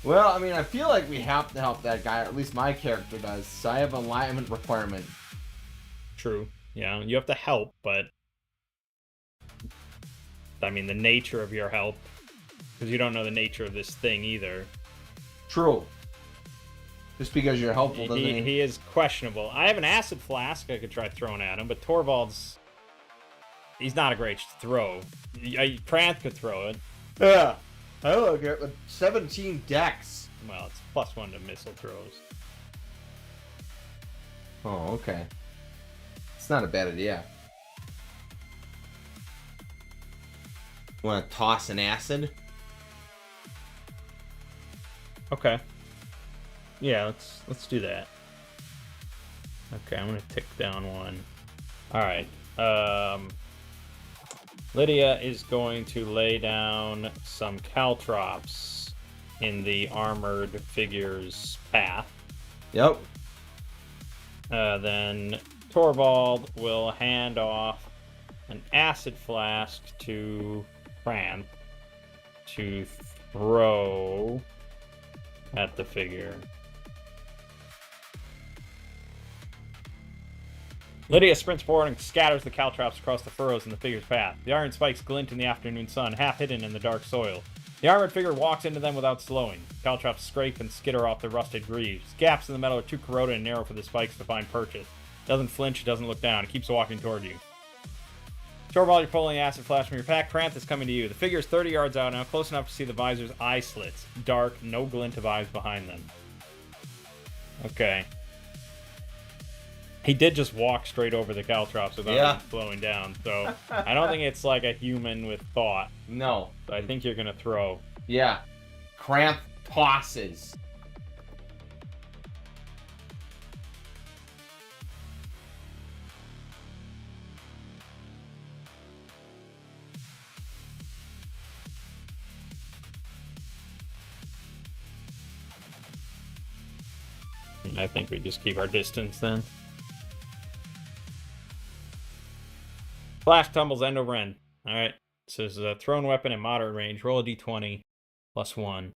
S2: Well, I mean, I feel like we have to help that guy, or at least my character does. So I have an alignment requirement.
S3: True. Yeah, you have to help, but... I mean, the nature of your help... Because you don't know the nature of this thing, either.
S2: True. Just because you're helpful doesn't mean...
S3: He is questionable. I have an acid flask I could try throwing at him, but Torvald's... He's not a great throw. Pranth could throw it.
S2: Yeah. I look at with 17 dex.
S3: Well, it's +1 to missile throws.
S2: Oh, okay. It's not a bad idea. Want to toss an acid?
S3: Okay. Yeah, let's do that. Okay, I'm gonna tick down one. Alright. Lydia is going to lay down some caltrops in the armored figure's path.
S2: Yep.
S3: Then Torvald will hand off an acid flask to Pranth to throw at the figure. Lydia sprints forward and scatters the caltrops across the furrows in the figure's path. The iron spikes glint in the afternoon sun, half hidden in the dark soil. The armored figure walks into them without slowing. Caltrops scrape and skitter off the rusted greaves. Gaps in the metal are too corroded and narrow for the spikes to find purchase. It doesn't flinch, it doesn't look down. It keeps walking toward you. Torvald, you're pulling the acid flash from your pack. Pranth is coming to you. The figure is 30 yards out now, close enough to see the visor's eye slits. Dark, no glint of eyes behind them. Okay. He did just walk straight over the caltrops without even slowing down, so I don't think it's like a human with thought.
S2: No.
S3: So I think you're gonna throw.
S2: Yeah. Cramp tosses.
S3: I think we just keep our distance then. Flash tumbles end over end. Alright. So this is a thrown weapon in moderate range. Roll a d20 +1.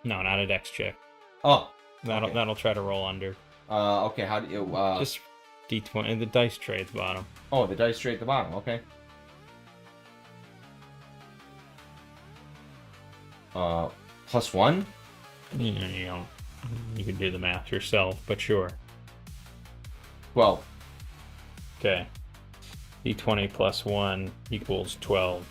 S3: No, not a dex check.
S2: Oh.
S3: That'll try to roll under.
S2: Okay, how do you
S3: just d20, the dice tray at the bottom.
S2: Oh, the dice tray at the bottom, okay. +1?
S3: You can do the math yourself, but sure.
S2: 12.
S3: Okay. d20 +1 equals 12.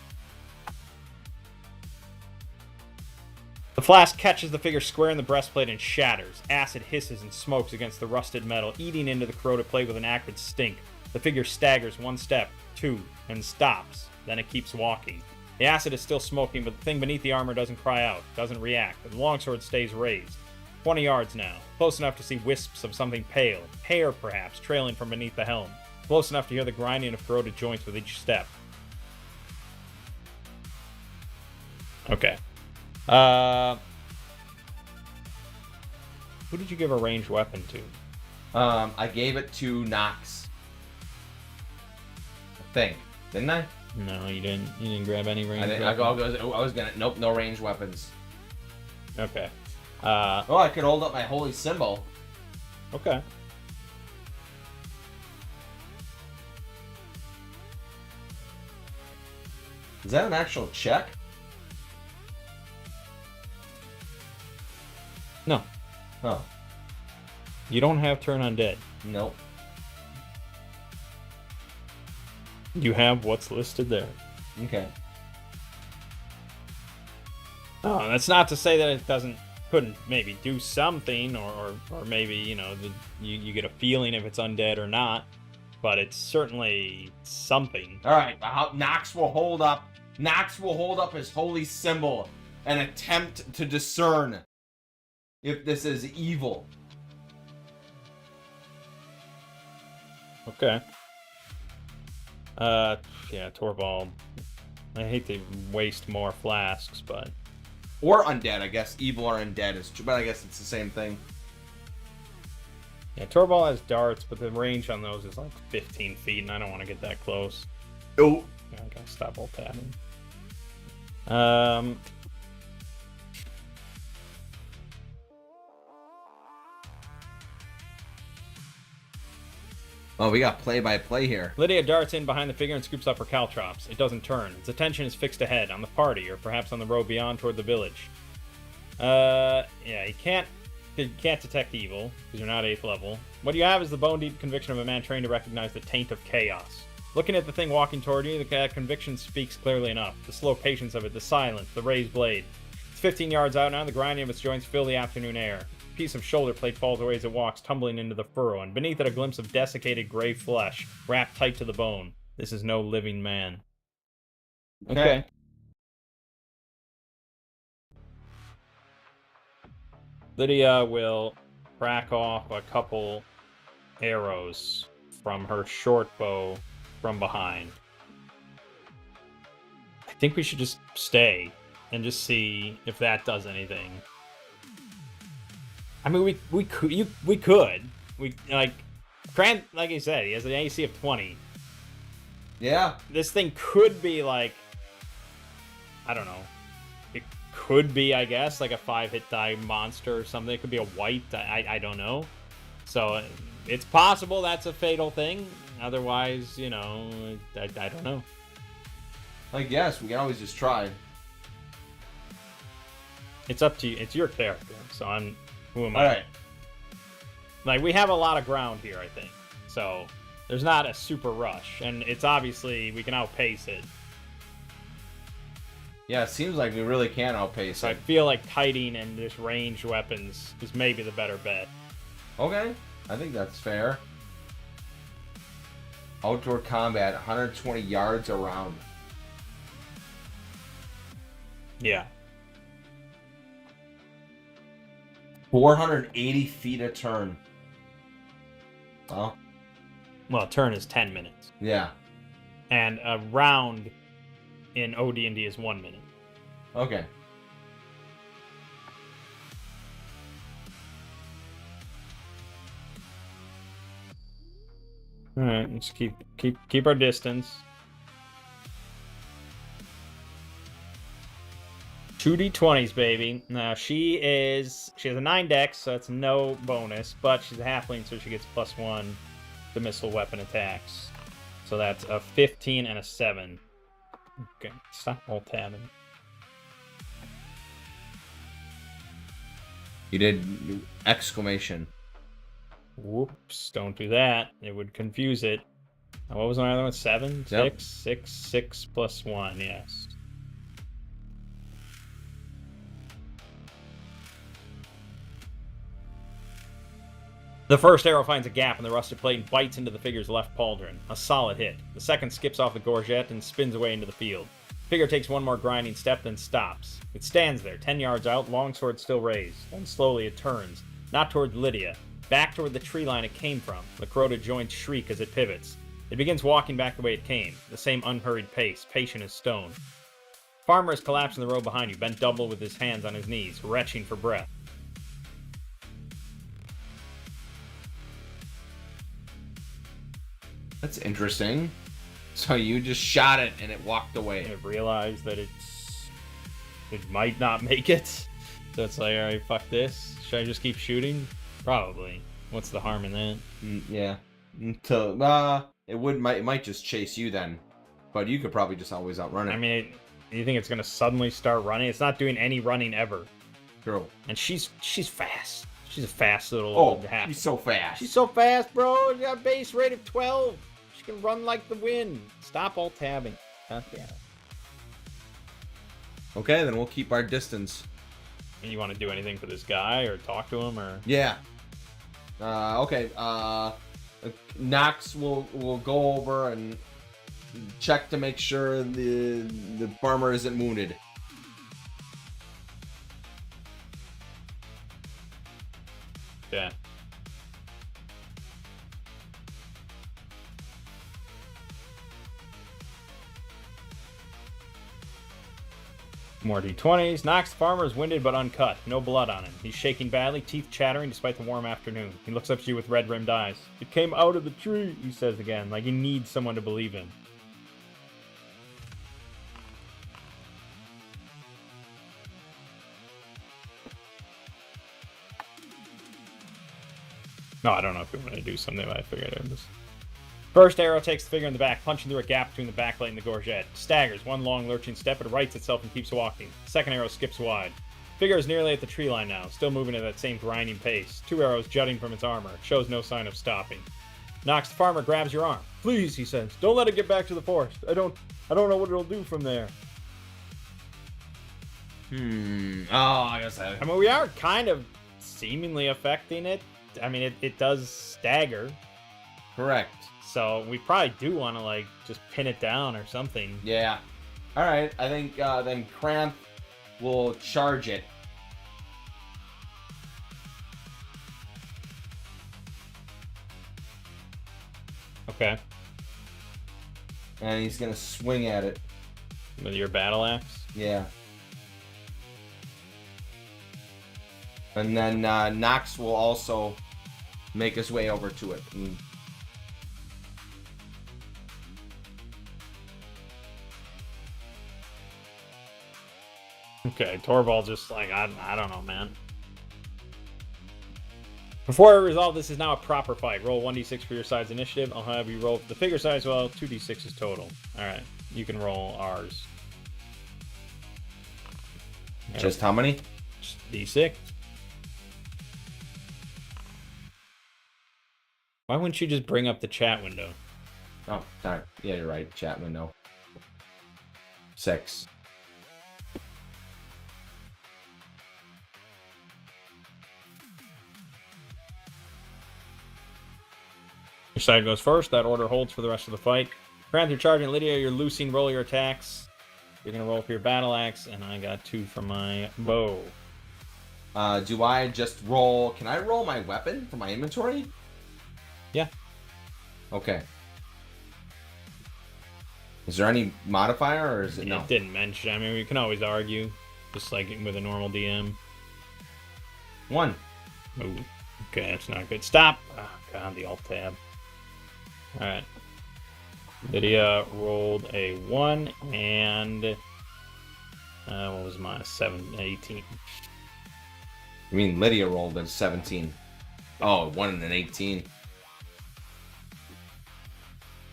S3: The flask catches the figure square in the breastplate and shatters. Acid hisses and smokes against the rusted metal, eating into the corroded plate with an acrid stink. The figure staggers 1 step, 2, and stops. Then it keeps walking. The acid is still smoking, but the thing beneath the armor doesn't cry out, doesn't react. The longsword stays raised. 20 yards now, close enough to see wisps of something pale, hair perhaps, trailing from beneath the helm. Close enough to hear the grinding of corroded joints with each step. Okay. Who did you give a ranged weapon to?
S2: I gave it to Nox. I think. Didn't I?
S3: No, you didn't. You didn't grab any ranged
S2: I
S3: weapons?
S2: was gonna... Nope, no ranged weapons.
S3: Okay.
S2: Oh, I could hold up my holy symbol.
S3: Okay.
S2: Is that an actual check?
S3: No.
S2: Oh.
S3: You don't have turn undead.
S2: Nope.
S3: You have what's listed there.
S2: Okay.
S3: Oh, that's not to say that it couldn't maybe do something, or maybe, you get a feeling if it's undead or not, but it's certainly something.
S2: All right. Nox will hold up his holy symbol and attempt to discern if this is evil.
S3: Okay. Yeah, Torvald. I hate to waste more flasks, but...
S2: Or undead, I guess. Evil or undead is true, but I guess it's the same thing.
S3: Yeah, Torvald has darts, but the range on those is like 15 feet, and I don't want to get that close.
S2: Oh.
S3: I gotta stop all tapping.
S2: Oh, we got play-by-play here.
S3: Lydia darts in behind the figure and scoops up her caltrops. It doesn't turn. Its attention is fixed ahead, on the party, or perhaps on the road beyond toward the village. Yeah, you can't detect evil, because you're not 8th level. What you have is the bone-deep conviction of a man trained to recognize the taint of chaos. Looking at the thing walking toward you, the conviction speaks clearly enough. The slow patience of it, the silence, the raised blade. It's 15 yards out now, the grinding of its joints fill the afternoon air. A piece of shoulder plate falls away as it walks, tumbling into the furrow, and beneath it a glimpse of desiccated gray flesh, wrapped tight to the bone. This is no living man. Okay. Lydia will crack off a couple arrows from her short bow from behind. I think we should just stay and just see if that does anything. I mean, we could. Grant, like I said, he has an AC of 20.
S2: Yeah.
S3: This thing could be like, I don't know. It could be, I guess, like a 5-hit die monster or something. It could be a white. I don't know. So it's possible that's a fatal thing. Otherwise, I don't know.
S2: I guess we can always just try.
S3: It's up to you. It's your character. So who am I?
S2: All right.
S3: Like, we have a lot of ground here, I think. So there's not a super rush, and it's obviously we can outpace it.
S2: Yeah, it seems like we really can outpace
S3: So I
S2: it.
S3: feel like kiting and just ranged weapons is maybe the better bet.
S2: Okay, I think that's fair. Outdoor combat, 120 yards around.
S3: Yeah.
S2: 480 feet a turn.
S3: Well, a turn is 10 minutes.
S2: Yeah.
S3: And a round in OD&D is 1 minute.
S2: Okay.
S3: All right, let's keep our distance. 2d20s, baby. Now she has a 9 dex, so that's no bonus, but she's a halfling, so she gets +1 to missile weapon attacks. So that's a 15 and a 7. Okay, stop alt tabbing.
S2: You did exclamation.
S3: Whoops, don't do that. It would confuse it. What was my other one? 7?
S2: Yep.
S3: 6 plus 1, yes. The first arrow finds a gap in the rusted plate and bites into the figure's left pauldron. A solid hit. The second skips off the gorget and spins away into the field. The figure takes one more grinding step, then stops. It stands there, 10 yards out, longsword still raised. Then slowly it turns, not toward Lydia, back toward the tree line it came from. The corroded joints shriek as it pivots. It begins walking back the way it came, the same unhurried pace, patient as stone. Farmer has collapsed in the road behind you, bent double with his hands on his knees, retching for breath.
S2: That's interesting. So you just shot it and it walked away.
S3: I realized that it might not make it. So it's like, alright, fuck this. Should I just keep shooting? Probably. What's the harm in that?
S2: Yeah. It might just chase you then. But you could probably just always outrun it.
S3: I mean, you think it's going to suddenly start running? It's not doing any running ever.
S2: True.
S3: And she's fast. She's a fast little.
S2: Oh,
S3: half.
S2: she's so fast.
S3: She's so fast, bro. She got a base rate of 12. She can run like the wind. Stop alt tabbing. God damn it.
S2: Okay, then we'll keep our distance.
S3: You want to do anything for this guy or talk to him or?
S2: Yeah. Okay. Knox will go over and check to make sure the farmer isn't wounded.
S3: Yeah. More D20s. Knox, the farmer, is winded but uncut. No blood on him. He's shaking badly, teeth chattering despite the warm afternoon. He looks up at you with red-rimmed eyes. It came out of the tree, he says again, like he needs someone to believe him. No, I don't know if we want to do something, but I figured it was. First arrow takes the figure in the back, punching through a gap between the backlight and the gorget. Staggers, one long lurching step, but rights itself and keeps walking. Second arrow skips wide. Figure is nearly at the tree line now, still moving at that same grinding pace. Two arrows jutting from its armor. It shows no sign of stopping. Knox, the farmer, grabs your arm. Please, he says, don't let it get back to the forest. I don't know what it'll do from there.
S2: Oh, I guess
S3: I mean, we are kind of seemingly affecting it. I mean, it does stagger.
S2: Correct.
S3: So we probably do want to, like, just pin it down or something.
S2: Yeah. All right. I think then Cramp will charge it.
S3: Okay.
S2: And he's going to swing at it.
S3: With your battle axe?
S2: Yeah. And then Nox will also make his way over to it.
S3: Okay, Torvald just like, I don't know, man. Before I resolve, this is now a proper fight. Roll 1d6 for your side's initiative. I'll have you roll for the figure size. Well, 2d6 is total. Alright, you can roll ours.
S2: Just how many?
S3: Just d6. Why wouldn't you just bring up the chat window?
S2: Oh, sorry. Yeah, you're right. Chat window. 6.
S3: Your side goes first. That order holds for the rest of the fight. Grant, you're charging. Lydia, you're loosing. Roll your attacks. You're going to roll for your battle axe, and I got 2 for my bow.
S2: Do I just roll... Can I roll my weapon from my inventory?
S3: Yeah.
S2: Okay. Is there any modifier, or is it no?
S3: It didn't mention. I mean, we can always argue, just like with a normal DM.
S2: 1.
S3: Ooh. Okay, that's not good. Stop! Oh, God, the alt tab. Alright. Lydia rolled a 1, and... what was mine? 18.
S2: You mean Lydia rolled a 17. Oh, 1 and an 18.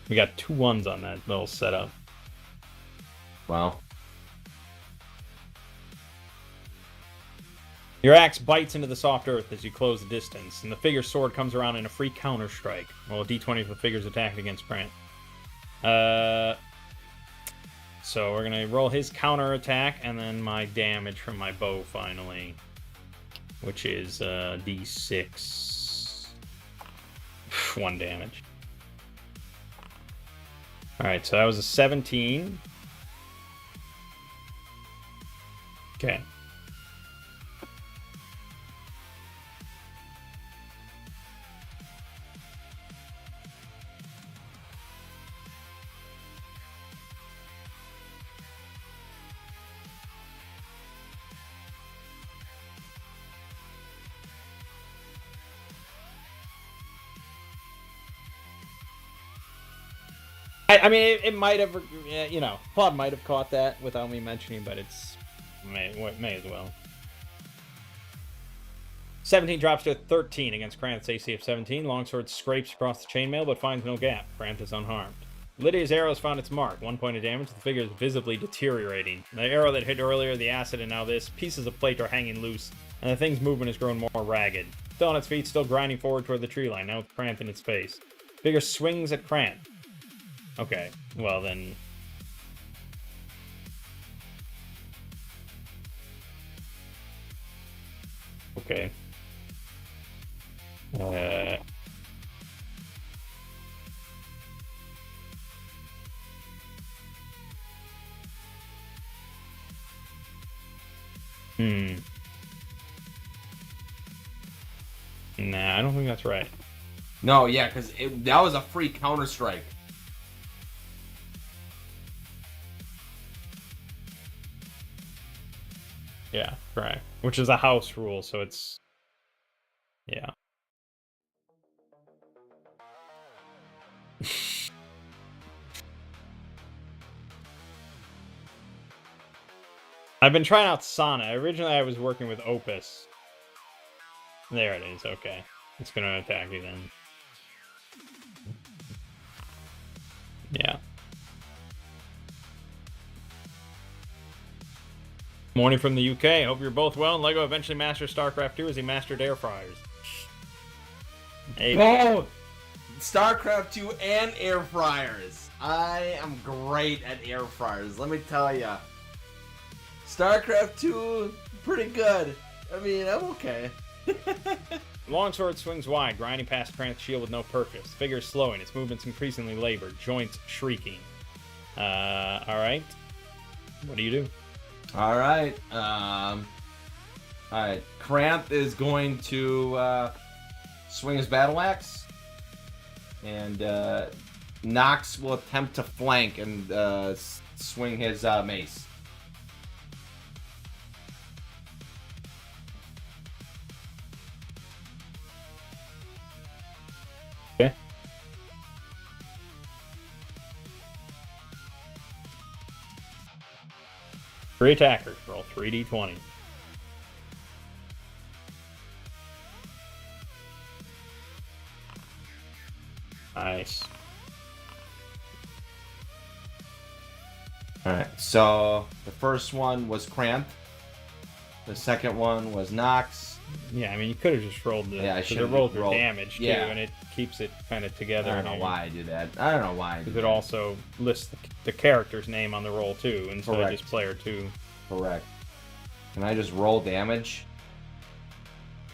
S3: We got 2 1s on that little setup.
S2: Wow.
S3: Your axe bites into the soft earth as you close the distance, and the figure's sword comes around in a free counter strike. Roll a d20 if the figure's attacked against Brant. So we're gonna roll his counter attack and then my damage from my bow finally, which is d6. 1 damage. Alright, so that was a 17. Okay. I mean, it might have, you know, Claude might have caught that without me mentioning, but it's may as well. 17 drops to 13 against Krant's AC of 17. Longsword scrapes across the chainmail, but finds no gap. Krant is unharmed. Lydia's arrow has found its mark. 1 point of damage. The figure is visibly deteriorating. The arrow that hit earlier, the acid, and now this. Pieces of plate are hanging loose, and the thing's movement has grown more ragged. Still on its feet, still grinding forward toward the tree line, now with Krant in its face. Figure swings at Krant. Okay, well then... Okay. Nah, I don't think that's right.
S2: No, yeah, because that was a free counter-strike.
S3: Yeah, correct. Which is a house rule, so it's... Yeah. I've been trying out Sana. Originally, I was working with Opus. There it is, okay. It's gonna attack you then. Yeah. Morning from the UK. Hope you're both well. And Lego eventually masters StarCraft 2 as he mastered air fryers. Hey.
S2: Oh! StarCraft 2 and air fryers. I am great at air fryers, let me tell ya. StarCraft 2, pretty good. I mean, I'm okay.
S3: Longsword swings wide, grinding past Krant's shield with no purpose. Figure slowing, its movements increasingly labored, joints shrieking. Alright. What do you do?
S2: Alright, alright. Krant is going to swing his battle axe. And Nox will attempt to flank and swing his mace.
S3: Okay. Three attackers. Roll 3d20. Nice.
S2: Alright, so the first one was Krant. The second one was Nox.
S3: Yeah, I mean, you could have just rolled the...
S2: Yeah, I
S3: should
S2: should
S3: have
S2: have
S3: rolled your
S2: rolled-
S3: damage, too,
S2: yeah.
S3: and it keeps it kind of together.
S2: I don't know
S3: here.
S2: why I do that. I don't know why I do
S3: Because
S2: that.
S3: it also lists the character's name on the roll, too, instead
S2: Correct.
S3: of just player 2.
S2: Correct. Can I just roll damage?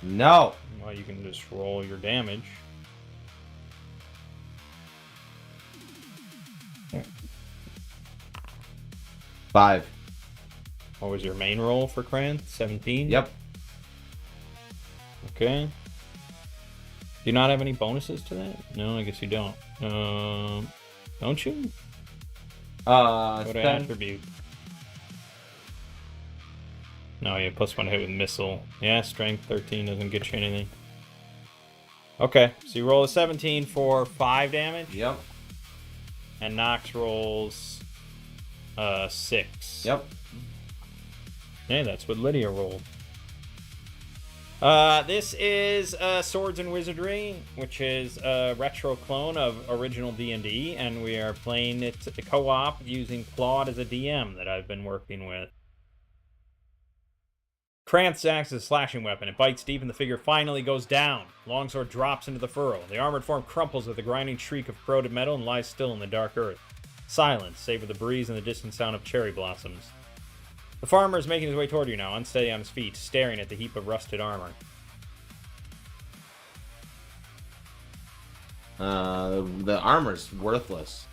S2: No!
S3: Well, you can just roll your damage.
S2: Five.
S3: What was your main roll for Krant? 17?
S2: Yep.
S3: Okay. Do you not have any bonuses to that? No, I guess you don't. Don't you? Go to
S2: Spend-
S3: attribute. No, you have +1 hit with missile. Yeah, strength 13 doesn't get you anything. Okay, so you roll a 17 for 5 damage,
S2: Yep.
S3: and Nox rolls 6.
S2: Yep.
S3: Yeah, that's what Lydia rolled. This is Swords and Wizardry, which is a retro clone of original D&D, and we are playing it co-op using Claude as a DM that I've been working with. Krant's axe is a slashing weapon. It bites deep and the figure finally goes down. Longsword drops into the furrow. The armored form crumples with a grinding shriek of corroded metal and lies still in the dark earth. Silence, save for the breeze and the distant sound of cherry blossoms. The farmer is making his way toward you now, unsteady on his feet, staring at the heap of rusted armor.
S2: The armor's worthless.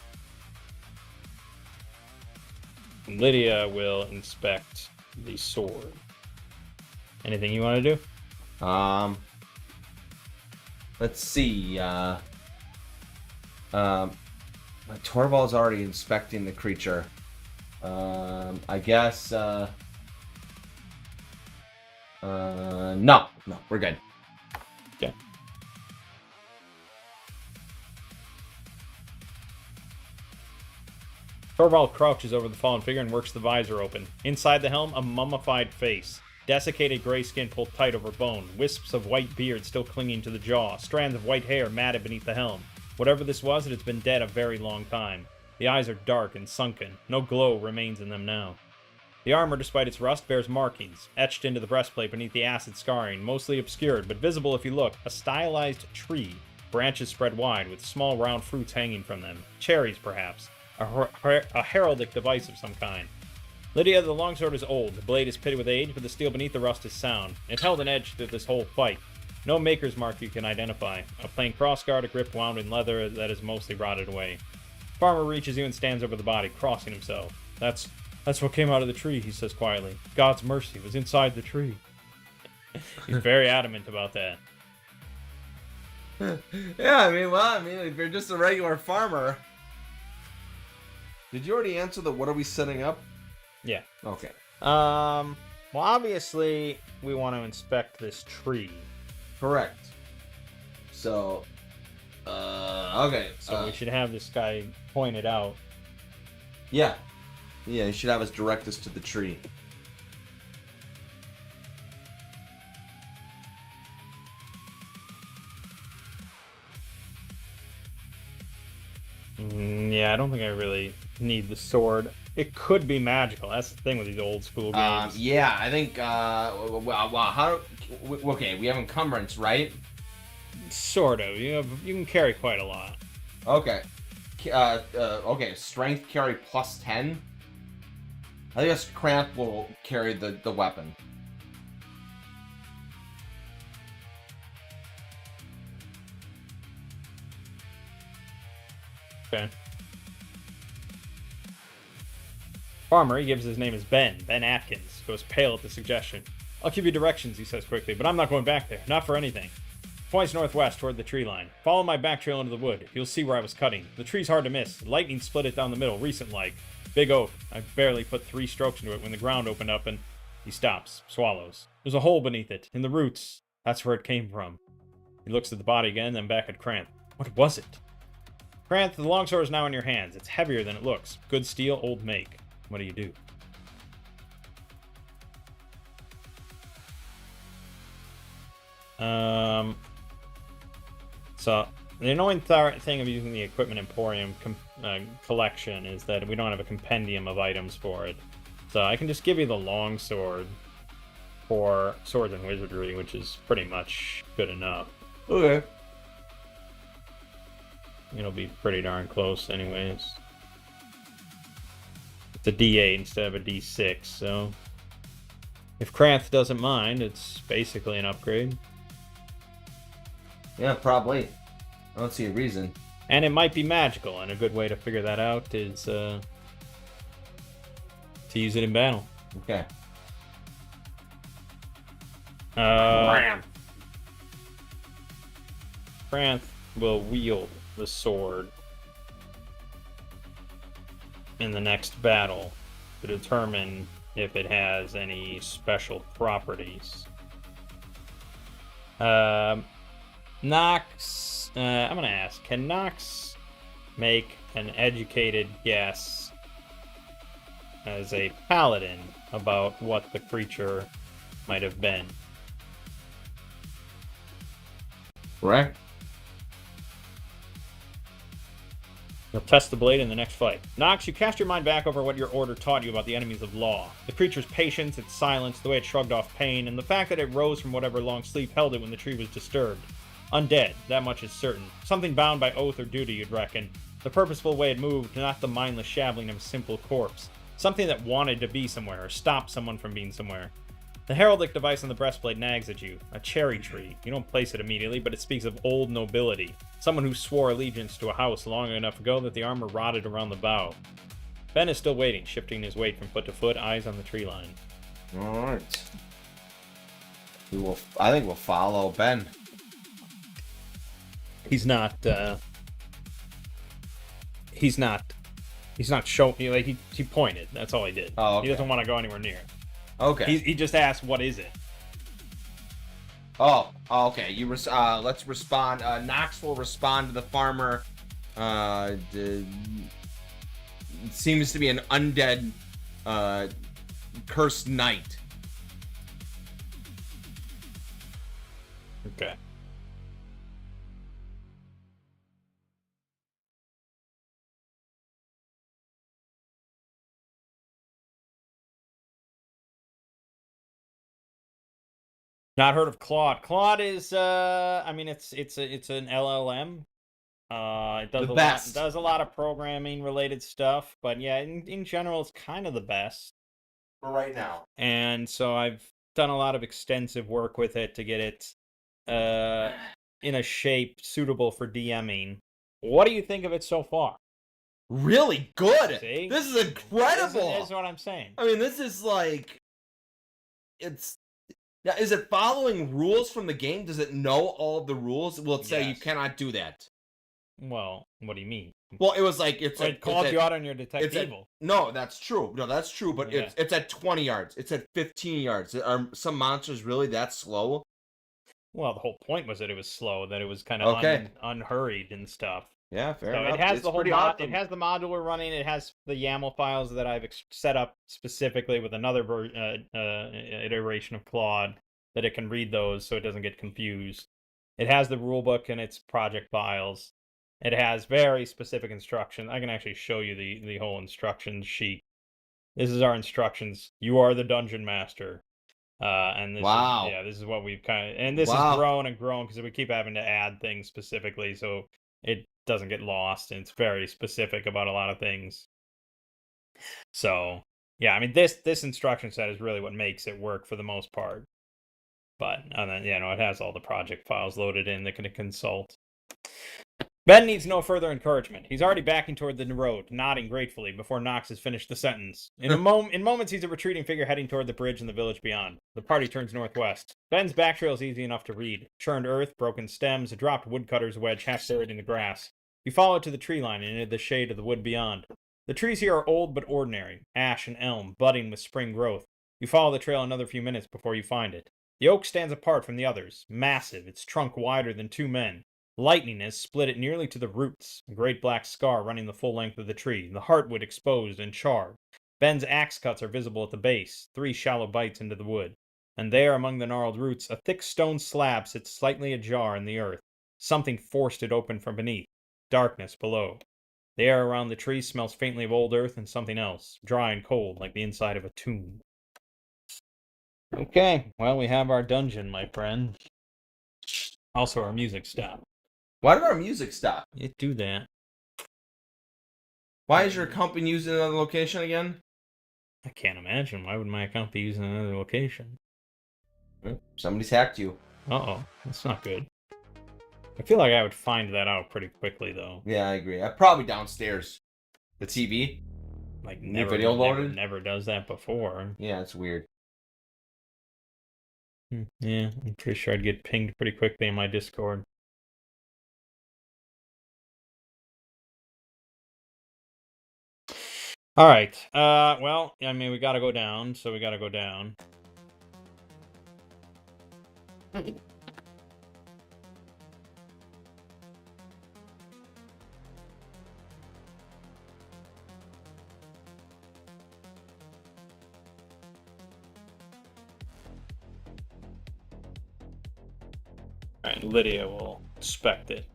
S3: Lydia will inspect the sword. Anything you want to do?
S2: Let's see. Torvald's already inspecting the creature. I guess. No, we're good.
S3: Okay. Torvald crouches over the fallen figure and works the visor open. Inside the helm, a mummified face. Desiccated gray skin pulled tight over bone. Wisps of white beard still clinging to the jaw. Strands of white hair matted beneath the helm. Whatever this was, it has been dead a very long time. The eyes are dark and sunken. No glow remains in them now. The armor, despite its rust, bears markings, etched into the breastplate beneath the acid scarring, mostly obscured, but visible if you look. A stylized tree, branches spread wide, with small round fruits hanging from them. Cherries, perhaps. A heraldic device of some kind. Lydia, the longsword is old. The blade is pitted with age, but the steel beneath the rust is sound. It held an edge through this whole fight. No maker's mark you can identify. A plain crossguard, a grip wound in leather that is mostly rotted away. Farmer reaches you and stands over the body, crossing himself. That's what came out of the tree, he says quietly. God's mercy was inside the tree. He's very adamant about that.
S2: Yeah, I mean, if you're just a regular farmer. Did you already answer the what are we setting up?
S3: Yeah.
S2: Okay.
S3: Well, obviously, we want to inspect this tree.
S2: Correct. So, okay.
S3: So we should have this guy pointed out.
S2: Yeah. Yeah, you should have us direct us to the tree.
S3: Yeah, I don't think I really need the sword. It could be magical. That's the thing with these old school games.
S2: Yeah, I think, okay, we have encumbrance, right?
S3: Sort of. You can carry quite a lot.
S2: Okay. Okay, strength carry plus 10. I guess Cramp will carry the weapon.
S3: Okay. Farmer, he gives his name as Ben Atkins, goes pale at the suggestion. I'll give you directions, he says quickly, but I'm not going back there, not for anything. Points northwest toward the tree line. Follow my back trail into the wood. You'll see where I was cutting. The tree's hard to miss. Lightning split it down the middle, recent-like. Big oak. I barely put 3 strokes into it when the ground opened up and... He stops, swallows. There's a hole beneath it, in the roots. That's where it came from. He looks at the body again, then back at Cranth. What was it? Cranth, the longsword is now in your hands. It's heavier than it looks. Good steel, old make. What do you do? So, the annoying thing of using the Equipment Emporium collection is that we don't have a compendium of items for it. So I can just give you the longsword for Swords and Wizardry, which is pretty much good enough.
S2: Okay.
S3: It'll be pretty darn close anyways. It's a D8 instead of a D6, so... If Cranth doesn't mind, it's basically an upgrade.
S2: Yeah, probably. I don't see a reason.
S3: And it might be magical, and a good way to figure that out is to use it in battle.
S2: Okay.
S3: Cranth will wield the sword in the next battle to determine if it has any special properties. Nox, I'm gonna ask, can Nox make an educated guess as a paladin about what the creature might have been?
S2: Correct.
S3: You'll test the blade in the next fight. Nox, you cast your mind back over what your order taught you about the enemies of law. The creature's patience, its silence, the way it shrugged off pain, and the fact that it rose from whatever long sleep held it when the tree was disturbed. Undead, that much is certain. Something bound by oath or duty, you'd reckon. The purposeful way it moved, not the mindless shabbling of a simple corpse. Something that wanted to be somewhere, or stop someone from being somewhere. The heraldic device on the breastplate nags at you. A cherry tree. You don't place it immediately, but it speaks of old nobility. Someone who swore allegiance to a house long enough ago that the armor rotted around the bough. Ben is still waiting, shifting his weight from foot to foot, eyes on the tree line.
S2: Alright. I think we'll follow Ben.
S3: He's not showing, like, he pointed. That's all he did.
S2: Oh, okay.
S3: He doesn't want to go anywhere near it.
S2: Okay.
S3: He just asked, what is it?
S2: Oh, okay. Let's respond. Nox will respond to the farmer. It seems to be an undead, cursed knight.
S3: Okay. Not heard of Claude. Claude is, I mean, it's an LLM. It does
S2: The
S3: a
S2: best.
S3: lot. Does a lot of programming related stuff, but yeah, in general, it's kind of the best.
S2: For right now.
S3: And so I've done a lot of extensive work with it to get it in a shape suitable for DMing. What do you think of it so far?
S2: Really good.
S3: See?
S2: This is incredible.
S3: This is what I'm saying.
S2: I mean, this is like, it's. Now, is it following rules from the game? Does it know all of the rules? Will it say you
S3: Yes.
S2: cannot do that?
S3: Well, what do you mean?
S2: Well, it was like
S3: It called you out on your detect
S2: it's at-
S3: evil.
S2: No, that's true. No, that's true. But
S3: Yeah.
S2: it's at 20 yards. It's at 15 yards. Are some monsters really that slow?
S3: Well, the whole point was that it was slow, that it was kind of
S2: Okay.
S3: unhurried and stuff.
S2: Yeah, fair
S3: So
S2: enough.
S3: it has
S2: It's
S3: the whole
S2: pretty
S3: mod.
S2: awesome.
S3: It has the modular running. It has the YAML files that I've set up specifically with another iteration of Claude that it can read those, so it doesn't get confused. It has the rulebook and its project files. It has very specific instructions. I can actually show you the whole instructions sheet. This is our instructions. You are the dungeon master. And this
S2: Wow.
S3: is, yeah, this is what we've kind of, and this
S2: Wow.
S3: has grown and grown because we keep having to add things specifically so it doesn't get lost, and it's very specific about a lot of things. So yeah, I mean this instruction set is really what makes it work for the most part. But and then it has all the project files loaded in that can consult. Ben needs no further encouragement. He's already backing toward the road, nodding gratefully before Knox has finished the sentence. In moments, he's a retreating figure heading toward the bridge and the village beyond. The party turns northwest. Ben's back trail is easy enough to read. Churned earth, broken stems, a dropped woodcutter's wedge half buried in the grass. You follow it to the tree line and into the shade of the wood beyond. The trees here are old but ordinary, ash and elm, budding with spring growth. You follow the trail another few minutes before you find it. The oak stands apart from the others, massive, its trunk wider than 2 men. Lightning has split it nearly to the roots, a great black scar running the full length of the tree, the heartwood exposed and charred. Ben's axe cuts are visible at the base, 3 shallow bites into the wood. And there, among the gnarled roots, a thick stone slab sits slightly ajar in the earth. Something forced it open from beneath. Darkness below. The air around the tree smells faintly of old earth and something else, dry and cold like the inside of a tomb. Okay, well, we have our dungeon, my friend. Also, our music stopped.
S2: Why did our music stop?
S3: It do that.
S2: Why is your company using another location again?
S3: I can't imagine. Why would my account be using another location?
S2: Somebody's hacked you.
S3: Uh-oh. That's not good. I feel like I would find that out pretty quickly, though.
S2: Yeah, I agree. Probably downstairs. The TV?
S3: Like,
S2: New video loaded?
S3: never does that before.
S2: Yeah, it's weird.
S3: Yeah, I'm pretty sure I'd get pinged pretty quickly in my Discord. All right. Well, I mean, we got to go down, so we got to go down. All right, Lydia will inspect it.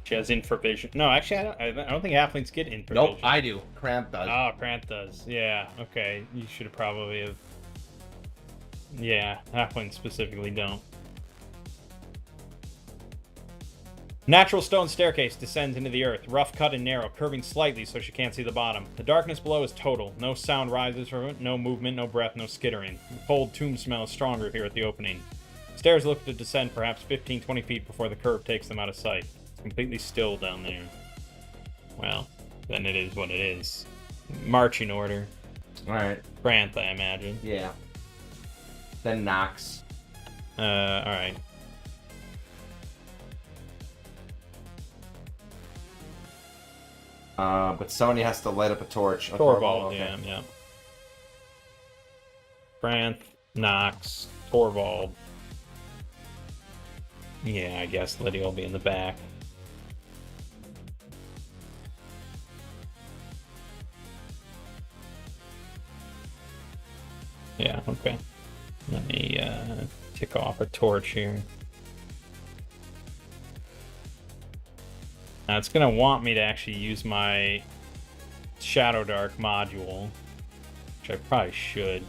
S3: She has infravision. No, actually, I don't think halflings get infravision.
S2: Nope, I do. Cramp does.
S3: Oh, Grant does. Yeah, okay. You should have probably have... Yeah, halflings specifically don't. Natural stone staircase descends into the earth, rough cut and narrow, curving slightly so she can't see the bottom. The darkness below is total. No sound rises from it, no movement, no breath, no skittering. The cold tomb smell is stronger here at the opening. Stairs look to descend perhaps 15-20 feet before the curve takes them out of sight. It's completely still down there. Well, then it is what it is. Marching order.
S2: Alright.
S3: Grant, I imagine.
S2: Yeah. Then Knox.
S3: Alright.
S2: But somebody has to light up a torch. A
S3: Torvald,
S2: okay.
S3: yeah. Grant, Knox, Torvald. Yeah, I guess Lydia will be in the back. Yeah, okay. Let me kick off a torch here. Now it's gonna want me to actually use my Shadow Dark module, which I probably should.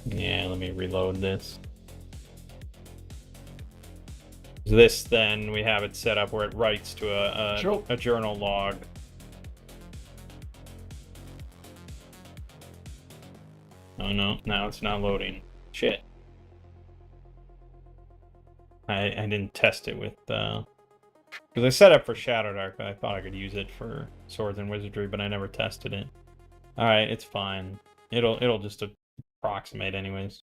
S3: Yeah, let me reload this. This, then, we have it set up where it writes to a journal log. Oh no, now it's not loading. Shit. I didn't test it with, because I set up for Shadow Dark, but I thought I could use it for Swords and Wizardry, but I never tested it. Alright, it's fine. It'll just approximate anyways.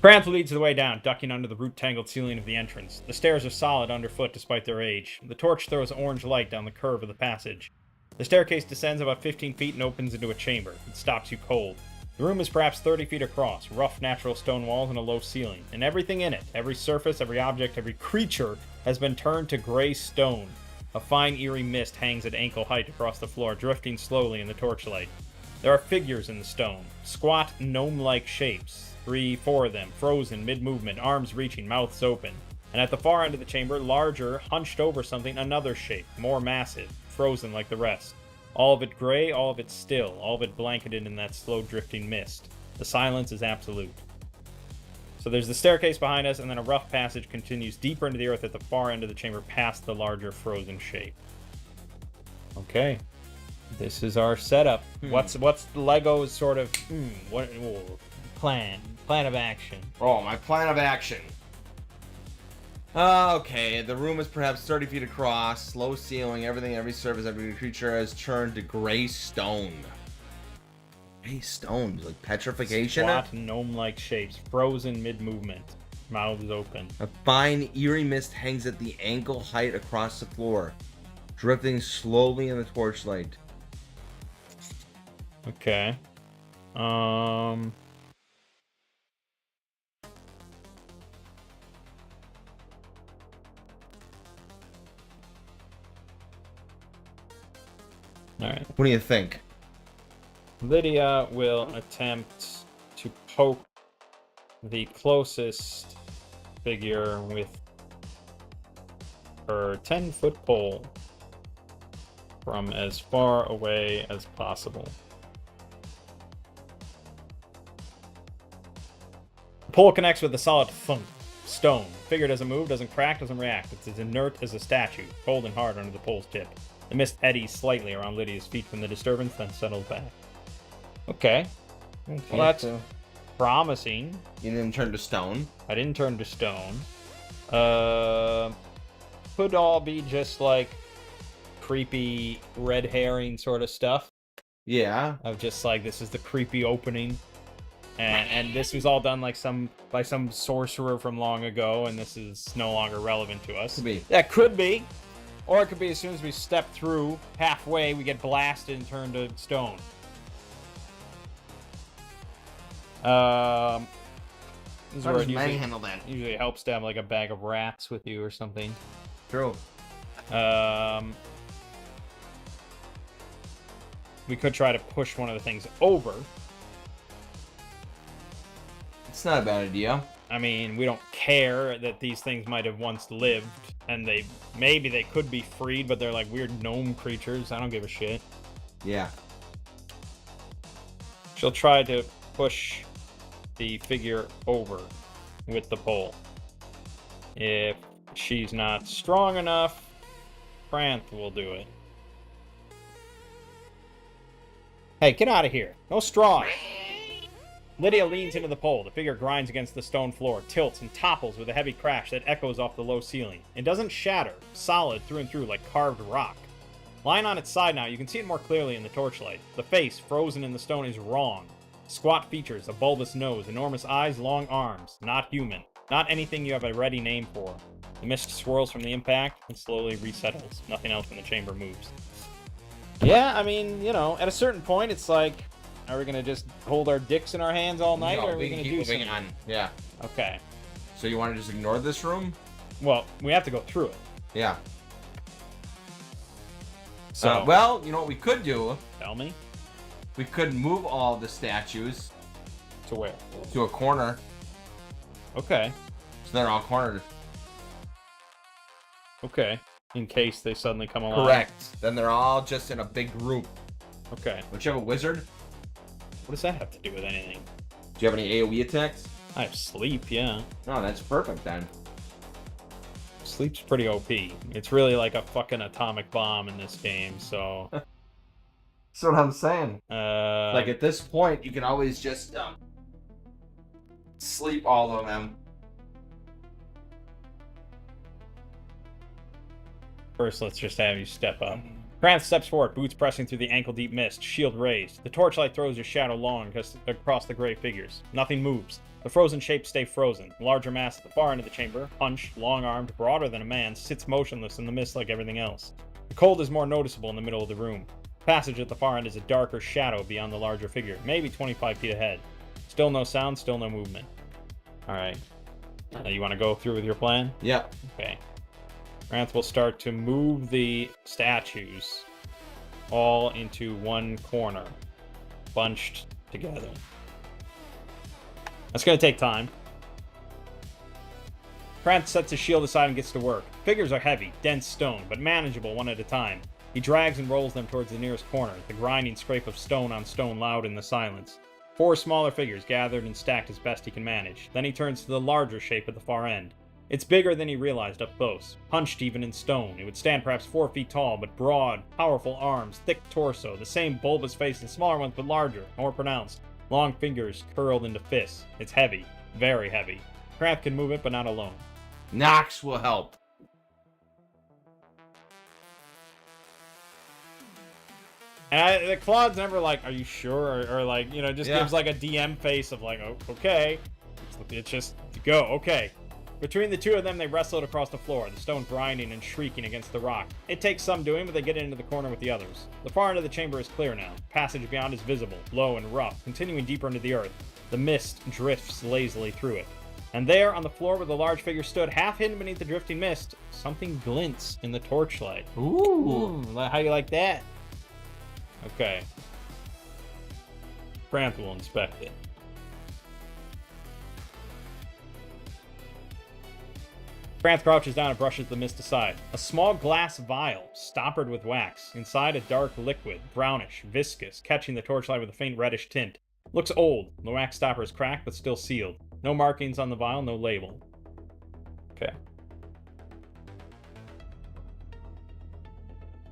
S3: Cramp leads the way down, ducking under the root-tangled ceiling of the entrance. The stairs are solid underfoot despite their age. The torch throws orange light down the curve of the passage. The staircase descends about 15 feet and opens into a chamber. It stops you cold. The room is perhaps 30 feet across, rough natural stone walls and a low ceiling. And everything in it, every surface, every object, every creature, has been turned to gray stone. A fine, eerie mist hangs at ankle height across the floor, drifting slowly in the torchlight. There are figures in the stone, squat, gnome-like shapes. 3, 4 of them, frozen mid-movement, arms reaching, mouths open. And at the far end of the chamber, larger, hunched over something, another shape, more massive, frozen like the rest. All of it gray, all of it still, all of it blanketed in that slow drifting mist. The silence is absolute. So there's the staircase behind us, and then a rough passage continues deeper into the earth at the far end of the chamber, past the larger frozen shape. Okay. This is our setup. What's Lego's sort of plan of action?
S2: Oh, my plan of action. Okay, the room is perhaps 30 feet across, low ceiling, every surface, every creature has turned to gray stone. Gray stone, like petrification?
S3: Squat, gnome-like shapes, frozen mid-movement, mouths open.
S2: A fine, eerie mist hangs at the ankle height across the floor, drifting slowly in the torchlight.
S3: Okay. Alright.
S2: What do you think?
S3: Lydia will attempt to poke the closest figure with her 10-foot pole from as far away as possible. The pole connects with a solid thunk. Stone. Figure doesn't move, doesn't crack, doesn't react. It's as inert as a statue, cold and hard under the pole's tip. The mist eddies slightly around Lydia's feet from the disturbance, then settles back. Okay. Well, that's promising.
S2: You didn't turn to stone.
S3: I didn't turn to stone. Could all be just like creepy red herring sort of stuff.
S2: Yeah.
S3: Of just like, this is the creepy opening. And this was all done like by some sorcerer from long ago, and this is no longer relevant to us.
S2: Could be.
S3: That could be. Or it could be as soon as we step through, halfway, we get blasted and turned to stone. This is
S2: How
S3: where
S2: does
S3: it
S2: May handle that?
S3: usually helps to have like a bag of rats with you or something.
S2: True.
S3: We could try to push one of the things over.
S2: It's not a bad idea.
S3: I mean, we don't care that these things might have once lived, and maybe they could be freed, but they're like weird gnome creatures. I don't give a shit.
S2: Yeah.
S3: She'll try to push the figure over with the pole. If she's not strong enough, Pranth will do it. Hey, get out of here. No straws. Lydia leans into the pole. The figure grinds against the stone floor, tilts, and topples with a heavy crash that echoes off the low ceiling. It doesn't shatter, solid through and through like carved rock. Lying on its side now, you can see it more clearly in the torchlight. The face, frozen in the stone, is wrong. Squat features, a bulbous nose, enormous eyes, long arms. Not human. Not anything you have a ready name for. The mist swirls from the impact and slowly resettles. Nothing else in the chamber moves. Yeah, I mean, you know, at a certain point, it's like, are we gonna just hold our dicks in our hands all night, or are we gonna do something?
S2: On. Yeah.
S3: Okay.
S2: So you want to just ignore this room?
S3: Well, we have to go through it.
S2: Yeah.
S3: So,
S2: well, you know what we could do?
S3: tell me.
S2: We could move all the statues
S3: To where?
S2: to a corner,
S3: Okay.
S2: so they're all cornered.
S3: Okay. In case they suddenly come along.
S2: Correct. Then they're all just in a big group.
S3: Okay.
S2: Don't you have a wizard?
S3: What does that have to do with anything?
S2: Do you have any AoE attacks?
S3: I have sleep, yeah.
S2: No, that's perfect then.
S3: Sleep's pretty OP. It's really like a fucking atomic bomb in this game, so...
S2: That's what I'm saying.
S3: Uh,
S2: Like, at this point, you can always just sleep all of them.
S3: First, let's just have you step up. Kranth steps forward, boots pressing through the ankle-deep mist, shield raised. The torchlight throws a shadow long across the gray figures. Nothing moves. The frozen shapes stay frozen. The larger mass at the far end of the chamber, hunched, long-armed, broader than a man, sits motionless in the mist like everything else. The cold is more noticeable in the middle of the room. The passage at the far end is a darker shadow beyond the larger figure, maybe 25 feet ahead. Still no sound, still no movement. Alright. You want to go through with your plan?
S2: Yep.
S3: Okay. Kranth will start to move the statues all into one corner, bunched together. That's going to take time. Kranth sets his shield aside and gets to work. Figures are heavy, dense stone, but manageable one at a time. He drags and rolls them towards the nearest corner, the grinding scrape of stone on stone loud in the silence. 4 smaller figures gathered and stacked as best he can manage. Then he turns to the larger shape at the far end. It's bigger than he realized up close, hunched even in stone. It would stand perhaps 4 feet tall, but broad, powerful arms, thick torso, the same bulbous face and smaller ones but larger, more pronounced. Long fingers curled into fists. It's heavy, very heavy. Kranth can move it, but not alone.
S2: Nox will help.
S3: And the Claude's never like, are you sure? Or like, you know, just gives like a DM face of like, oh, okay. It's just, go, okay. Between the two of them, they wrestled across the floor, the stone grinding and shrieking against the rock. It takes some doing, but they get into the corner with the others. The far end of the chamber is clear now. Passage beyond is visible, low and rough, continuing deeper into the earth. The mist drifts lazily through it. And there, on the floor where the large figure stood, half hidden beneath the drifting mist, something glints in the torchlight.
S2: Ooh.
S3: How you like that? Okay. Kranth will inspect it. Kranth crouches down and brushes the mist aside. A small glass vial, stoppered with wax. Inside, a dark liquid, brownish, viscous, catching the torchlight with a faint reddish tint. Looks old. The wax stopper is cracked, but still sealed. No markings on the vial, no label. Okay.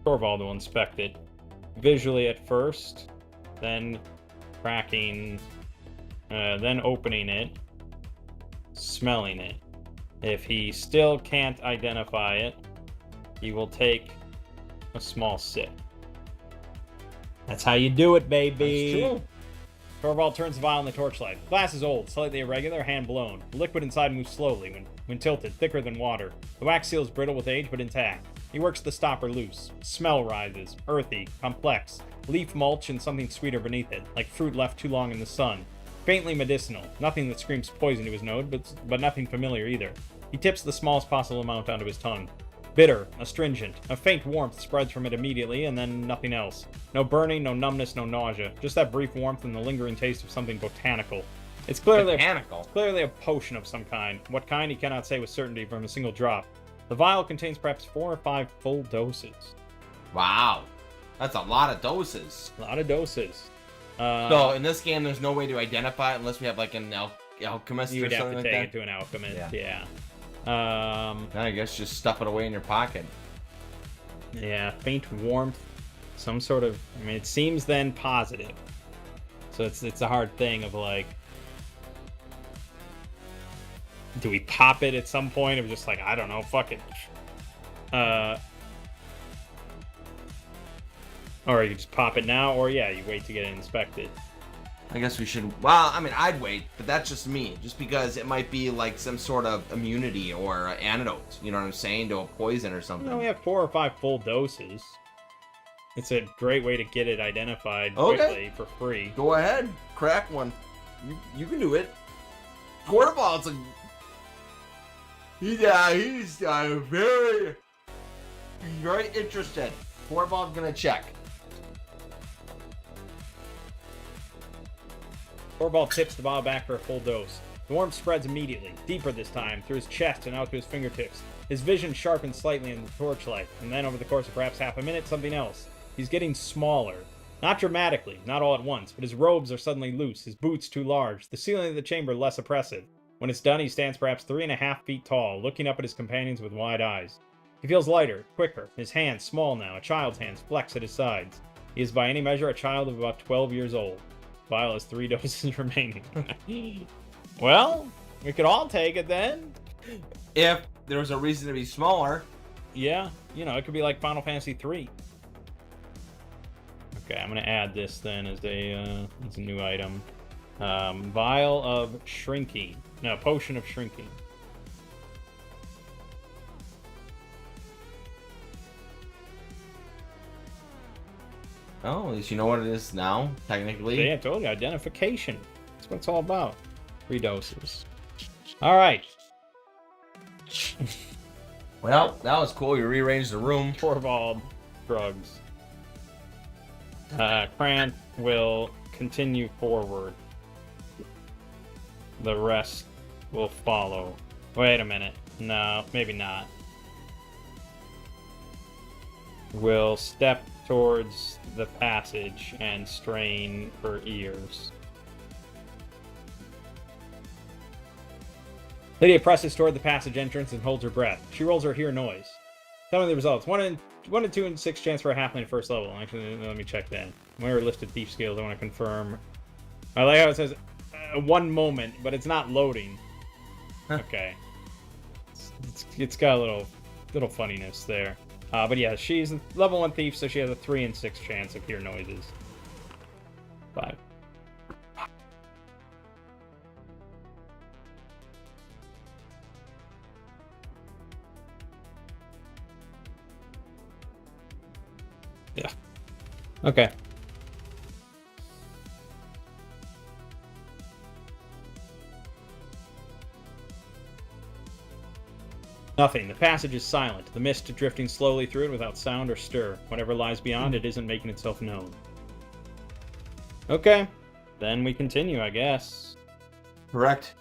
S3: Torvald will inspect it. Visually at first, then cracking, then opening it, smelling it. If he still can't identify it, he will take a small sip. That's how you do it, baby.
S2: That's true.
S3: Torvald turns the vial in the torchlight. Glass is old, slightly irregular, hand blown. The liquid inside moves slowly when tilted, thicker than water. The wax seal is brittle with age, but intact. He works the stopper loose. Smell rises, earthy, complex. Leaf mulch and something sweeter beneath it, like fruit left too long in the sun. Faintly medicinal, nothing that screams poison to his nose, but nothing familiar either. He tips the smallest possible amount onto his tongue. Bitter, astringent, a faint warmth spreads from it immediately, and then nothing else. No burning, no numbness, no nausea. Just that brief warmth and the lingering taste of something botanical. It's clearly a potion of some kind. What kind, he cannot say with certainty from a single drop. The vial contains perhaps 4 or 5 full doses.
S2: Wow. That's a lot of doses.
S3: A lot of doses.
S2: So in this game, there's no way to identify it unless we have like an alchemist
S3: you
S2: or
S3: would have
S2: something
S3: to
S2: like
S3: take
S2: that.
S3: it to an alchemist, yeah.
S2: I guess just stuff it away in your pocket.
S3: Yeah, faint warmth, some sort of. I mean, it seems then positive. So it's a hard thing of like, do we pop it at some point, or just like, I don't know, fuck it. Or you just pop it now, or yeah, you wait to get it inspected.
S2: I guess we should. Well, I mean, I'd wait, but that's just me. Just because it might be like some sort of immunity or antidote. You know what I'm saying? To a poison or something.
S3: We have 4 or 5 full doses. It's a great way to get it identified quickly for free.
S2: Go ahead, crack one. You can do it. Torvald's he's very interested. Torvald's gonna check.
S3: Torvald tips the vial back for a full dose. The warmth spreads immediately, deeper this time, through his chest and out to his fingertips. His vision sharpens slightly in the torchlight, and then over the course of perhaps half a minute, something else. He's getting smaller. Not dramatically, not all at once, but his robes are suddenly loose, his boots too large, the ceiling of the chamber less oppressive. When it's done, he stands perhaps 3.5 feet tall, looking up at his companions with wide eyes. He feels lighter, quicker, his hands small now, a child's hands flex at his sides. He is by any measure a child of about 12 years old. Vial has 3 doses remaining. Well, we could all take it then.
S2: If there was a reason to be smaller.
S3: Yeah, it could be like Final Fantasy 3. Okay, I'm gonna add this then as a new item. Vial of shrinking. No, potion of shrinking.
S2: Oh, at least you know what it is now, technically.
S3: Yeah, I told you, identification. That's what it's all about. 3 doses. All right.
S2: Well, that was cool. You rearranged the room.
S3: Torvald drugs. Krant will continue forward. The rest will follow. Wait a minute. No, maybe not. We'll step towards the passage and strain for ears. Lydia presses toward the passage entrance and holds her breath. She rolls her hear noise. Tell me the results. 1 in 2 and 6 chance for a halfling at first level. Actually, let me check that. Where are listed thief skills? I want to confirm. I like how it says 1 moment, but it's not loading. Okay. It's got a little funniness there. But yeah, she's level 1 thief, so she has a 3 in 6 chance of hear noises. 5. Yeah. Okay. Nothing. The passage is silent, the mist drifting slowly through it without sound or stir. Whatever lies beyond it isn't making itself known. Okay. Then we continue, I guess.
S2: Correct.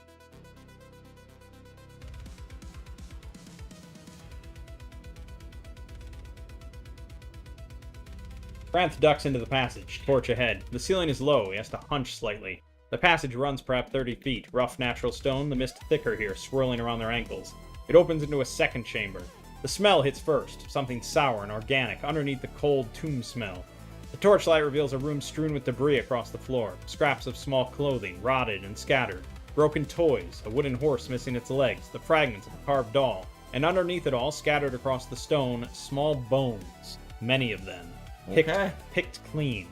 S3: Franth ducks into the passage, torch ahead. The ceiling is low, he has to hunch slightly. The passage runs perhaps 30 feet, rough natural stone, the mist thicker here, swirling around their ankles. It opens into a second chamber. The smell hits first, something sour and organic, underneath the cold tomb smell. The torchlight reveals a room strewn with debris across the floor, scraps of small clothing, rotted and scattered, broken toys, a wooden horse missing its legs, the fragments of a carved doll, and underneath it all, scattered across the stone, small bones, many of them. Picked clean.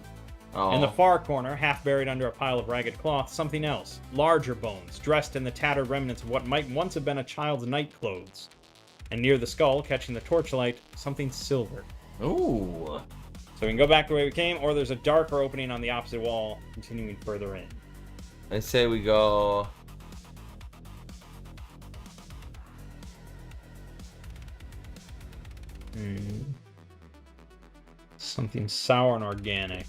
S2: Oh.
S3: In the far corner, half buried under a pile of ragged cloth, something else. Larger bones, dressed in the tattered remnants of what might once have been a child's nightclothes. And near the skull, catching the torchlight, something silver.
S2: Ooh.
S3: So we can go back the way we came, or there's a darker opening on the opposite wall, continuing further in.
S2: I say we go...
S3: Something sour and organic.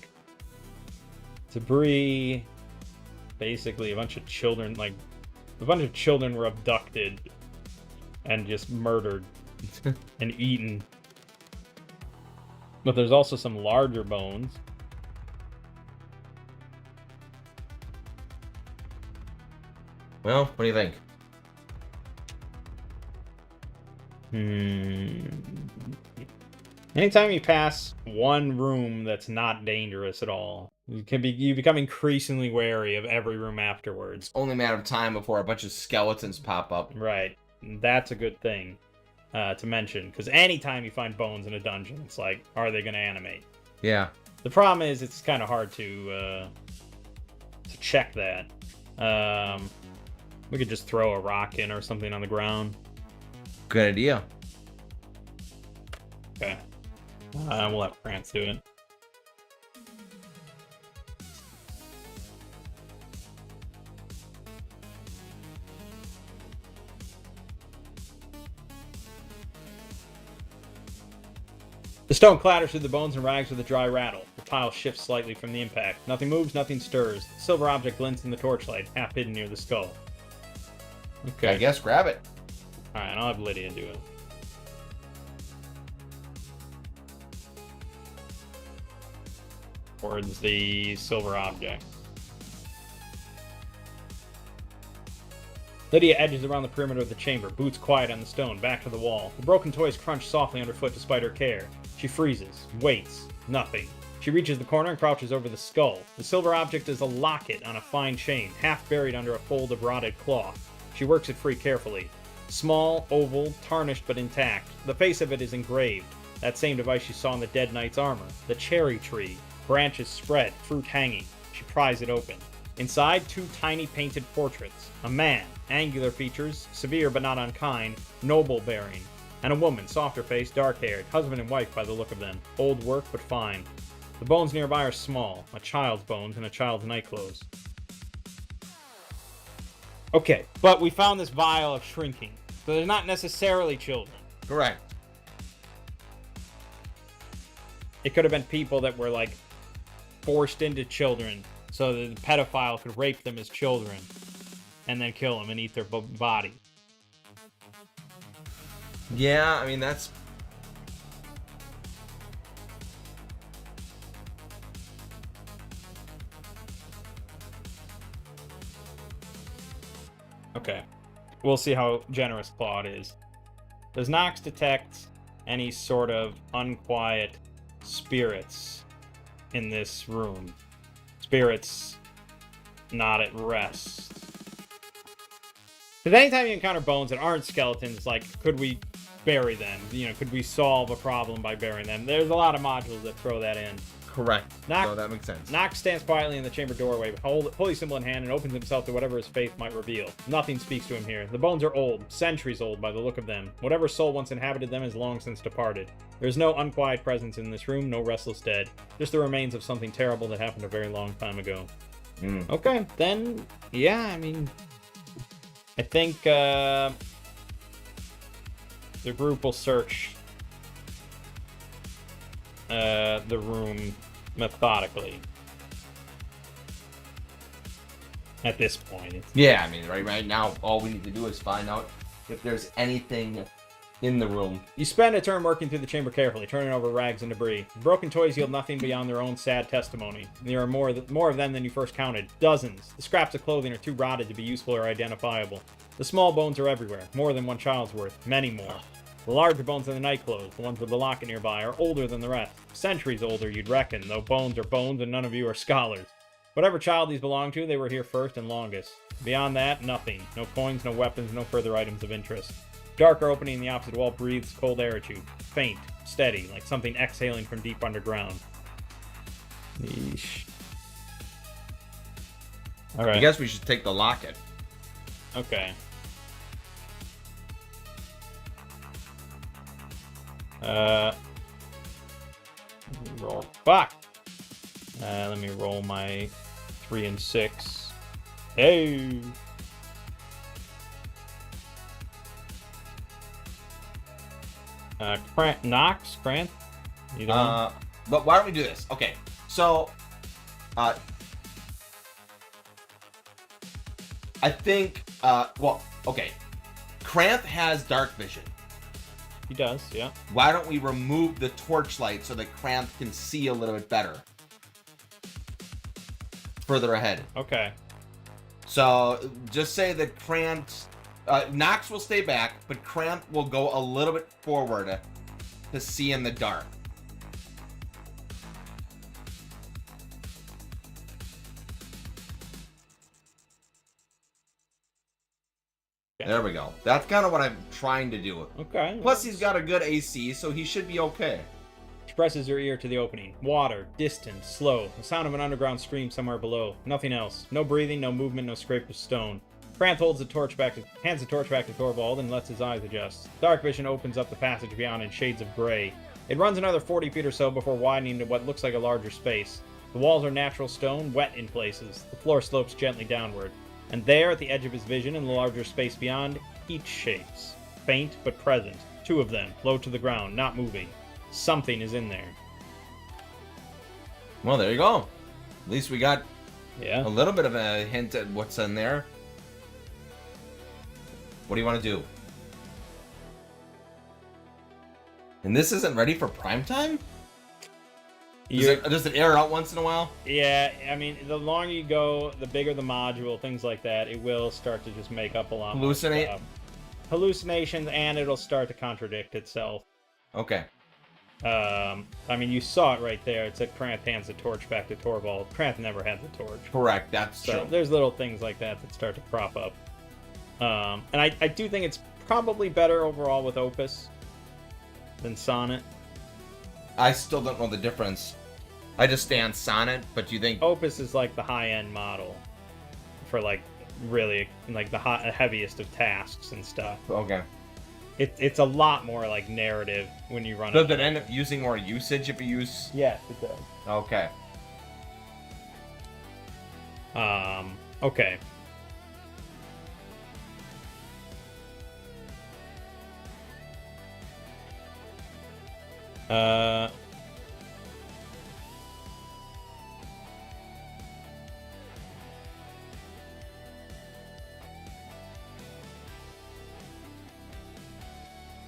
S3: Debris. Basically, a bunch of children were abducted and just murdered and eaten. But there's also some larger bones.
S2: Well, what do you think?
S3: Anytime you pass one room that's not dangerous at all, you become increasingly wary of every room afterwards.
S2: Only a matter of time before a bunch of skeletons pop up.
S3: Right. That's a good thing to mention, because anytime you find bones in a dungeon, it's like, are they going to animate?
S2: Yeah.
S3: The problem is it's kind of hard to check that. We could just throw a rock in or something on the ground.
S2: Good idea.
S3: Okay. We'll have France do it. The stone clatters through the bones and rags with a dry rattle. The pile shifts slightly from the impact. Nothing moves, nothing stirs. The silver object glints in the torchlight, half hidden near the skull. Okay.
S2: I guess grab it.
S3: Alright, I'll have Lydia do it. towards the silver object. Lydia edges around the perimeter of the chamber, boots quiet on the stone, back to the wall. The broken toys crunch softly underfoot despite her care. She freezes, waits, nothing. She reaches the corner and crouches over the skull. The silver object is a locket on a fine chain, half buried under a fold of rotted cloth. She works it free carefully. Small, oval, tarnished but intact. The face of it is engraved. That same device she saw in the dead knight's armor. The cherry tree. Branches spread, fruit hanging. She pries it open. Inside, 2 tiny painted portraits. A man, angular features, severe but not unkind, noble bearing. And a woman, softer face, dark-haired, husband and wife by the look of them. Old work, but fine. The bones nearby are small. A child's bones and a child's nightclothes. Okay, but we found this vial of shrinking. So they're not necessarily children.
S2: Correct.
S3: It could have been people that were, like, forced into children so that the pedophile could rape them as children and then kill them and eat their body.
S2: Yeah, I mean, that's...
S3: Okay. We'll see how generous Claude is. Does Nox detect any sort of unquiet spirits in this room? Spirits not at rest. Because anytime you encounter bones that aren't skeletons, like, could we bury them? You know, could we solve a problem by burying them? There's a lot of modules that throw that in.
S2: Correct.
S3: Nox,
S2: so that makes sense.
S3: Nox stands quietly in the chamber doorway, holy symbol in hand, and opens himself to whatever his faith might reveal. Nothing speaks to him here. The bones are old, centuries old by the look of them. Whatever soul once inhabited them has long since departed. There is no unquiet presence in this room, no restless dead. Just the remains of something terrible that happened a very long time ago. Okay, then, yeah, I mean, I think the group will search the room methodically at this point.
S2: Yeah, I mean, right now, all we need to do is find out if there's anything in the room.
S3: You spend a turn working through the chamber carefully, turning over rags and debris. The broken toys yield nothing beyond their own sad testimony. There are more of them than you first counted. Dozens. The scraps of clothing are too rotted to be useful or identifiable. The small bones are everywhere. More than one child's worth. Many more. The larger bones in the nightclothes, the ones with the locket nearby, are older than the rest. Centuries older, you'd reckon, though bones are bones and none of you are scholars. Whatever child these belong to, they were here first and longest. Beyond that, nothing. No coins, no weapons, no further items of interest. Darker opening in the opposite wall breathes cold air at you. Faint, steady, like something exhaling from deep underground. Yeesh. Alright.
S2: I guess we should take the locket.
S3: Okay. Roll. Fuck! Let me roll my 3 and 6. Hey! Nox? Krant? Either one?
S2: But why don't we do this? Okay, so, I think, well, okay. Kranth has dark vision.
S3: He does, yeah.
S2: Why don't we remove the torchlight so that Kranth can see a little bit better? Further ahead.
S3: Okay.
S2: So, just say that Kranth... Nox will stay back, but Kranth will go a little bit forward to see in the dark.
S3: Okay.
S2: There we go. That's kind of what I'm trying to do.
S3: Okay.
S2: Plus, he's got a good AC, so he should be okay.
S3: She presses her ear to the opening. Water, distant, slow. The sound of an underground stream somewhere below. Nothing else. No breathing, no movement, no scrape of stone. Kranth hands the torch back to Thorvald and lets his eyes adjust. Dark vision opens up the passage beyond in shades of gray. It runs another 40 feet or so before widening to what looks like a larger space. The walls are natural stone, wet in places. The floor slopes gently downward. And there, at the edge of his vision, in the larger space beyond, each shapes. Faint, but present. 2 of them, low to the ground, not moving. Something is in there.
S2: Well, there you go. At least we got
S3: Yeah.
S2: a little bit of a hint at what's in there. What do you want to do? And this isn't ready for prime time? Does it air out once in a while?
S3: Yeah, I mean, the longer you go, the bigger the module, things like that, it will start to just make up a lot more
S2: Hallucinate?
S3: stuff. Hallucinations, and it'll start to contradict itself.
S2: Okay.
S3: I mean, you saw it right there. It said Kranth hands the torch back to Torvald. Kranth never had the torch.
S2: Correct, that's
S3: So
S2: true.
S3: there's little things like that that start to crop up. And I do think it's probably better overall with Opus than Sonnet.
S2: I still don't know the difference. I just stay on Sonnet, but do you think...
S3: Opus is like the high-end model for like really like the heaviest of tasks and stuff.
S2: Okay.
S3: It's a lot more like narrative when you run
S2: Does it end up using more usage if you use...
S3: Yes, it does.
S2: Okay.
S3: Okay.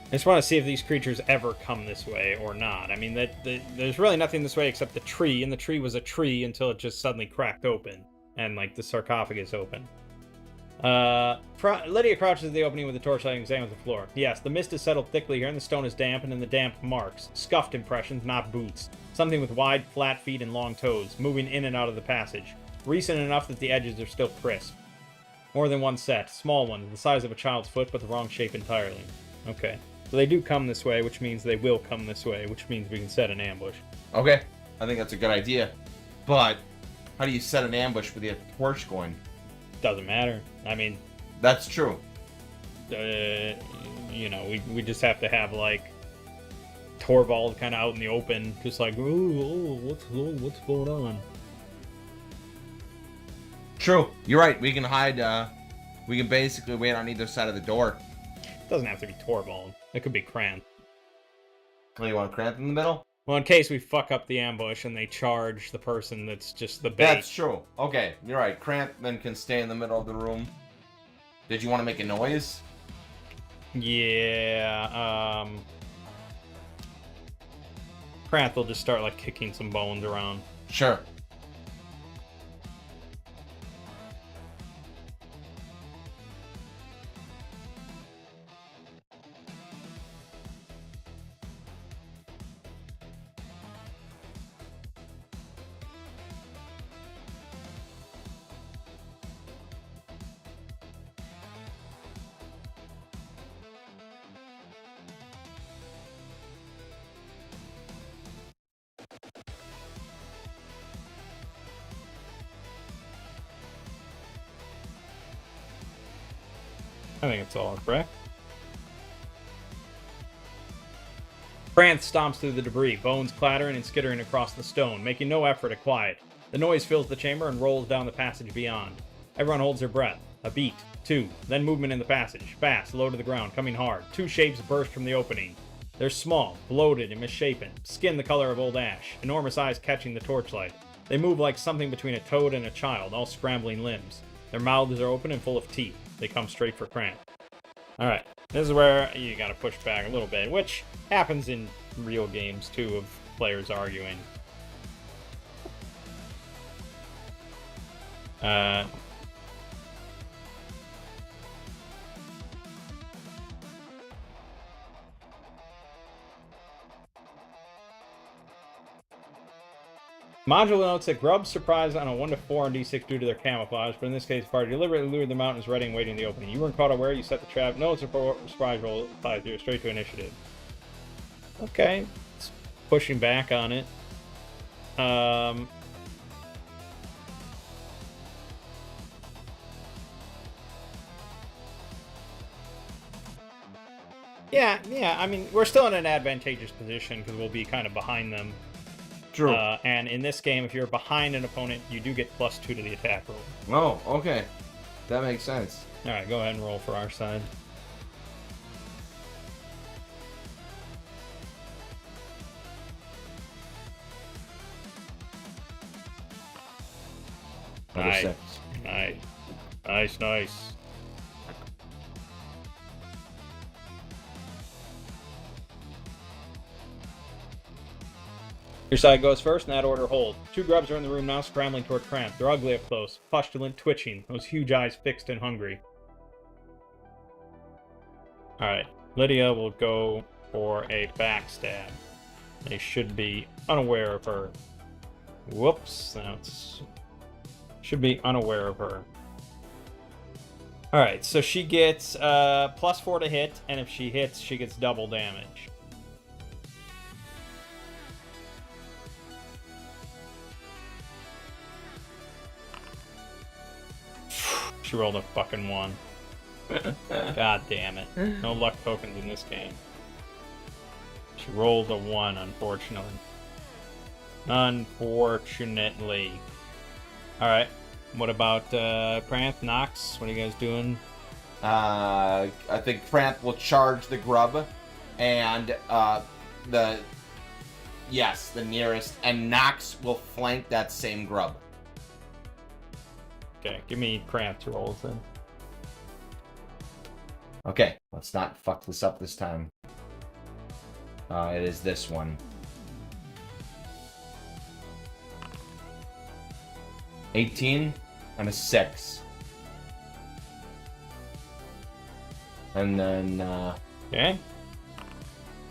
S3: I just want to see if these creatures ever come this way or not. I mean, there's really nothing this way except the tree, and the tree was a tree until it just suddenly cracked open, and, like, the sarcophagus opened. Lydia crouches at the opening with the torchlight and examines the floor. Yes, the mist has settled thickly here, and the stone is damp, and in the damp marks. Scuffed impressions, not boots. Something with wide, flat feet and long toes, moving in and out of the passage. Recent enough that the edges are still crisp. More than one set. Small ones, the size of a child's foot, but the wrong shape entirely. Okay. So they do come this way, which means they will come this way, which means we can set an ambush.
S2: Okay. I think that's a good idea. But how do you set an ambush with the torch going?
S3: Doesn't matter. I mean...
S2: That's true.
S3: You know, we just have to have, like, Torvald kind of out in the open, just like, what's going on?
S2: True. You're right. We can hide, we can basically wait on either side of the door.
S3: It doesn't have to be Torvald. It could be Kranth.
S2: Well, you want Kranth in the middle?
S3: Well, in case we fuck up the ambush and they charge the person that's just the bait.
S2: That's true. Okay, you're right. Kranth then can stay in the middle of the room. Did you want to make a noise?
S3: Yeah, Kranth will just start, like, kicking some bones around.
S2: Sure.
S3: I think it's all correct. Kranth stomps through the debris, bones clattering and skittering across the stone, making no effort at quiet. The noise fills the chamber and rolls down the passage beyond. Everyone holds their breath. A beat, two, then movement in the passage. Fast, low to the ground, coming hard. Two shapes burst from the opening. They're small, bloated, and misshapen, skin the color of old ash, enormous eyes catching the torchlight. They move like something between a toad and a child, all scrambling limbs. Their mouths are open and full of teeth. They come straight for Kranth. Alright, this is where you gotta push back a little bit, which happens in real games, too, of players arguing. Module notes that grubs surprise on a 1 to 4 on D6 due to their camouflage, but in this case, the party deliberately lured them out and is ready and waiting in the opening. You weren't caught aware, you set the trap. No, it's a surprise roll. It applies to you straight to initiative. Okay. It's pushing back on it. Yeah, I mean, we're still in an advantageous position because we'll be kind of behind them.
S2: True.
S3: And in this game, if you're behind an opponent, you do get +2 to the attack roll.
S2: Oh, okay. That makes sense.
S3: Alright, go ahead and roll for our side.
S2: Number
S3: Nice.
S2: 6.
S3: Nice. Your side goes first, in that order hold. 2 grubs are in the room now, scrambling toward Cramp. They're ugly up close, pustulant, twitching, those huge eyes fixed and hungry. Alright, Lydia will go for a backstab. They should be unaware of her. Whoops, that's... Should be unaware of her. Alright, so she gets +4 to hit, and if she hits, she gets double damage. She rolled a fucking 1. God damn it. No luck tokens in this game. She rolled a 1, unfortunately. Unfortunately. Alright. What about Pranth, Nox? What are you guys doing?
S2: I think Cramp will charge the grub, and the nearest, and Nox will flank that same grub.
S3: Okay, give me Cramp to rolls then.
S2: Okay, let's not fuck this up this time. It is this one. 18 and a 6. And then
S3: Okay.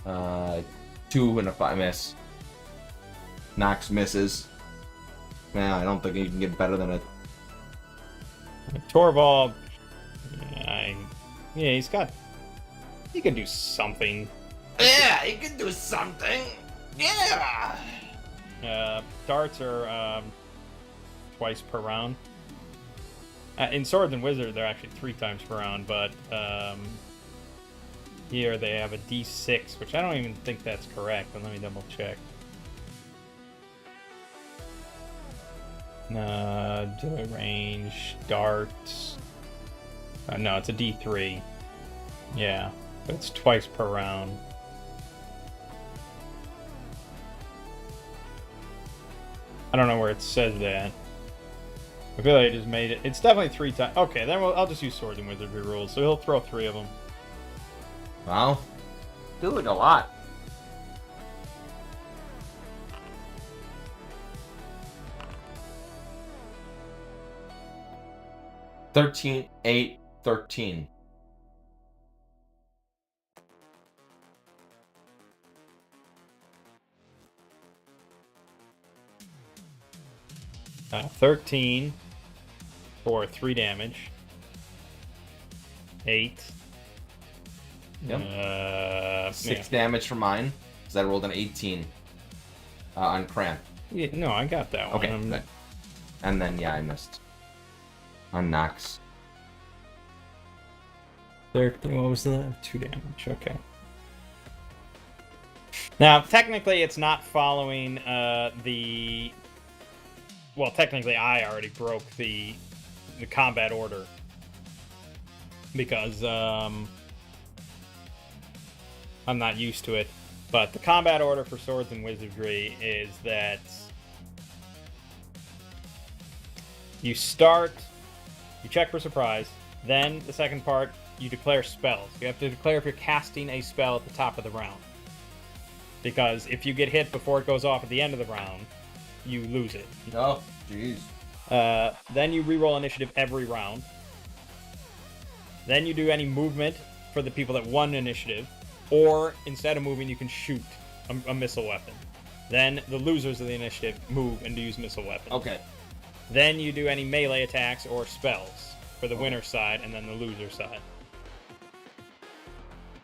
S2: 2 and a 5 miss. Nox misses. Nah, I don't think you can get better than a...
S3: Torvald. Yeah, he's got... He can do something.
S2: Yeah, he can do something. Yeah.
S3: Darts are twice per round. In Swords and Wizards, they're actually 3 times per round, but here they have a D6, which I don't even think that's correct, but let me double check. Do range, darts. No, it's a D3. Yeah, but it's twice per round. I don't know where it says that. I feel like I just made it. It's definitely 3 times. Okay, then I'll just use Swords and Wizardry rules. So he'll throw 3 of them.
S2: Well, doing a lot. $13, $8, $13.
S3: Uh, 13 for 3 damage. 8.
S2: Yep. 6 damage for mine, because I rolled an 18 on Cramp.
S3: Yeah, no, I got that one.
S2: Okay, good. And then, yeah, I missed. On Nox.
S3: 13, what was that? 2 damage, okay. Now, technically, it's not following the... Well, technically, I already broke the combat order. Because, I'm not used to it. But the combat order for Swords and Wizardry is that you start, you check for surprise, then the second part, you declare spells. You have to declare if you're casting a spell at the top of the round. Because if you get hit before it goes off at the end of the round, you lose it.
S2: Oh, jeez.
S3: Then you reroll initiative every round. Then you do any movement for the people that won initiative. Or, instead of moving, you can shoot a missile weapon. Then the losers of the initiative move and use missile weapons.
S2: Okay.
S3: Then you do any melee attacks or spells for the winner's side and then the loser's side.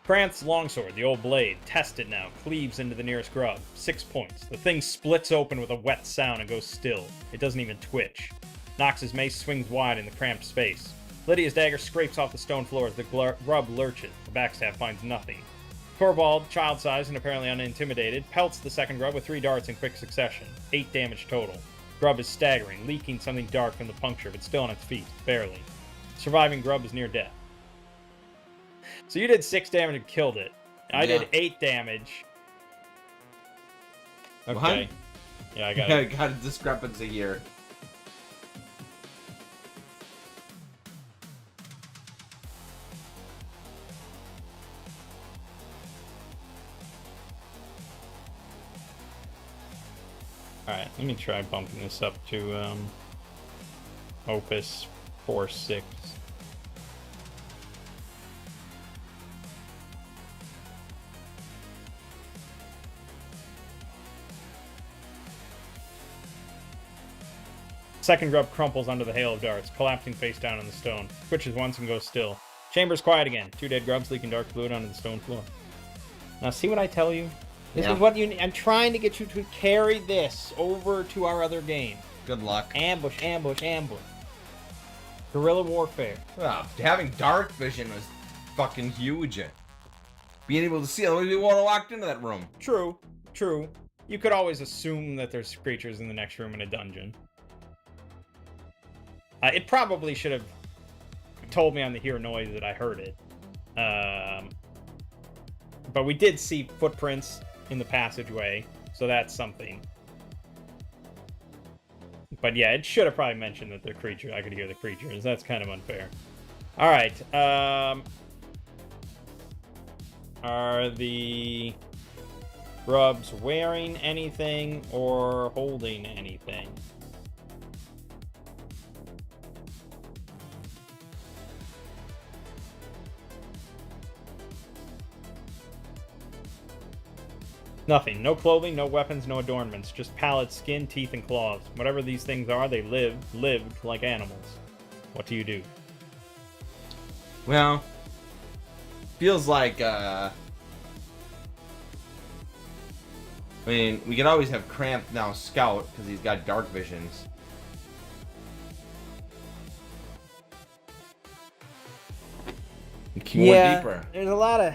S3: Pranth's longsword, the old blade, tested now, cleaves into the nearest grub. 6 points. The thing splits open with a wet sound and goes still. It doesn't even twitch. Nox's mace swings wide in the cramped space. Lydia's dagger scrapes off the stone floor as the grub lurches. The backstab finds nothing. Torvald, child-sized and apparently unintimidated, pelts the second grub with 3 darts in quick succession. 8 damage total. Grub is staggering, leaking something dark from the puncture, but still on its feet, barely. Surviving grub is near death. So you did 6 damage and killed it. I did 8 damage. Okay.
S2: What?
S3: Yeah, I got
S2: I
S3: it.
S2: got a discrepancy here.
S3: Let me try bumping this up to Opus 4.6. Second grub crumples under the hail of darts, collapsing face down on the stone. Twitches once and goes still. Chamber's quiet again. 2 dead grubs leaking dark fluid onto the stone floor. Now, see what I tell you? This is what you... I'm trying to get you to carry this over to our other game.
S2: Good luck.
S3: Ambush, ambush, ambush. Guerrilla warfare.
S2: Well, having dark vision was fucking huge. Being able to see, otherwise we would have walked into that room.
S3: True, true. You could always assume that there's creatures in the next room in a dungeon. It probably should have told me on the hear noise that I heard it. But we did see footprints in the passageway, so that's something. But yeah, it should have probably mentioned that the creature. I could hear the creatures. That's kind of unfair. All right. Are the grubs wearing anything or holding anything? Nothing. No clothing, no weapons, no adornments. Just pallid skin, teeth, and claws. Whatever these things are, they lived like animals. What do you do?
S2: Well, feels like, I mean, we can always have Cramp now scout, because he's got dark visions. Keep going deeper.
S3: There's a lot of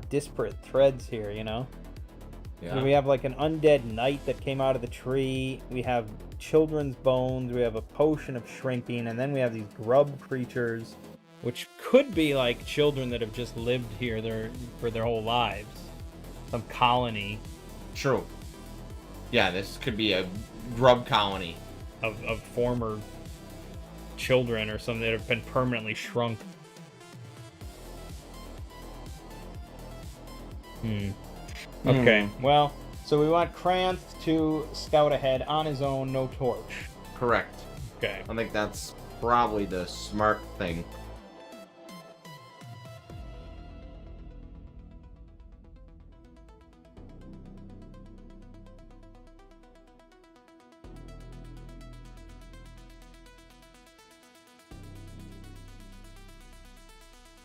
S3: disparate threads here, you know?
S2: Yeah.
S3: So we have like an undead knight that came out of the tree. We have children's bones. We have a potion of shrinking. And then we have these grub creatures, which could be like children that have just lived here for their whole lives. Some colony.
S2: True. Yeah, this could be a grub colony.
S3: Of former children or something that have been permanently shrunk. Okay, well, so we want Kranth to scout ahead on his own, no torch.
S2: Correct.
S3: Okay.
S2: I think that's probably the smart thing.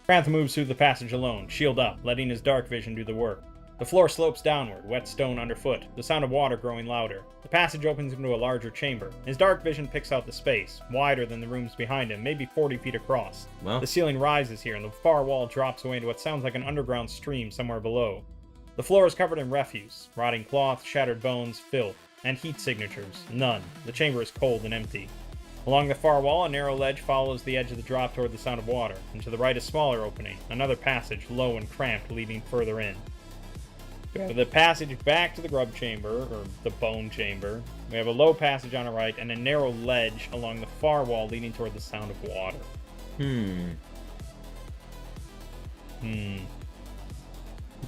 S3: Kranth moves through the passage alone, shield up, letting his dark vision do the work. The floor slopes downward, wet stone underfoot, the sound of water growing louder. The passage opens into a larger chamber. His dark vision picks out the space, wider than the rooms behind him, maybe 40 feet across.
S2: Well,
S3: the ceiling rises here, and the far wall drops away into what sounds like an underground stream somewhere below. The floor is covered in refuse, rotting cloth, shattered bones, filth, and heat signatures. None. The chamber is cold and empty. Along the far wall, a narrow ledge follows the edge of the drop toward the sound of water, and to the right a smaller opening, another passage, low and cramped, leading further in. We have the passage back to the grub chamber, or the bone chamber. We have a low passage on the right, and a narrow ledge along the far wall leading toward the sound of water. You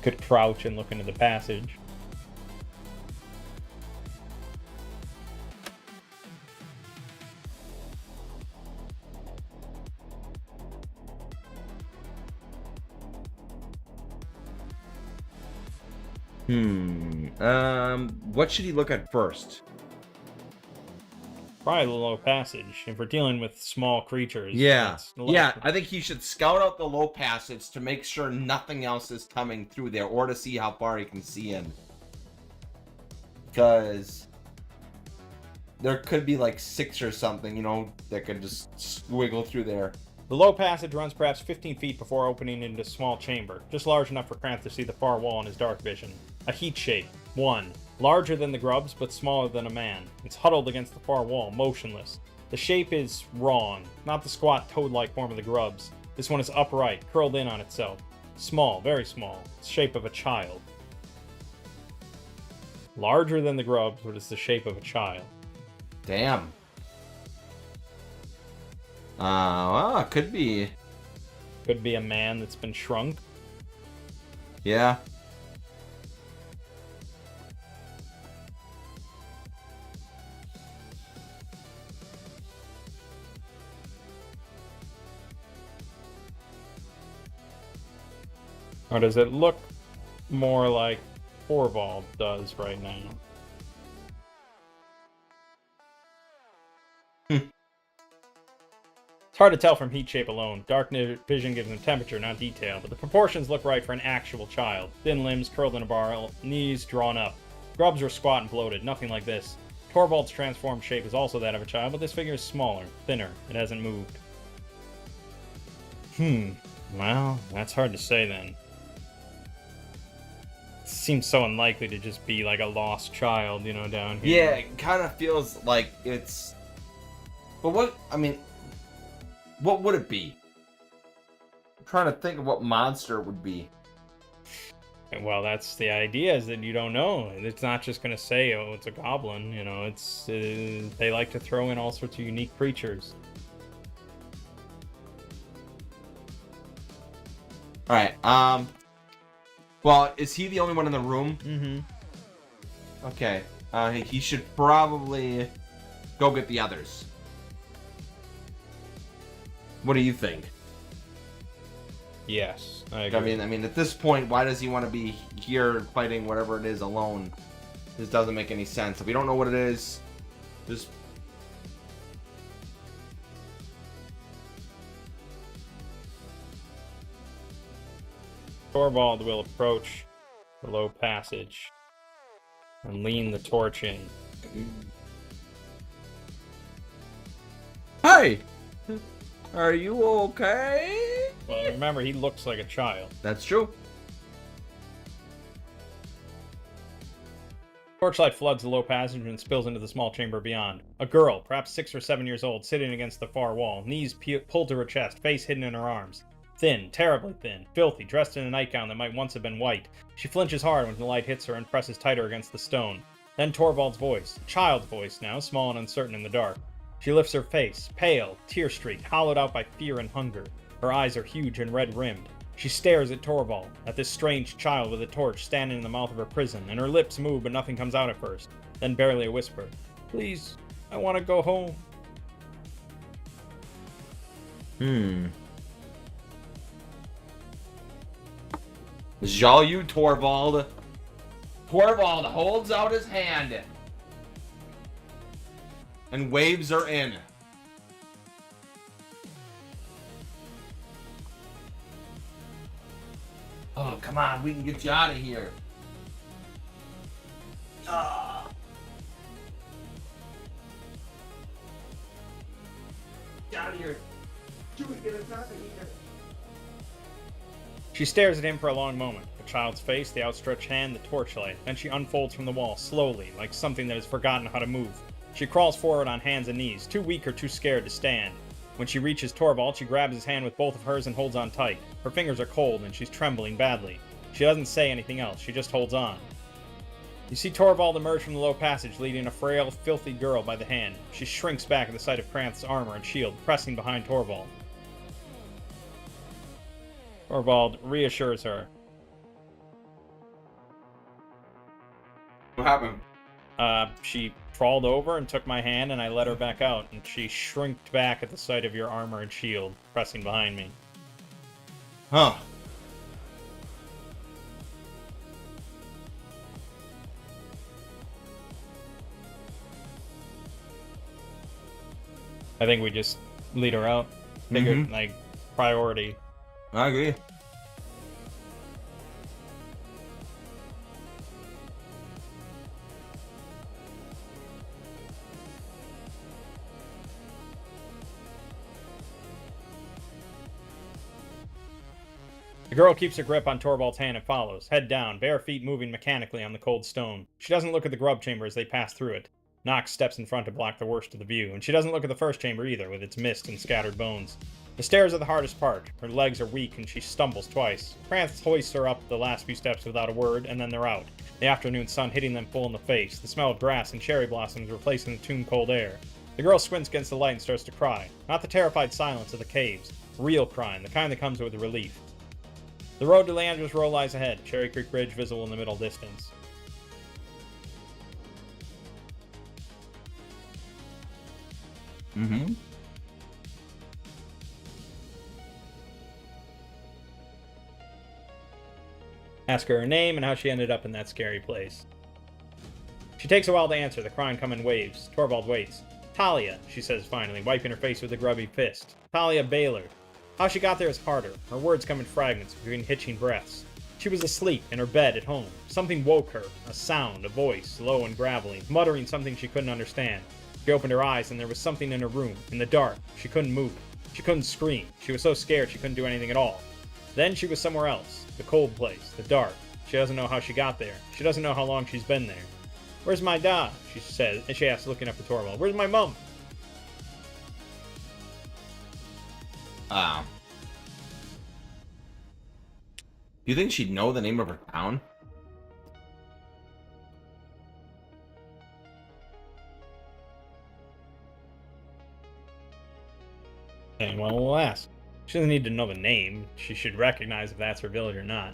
S3: could crouch and look into the passage.
S2: What should he look at first?
S3: Probably the low passage. If we're dealing with small creatures.
S2: Yeah. Yeah, I think he should scout out the low passage to make sure nothing else is coming through there, or to see how far he can see in. Because there could be like 6 or something, you know, that could just wiggle through there.
S3: The low passage runs perhaps 15 feet before opening into a small chamber, just large enough for Kranth to see the far wall in his dark vision. A heat shape. 1. Larger than the grubs, but smaller than a man. It's huddled against the far wall, motionless. The shape is wrong. Not the squat, toad-like form of the grubs. This one is upright, curled in on itself. Small, very small. It's the shape of a child. Larger than the grubs, but it's the shape of a child.
S2: Damn. Well, it could be.
S3: Could be a man that's been shrunk. Or does it look more like Torvald does right now? It's hard to tell from heat shape alone. Dark vision gives him temperature, not detail, but the proportions look right for an actual child. Thin limbs curled in a ball, knees drawn up. Grubs are squat and bloated, nothing like this. Torvald's transformed shape is also that of a child, but this figure is smaller, thinner. It hasn't moved. Well, that's hard to say then. It seems so unlikely to just be like a lost child, you know, down here.
S2: Yeah, it kind of feels like it's. But what? I mean, what would it be? I'm trying to think of what monster it would be.
S3: Well, that's the idea, is that you don't know. It's not just going to say, oh, it's a goblin. You know, it's they like to throw in all sorts of unique creatures.
S2: All right. Well, is he the only one in the room?
S3: Mm-hmm.
S2: Okay. He should probably go get the others. What do you think?
S3: Yes, I agree.
S2: I mean, at this point, why does he want to be here fighting whatever it is alone? This doesn't make any sense. If we don't know what it is, just.
S3: Torvald will approach the low passage and lean the torch in.
S2: Hey! Are you okay?
S3: Well, remember, he looks like a child.
S2: That's true.
S3: Torchlight floods the low passage and spills into the small chamber beyond. A girl, perhaps 6 or 7 years old, sitting against the far wall, knees pulled to her chest, face hidden in her arms. Thin, terribly thin, filthy, dressed in a nightgown that might once have been white. She flinches hard when the light hits her and presses tighter against the stone. Then Torvald's voice, a child's voice now, small and uncertain in the dark. She lifts her face, pale, tear-streaked, hollowed out by fear and hunger. Her eyes are huge and red-rimmed. She stares at Torvald, at this strange child with a torch standing in the mouth of her prison, and her lips move but nothing comes out at first. Then barely a whisper. Please, I want to go home.
S2: This is all you, Torvald. Torvald holds out his hand and waves her in. Oh, come on, we can get you out of here. Get out of here. Get us out of here.
S3: She stares at him for a long moment. The child's face, the outstretched hand, the torchlight. Then she unfolds from the wall, slowly, like something that has forgotten how to move. She crawls forward on hands and knees, too weak or too scared to stand. When she reaches Torvald, she grabs his hand with both of hers and holds on tight. Her fingers are cold, and she's trembling badly. She doesn't say anything else, she just holds on. You see Torvald emerge from the low passage, leading a frail, filthy girl by the hand. She shrinks back at the sight of Kranth's armor and shield, pressing behind Torvald. Torvald reassures her.
S2: What happened?
S3: She crawled over and took my hand, and I let her back out, and she shrinked back at the sight of your armor and shield, pressing behind me.
S2: Huh.
S3: I think we just lead her out. Figure, like, priority.
S2: I agree.
S3: The girl keeps her grip on Torvald's hand and follows, head down, bare feet moving mechanically on the cold stone. She doesn't look at the grub chamber as they pass through it. Nox steps in front to block the worst of the view, and she doesn't look at the first chamber either, with its mist and scattered bones. The stairs are the hardest part. Her legs are weak and she stumbles twice. Kranth hoists her up the last few steps without a word, and then they're out. The afternoon sun hitting them full in the face, the smell of grass and cherry blossoms replacing the tomb cold air. The girl squints against the light and starts to cry. Not the terrified silence of the caves. Real crying, the kind that comes with relief. The road to Leandra's Row lies ahead, Cherry Creek Bridge visible in the middle distance. Ask her name and how she ended up in that scary place. She takes a while to answer. The crying come in waves. Torvald waits. Talia, she says finally, wiping her face with a grubby fist. Talia Baylor. How she got there is harder. Her words come in fragments between hitching breaths. She was asleep in her bed at home. Something woke her. A sound, a voice, low and gravelly, muttering something she couldn't understand. She opened her eyes and there was something in her room, in the dark. She couldn't move. She couldn't scream. She was so scared she couldn't do anything at all. Then she was somewhere else. The cold place. The dark. She doesn't know how she got there. She doesn't know how long she's been there. Where's my dad? She says, and she asks, looking up at Torvald. Where's my mum?
S2: Do you think she'd know the name of her town?
S3: And well, we'll ask. She doesn't need to know the name. She should recognize if that's her village or not.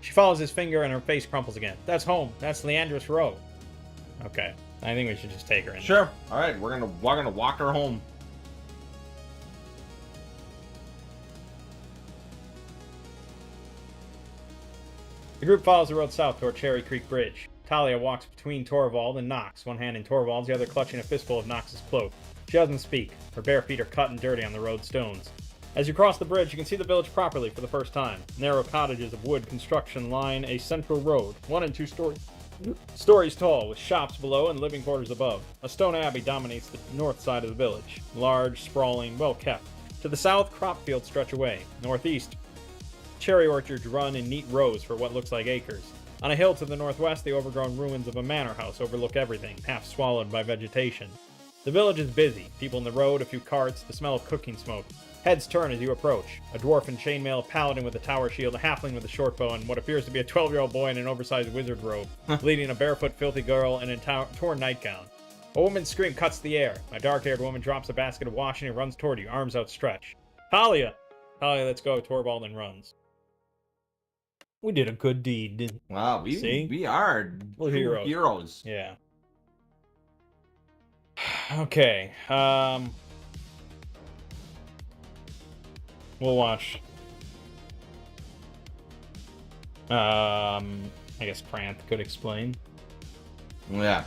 S3: She follows his finger and her face crumples again. That's home. That's Leandris Road. Okay. I think we should just take her in.
S2: Sure. All right, we're gonna walk her home.
S3: The group follows the road south toward Cherry Creek Bridge. Talia walks between Torvald and Knox, one hand in Torvald's, the other clutching a fistful of Knox's cloak. She doesn't speak. Her bare feet are cut and dirty on the road stones. As you cross the bridge, you can see the village properly for the first time. Narrow cottages of wood construction line a central road, 1 and 2 stories tall, with shops below and living quarters above. A stone abbey dominates the north side of the village. Large, sprawling, well kept. To the south, crop fields stretch away. Northeast, cherry orchards run in neat rows for what looks like acres. On a hill to the northwest, the overgrown ruins of a manor house overlook everything, half swallowed by vegetation. The village is busy. People in the road, a few carts, the smell of cooking smoke. Heads turn as you approach. A dwarf in chainmail, a paladin with a tower shield, a halfling with a short bow, and what appears to be a 12-year-old boy in an oversized wizard robe, leading a barefoot, filthy girl in a torn nightgown. A woman's scream cuts the air. A dark-haired woman drops a basket of washing and runs toward you, arms outstretched. Talia! Talia lets go of Torvald and runs. We did a good deed, didn't we?
S2: Wow, we are
S3: We're
S2: true heroes.
S3: Yeah. Okay, we'll watch. I guess Pranth could explain.
S2: Yeah.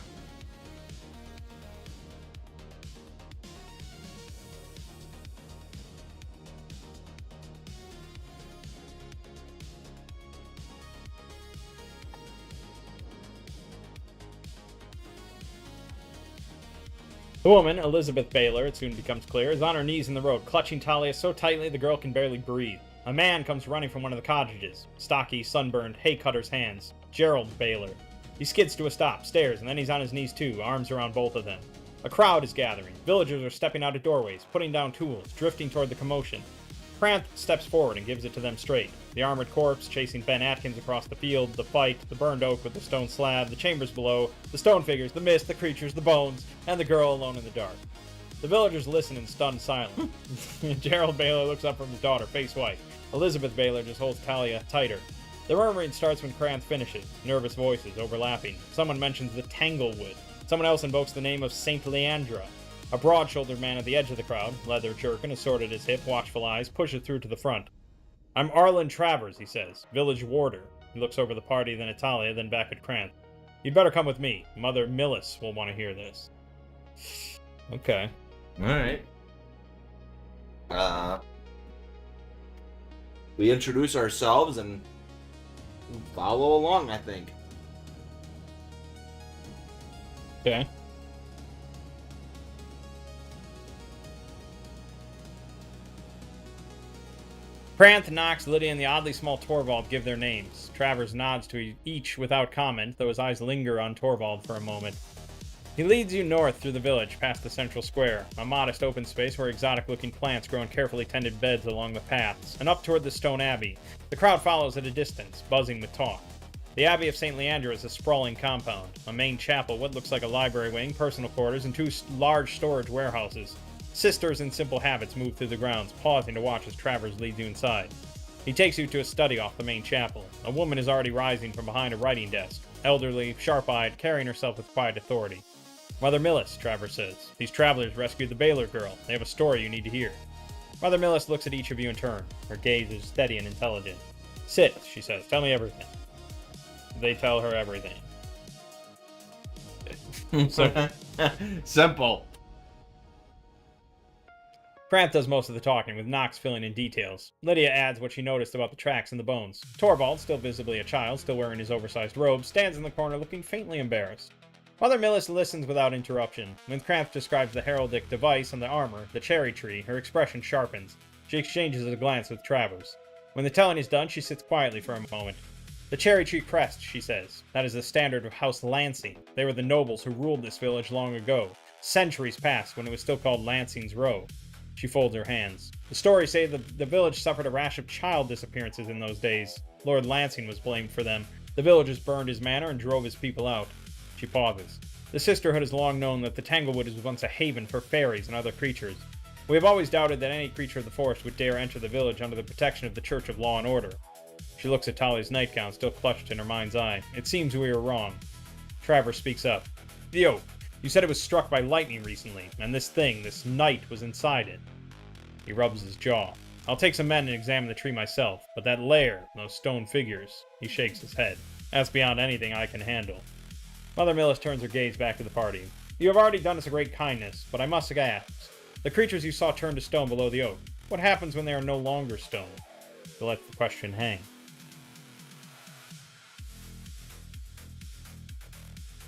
S3: The woman, Elizabeth Baylor, it soon becomes clear, is on her knees in the road, clutching Talia so tightly the girl can barely breathe. A man comes running from one of the cottages. Stocky, sunburned, hay-cutter's hands. Gerald Baylor. He skids to a stop, stares, and then he's on his knees too, arms around both of them. A crowd is gathering. Villagers are stepping out of doorways, putting down tools, drifting toward the commotion. Pranth steps forward and gives it to them straight. The armored corpse chasing Ben Atkins across the field, the fight, the burned oak with the stone slab, the chambers below, the stone figures, the mist, the creatures, the bones, and the girl alone in the dark. The villagers listen in stunned silence. Gerald Baylor looks up from his daughter, face white. Elizabeth Baylor just holds Talia tighter. The murmuring starts when Pranth finishes, nervous voices overlapping. Someone mentions the Tanglewood. Someone else invokes the name of Saint Leandra. A broad-shouldered man at the edge of the crowd, leather jerkin, a sword at his hip, watchful eyes, pushes through to the front. I'm Arlen Travers, he says, village warder. He looks over the party, then at Talia, then back at Pranth. You'd better come with me. Mother Millis will want to hear this. Okay.
S2: Alright. We introduce ourselves and follow along, I think.
S3: Okay. Pranth, Knox, Lydia, and the oddly small Torvald give their names. Travers nods to each without comment, though his eyes linger on Torvald for a moment. He leads you north through the village, past the central square, a modest open space where exotic-looking plants grow in carefully tended beds along the paths, and up toward the stone abbey. The crowd follows at a distance, buzzing with talk. The Abbey of St. Leandra is a sprawling compound, a main chapel, what looks like a library wing, personal quarters, and 2 large storage warehouses. Sisters in simple habits move through the grounds, pausing to watch as Travers leads you inside. He takes you to a study off the main chapel. A woman is already rising from behind a writing desk, elderly, sharp-eyed, carrying herself with quiet authority. Mother Millis, Travers says. These travelers rescued the Baylor girl. They have a story you need to hear. Mother Millis looks at each of you in turn. Her gaze is steady and intelligent. Sit, she says. Tell me everything. they tell her everything. So
S2: Simple.
S3: Cramp does most of the talking, with Knox filling in details. Lydia adds what she noticed about the tracks and the bones. Torvald, still visibly a child, still wearing his oversized robe, stands in the corner looking faintly embarrassed. Mother Millis listens without interruption. When Cramp describes the heraldic device on the armor, the cherry tree, her expression sharpens. She exchanges a glance with Travers. When the telling is done, she sits quietly for a moment. The cherry tree crest, she says. That is the standard of House Lansing. They were the nobles who ruled this village long ago. Centuries past, when it was still called Lansing's Row. She folds her hands. The stories say the village suffered a rash of child disappearances in those days. Lord Lansing was blamed for them. The villagers burned his manor and drove his people out. She pauses. The Sisterhood has long known that the Tanglewood was once a haven for fairies and other creatures. We have always doubted that any creature of the forest would dare enter the village under the protection of the Church of Law and Order. She looks at Tali's nightgown, still clutched in her mind's eye. It seems we were wrong. Travers speaks up. Theo, you said it was struck by lightning recently, and this knight, was inside it. He rubs his jaw. I'll take some men and examine the tree myself, but that lair, those stone figures, he shakes his head. That's beyond anything I can handle. Mother Millis turns her gaze back to the party. You have already done us a great kindness, but I must ask. The creatures you saw turned to stone below the oak. What happens when they are no longer stone? She lets the question hang.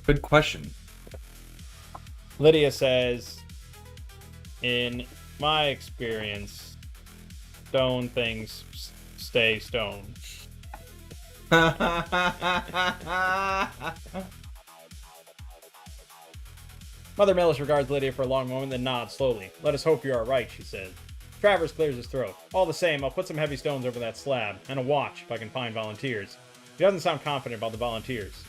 S2: Good question.
S3: Lydia says, in my experience, stone things stay stone. Mother Millis regards Lydia for a long moment, then nods slowly. Let us hope you are right, she says. Travers clears his throat. All the same, I'll put some heavy stones over that slab, and a watch if I can find volunteers. He doesn't sound confident about the volunteers.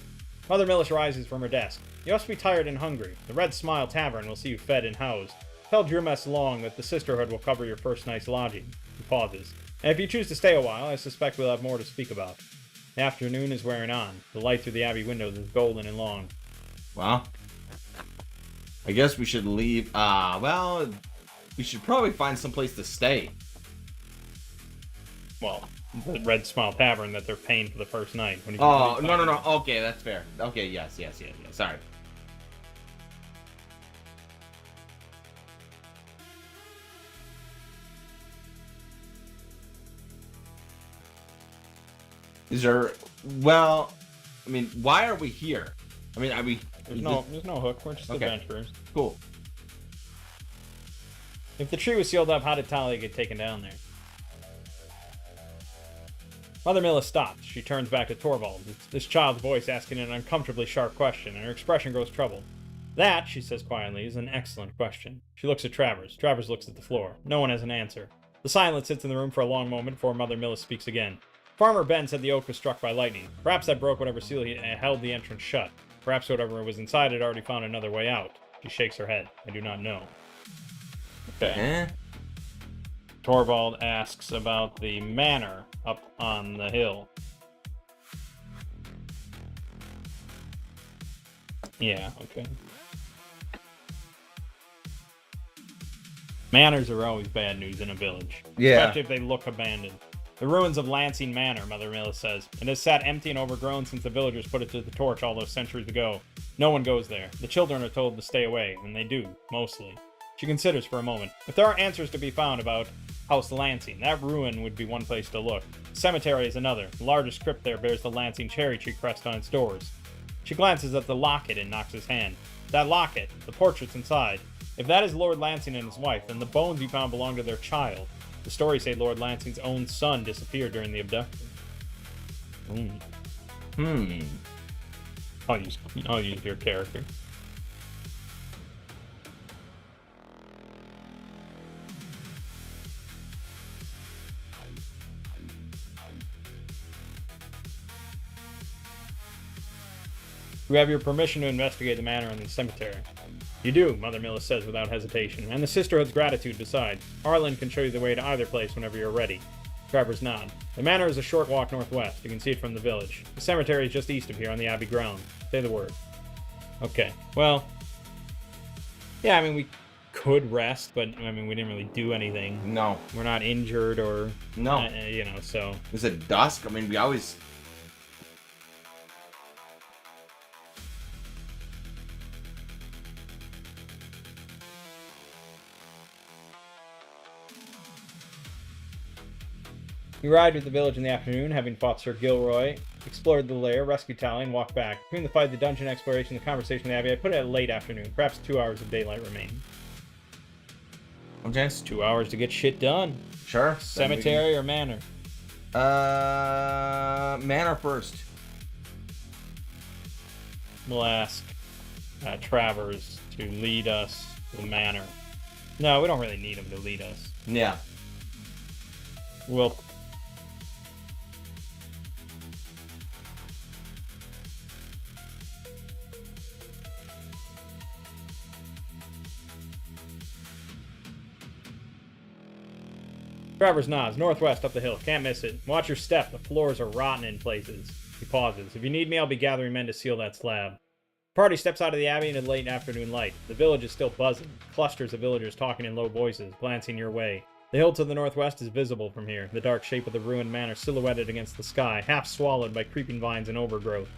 S3: Mother Millis rises from her desk. You must be tired and hungry. The Red Smile Tavern will see you fed and housed. Tell Drumess Long that the Sisterhood will cover your first night's lodging. He pauses. And if you choose to stay a while, I suspect we'll have more to speak about. The afternoon is wearing on. The light through the Abbey windows is golden and long.
S2: Well, I guess we should leave. Well, we should probably find some place to stay.
S3: Well, the Red Smile Tavern that they're paying for the first night.
S2: Oh, no. Okay, that's fair. Okay, yes. Sorry. Is there... Well, I mean, why are we here? I mean, are we...
S3: There's no hook. We're just adventurers.
S2: Cool.
S3: If the tree was sealed up, how did Talia get taken down there? Mother Millis stops. She turns back to Torvald, this child's voice asking an uncomfortably sharp question, and her expression grows troubled. That, she says quietly, is an excellent question. She looks at Travers. Travers looks at the floor. No one has an answer. The silence sits in the room for a long moment before Mother Millis speaks again. Farmer Ben said the oak was struck by lightning. Perhaps that broke whatever seal held the entrance shut. Perhaps whatever was inside had already found another way out. She shakes her head. I do not know. Okay. Torvald asks about the manor up on the hill. Yeah, okay. Manors are always bad news in a village.
S2: Yeah.
S3: Especially if they look abandoned. The ruins of Lansing Manor, Mother Millis says. It has sat empty and overgrown since the villagers put it to the torch all those centuries ago. No one goes there. The children are told to stay away, and they do, mostly. She considers for a moment. If there are answers to be found about House Lansing, that ruin would be one place to look. The cemetery is another. The largest crypt there bears the Lansing cherry tree crest on its doors. She glances at the locket in Knox's hand. That locket, the portraits inside. If that is Lord Lansing and his wife, then the bones he found belong to their child. The stories say Lord Lansing's own son disappeared during the abduction. I'll use your character. We have your permission to investigate the manor and the cemetery. You do, Mother Millis says without hesitation, and the Sisterhood's gratitude besides. Arlen can show you the way to either place whenever you're ready. Travers nod. The manor is a short walk northwest. You can see it from the village. The cemetery is just east of here on the Abbey ground. Say the word. Okay, well... Yeah, I mean, we could rest, but, I mean, we didn't really do anything.
S2: No.
S3: We're not injured or...
S2: No.
S3: You know, so...
S2: Is it dusk? I mean, we always...
S1: You arrived at the village in the afternoon, having fought Sir Gilroy, explored the lair, rescued Tally, and walked back. Between the fight, the dungeon exploration, the conversation with Abby, I put it at late afternoon. Perhaps 2 hours of daylight remain.
S2: Okay.
S3: It's 2 hours to get shit done.
S2: Sure.
S3: Cemetery or manor?
S2: Manor first.
S3: We'll ask Travers to lead us to the manor. No, we don't really need him to lead us.
S2: Yeah.
S3: We'll... Travers nods. Northwest up the hill. Can't miss it. Watch your step. The floors are rotten in places. He pauses. If you need me, I'll be gathering men to seal that slab. The party steps out of the abbey in the late afternoon light. The village is still buzzing. Clusters of villagers talking in low voices, glancing your way. The hill to the northwest is visible from here, the dark shape of the ruined manor silhouetted against the sky, half swallowed by creeping vines and overgrowth.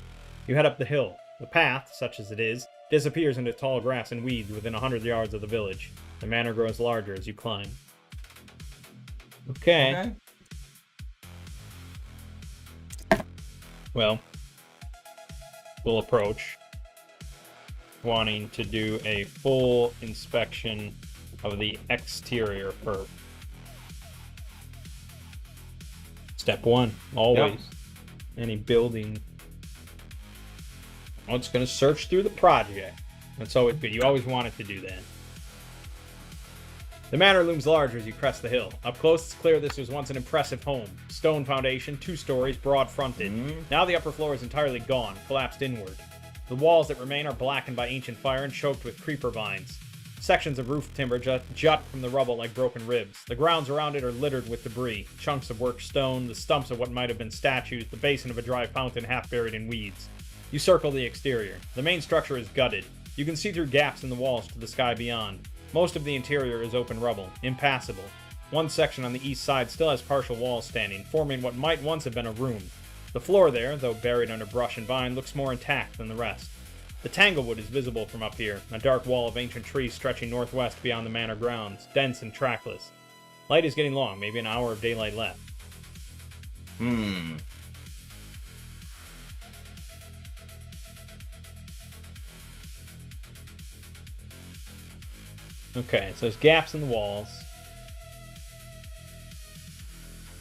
S3: You head up the hill. The path, such as it is, disappears into tall grass and weeds within 100 yards of the village. The manor grows larger as you climb. Okay. Well, we'll approach, wanting to do a full inspection of the exterior first. Step one, always. Any building. Oh, it's going to search through the project. That's always good. You always wanted to do that. The manor looms larger as you crest the hill. Up close, it's clear this was once an impressive home. Stone foundation, 2 stories, broad fronted. Now the upper floor is entirely gone, collapsed inward. The walls that remain are blackened by ancient fire and choked with creeper vines. Sections of roof timber jut from the rubble like broken ribs. The grounds around it are littered with debris, chunks of worked stone, the stumps of what might have been statues, the basin of a dry fountain half buried in weeds. You circle the exterior. The main structure is gutted. You can see through gaps in the walls to the sky beyond. Most of the interior is open rubble, impassable. One section on the east side still has partial walls standing, forming what might once have been a room. The floor there, though buried under brush and vine, looks more intact than the rest. The tanglewood is visible from up here, a dark wall of ancient trees stretching northwest beyond the manor grounds, dense and trackless. Light is getting long, maybe an hour of daylight left. Okay, so there's gaps in the walls.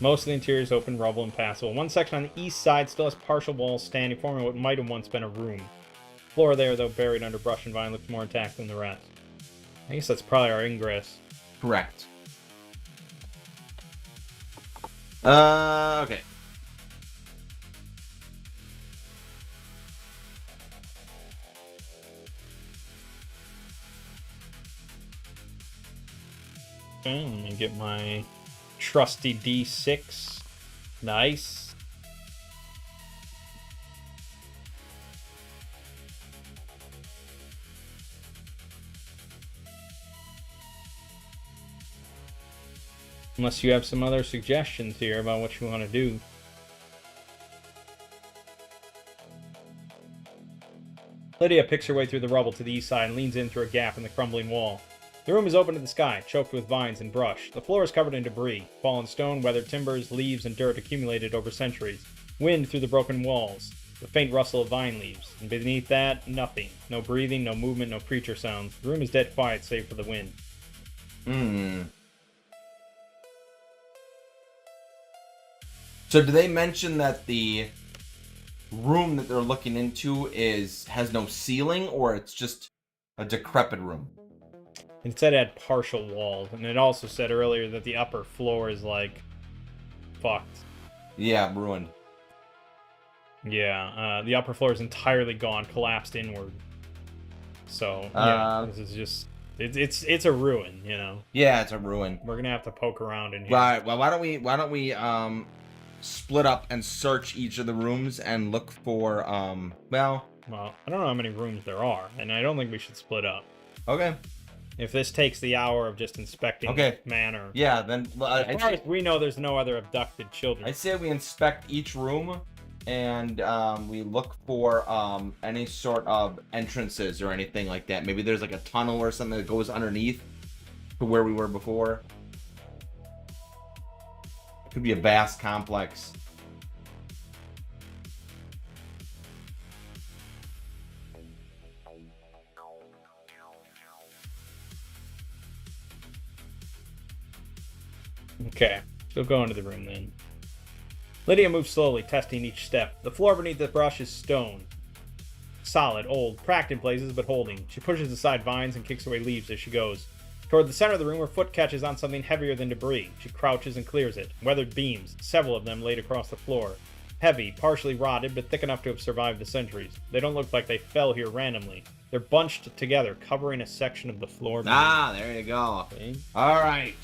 S3: Most of the interior is open, rubble, and passable. One section on the east side still has partial walls standing, forming what might have once been a room. The floor there, though buried under brush and vine, looks more intact than the rest. I guess that's probably our ingress.
S2: Correct. Okay.
S3: Okay, let me get my trusty D6. Nice. Unless you have some other suggestions here about what you want to do. Lydia picks her way through the rubble to the east side and leans in through a gap in the crumbling wall. The room is open to the sky, choked with vines and brush. The floor is covered in debris, fallen stone, weathered timbers, leaves, and dirt accumulated over centuries. Wind through the broken walls, the faint rustle of vine leaves. And beneath that, nothing. No breathing, no movement, no creature sounds. The room is dead quiet save for the wind.
S2: So do they mention that the room that they're looking into has no ceiling, or it's just a decrepit room?
S3: It said it had partial walls, and it also said earlier that the upper floor is, like, fucked.
S2: Yeah, ruined.
S3: Yeah, the upper floor is entirely gone, collapsed inward. So, yeah, this is just... It's a ruin, you know?
S2: Yeah, it's a ruin.
S3: We're gonna have to poke around in here.
S2: Right, well, why don't we split up and search each of the rooms and look for, well,
S3: I don't know how many rooms there are, and I don't think we should split up.
S2: Okay.
S3: If this takes the hour of just inspecting the manor.
S2: Yeah, then...
S3: as far as we know, there's no other abducted children.
S2: I say we inspect each room, and we look for any sort of entrances or anything like that. Maybe there's like a tunnel or something that goes underneath to where we were before. Could be a vast complex.
S3: Okay, so go into the room then. Lydia moves slowly, testing each step. The floor beneath the brush is stone. Solid, old, cracked in places, but holding. She pushes aside vines and kicks away leaves as she goes. Toward the center of the room, her foot catches on something heavier than debris. She crouches and clears it. Weathered beams, several of them laid across the floor. Heavy, partially rotted, but thick enough to have survived the centuries. They don't look like they fell here randomly. They're bunched together, covering a section of the floor beneath.
S2: Ah, there you go.
S3: See?
S2: All right.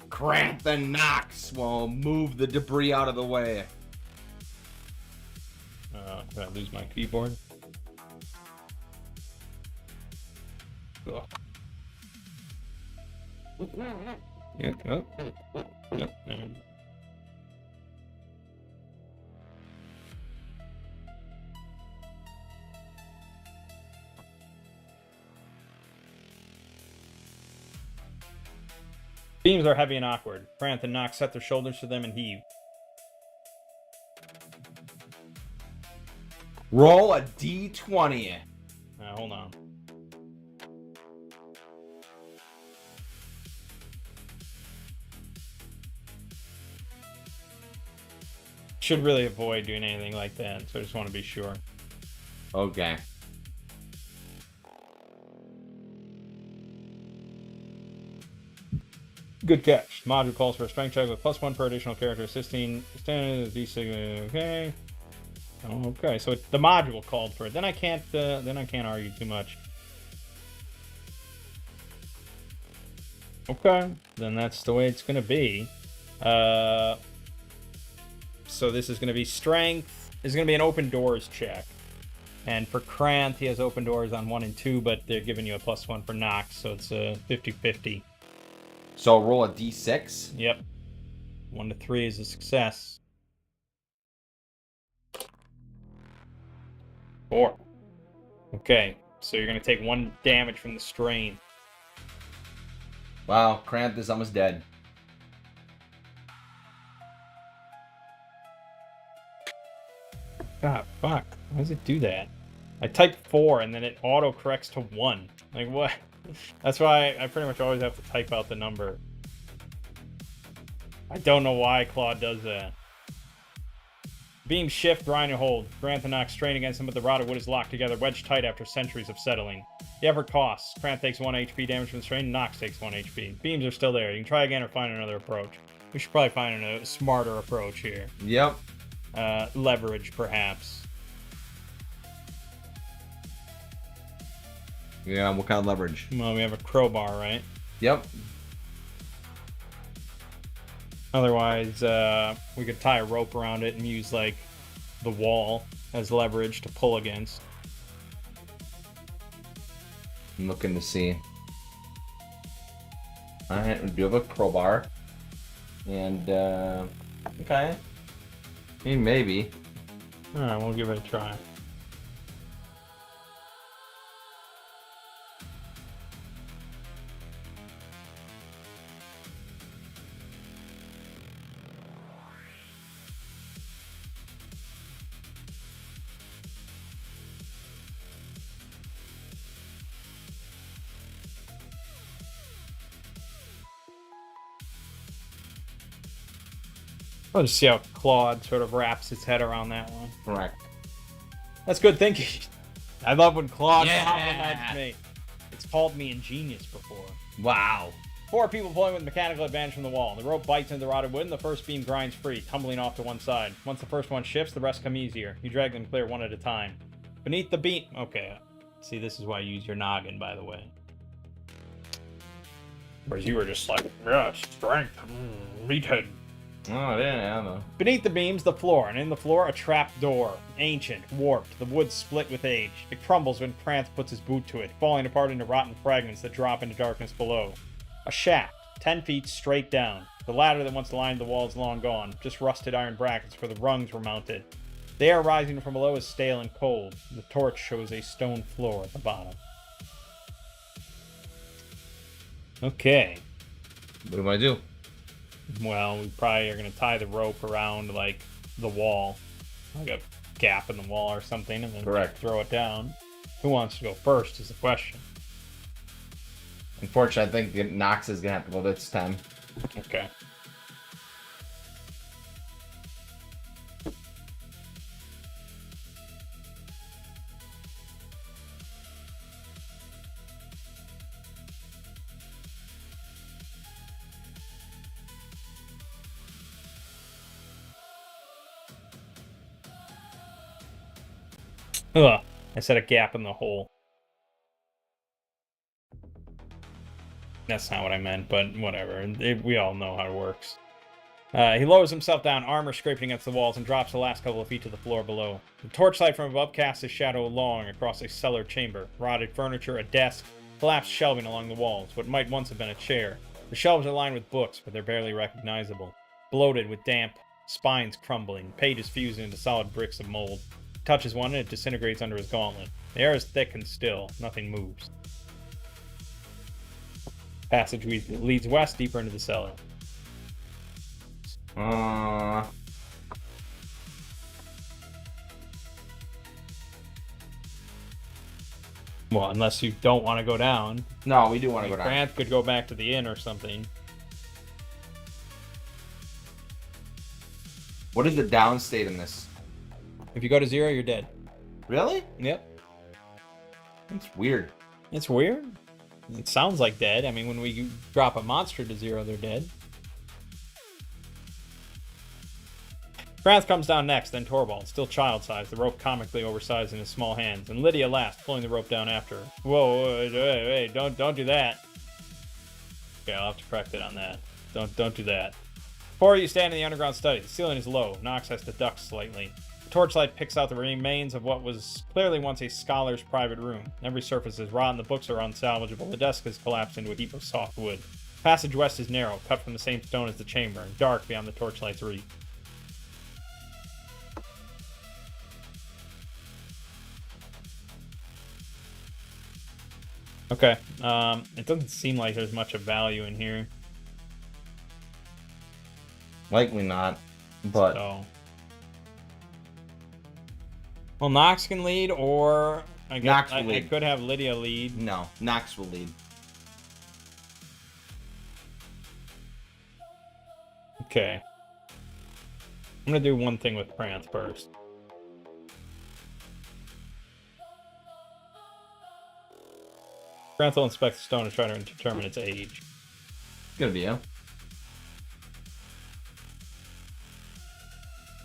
S2: Cramp and Knox will move the debris out of the way.
S3: Did I lose my keyboard? Ugh. Yeah, oh. Yep, there. Beams are heavy and awkward. Franth and Nox set their shoulders to them and heave.
S2: Roll a d20.
S3: Hold on. Should really avoid doing anything like that, so I just want to be sure.
S2: Okay.
S3: Good catch. Module calls for a strength check with +1 per additional character assisting. Standard D6. Okay. Okay, so the module called for it. Then I can't argue too much. Okay, then that's the way it's gonna be. So this is gonna be strength. This is gonna be an open doors check. And for Kranth, he has open doors on 1 and 2, but they're giving you a +1 for Nox, so it's a 50-50.
S2: So roll a d6.
S3: Yep. 1 to 3 is a success. 4. Okay, so you're gonna take 1 damage from the strain.
S2: Wow, Cramp is almost dead.
S3: God, fuck. Why does it do that? I typed 4 and then it auto corrects to 1. Like, what? That's why I pretty much always have to type out the number. I don't know why Claude does that. Beam shift, grind, and hold. Granthanox strain against him, but the rotted wood is locked together, wedged tight after centuries of settling. The effort costs. Kranth takes 1 HP damage from the strain, Nox takes 1 HP. Beams are still there. You can try again or find another approach. We should probably find a smarter approach here.
S2: Yep.
S3: Leverage, perhaps.
S2: Yeah, what kind of leverage?
S3: Well, we have a crowbar, right?
S2: Yep.
S3: Otherwise, we could tie a rope around it and use, like, the wall as leverage to pull against.
S2: I'm looking to see. Alright, we do have a crowbar. And, okay. I mean, maybe.
S3: Alright, we'll give it a try. I'll just see how Claude sort of wraps its head around that one.
S2: Correct.
S3: That's good thinking. I love when Claude
S2: Yeah.
S3: compliments me. It's called me ingenious before.
S2: Wow.
S3: 4 people pulling with mechanical advantage from the wall. The rope bites into the rotted wood and the first beam grinds free, tumbling off to one side. Once the first one shifts, the rest come easier. You drag them clear one at a time. Beneath the beam... Okay. See, this is why you use your noggin, by the way. Whereas you were just like, yeah, strength, meathead.
S2: Oh, I didn't have a...
S3: Beneath the beams, the floor, and in the floor, a trap door. Ancient, warped, the wood split with age. It crumbles when Kranth puts his boot to it, falling apart into rotten fragments that drop into darkness below. A shaft, 10 feet straight down. The ladder that once lined the wall is long gone, just rusted iron brackets where the rungs were mounted. The air rising from below is stale and cold. The torch shows a stone floor at the bottom. Okay.
S2: What do I do?
S3: Well, we probably are going to tie the rope around, like, the wall. Like a gap in the wall or something, and then
S2: Correct.
S3: throw it down. Who wants to go first is the question.
S2: Unfortunately, I think Nox is going to have to go this time.
S3: Okay. Ugh. I set a gap in the hole. That's not what I meant, but whatever. We all know how it works. He lowers himself down, armor scraping against the walls, and drops the last couple of feet to the floor below. The torchlight from above casts his shadow long across a cellar chamber. Rotted furniture, a desk, collapsed shelving along the walls, what might once have been a chair. The shelves are lined with books, but they're barely recognizable. Bloated with damp, spines crumbling, pages fused into solid bricks of mold. He touches one and it disintegrates under his gauntlet. The air is thick and still. Nothing moves. Passage leads west, deeper into the cellar. Well, unless you don't want to go down.
S2: No, we do want to go down.
S3: Grant could go back to the inn or something.
S2: What is the down state in this?
S3: If you go to 0, you're dead.
S2: Really?
S3: Yep.
S2: It's weird.
S3: It's weird. It sounds like dead. I mean, when we drop a monster to 0, they're dead. Franth comes down next, then Torvald, still child-sized, the rope comically oversized in his small hands, and Lydia last, pulling the rope down after her. Whoa, wait, don't do that. Okay, I'll have to correct it on that. Don't do that. Before you stand in the underground study, the ceiling is low. Nox has to duck slightly. The torchlight picks out the remains of what was clearly once a scholar's private room. Every surface is rotten, the books are unsalvageable, the desk has collapsed into a heap of soft wood. Passage west is narrow, cut from the same stone as the chamber, and dark beyond the torchlight's reach. Okay, it doesn't seem like there's much of value in here.
S2: Likely not, but...
S3: So. Well, Nox can lead, or I guess
S2: Nox will
S3: I
S2: lead.
S3: could have Lydia lead.
S2: No, Nox will lead.
S3: Okay. I'm gonna do one thing with Franth first. Franth will inspect the stone and try to determine its age.
S2: Good idea.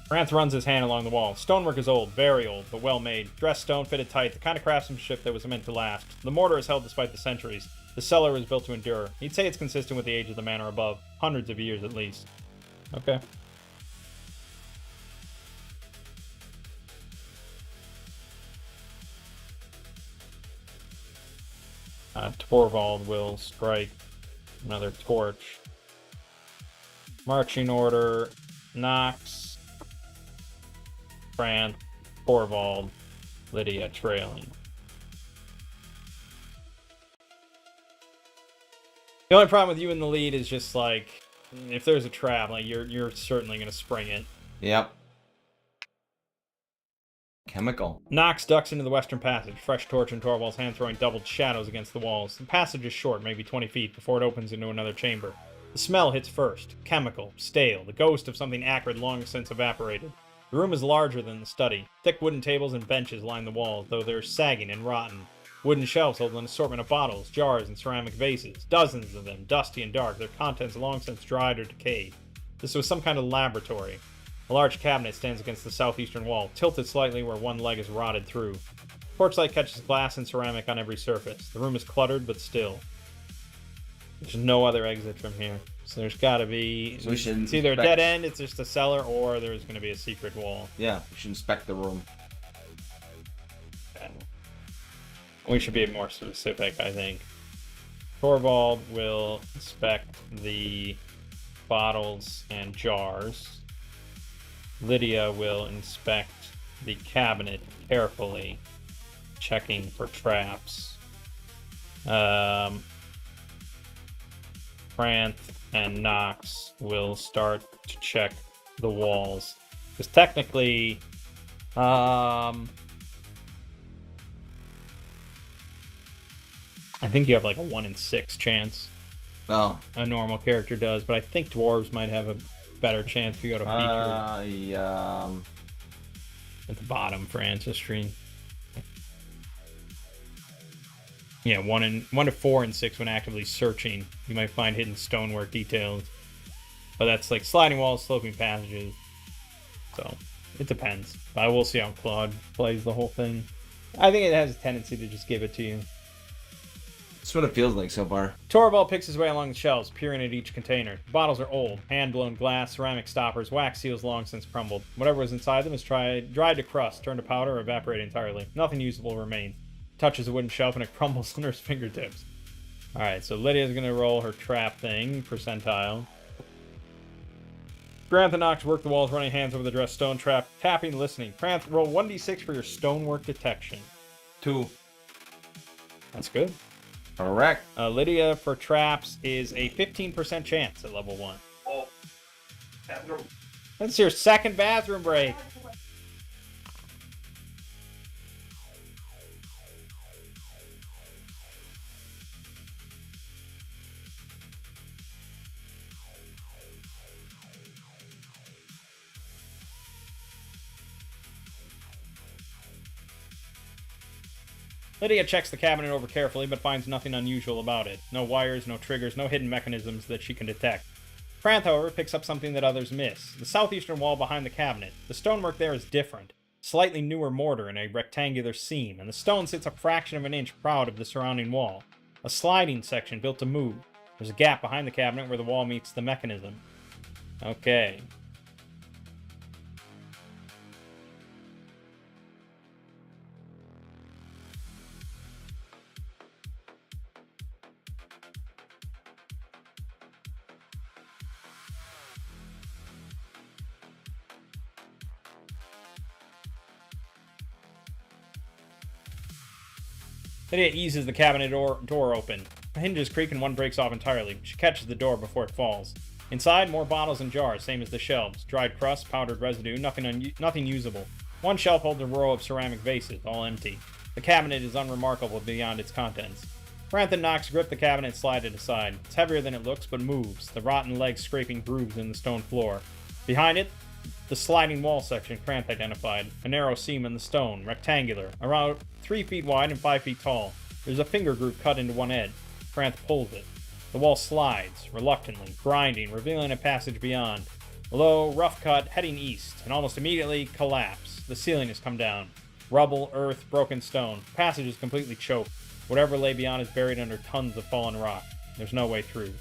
S3: Franth runs his hand along the wall. Stonework is old, very old, but well made. Dressed stone, fitted tight, the kind of craftsmanship that was meant to last. The mortar is held despite the centuries. The cellar was built to endure. He'd say it's consistent with the age of the manor above. Hundreds of years at least. Okay. Torvald will strike another torch. Marching order, Nox, Franth, Torvald, Lydia trailing. The only problem with you in the lead is just like, if there's a trap, like you're certainly gonna spring it.
S2: Yep. Chemical.
S3: Nox ducks into the western passage, fresh torch in Torvald's hand throwing doubled shadows against the walls. The passage is short, maybe 20 feet, before it opens into another chamber. The smell hits first. Chemical, stale, the ghost of something acrid long since evaporated. The room is larger than the study. Thick wooden tables and benches line the walls, though they're sagging and rotten. Wooden shelves hold an assortment of bottles, jars, and ceramic vases. Dozens of them, dusty and dark, their contents long since dried or decayed. This was some kind of laboratory. A large cabinet stands against the southeastern wall, tilted slightly where one leg is rotted through. Torchlight catches glass and ceramic on every surface. The room is cluttered but still. There's no other exit from here. So there's gotta be...
S2: So we should
S3: it's either a
S2: inspect-
S3: dead end, it's just a cellar, or there's gonna be a secret wall.
S2: Yeah, we should inspect the room.
S3: We should be more specific, I think. Torvald will inspect the bottles and jars. Lydia will inspect the cabinet carefully, checking for traps. Franth and Nox will start to check the walls. Because technically, I think you have like a 1 in 6 chance.
S2: Oh.
S3: A normal character does, but I think dwarves might have a better chance if you go to feature at the bottom for ancestry. Yeah, 1 to 4 and 6 when actively searching. You might find hidden stonework details. But that's like sliding walls, sloping passages. So, it depends. But I will see how Claude plays the whole thing. I think it has a tendency to just give it to you.
S2: That's what it feels like so far.
S3: Torvald picks his way along the shelves, peering at each container. The bottles are old, hand-blown glass, ceramic stoppers, wax seals long since crumbled. Whatever was inside them is dried to crust, turned to powder, or evaporated entirely. Nothing usable remains. Touches a wooden shelf and it crumbles under his fingertips. Alright, so Lydia's gonna roll her trap thing, percentile. Granth and Nox work the walls, running hands over the dressed stone trap, tapping, listening. Granth, roll 1d6 for your stonework detection.
S2: 2.
S3: That's good.
S2: Correct.
S3: Lydia for traps is a 15% chance at level 1.
S2: Oh. Bathroom.
S3: That's your second bathroom break. Lydia checks the cabinet over carefully, but finds nothing unusual about it. No wires, no triggers, no hidden mechanisms that she can detect. Franth, however, picks up something that others miss. The southeastern wall behind the cabinet. The stonework there is different. Slightly newer mortar in a rectangular seam, and the stone sits a fraction of an inch proud of the surrounding wall. A sliding section built to move. There's a gap behind the cabinet where the wall meets the mechanism. Okay. Lydia eases the cabinet door open. The hinges creak and one breaks off entirely. She catches the door before it falls. Inside, more bottles and jars, same as the shelves. Dried crust, powdered residue, nothing usable. One shelf holds a row of ceramic vases, all empty. The cabinet is unremarkable beyond its contents. Ranth and Nox grip the cabinet and slide it aside. It's heavier than it looks, but moves, the rotten legs scraping grooves in the stone floor. Behind it, the sliding wall section Cranth identified. A narrow seam in the stone, rectangular, around 3 feet wide and 5 feet tall. There's a finger groove cut into one edge. Cranth pulls it. The wall slides, reluctantly, grinding, revealing a passage beyond. A low, rough cut, heading east, and almost immediately collapse. The ceiling has come down. Rubble, earth, broken stone. The passage is completely choked. Whatever lay beyond is buried under tons of fallen rock. There's no way through.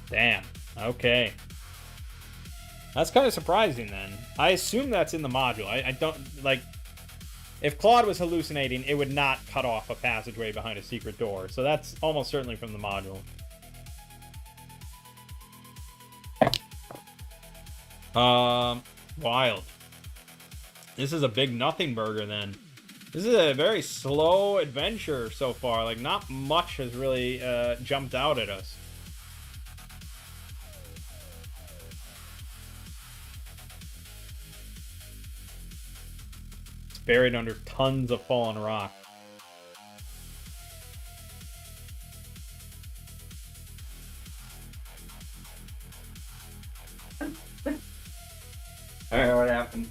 S3: Damn. Okay. That's kind of surprising, then. I assume that's in the module. I don't, like... If Claude was hallucinating, it would not cut off a passageway behind a secret door. So that's almost certainly from the module. Wild. This is a big nothing burger, then. This is a very slow adventure so far. Like, not much has really jumped out at us. Buried under tons of fallen rock.
S2: Alright, what happened?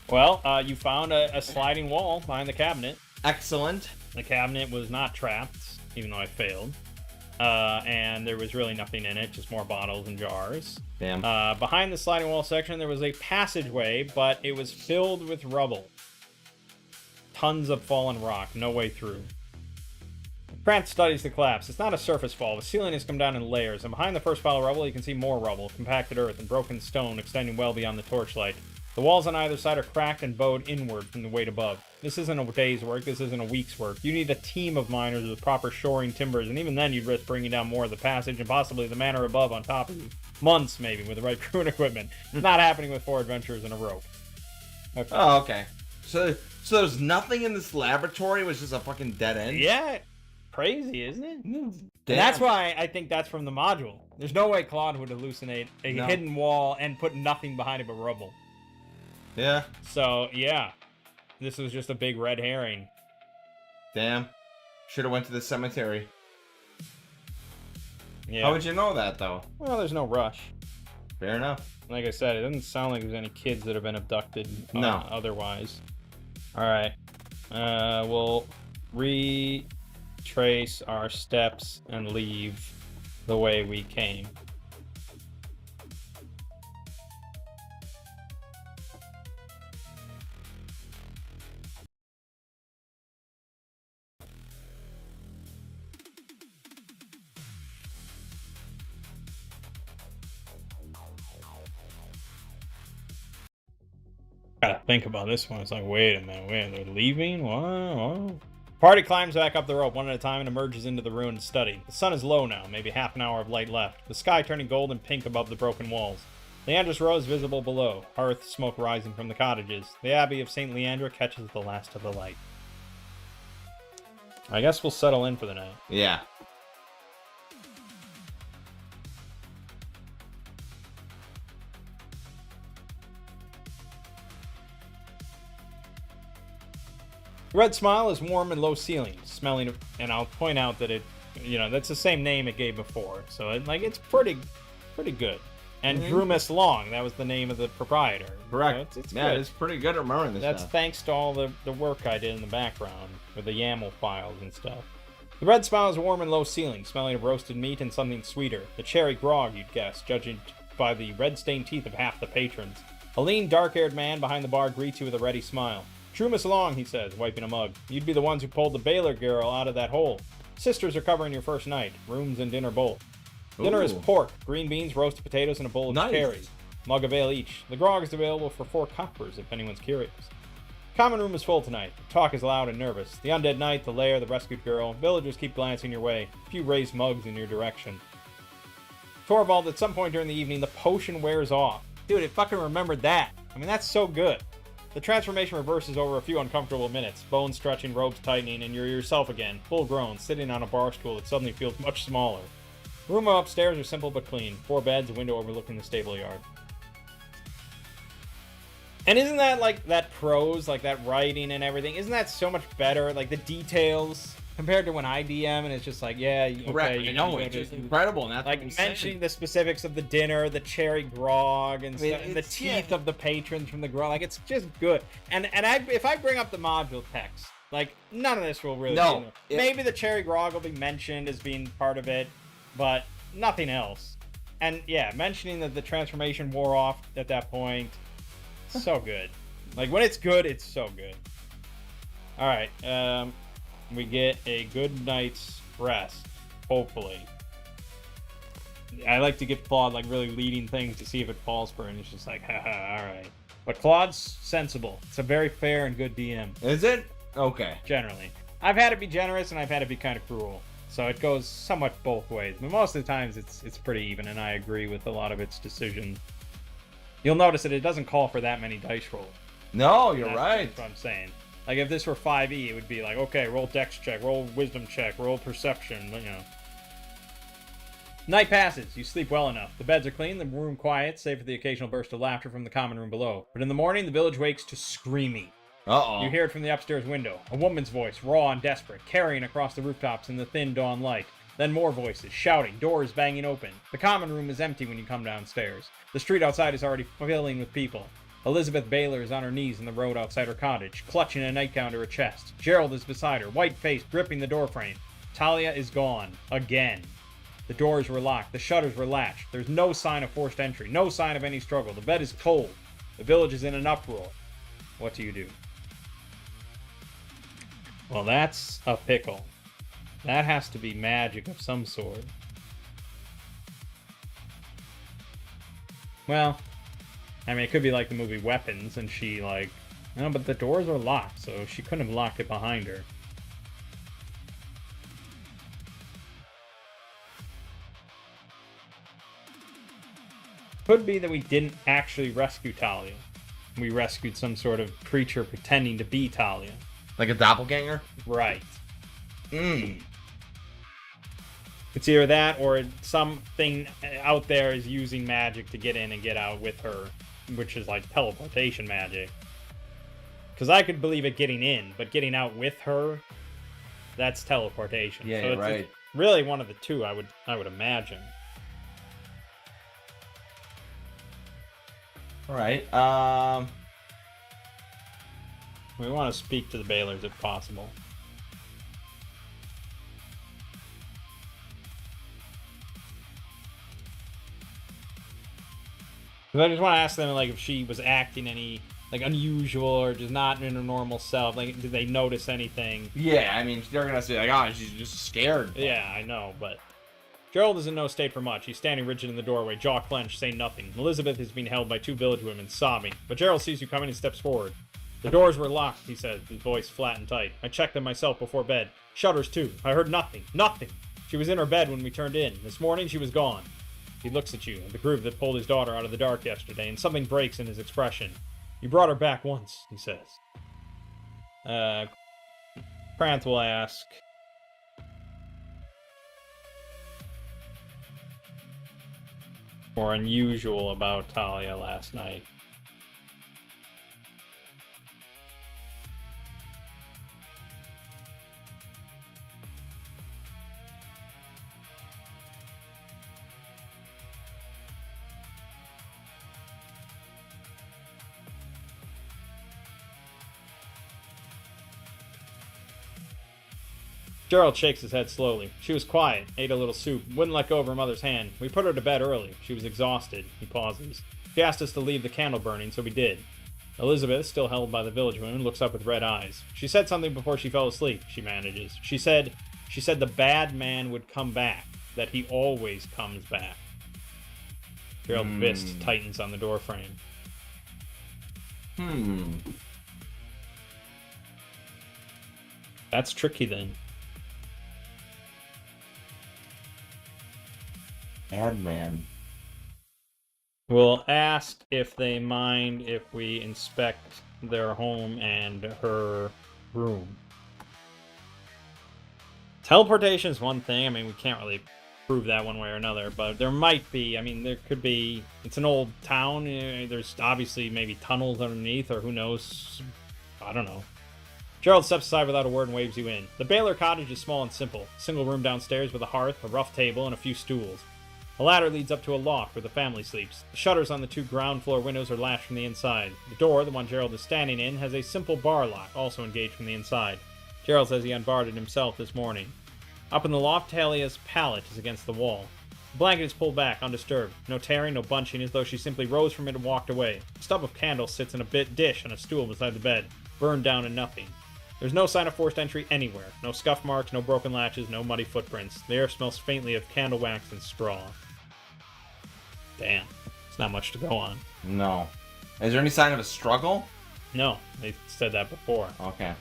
S3: Well, you found a sliding wall behind the cabinet.
S2: Excellent.
S3: The cabinet was not trapped, even though I failed. And there was really nothing in it, just more bottles and jars.
S2: Damn.
S3: Behind the sliding wall section, there was a passageway, but it was filled with rubble. Tons of fallen rock, no way through. Cranth studies the collapse. It's not a surface fall. The ceiling has come down in layers, and behind the first pile of rubble, you can see more rubble, compacted earth, and broken stone extending well beyond the torchlight. The walls on either side are cracked and bowed inward from the weight above. This isn't a day's work, this isn't a week's work. You need a team of miners with proper shoring timbers, and even then you'd risk bringing down more of the passage and possibly the manor above on top of you. Months, maybe, with the right crew and equipment. It's not happening with 4 adventurers in a row.
S2: Okay. Oh, okay. So there's nothing in this laboratory, it was just a fucking dead end?
S3: Yeah. crazy, isn't it?
S2: Damn.
S3: And that's why I think that's from the module. There's no way Claude would hallucinate a hidden wall and put nothing behind it but rubble.
S2: Yeah.
S3: So, yeah. This was just a big red herring.
S2: Damn. Should have went to the cemetery.
S3: Yeah.
S2: How would you know that, though?
S3: Well, there's no rush.
S2: Fair enough.
S3: Like I said, it doesn't sound like there's any kids that have been abducted
S2: No.
S3: Otherwise. Alright. We'll retrace our steps and leave the way we came. Gotta think about this one. It's like, wait a minute, they're leaving? What? Party climbs back up the rope one at a time and emerges into the ruined study. The sun is low now, maybe half an hour of light left, the sky turning gold and pink above the broken walls. Leandra's Row is visible below, hearth smoke rising from the cottages. The Abbey of St. Leandra catches the last of the light. I guess we'll settle in for the night.
S2: Yeah.
S3: The red smile is warm and low ceilinged, smelling of, and I'll point out that it, that's the same name it gave before, so it's pretty good. And Drumis Long, that was the name of the proprietor.
S2: Correct.
S3: So it's
S2: yeah,
S3: good.
S2: it's pretty good at remembering this
S3: That's
S2: stuff.
S3: thanks to all the work I did in the background with the YAML files and stuff. The red smile is warm and low ceilinged, smelling of roasted meat and something sweeter. The cherry grog, you'd guess, judging by the red-stained teeth of half the patrons. A lean, dark-haired man behind the bar greets you with a ready smile. Trumas along, he says, wiping a mug. You'd be the ones who pulled the Baylor girl out of that hole. Sisters are covering your first night. Rooms and dinner both. Dinner is pork, green beans, roasted potatoes, and a bowl of cherries. Mug of ale each. The grog is available for 4 coppers if anyone's curious. Common room is full tonight. Talk is loud and nervous. The undead knight, the lair, the rescued girl. Villagers keep glancing your way. A few raised mugs in your direction. Torvald, at some point during the evening, the potion wears off. Dude, it fucking remembered that. I mean, that's so good. The transformation reverses over a few uncomfortable minutes, bones stretching, robes tightening, and you're yourself again, full grown, sitting on a bar stool that suddenly feels much smaller. The room upstairs are simple but clean. 4 beds, a window overlooking the stable yard. And isn't that like that prose, like that writing and everything? Isn't that so much better? Like the details compared to when I DM and it's just like, yeah, okay,
S2: I know, it's just incredible. And that's
S3: like mentioning the specifics of the dinner, the cherry grog, and, stuff, and the teeth of the patrons from the grog. Like it's just good. And if I bring up the module text, like none of this will really. Maybe the cherry grog will be mentioned as being part of it, but nothing else. And yeah, mentioning that the transformation wore off at that point. So good. Like when it's good, it's so good. All right, we get a good night's rest, hopefully. I like to get Claude like really leading things to see if it falls for, and it's just like, haha, all right. But Claude's sensible. It's a very fair and good DM.
S2: Is it? Okay.
S3: Generally, I've had it be generous and I've had it be kind of cruel. So it goes somewhat both ways. But most of the times, it's pretty even, and I agree with a lot of its decisions. You'll notice that it doesn't call for that many dice rolls.
S2: No, you're right.
S3: That's what I'm saying. Like, if this were 5e, it would be like, okay, roll dex check, roll wisdom check, roll perception, Night passes. You sleep well enough. The beds are clean, the room quiet, save for the occasional burst of laughter from the common room below. But in the morning, the village wakes to screaming.
S2: Uh-oh.
S3: You hear it from the upstairs window. A woman's voice, raw and desperate, carrying across the rooftops in the thin dawn light. Then more voices, shouting, doors banging open. The common room is empty when you come downstairs. The street outside is already filling with people. Elizabeth Baylor is on her knees in the road outside her cottage, clutching a nightgown to her chest. Gerald is beside her, white-faced, gripping the doorframe. Talia is gone. Again. The doors were locked. The shutters were latched. There's no sign of forced entry. No sign of any struggle. The bed is cold. The village is in an uproar. What do you do? Well, that's a pickle. That has to be magic of some sort. Well, I mean, it could be like the movie Weapons, and she, like... No, but the doors were locked, so she couldn't have locked it behind her. Could be that we didn't actually rescue Talia. We rescued some sort of creature pretending to be Talia.
S2: Like a doppelganger?
S3: Right. It's either that or something out there is using magic to get in and get out with her, which is like teleportation magic. Because I could believe it getting in, but getting out with her, that's teleportation.
S2: Yeah,
S3: so
S2: you're
S3: it's
S2: right.
S3: really one of the two, I would imagine.
S2: All right.
S3: We want to speak to the Baylors if possible. I just want to ask them, like, if she was acting any, like, unusual or just not in her normal self. Like, did they notice anything?
S2: Yeah, I mean, they're gonna say like, "Oh, she's just scared."
S3: Yeah, I know, but Gerald is in no state for much. He's standing rigid in the doorway, jaw clenched, saying nothing. Elizabeth is being held by two village women, sobbing. But Gerald sees you coming and steps forward. The doors were locked, he says, his voice flat and tight. I checked them myself before bed. Shutters, too. I heard nothing. Nothing. She was in her bed when we turned in. This morning, she was gone. He looks at you, the groove that pulled his daughter out of the dark yesterday, and something breaks in his expression. You brought her back once, he says. Kranth will ask, more unusual about Talia last night. Gerald shakes his head slowly. She was quiet, ate a little soup, wouldn't let go of her mother's hand. We put her to bed early. She was exhausted. He pauses. She asked us to leave the candle burning, so we did. Elizabeth, still held by the village women, looks up with red eyes. She said something before she fell asleep, she manages. She said the bad man would come back, that he always comes back. Gerald's fist tightens on the doorframe. That's tricky then.
S2: Bad man.
S3: We'll ask if they mind if we inspect their home and her room. Teleportation is one thing. I mean, we can't really prove that one way or another, but there might be. I mean, there could be. It's an old town. There's obviously maybe tunnels underneath, or who knows. I don't know. Gerald steps aside without a word and waves you in. The Baylor cottage is small and simple. Single room downstairs with a hearth, a rough table, and a few stools. A ladder leads up to a loft where the family sleeps. The shutters on the two ground floor windows are latched from the inside. The door, the one Gerald is standing in, has a simple bar lock, also engaged from the inside. Gerald says he unbarred it himself this morning. Up in the loft, Talia's pallet is against the wall. The blanket is pulled back, undisturbed. No tearing, no bunching, as though she simply rose from it and walked away. A stub of candle sits in a dish on a stool beside the bed, burned down and nothing. There's no sign of forced entry anywhere. No scuff marks, no broken latches, no muddy footprints. The air smells faintly of candle wax and straw. Damn. It's not much to go on.
S2: No. Is there any sign of a struggle?
S3: No, they said that before.
S2: Okay.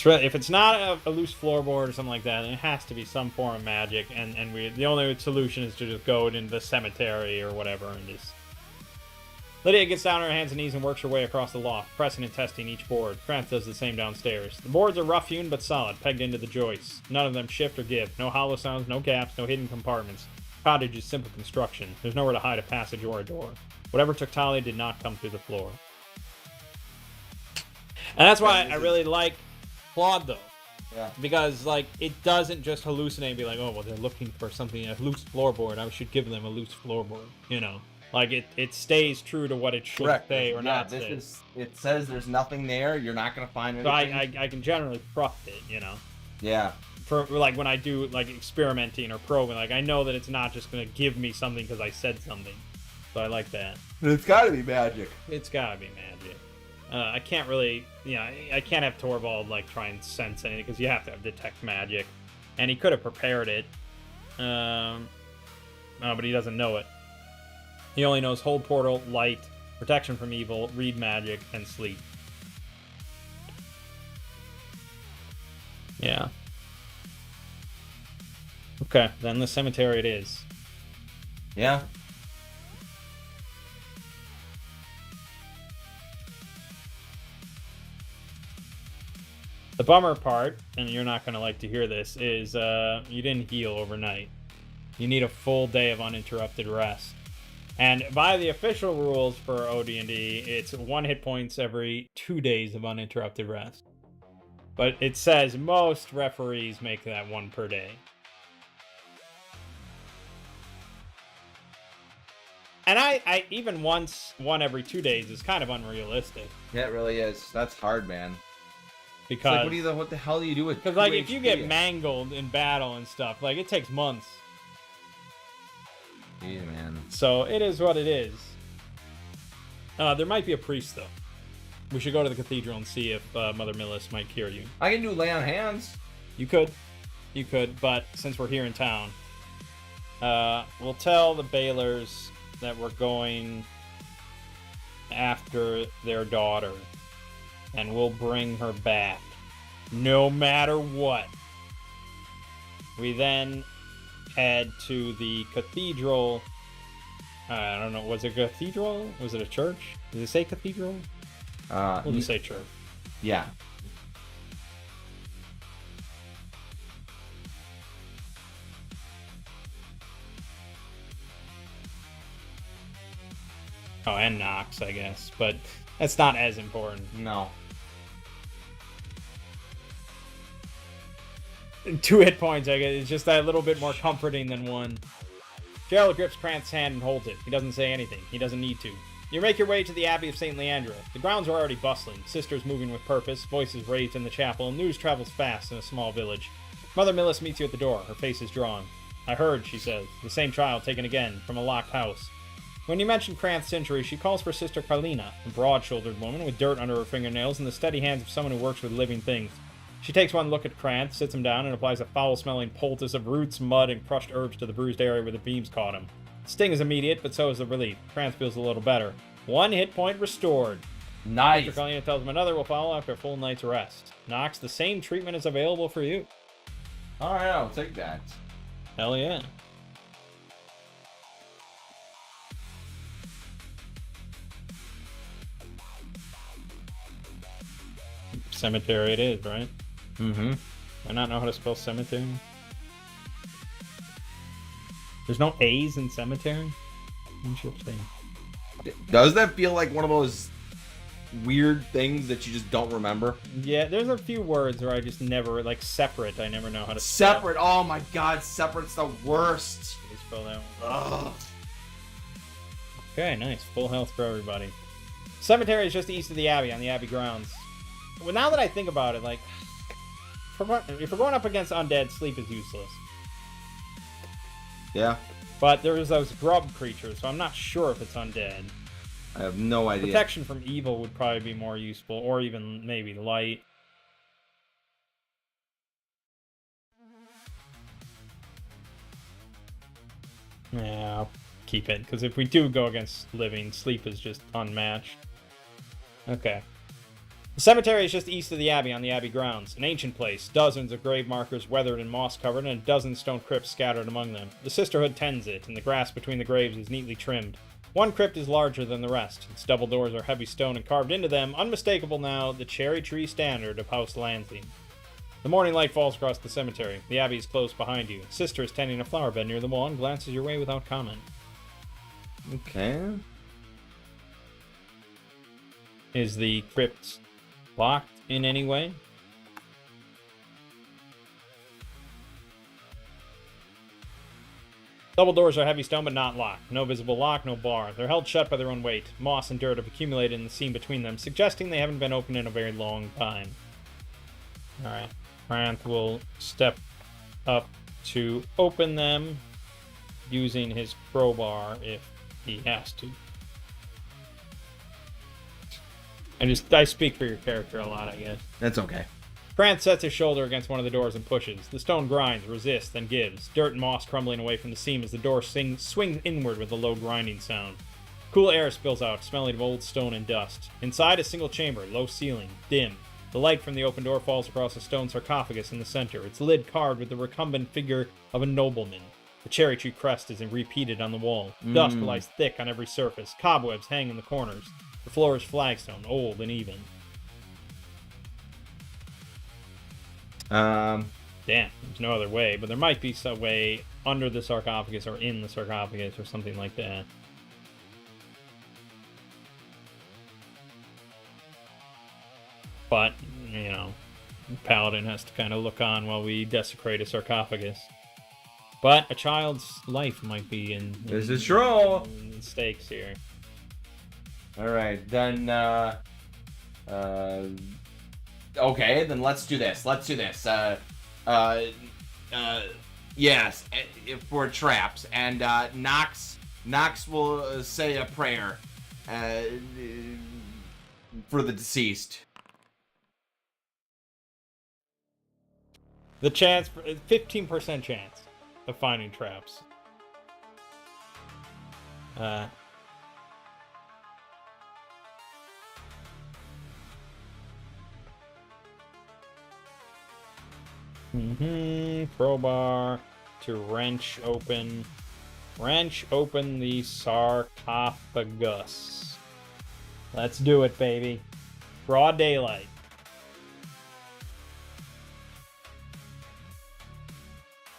S3: If it's not a loose floorboard or something like that, then it has to be some form of magic, and the only solution is to just go into the cemetery or whatever and just... Lydia gets down on her hands and knees and works her way across the loft, pressing and testing each board. Kranth does the same downstairs. The boards are rough-hewn but solid, pegged into the joists. None of them shift or give. No hollow sounds, no gaps, no hidden compartments. Cottage is simple construction. There's nowhere to hide a passage or a door. Whatever took Talia did not come through the floor. And that's why I really like Claude, though.
S2: Yeah.
S3: Because, like, it doesn't just hallucinate and be like, oh, well, they're looking for something, a loose floorboard. I should give them a loose floorboard, you know? Like, it stays true to what it should say or not say.
S2: It says there's nothing there. You're not going to find
S3: So
S2: anything.
S3: I can generally trust it, you know?
S2: Yeah.
S3: For, like, when I do, like, experimenting or probing, like, I know that it's not just going to give me something because I said something. So I like that.
S2: It's got to be magic.
S3: It's got to be magic. I can't really, you know, I can't have Torvald, like, try and sense anything because you have to detect magic. And he could have prepared it. But he doesn't know it. He only knows hold portal, light, protection from evil, read magic, and sleep. Yeah. Okay, then the cemetery it is.
S2: Yeah.
S3: The bummer part, and you're not going to like to hear this, is you didn't heal overnight. You need a full day of uninterrupted rest. And by the official rules for OD&D, it's 1 hit points every 2 days of uninterrupted rest. But it says most referees make that 1 per day. And I even once 1 every 2 days is kind of unrealistic.
S2: Yeah, it really is. That's hard, man. It's
S3: Because
S2: like, what the hell do you do with?
S3: because like
S2: 2
S3: if you
S2: HP?
S3: get mangled in battle and stuff, like it takes months.
S2: Yeah, man.
S3: So it is what it is. There might be a priest though. We should go to the cathedral and see if Mother Millis might cure you.
S2: I can do lay on hands.
S3: You could, but since we're here in town, we'll tell the Baylors that we're going after their daughter, and we'll bring her back, no matter what. We then head to the cathedral. I don't know, was it a cathedral? Was it a church? Did it say cathedral? We'll just say church.
S2: Yeah.
S3: Oh, and Knox, I guess, but that's not as important.
S2: No.
S3: 2 hit points, I guess. It's just that little bit more comforting than 1. Gerald grips Krant's hand and holds it. He doesn't say anything. He doesn't need to. You make your way to the Abbey of St. Leandra. The grounds are already bustling, sisters moving with purpose, voices raised in the chapel, and news travels fast in a small village. Mother Millis meets you at the door. Her face is drawn. I heard, she says. The same child taken again, from a locked house. When you mention Krant's injury, she calls for Sister Carlina, a broad-shouldered woman with dirt under her fingernails and the steady hands of someone who works with living things. She takes 1 look at Krant, sits him down, and applies a foul-smelling poultice of roots, mud, and crushed herbs to the bruised area where the beams caught him. The sting is immediate, but so is the relief. Krant feels a little better. 1 hit point restored.
S2: Nice.
S3: Sister Carlina tells him another will follow after a full night's rest. Knox, the same treatment is available for you.
S2: All right, I'll take that.
S3: Hell yeah. Cemetery it is, right?
S2: Mm-hmm.
S3: I not know how to spell cemetery. There's no A's in cemetery? Interesting.
S2: Does that feel like one of those weird things that you just don't remember?
S3: Yeah, there's a few words where I just never, like separate, I never know how to spell.
S2: Separate. Oh my god, separate's the worst.
S3: Let me spell that one.
S2: Ugh.
S3: Okay, nice. Full health for everybody. Cemetery is just east of the Abbey, on the Abbey grounds. Well, now that I think about it, like, if we're going up against undead, sleep is useless.
S2: Yeah.
S3: But there's those grub creatures, so I'm not sure if it's undead.
S2: I have no idea.
S3: Protection from evil would probably be more useful, or even maybe light. Yeah, I'll keep it, because if we do go against living, sleep is just unmatched. Okay. The cemetery is just east of the Abbey on the Abbey grounds, an ancient place, dozens of grave markers weathered and moss-covered, and a dozen stone crypts scattered among them. The Sisterhood tends it, and the grass between the graves is neatly trimmed. 1 crypt is larger than the rest. Its double doors are heavy stone and carved into them, unmistakable now, the cherry tree standard of House Lansing. The morning light falls across the cemetery. The Abbey is close behind you. Sister is tending a flower bed near the wall and glances your way without comment.
S2: Okay.
S3: Is the crypt locked in any way? Double doors are heavy stone but not locked. No visible lock, no bar. They're held shut by their own weight. Moss and dirt have accumulated in the seam between them, suggesting they haven't been opened in a very long time. Alright. Krant will step up to open them using his crowbar if he has to. I speak for your character a lot, I guess.
S2: That's okay.
S3: Krant sets his shoulder against one of the doors and pushes. The stone grinds, resists, then gives. Dirt and moss crumbling away from the seam as the door swings inward with a low grinding sound. Cool air spills out, smelling of old stone and dust. Inside, a single chamber, low ceiling, dim. The light from the open door falls across a stone sarcophagus in the center, its lid carved with the recumbent figure of a nobleman. The cherry tree crest is repeated on the wall. Dust lies thick on every surface. Cobwebs hang in the corners. The floor is flagstone, old and even.
S2: Um,
S3: Damn, there's no other way, but there might be some way under the sarcophagus or in the sarcophagus or something like that. But, you know, Paladin has to kind of look on while we desecrate a sarcophagus. But a child's life might be in
S2: this is true.
S3: in stakes here.
S2: All right, then. Okay, then let's do this. Yes, for traps, and Nox will say a prayer for the deceased.
S3: The chance, 15% chance of finding traps. Crowbar to wrench open the sarcophagus. Let's do it, baby. Broad daylight.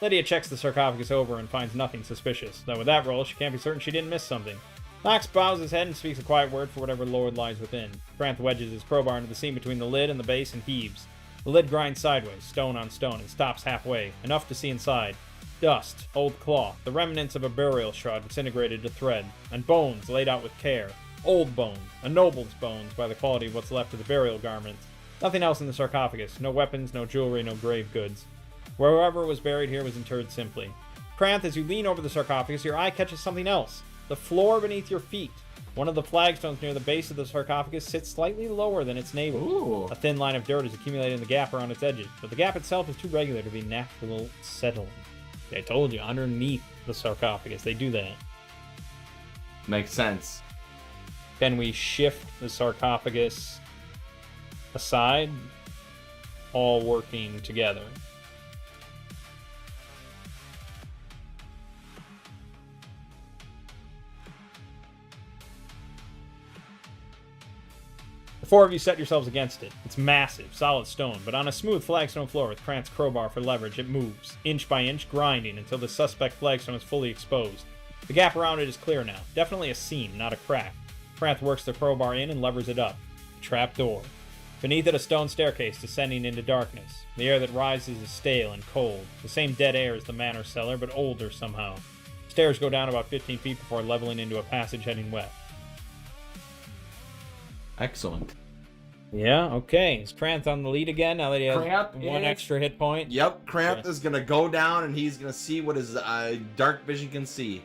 S3: Lydia checks the sarcophagus over and finds nothing suspicious, though with that roll, she can't be certain she didn't miss something. Knox bows his head and speaks a quiet word for whatever lord lies within. Granth wedges his crowbar into the seam between the lid and the base and heaves. The lid grinds sideways, stone on stone, and stops halfway, enough to see inside. Dust, old cloth, the remnants of a burial shroud disintegrated to thread, and bones laid out with care. Old bones, a noble's bones by the quality of what's left of the burial garments. Nothing else in the sarcophagus, no weapons, no jewelry, no grave goods. Wherever was buried here was interred simply. Cranth, as you lean over the sarcophagus, your eye catches something else. The floor beneath your feet. One of the flagstones near the base of the sarcophagus sits slightly lower than its neighbor.
S2: Ooh.
S3: A thin line of dirt is accumulated in the gap around its edges, but the gap itself is too regular to be natural settling. I told you, underneath the sarcophagus, they do that.
S2: Makes sense.
S3: Then we shift the sarcophagus aside, all working together. The four of you set yourselves against it. It's massive, solid stone, but on a smooth flagstone floor with Krant's crowbar for leverage, it moves, inch by inch, grinding until the suspect flagstone is fully exposed. The gap around it is clear now. Definitely a seam, not a crack. Krant works the crowbar in and levers it up. Trap door. Beneath it, a stone staircase descending into darkness. The air that rises is stale and cold. The same dead air as the manor cellar, but older somehow. Stairs go down about 15 feet before leveling into a passage heading west.
S2: Excellent.
S3: Yeah, okay. Is Krant on the lead again now that he has
S2: Krant
S3: one
S2: is-
S3: extra hit point?
S2: Yep, Cramp
S3: Okay.
S2: is gonna go down and he's gonna see what his dark vision can see.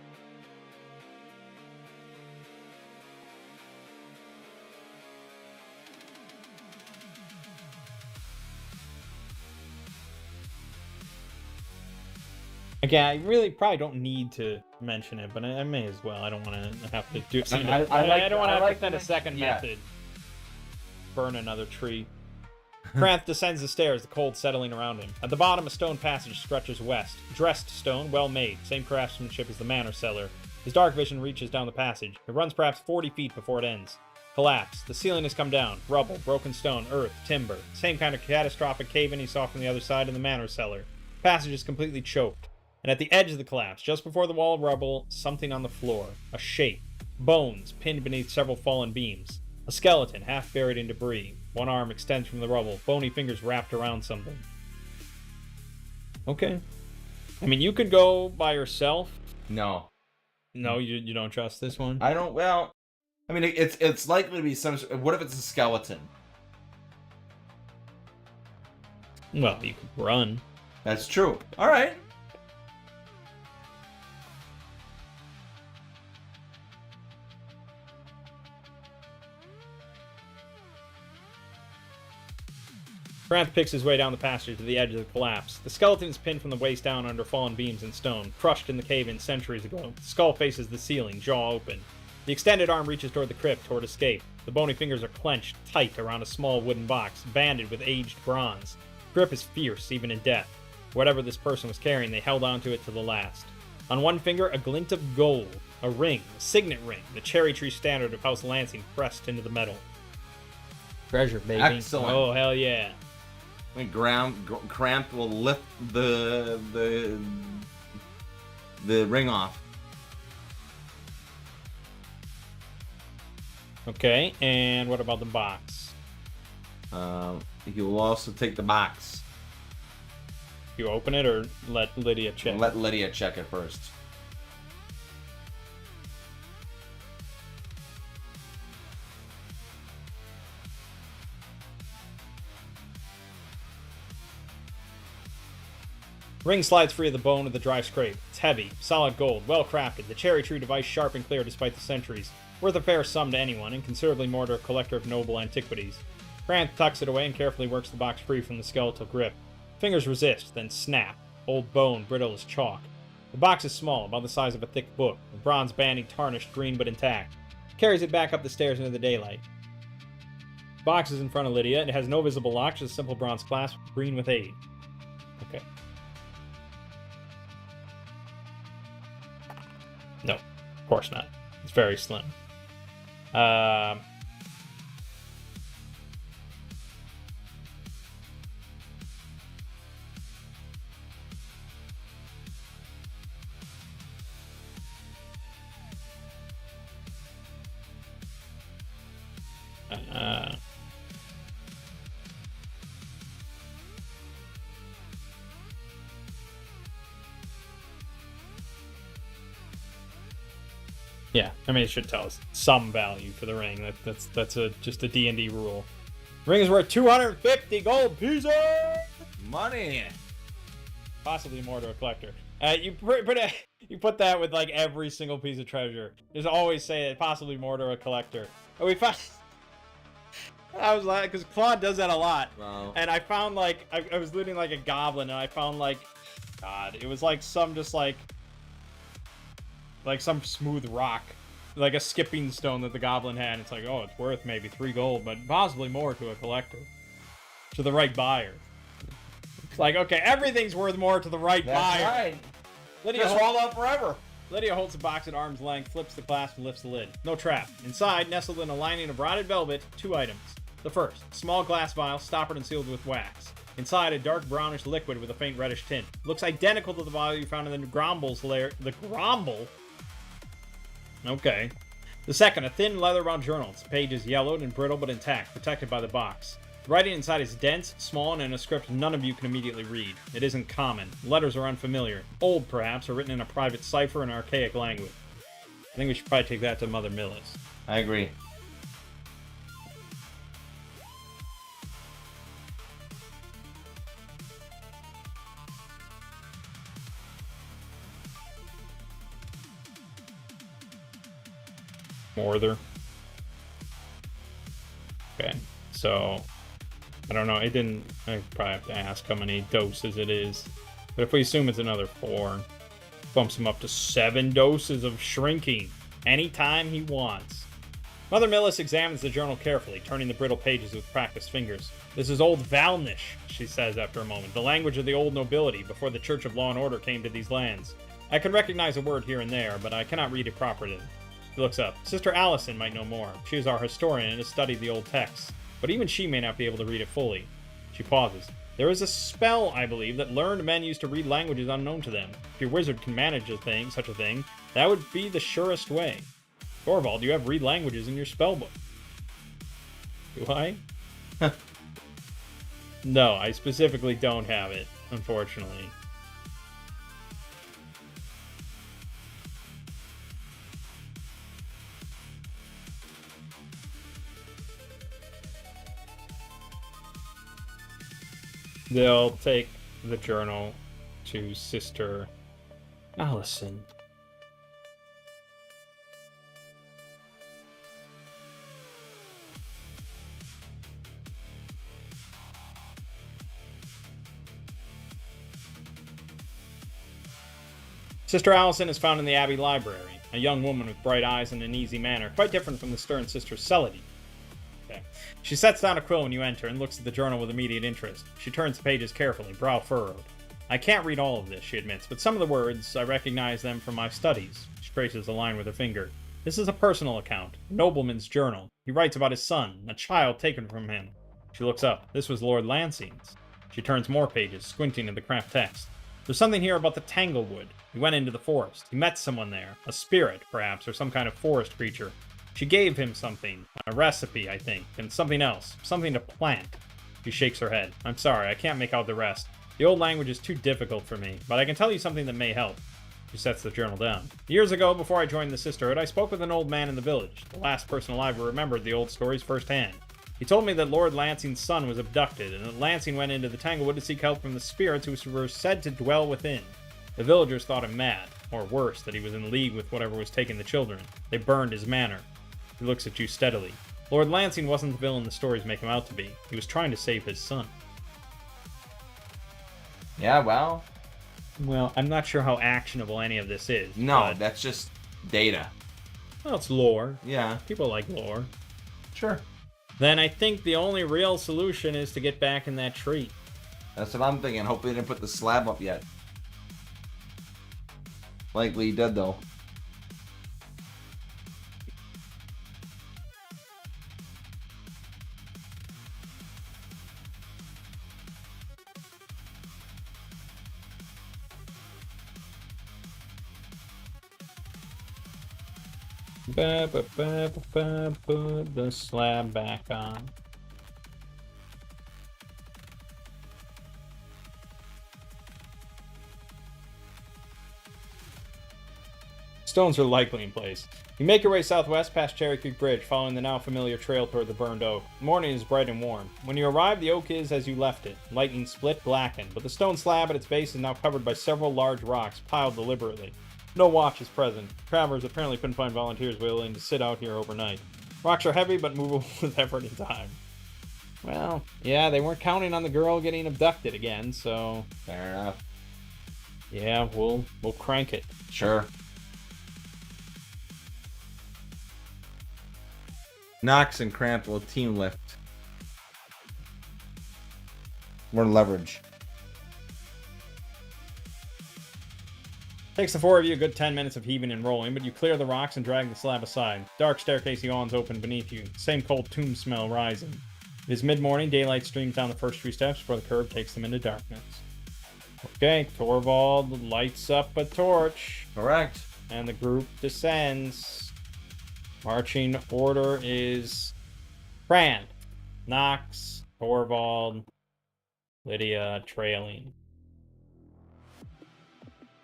S3: Again, I really probably don't need to mention it, but I may as well. I don't want to have to do. I don't want to have to send a second method. Burn another tree. Kranth descends the stairs, the cold settling around him. At the bottom, a stone passage stretches west. Dressed stone, well made, same craftsmanship as the manor cellar. His dark vision reaches down the passage. It runs perhaps 40 feet before it ends. Collapse. The ceiling has come down. Rubble, broken stone, earth, timber. Same kind of catastrophic cave-in he saw from the other side in the manor cellar. Passage is completely choked. And at the edge of the collapse, just before the wall of rubble, something on the floor. A shape. Bones pinned beneath several fallen beams. A skeleton half buried in debris. One arm extends from the rubble. Bony fingers wrapped around something. Okay. I mean, you could go by yourself.
S2: No.
S3: No, you don't trust this one?
S2: I don't, well, I mean, it's likely to be some, what if it's a skeleton?
S3: Well, you could run.
S2: That's true. Alright.
S3: Kranth picks his way down the passage to the edge of the collapse. The skeleton is pinned from the waist down under fallen beams and stone, crushed in the cave-in centuries ago. The skull faces the ceiling, jaw open. The extended arm reaches toward the crypt, toward escape. The bony fingers are clenched tight around a small wooden box, banded with aged bronze. Grip is fierce, even in death. Whatever this person was carrying, they held onto it to the last. On one finger, a glint of gold. A ring, a signet ring, the cherry tree standard of House Lansing pressed into the metal. Treasure, baby.
S2: Excellent.
S3: Oh, hell yeah.
S2: And cramped will lift the ring off.
S3: Okay, and what about the box?
S2: He will also take the box.
S3: You open it or let Lydia check?
S2: Let Lydia check it first.
S3: Ring slides free of the bone of the dry scrape. It's heavy, solid gold, well crafted. The cherry tree device sharp and clear despite the centuries. Worth a fair sum to anyone, and considerably more to a collector of noble antiquities. Grant tucks it away and carefully works the box free from the skeletal grip. Fingers resist, then snap. Old bone, brittle as chalk. The box is small, about the size of a thick book, the bronze banding tarnished, green but intact. Carries it back up the stairs into the daylight. The box is in front of Lydia. It has no visible lock, just a simple bronze clasp, green with aid. Okay. No, of course not. It's very slim. Yeah, I mean, it should tell us some value for the ring. That's just a D&D rule. Ring is worth 250 gold pieces!
S2: Money!
S3: Possibly more to a collector. You put that with like every single piece of treasure. Just always say it, possibly more to a collector. And we found... I was like, because Claude does that a lot.
S2: Wow.
S3: And I found like, I was looting like a goblin, and I found like, God, it was like some just like some smooth rock, like a skipping stone that the goblin had. It's like, oh, it's worth maybe 3 gold, but possibly more to a collector, to the right buyer. It's like, okay, everything's worth more to the right buyer.
S2: That's right.
S3: Lydia
S2: Just hold on forever.
S3: Lydia holds the box at arm's length, flips the clasp, and lifts the lid. No trap. Inside, nestled in a lining of rotted velvet, 2 items. The first, small glass vial, stoppered and sealed with wax. Inside, a dark brownish liquid with a faint reddish tint. Looks identical to the vial you found in the Gromble's lair. The Gromble? Okay. The second, a thin leather-bound journal. Its page is yellowed and brittle but intact, protected by the box. The writing inside is dense, small, and in a script none of you can immediately read. It isn't common. Letters are unfamiliar. Old, perhaps, or written in a private cipher in archaic language. I think we should probably take that to Mother Millis.
S2: I agree.
S3: Morther. Okay, so I don't know. It didn't. I probably have to ask how many doses it is. But if we assume it's another 4, bumps him up to 7 doses of shrinking anytime he wants. Mother Millis examines the journal carefully, turning the brittle pages with practiced fingers. This is Old Valnish, she says after a moment, the language of the old nobility before the Church of Law and Order came to these lands. I can recognize a word here and there, but I cannot read it properly. He looks up. Sister Allison might know more. She is our historian and has studied the old texts, but even she may not be able to read it fully. She pauses. There is a spell, I believe, that learned men used to read languages unknown to them. If your wizard can manage such a thing, that would be the surest way. Thorvald, you have read languages in your spellbook. Do I? No, I specifically don't have it, unfortunately. They'll take the journal to Sister Allison. Sister Allison is found in the Abbey Library, a young woman with bright eyes and an easy manner, quite different from the stern Sister Celadine. Okay. She sets down a quill when you enter and looks at the journal with immediate interest. She turns the pages carefully, brow furrowed. I can't read all of this, she admits, but some of the words, I recognize them from my studies. She traces a line with her finger. This is a personal account, a nobleman's journal. He writes about his son, a child taken from him. She looks up. This was Lord Lansing's. She turns more pages, squinting at the cramped text. There's something here about the Tanglewood. He went into the forest. He met someone there. A spirit, perhaps, or some kind of forest creature. She gave him something. A recipe, I think. And something else. Something to plant. She shakes her head. I'm sorry, I can't make out the rest. The old language is too difficult for me, but I can tell you something that may help. She sets the journal down. Years ago, before I joined the sisterhood, I spoke with an old man in the village, the last person alive who remembered the old stories firsthand. He told me that Lord Lansing's son was abducted, and that Lansing went into the Tanglewood to seek help from the spirits who were said to dwell within. The villagers thought him mad, or worse, that he was in league with whatever was taking the children. They burned his manor. He looks at you steadily. Lord Lansing wasn't the villain the stories make him out to be. He was trying to save his son.
S2: Yeah, well...
S3: Well, I'm not sure how actionable any of this is.
S2: No,
S3: but...
S2: that's just data.
S3: Well, it's lore.
S2: Yeah.
S3: People like lore.
S2: Sure.
S3: Then I think the only real solution is to get back in that tree.
S2: That's what I'm thinking. Hopefully they didn't put the slab up yet. Likely he did, though.
S3: Put the slab back on. Stones are likely in place. You make your way southwest past Cherry Creek Bridge, following the now familiar trail toward the burned oak. The morning is bright and warm. When you arrive, the oak is as you left it, lightning split, blackened, but the stone slab at its base is now covered by several large rocks piled deliberately. No watch is present. Travelers apparently couldn't find volunteers willing to sit out here overnight. Rocks are heavy but movable with effort and time. Well, yeah, they weren't counting on the girl getting abducted again, so...
S2: Fair enough.
S3: Yeah, we'll crank it.
S2: Sure. Knox and Cramp will team lift. More leverage.
S3: Takes the four of you a good 10 minutes of heaving and rolling, but you clear the rocks and drag the slab aside. Dark staircase yawns open beneath you, same cold tomb smell rising. It is mid-morning, daylight streams down the first few steps before the curb takes them into darkness. Okay, Torvald lights up a torch.
S2: Correct.
S3: And the group descends. Marching order is Brand, Knox, Torvald, Lydia trailing.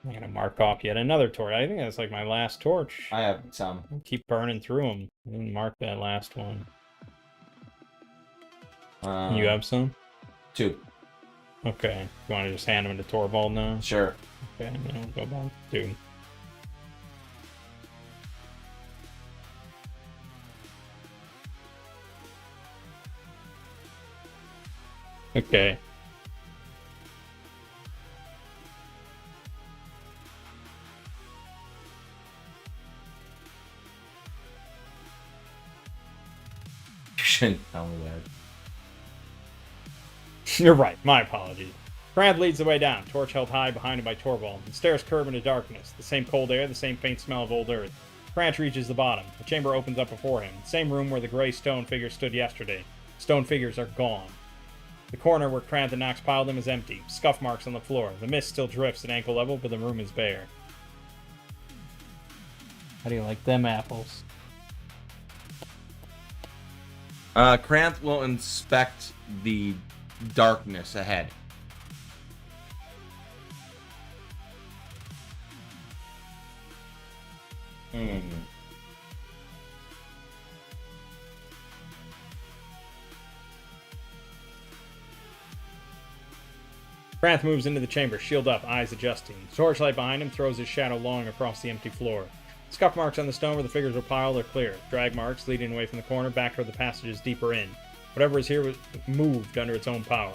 S3: I'm gonna mark off yet another torch. I think that's like my last torch.
S2: I have some.
S3: I'll keep burning through them. And mark that last one. You have some?
S2: 2.
S3: Okay. You want to just hand them to Torvald now?
S2: Sure.
S3: Okay, and then we'll go back to 2. Okay.
S2: You shouldn't tell me that.
S3: You're right. My apologies. Brand leads the way down, torch held high behind him by Torvald. The stairs curve into darkness. The same cold air, the same faint smell of old earth. Branch reaches the bottom. The chamber opens up before him. The same room where the gray stone figures stood yesterday. Stone figures are gone. The corner where Krant and Knox piled them is empty. Scuff marks on the floor. The mist still drifts at ankle level, but the room is bare. How do you like them apples?
S2: Krant will inspect the darkness ahead.
S3: Krant moves into the chamber, shield up, eyes adjusting. The torchlight behind him throws his shadow long across the empty floor. Scuff marks on the stone where the figures were piled are clear. Drag marks leading away from the corner back toward the passages deeper in. Whatever is here was moved under its own power.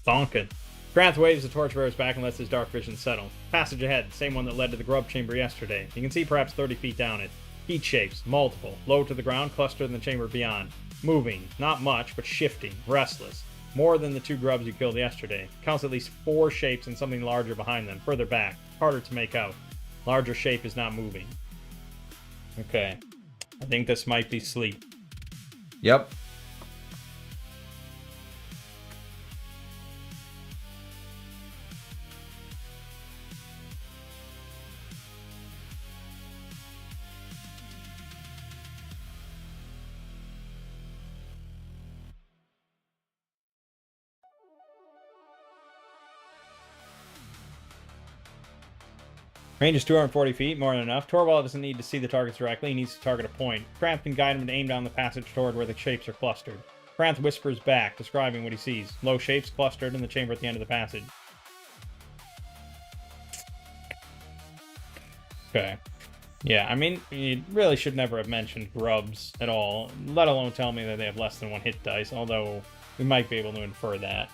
S3: Thonkin. Krath waves the torchbearers back and lets his dark vision settle. Passage ahead, same one that led to the grub chamber yesterday. You can see perhaps 30 feet down it. Heat shapes, multiple, low to the ground, clustered in the chamber beyond. Moving, not much, but shifting, restless. More than the 2 grubs you killed yesterday. Counts at least 4 shapes and something larger behind them, further back. Harder to make out. Larger shape is not moving. Okay. I think this might be sleep.
S2: Yep.
S3: Range is 240 feet, more than enough. Torvald doesn't need to see the targets directly, he needs to target a point. Kranth can guide him to aim down the passage toward where the shapes are clustered. Kranth whispers back, describing what he sees. Low shapes clustered in the chamber at the end of the passage. Okay. Yeah, I mean, you really should never have mentioned grubs at all, let alone tell me that they have less than 1 hit dice, although we might be able to infer that.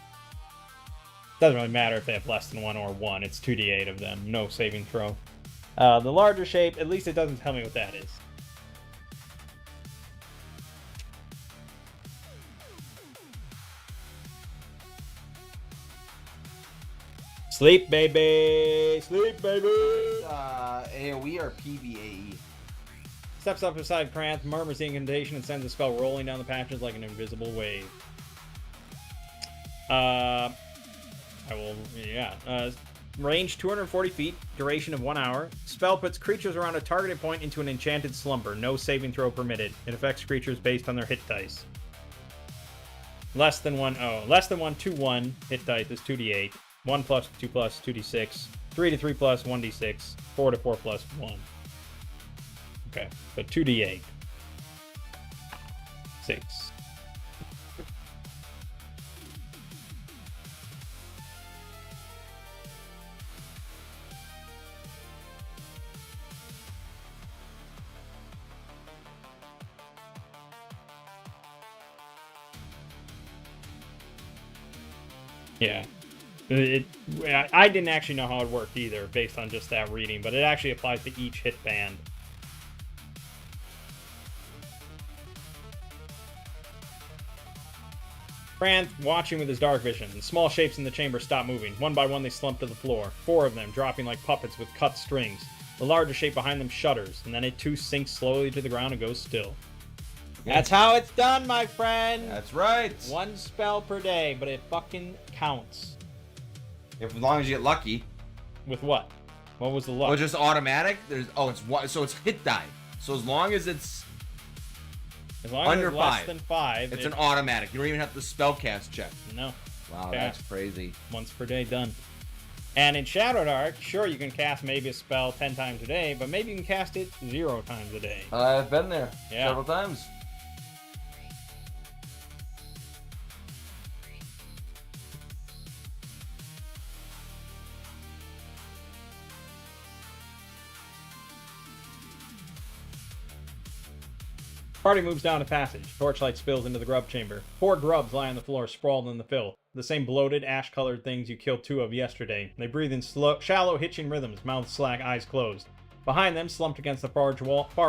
S3: Doesn't really matter if they have less than 1 or 1. It's 2d8 of them. No saving throw. The larger shape, at least it doesn't tell me what that is. Sleep, baby! Sleep, baby!
S2: AoE or PvAE?
S3: Steps up beside Kranth, murmurs the incantation, and sends the spell rolling down the patches like an invisible wave. Range 240 feet, duration of 1 hour. Spell puts creatures around a targeted point into an enchanted slumber. No saving throw permitted. It affects creatures based on their hit dice. Less than 1, 2-1 hit dice is 2d8. 1 plus 2 plus 2d6. 3 to 3 plus 1d6. 4 to 4 plus 1. Okay, so 2d8. 6. Yeah. I didn't actually know how it worked either, based on just that reading, but it actually applies to each hit band. Kranth watching with his dark vision. The small shapes in the chamber stop moving. One by one they slump to the floor. 4 of them dropping like puppets with cut strings. The larger shape behind them shudders, and then it too sinks slowly to the ground and goes still. That's how it's done, my friend!
S2: That's right!
S3: 1 spell per day, but it fucking counts.
S2: If, as long as you get lucky.
S3: With what? What was the luck?
S2: Oh, just automatic? So it's hit die. So as long as it's under
S3: as less than 5,
S2: it's an automatic. You don't even have to spellcast check.
S3: No.
S2: Wow,
S3: Yeah.
S2: that's crazy.
S3: Once per day, done. And in Shadow Dark, sure, you can cast maybe a spell 10 times a day, but maybe you can cast it 0 times a day.
S2: I've been there
S3: several
S2: times.
S3: Party moves down a passage. Torchlight spills into the grub chamber. 4 grubs lie on the floor, sprawled in the filth. The same bloated, ash-colored things you killed 2 of yesterday. They breathe in shallow, hitching rhythms, mouths slack, eyes closed. Behind them, slumped against the far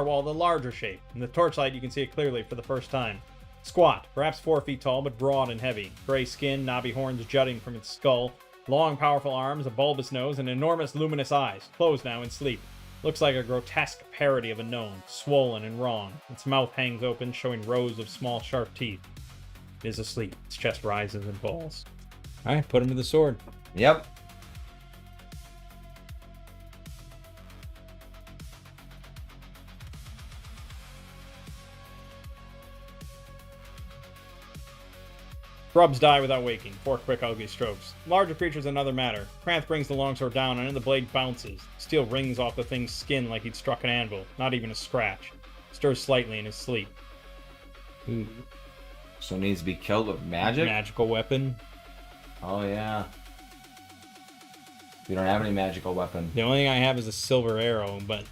S3: wall, the larger shape. In the torchlight, you can see it clearly for the first time. Squat, perhaps 4 feet tall, but broad and heavy. Gray skin, knobby horns jutting from its skull. Long, powerful arms, a bulbous nose, and enormous, luminous eyes. Closed now in sleep. Looks like a grotesque parody of a gnome, swollen and wrong. Its mouth hangs open, showing rows of small, sharp teeth. It is asleep. Its chest rises and falls. Alright, put him to the sword.
S2: Yep.
S3: Grubs die without waking. 4 quick, ugly strokes. Larger creatures another matter. Kranth brings the longsword down, and then the blade bounces. Steel rings off the thing's skin like he'd struck an anvil. Not even a scratch. Stirs slightly in his sleep. Ooh.
S2: So it needs to be killed with magic?
S3: Magical weapon.
S2: Oh, yeah. We don't have any magical weapon.
S3: The only thing I have is a silver arrow, but...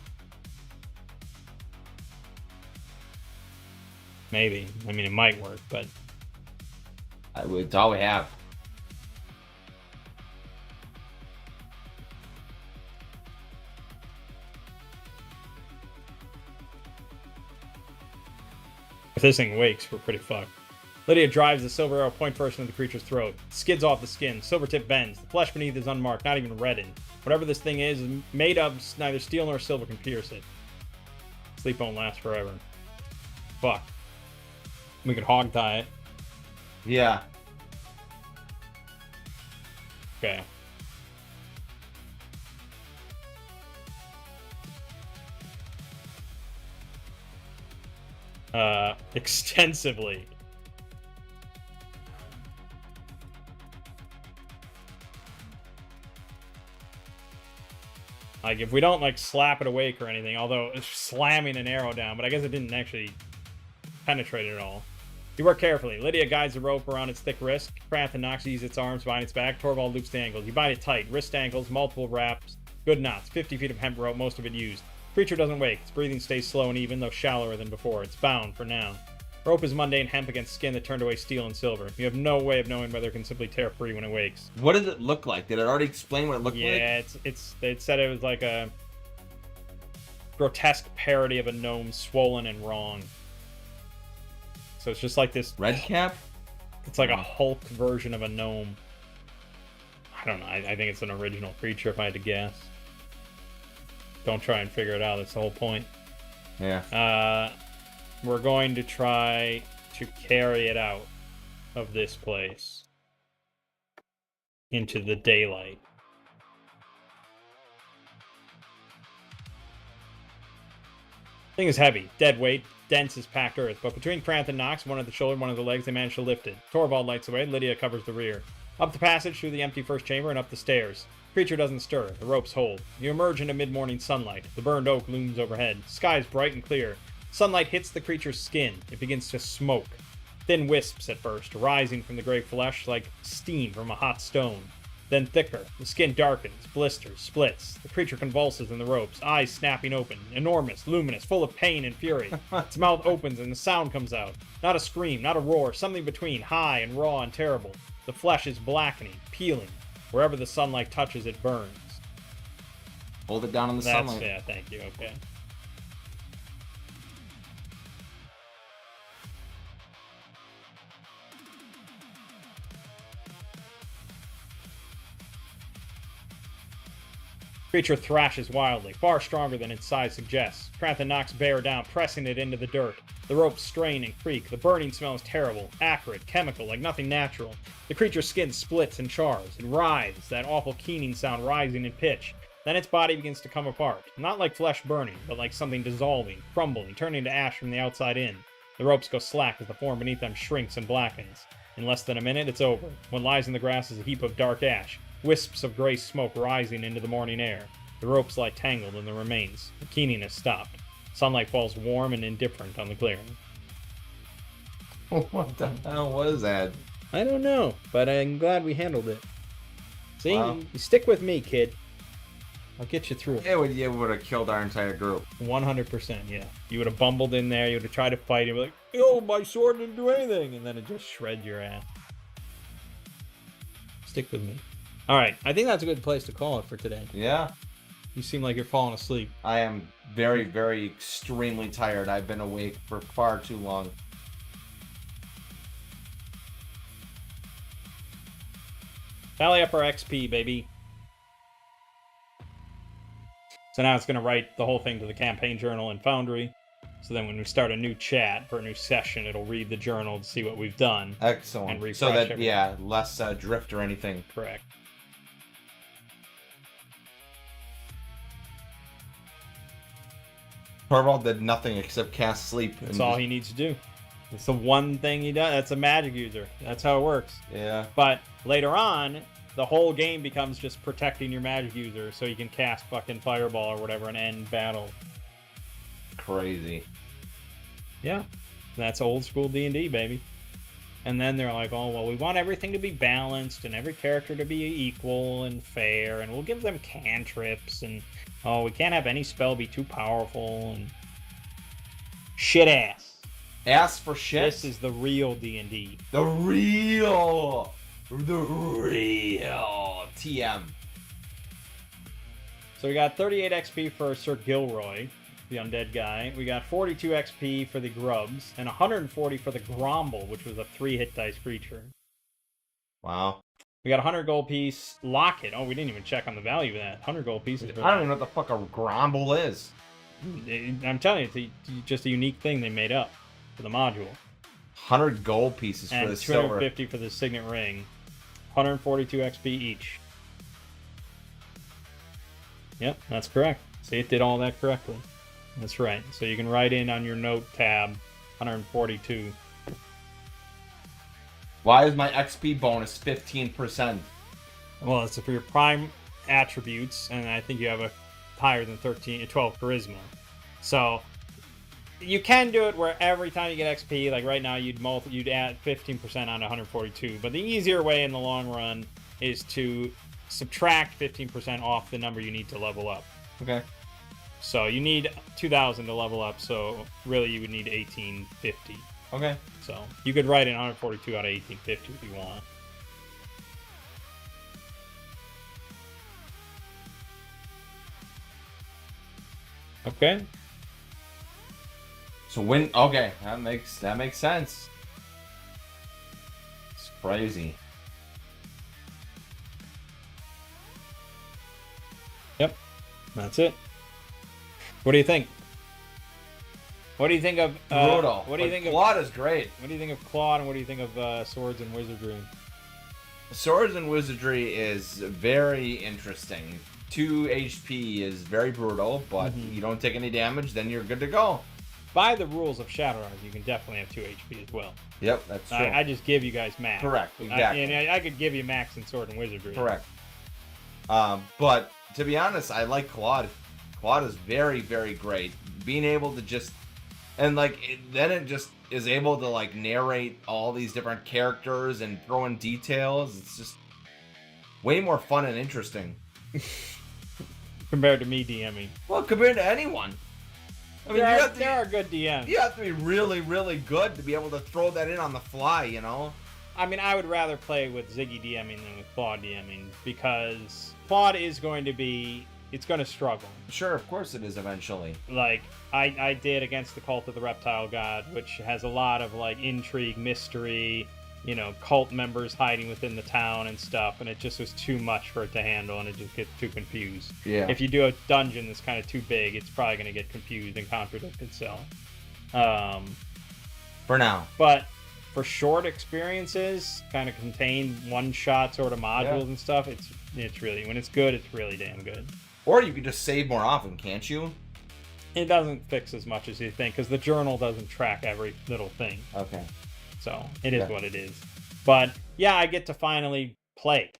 S3: maybe. I mean, it might work, but...
S2: It's all we have.
S3: If this thing wakes, we're pretty fucked. Lydia drives the silver arrow point first into the creature's throat. It skids off the skin. Silver tip bends. The flesh beneath is unmarked, not even reddened. Whatever this thing is made of, neither steel nor silver can pierce it. Sleep won't last forever. Fuck. We could hog tie it.
S2: Yeah.
S3: Okay. Extensively. Like, if we don't, like, slap it awake or anything, although it's slamming an arrow down, but I guess it didn't actually penetrate it at all. You work carefully. Lydia guides the rope around its thick wrist. Crampton knocks its arms behind its back. Torvald loops the ankles. You bind it tight. Wrist ankles, multiple wraps. Good knots. 50 feet of hemp rope, most of it used. Creature doesn't wake. Its breathing stays slow and even, though shallower than before. It's bound for now. Rope is mundane hemp against skin that turned away steel and silver. You have no way of knowing whether it can simply tear free when it wakes.
S2: What did it look like? Did it already explain what it looked like?
S3: Yeah, they said it was like a grotesque parody of a gnome, swollen and wrong. So it's just like this
S2: Red cap?
S3: It's like a Hulk version of a gnome. I don't know. I think it's an original creature if I had to guess. Don't try and figure it out. That's the whole point.
S2: Yeah.
S3: We're going to try to carry it out of this place into the daylight. Thing is heavy, dead weight, dense as packed earth, but between Crampton knocks, one at the shoulder, one at the legs, they manage to lift it. Torvald lights away, Lydia covers the rear. Up the passage through the empty first chamber and up the stairs. Creature doesn't stir, the ropes hold. You emerge into mid-morning sunlight. The burned oak looms overhead. Sky is bright and clear. Sunlight hits the creature's skin. It begins to smoke. Thin wisps at first, rising from the gray flesh like steam from a hot stone. Then thicker. The skin darkens, blisters, splits. The creature convulses in the ropes, eyes snapping open, enormous, luminous, full of pain and fury. Its mouth opens and the sound comes out. Not a scream, not a roar, something between, high and raw and terrible. The flesh is blackening, peeling. Wherever the sunlight touches, it burns.
S2: Hold it down in the sunlight.
S3: Yeah, thank you, okay. Creature thrashes wildly, far stronger than its size suggests. Crampton knocks bear down, pressing it into the dirt. The ropes strain and creak. The burning smell is terrible, acrid, chemical, like nothing natural. The creature's skin splits and chars. It writhes, that awful keening sound rising in pitch. Then its body begins to come apart. Not like flesh burning, but like something dissolving, crumbling, turning to ash from the outside in. The ropes go slack as the form beneath them shrinks and blackens. In less than a minute, it's over. What lies in the grass is a heap of dark ash. Wisps of gray smoke rising into the morning air. The ropes lie tangled in the remains. The keening has stopped. Sunlight falls warm and indifferent on the clearing.
S2: What the hell was that?
S3: I don't know, but I'm glad we handled it. See,
S2: Wow.
S3: you stick with me, kid. I'll get you through it.
S2: It would have killed our entire group.
S3: 100%, yeah. You would have bumbled in there, you would have tried to fight, and be like, yo, my sword didn't do anything, and then it just shred your ass. Stick with me. Alright, I think that's a good place to call it for today.
S2: Yeah.
S3: You seem like you're falling asleep.
S2: I am very, very extremely tired. I've been awake for far too long.
S3: Tally up our XP, baby. So now it's going to write the whole thing to the campaign journal in Foundry. So then when we start a new chat for a new session, it'll read the journal to see what we've done.
S2: Excellent.
S3: And refresh
S2: so that,
S3: everything.
S2: yeah, less drift or anything.
S3: Correct.
S2: Torvald did nothing except cast sleep.
S3: That's all he needs to do. It's the one thing he does. That's a magic user. That's how it works.
S2: Yeah.
S3: But later on, the whole game becomes just protecting your magic user so you can cast fucking Fireball or whatever and end battle.
S2: Crazy.
S3: Yeah. That's old school D&D, baby. And then they're like, oh, well, we want everything to be balanced and every character to be equal and fair, and we'll give them cantrips, and, oh, we can't have any spell be too powerful, and shit ass.
S2: Ass for shit?
S3: This is the real D&D.
S2: The real TM.
S3: So we got 38 XP for Sir Gilroy. the undead guy. We got 42 XP for the grubs, and 140 for the gromble, which was a 3-hit dice creature.
S2: Wow.
S3: We got a 100 gold piece locket. Oh, we didn't even check on the value of that. 100 gold pieces.
S2: I don't even know what the fuck a gromble is.
S3: I'm telling you, it's just a unique thing they made up for the module.
S2: 100 gold pieces
S3: And
S2: for the silver.
S3: 250 for the signet ring. 142 XP each. Yep, that's correct. See, it did all that correctly. That's right. So you can write in on your note tab 142.
S2: Why is my XP bonus 15%?
S3: Well, it's for your prime attributes, and I think you have a higher than 12 charisma. So you can do it where every time you get XP, like right now, you'd add 15% on 142. But the easier way in the long run is to subtract 15% off the number you need to level up.
S2: Okay.
S3: So you need 2,000 to level up, so really you would need 1850.
S2: Okay.
S3: So you could write in 142 out of 1850 if you want. Okay.
S2: So when okay, that makes sense. It's crazy.
S3: Yep. That's it. What do you think? What do you think of
S2: Brutal.
S3: What do you think of
S2: Claude is great.
S3: What do you think of Claude, and what do you think of Swords and Wizardry?
S2: Swords and Wizardry is very interesting. 2 HP is very brutal, but you don't take any damage, then you're good to go.
S3: By the rules of Shadowrun, you can definitely have 2 HP as well.
S2: Yep, that's true.
S3: I just give you guys max.
S2: Correct, exactly.
S3: I could give you max in Sword and Wizardry.
S2: Correct. But to be honest, I like Claude. Claude is very, very great. Being able to just then it just is able to like narrate all these different characters and throw in details. It's just way more fun and interesting.
S3: Compared to me DMing.
S2: Well, compared to anyone. I mean,
S3: there are good DMs.
S2: You have to be really, really good to be able to throw that in on the fly, you know?
S3: I mean, I would rather play with Ziggy DMing than with Claude DMing, because Claude is going to be... It's going to struggle.
S2: Sure, of course it is eventually.
S3: Like, I did against the Cult of the Reptile God, which has a lot of, like, intrigue, mystery, you know, cult members hiding within the town and stuff, and it just was too much for it to handle, and it just gets too confused.
S2: Yeah.
S3: If you do a dungeon that's kind of too big, it's probably going to get confused and contradict itself.
S2: For now.
S3: But for short experiences, kind of contain one-shot sort of modules and stuff, it's really, when it's good, it's really damn good.
S2: Or you could just save more often, can't you?
S3: It doesn't fix as much as you think, because the journal doesn't track every little thing.
S2: Okay.
S3: So it is what it is. But yeah, I get to finally play.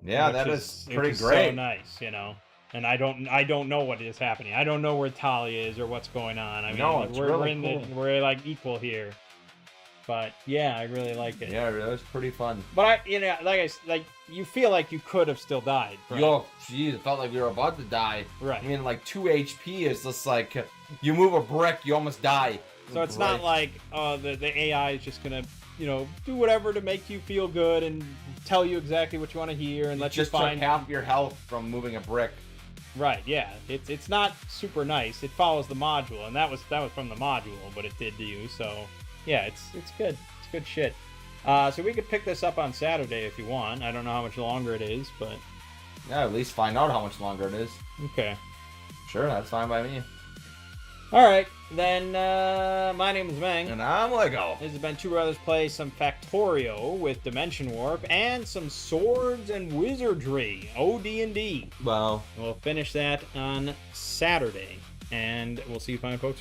S2: Yeah, that is pretty great.
S3: So nice, you know. And I don't know what is happening. I don't know where Talia is or what's going on. I mean,
S2: no, it's really cool.
S3: We're like equal here. But yeah, I really like it.
S2: Yeah, it was pretty fun.
S3: But you feel like you could have still died. Right?
S2: Yo, jeez, it felt like we were about to die.
S3: Right.
S2: I mean, like 2 HP is just like you move a brick, you almost die.
S3: So it's not like the AI is just gonna, you know, do whatever to make you feel good and tell you exactly what you want to hear and let you find.
S2: Just took half your health from moving a brick.
S3: Right. Yeah. It's not super nice. It follows the module, and that was from the module, but it did do so. Yeah, it's good. It's good shit. So we could pick this up on Saturday if you want. I don't know how much longer it is, but
S2: yeah, at least find out how much longer it is.
S3: Okay.
S2: Sure, that's fine by me.
S3: All right, then. My name is Meng,
S2: and I'm Lego.
S3: This has been Two Brothers Play some Factorio with Dimension Warp and some Swords and Wizardry, OD&D.
S2: Wow.
S3: We'll finish that on Saturday, and we'll see you fine folks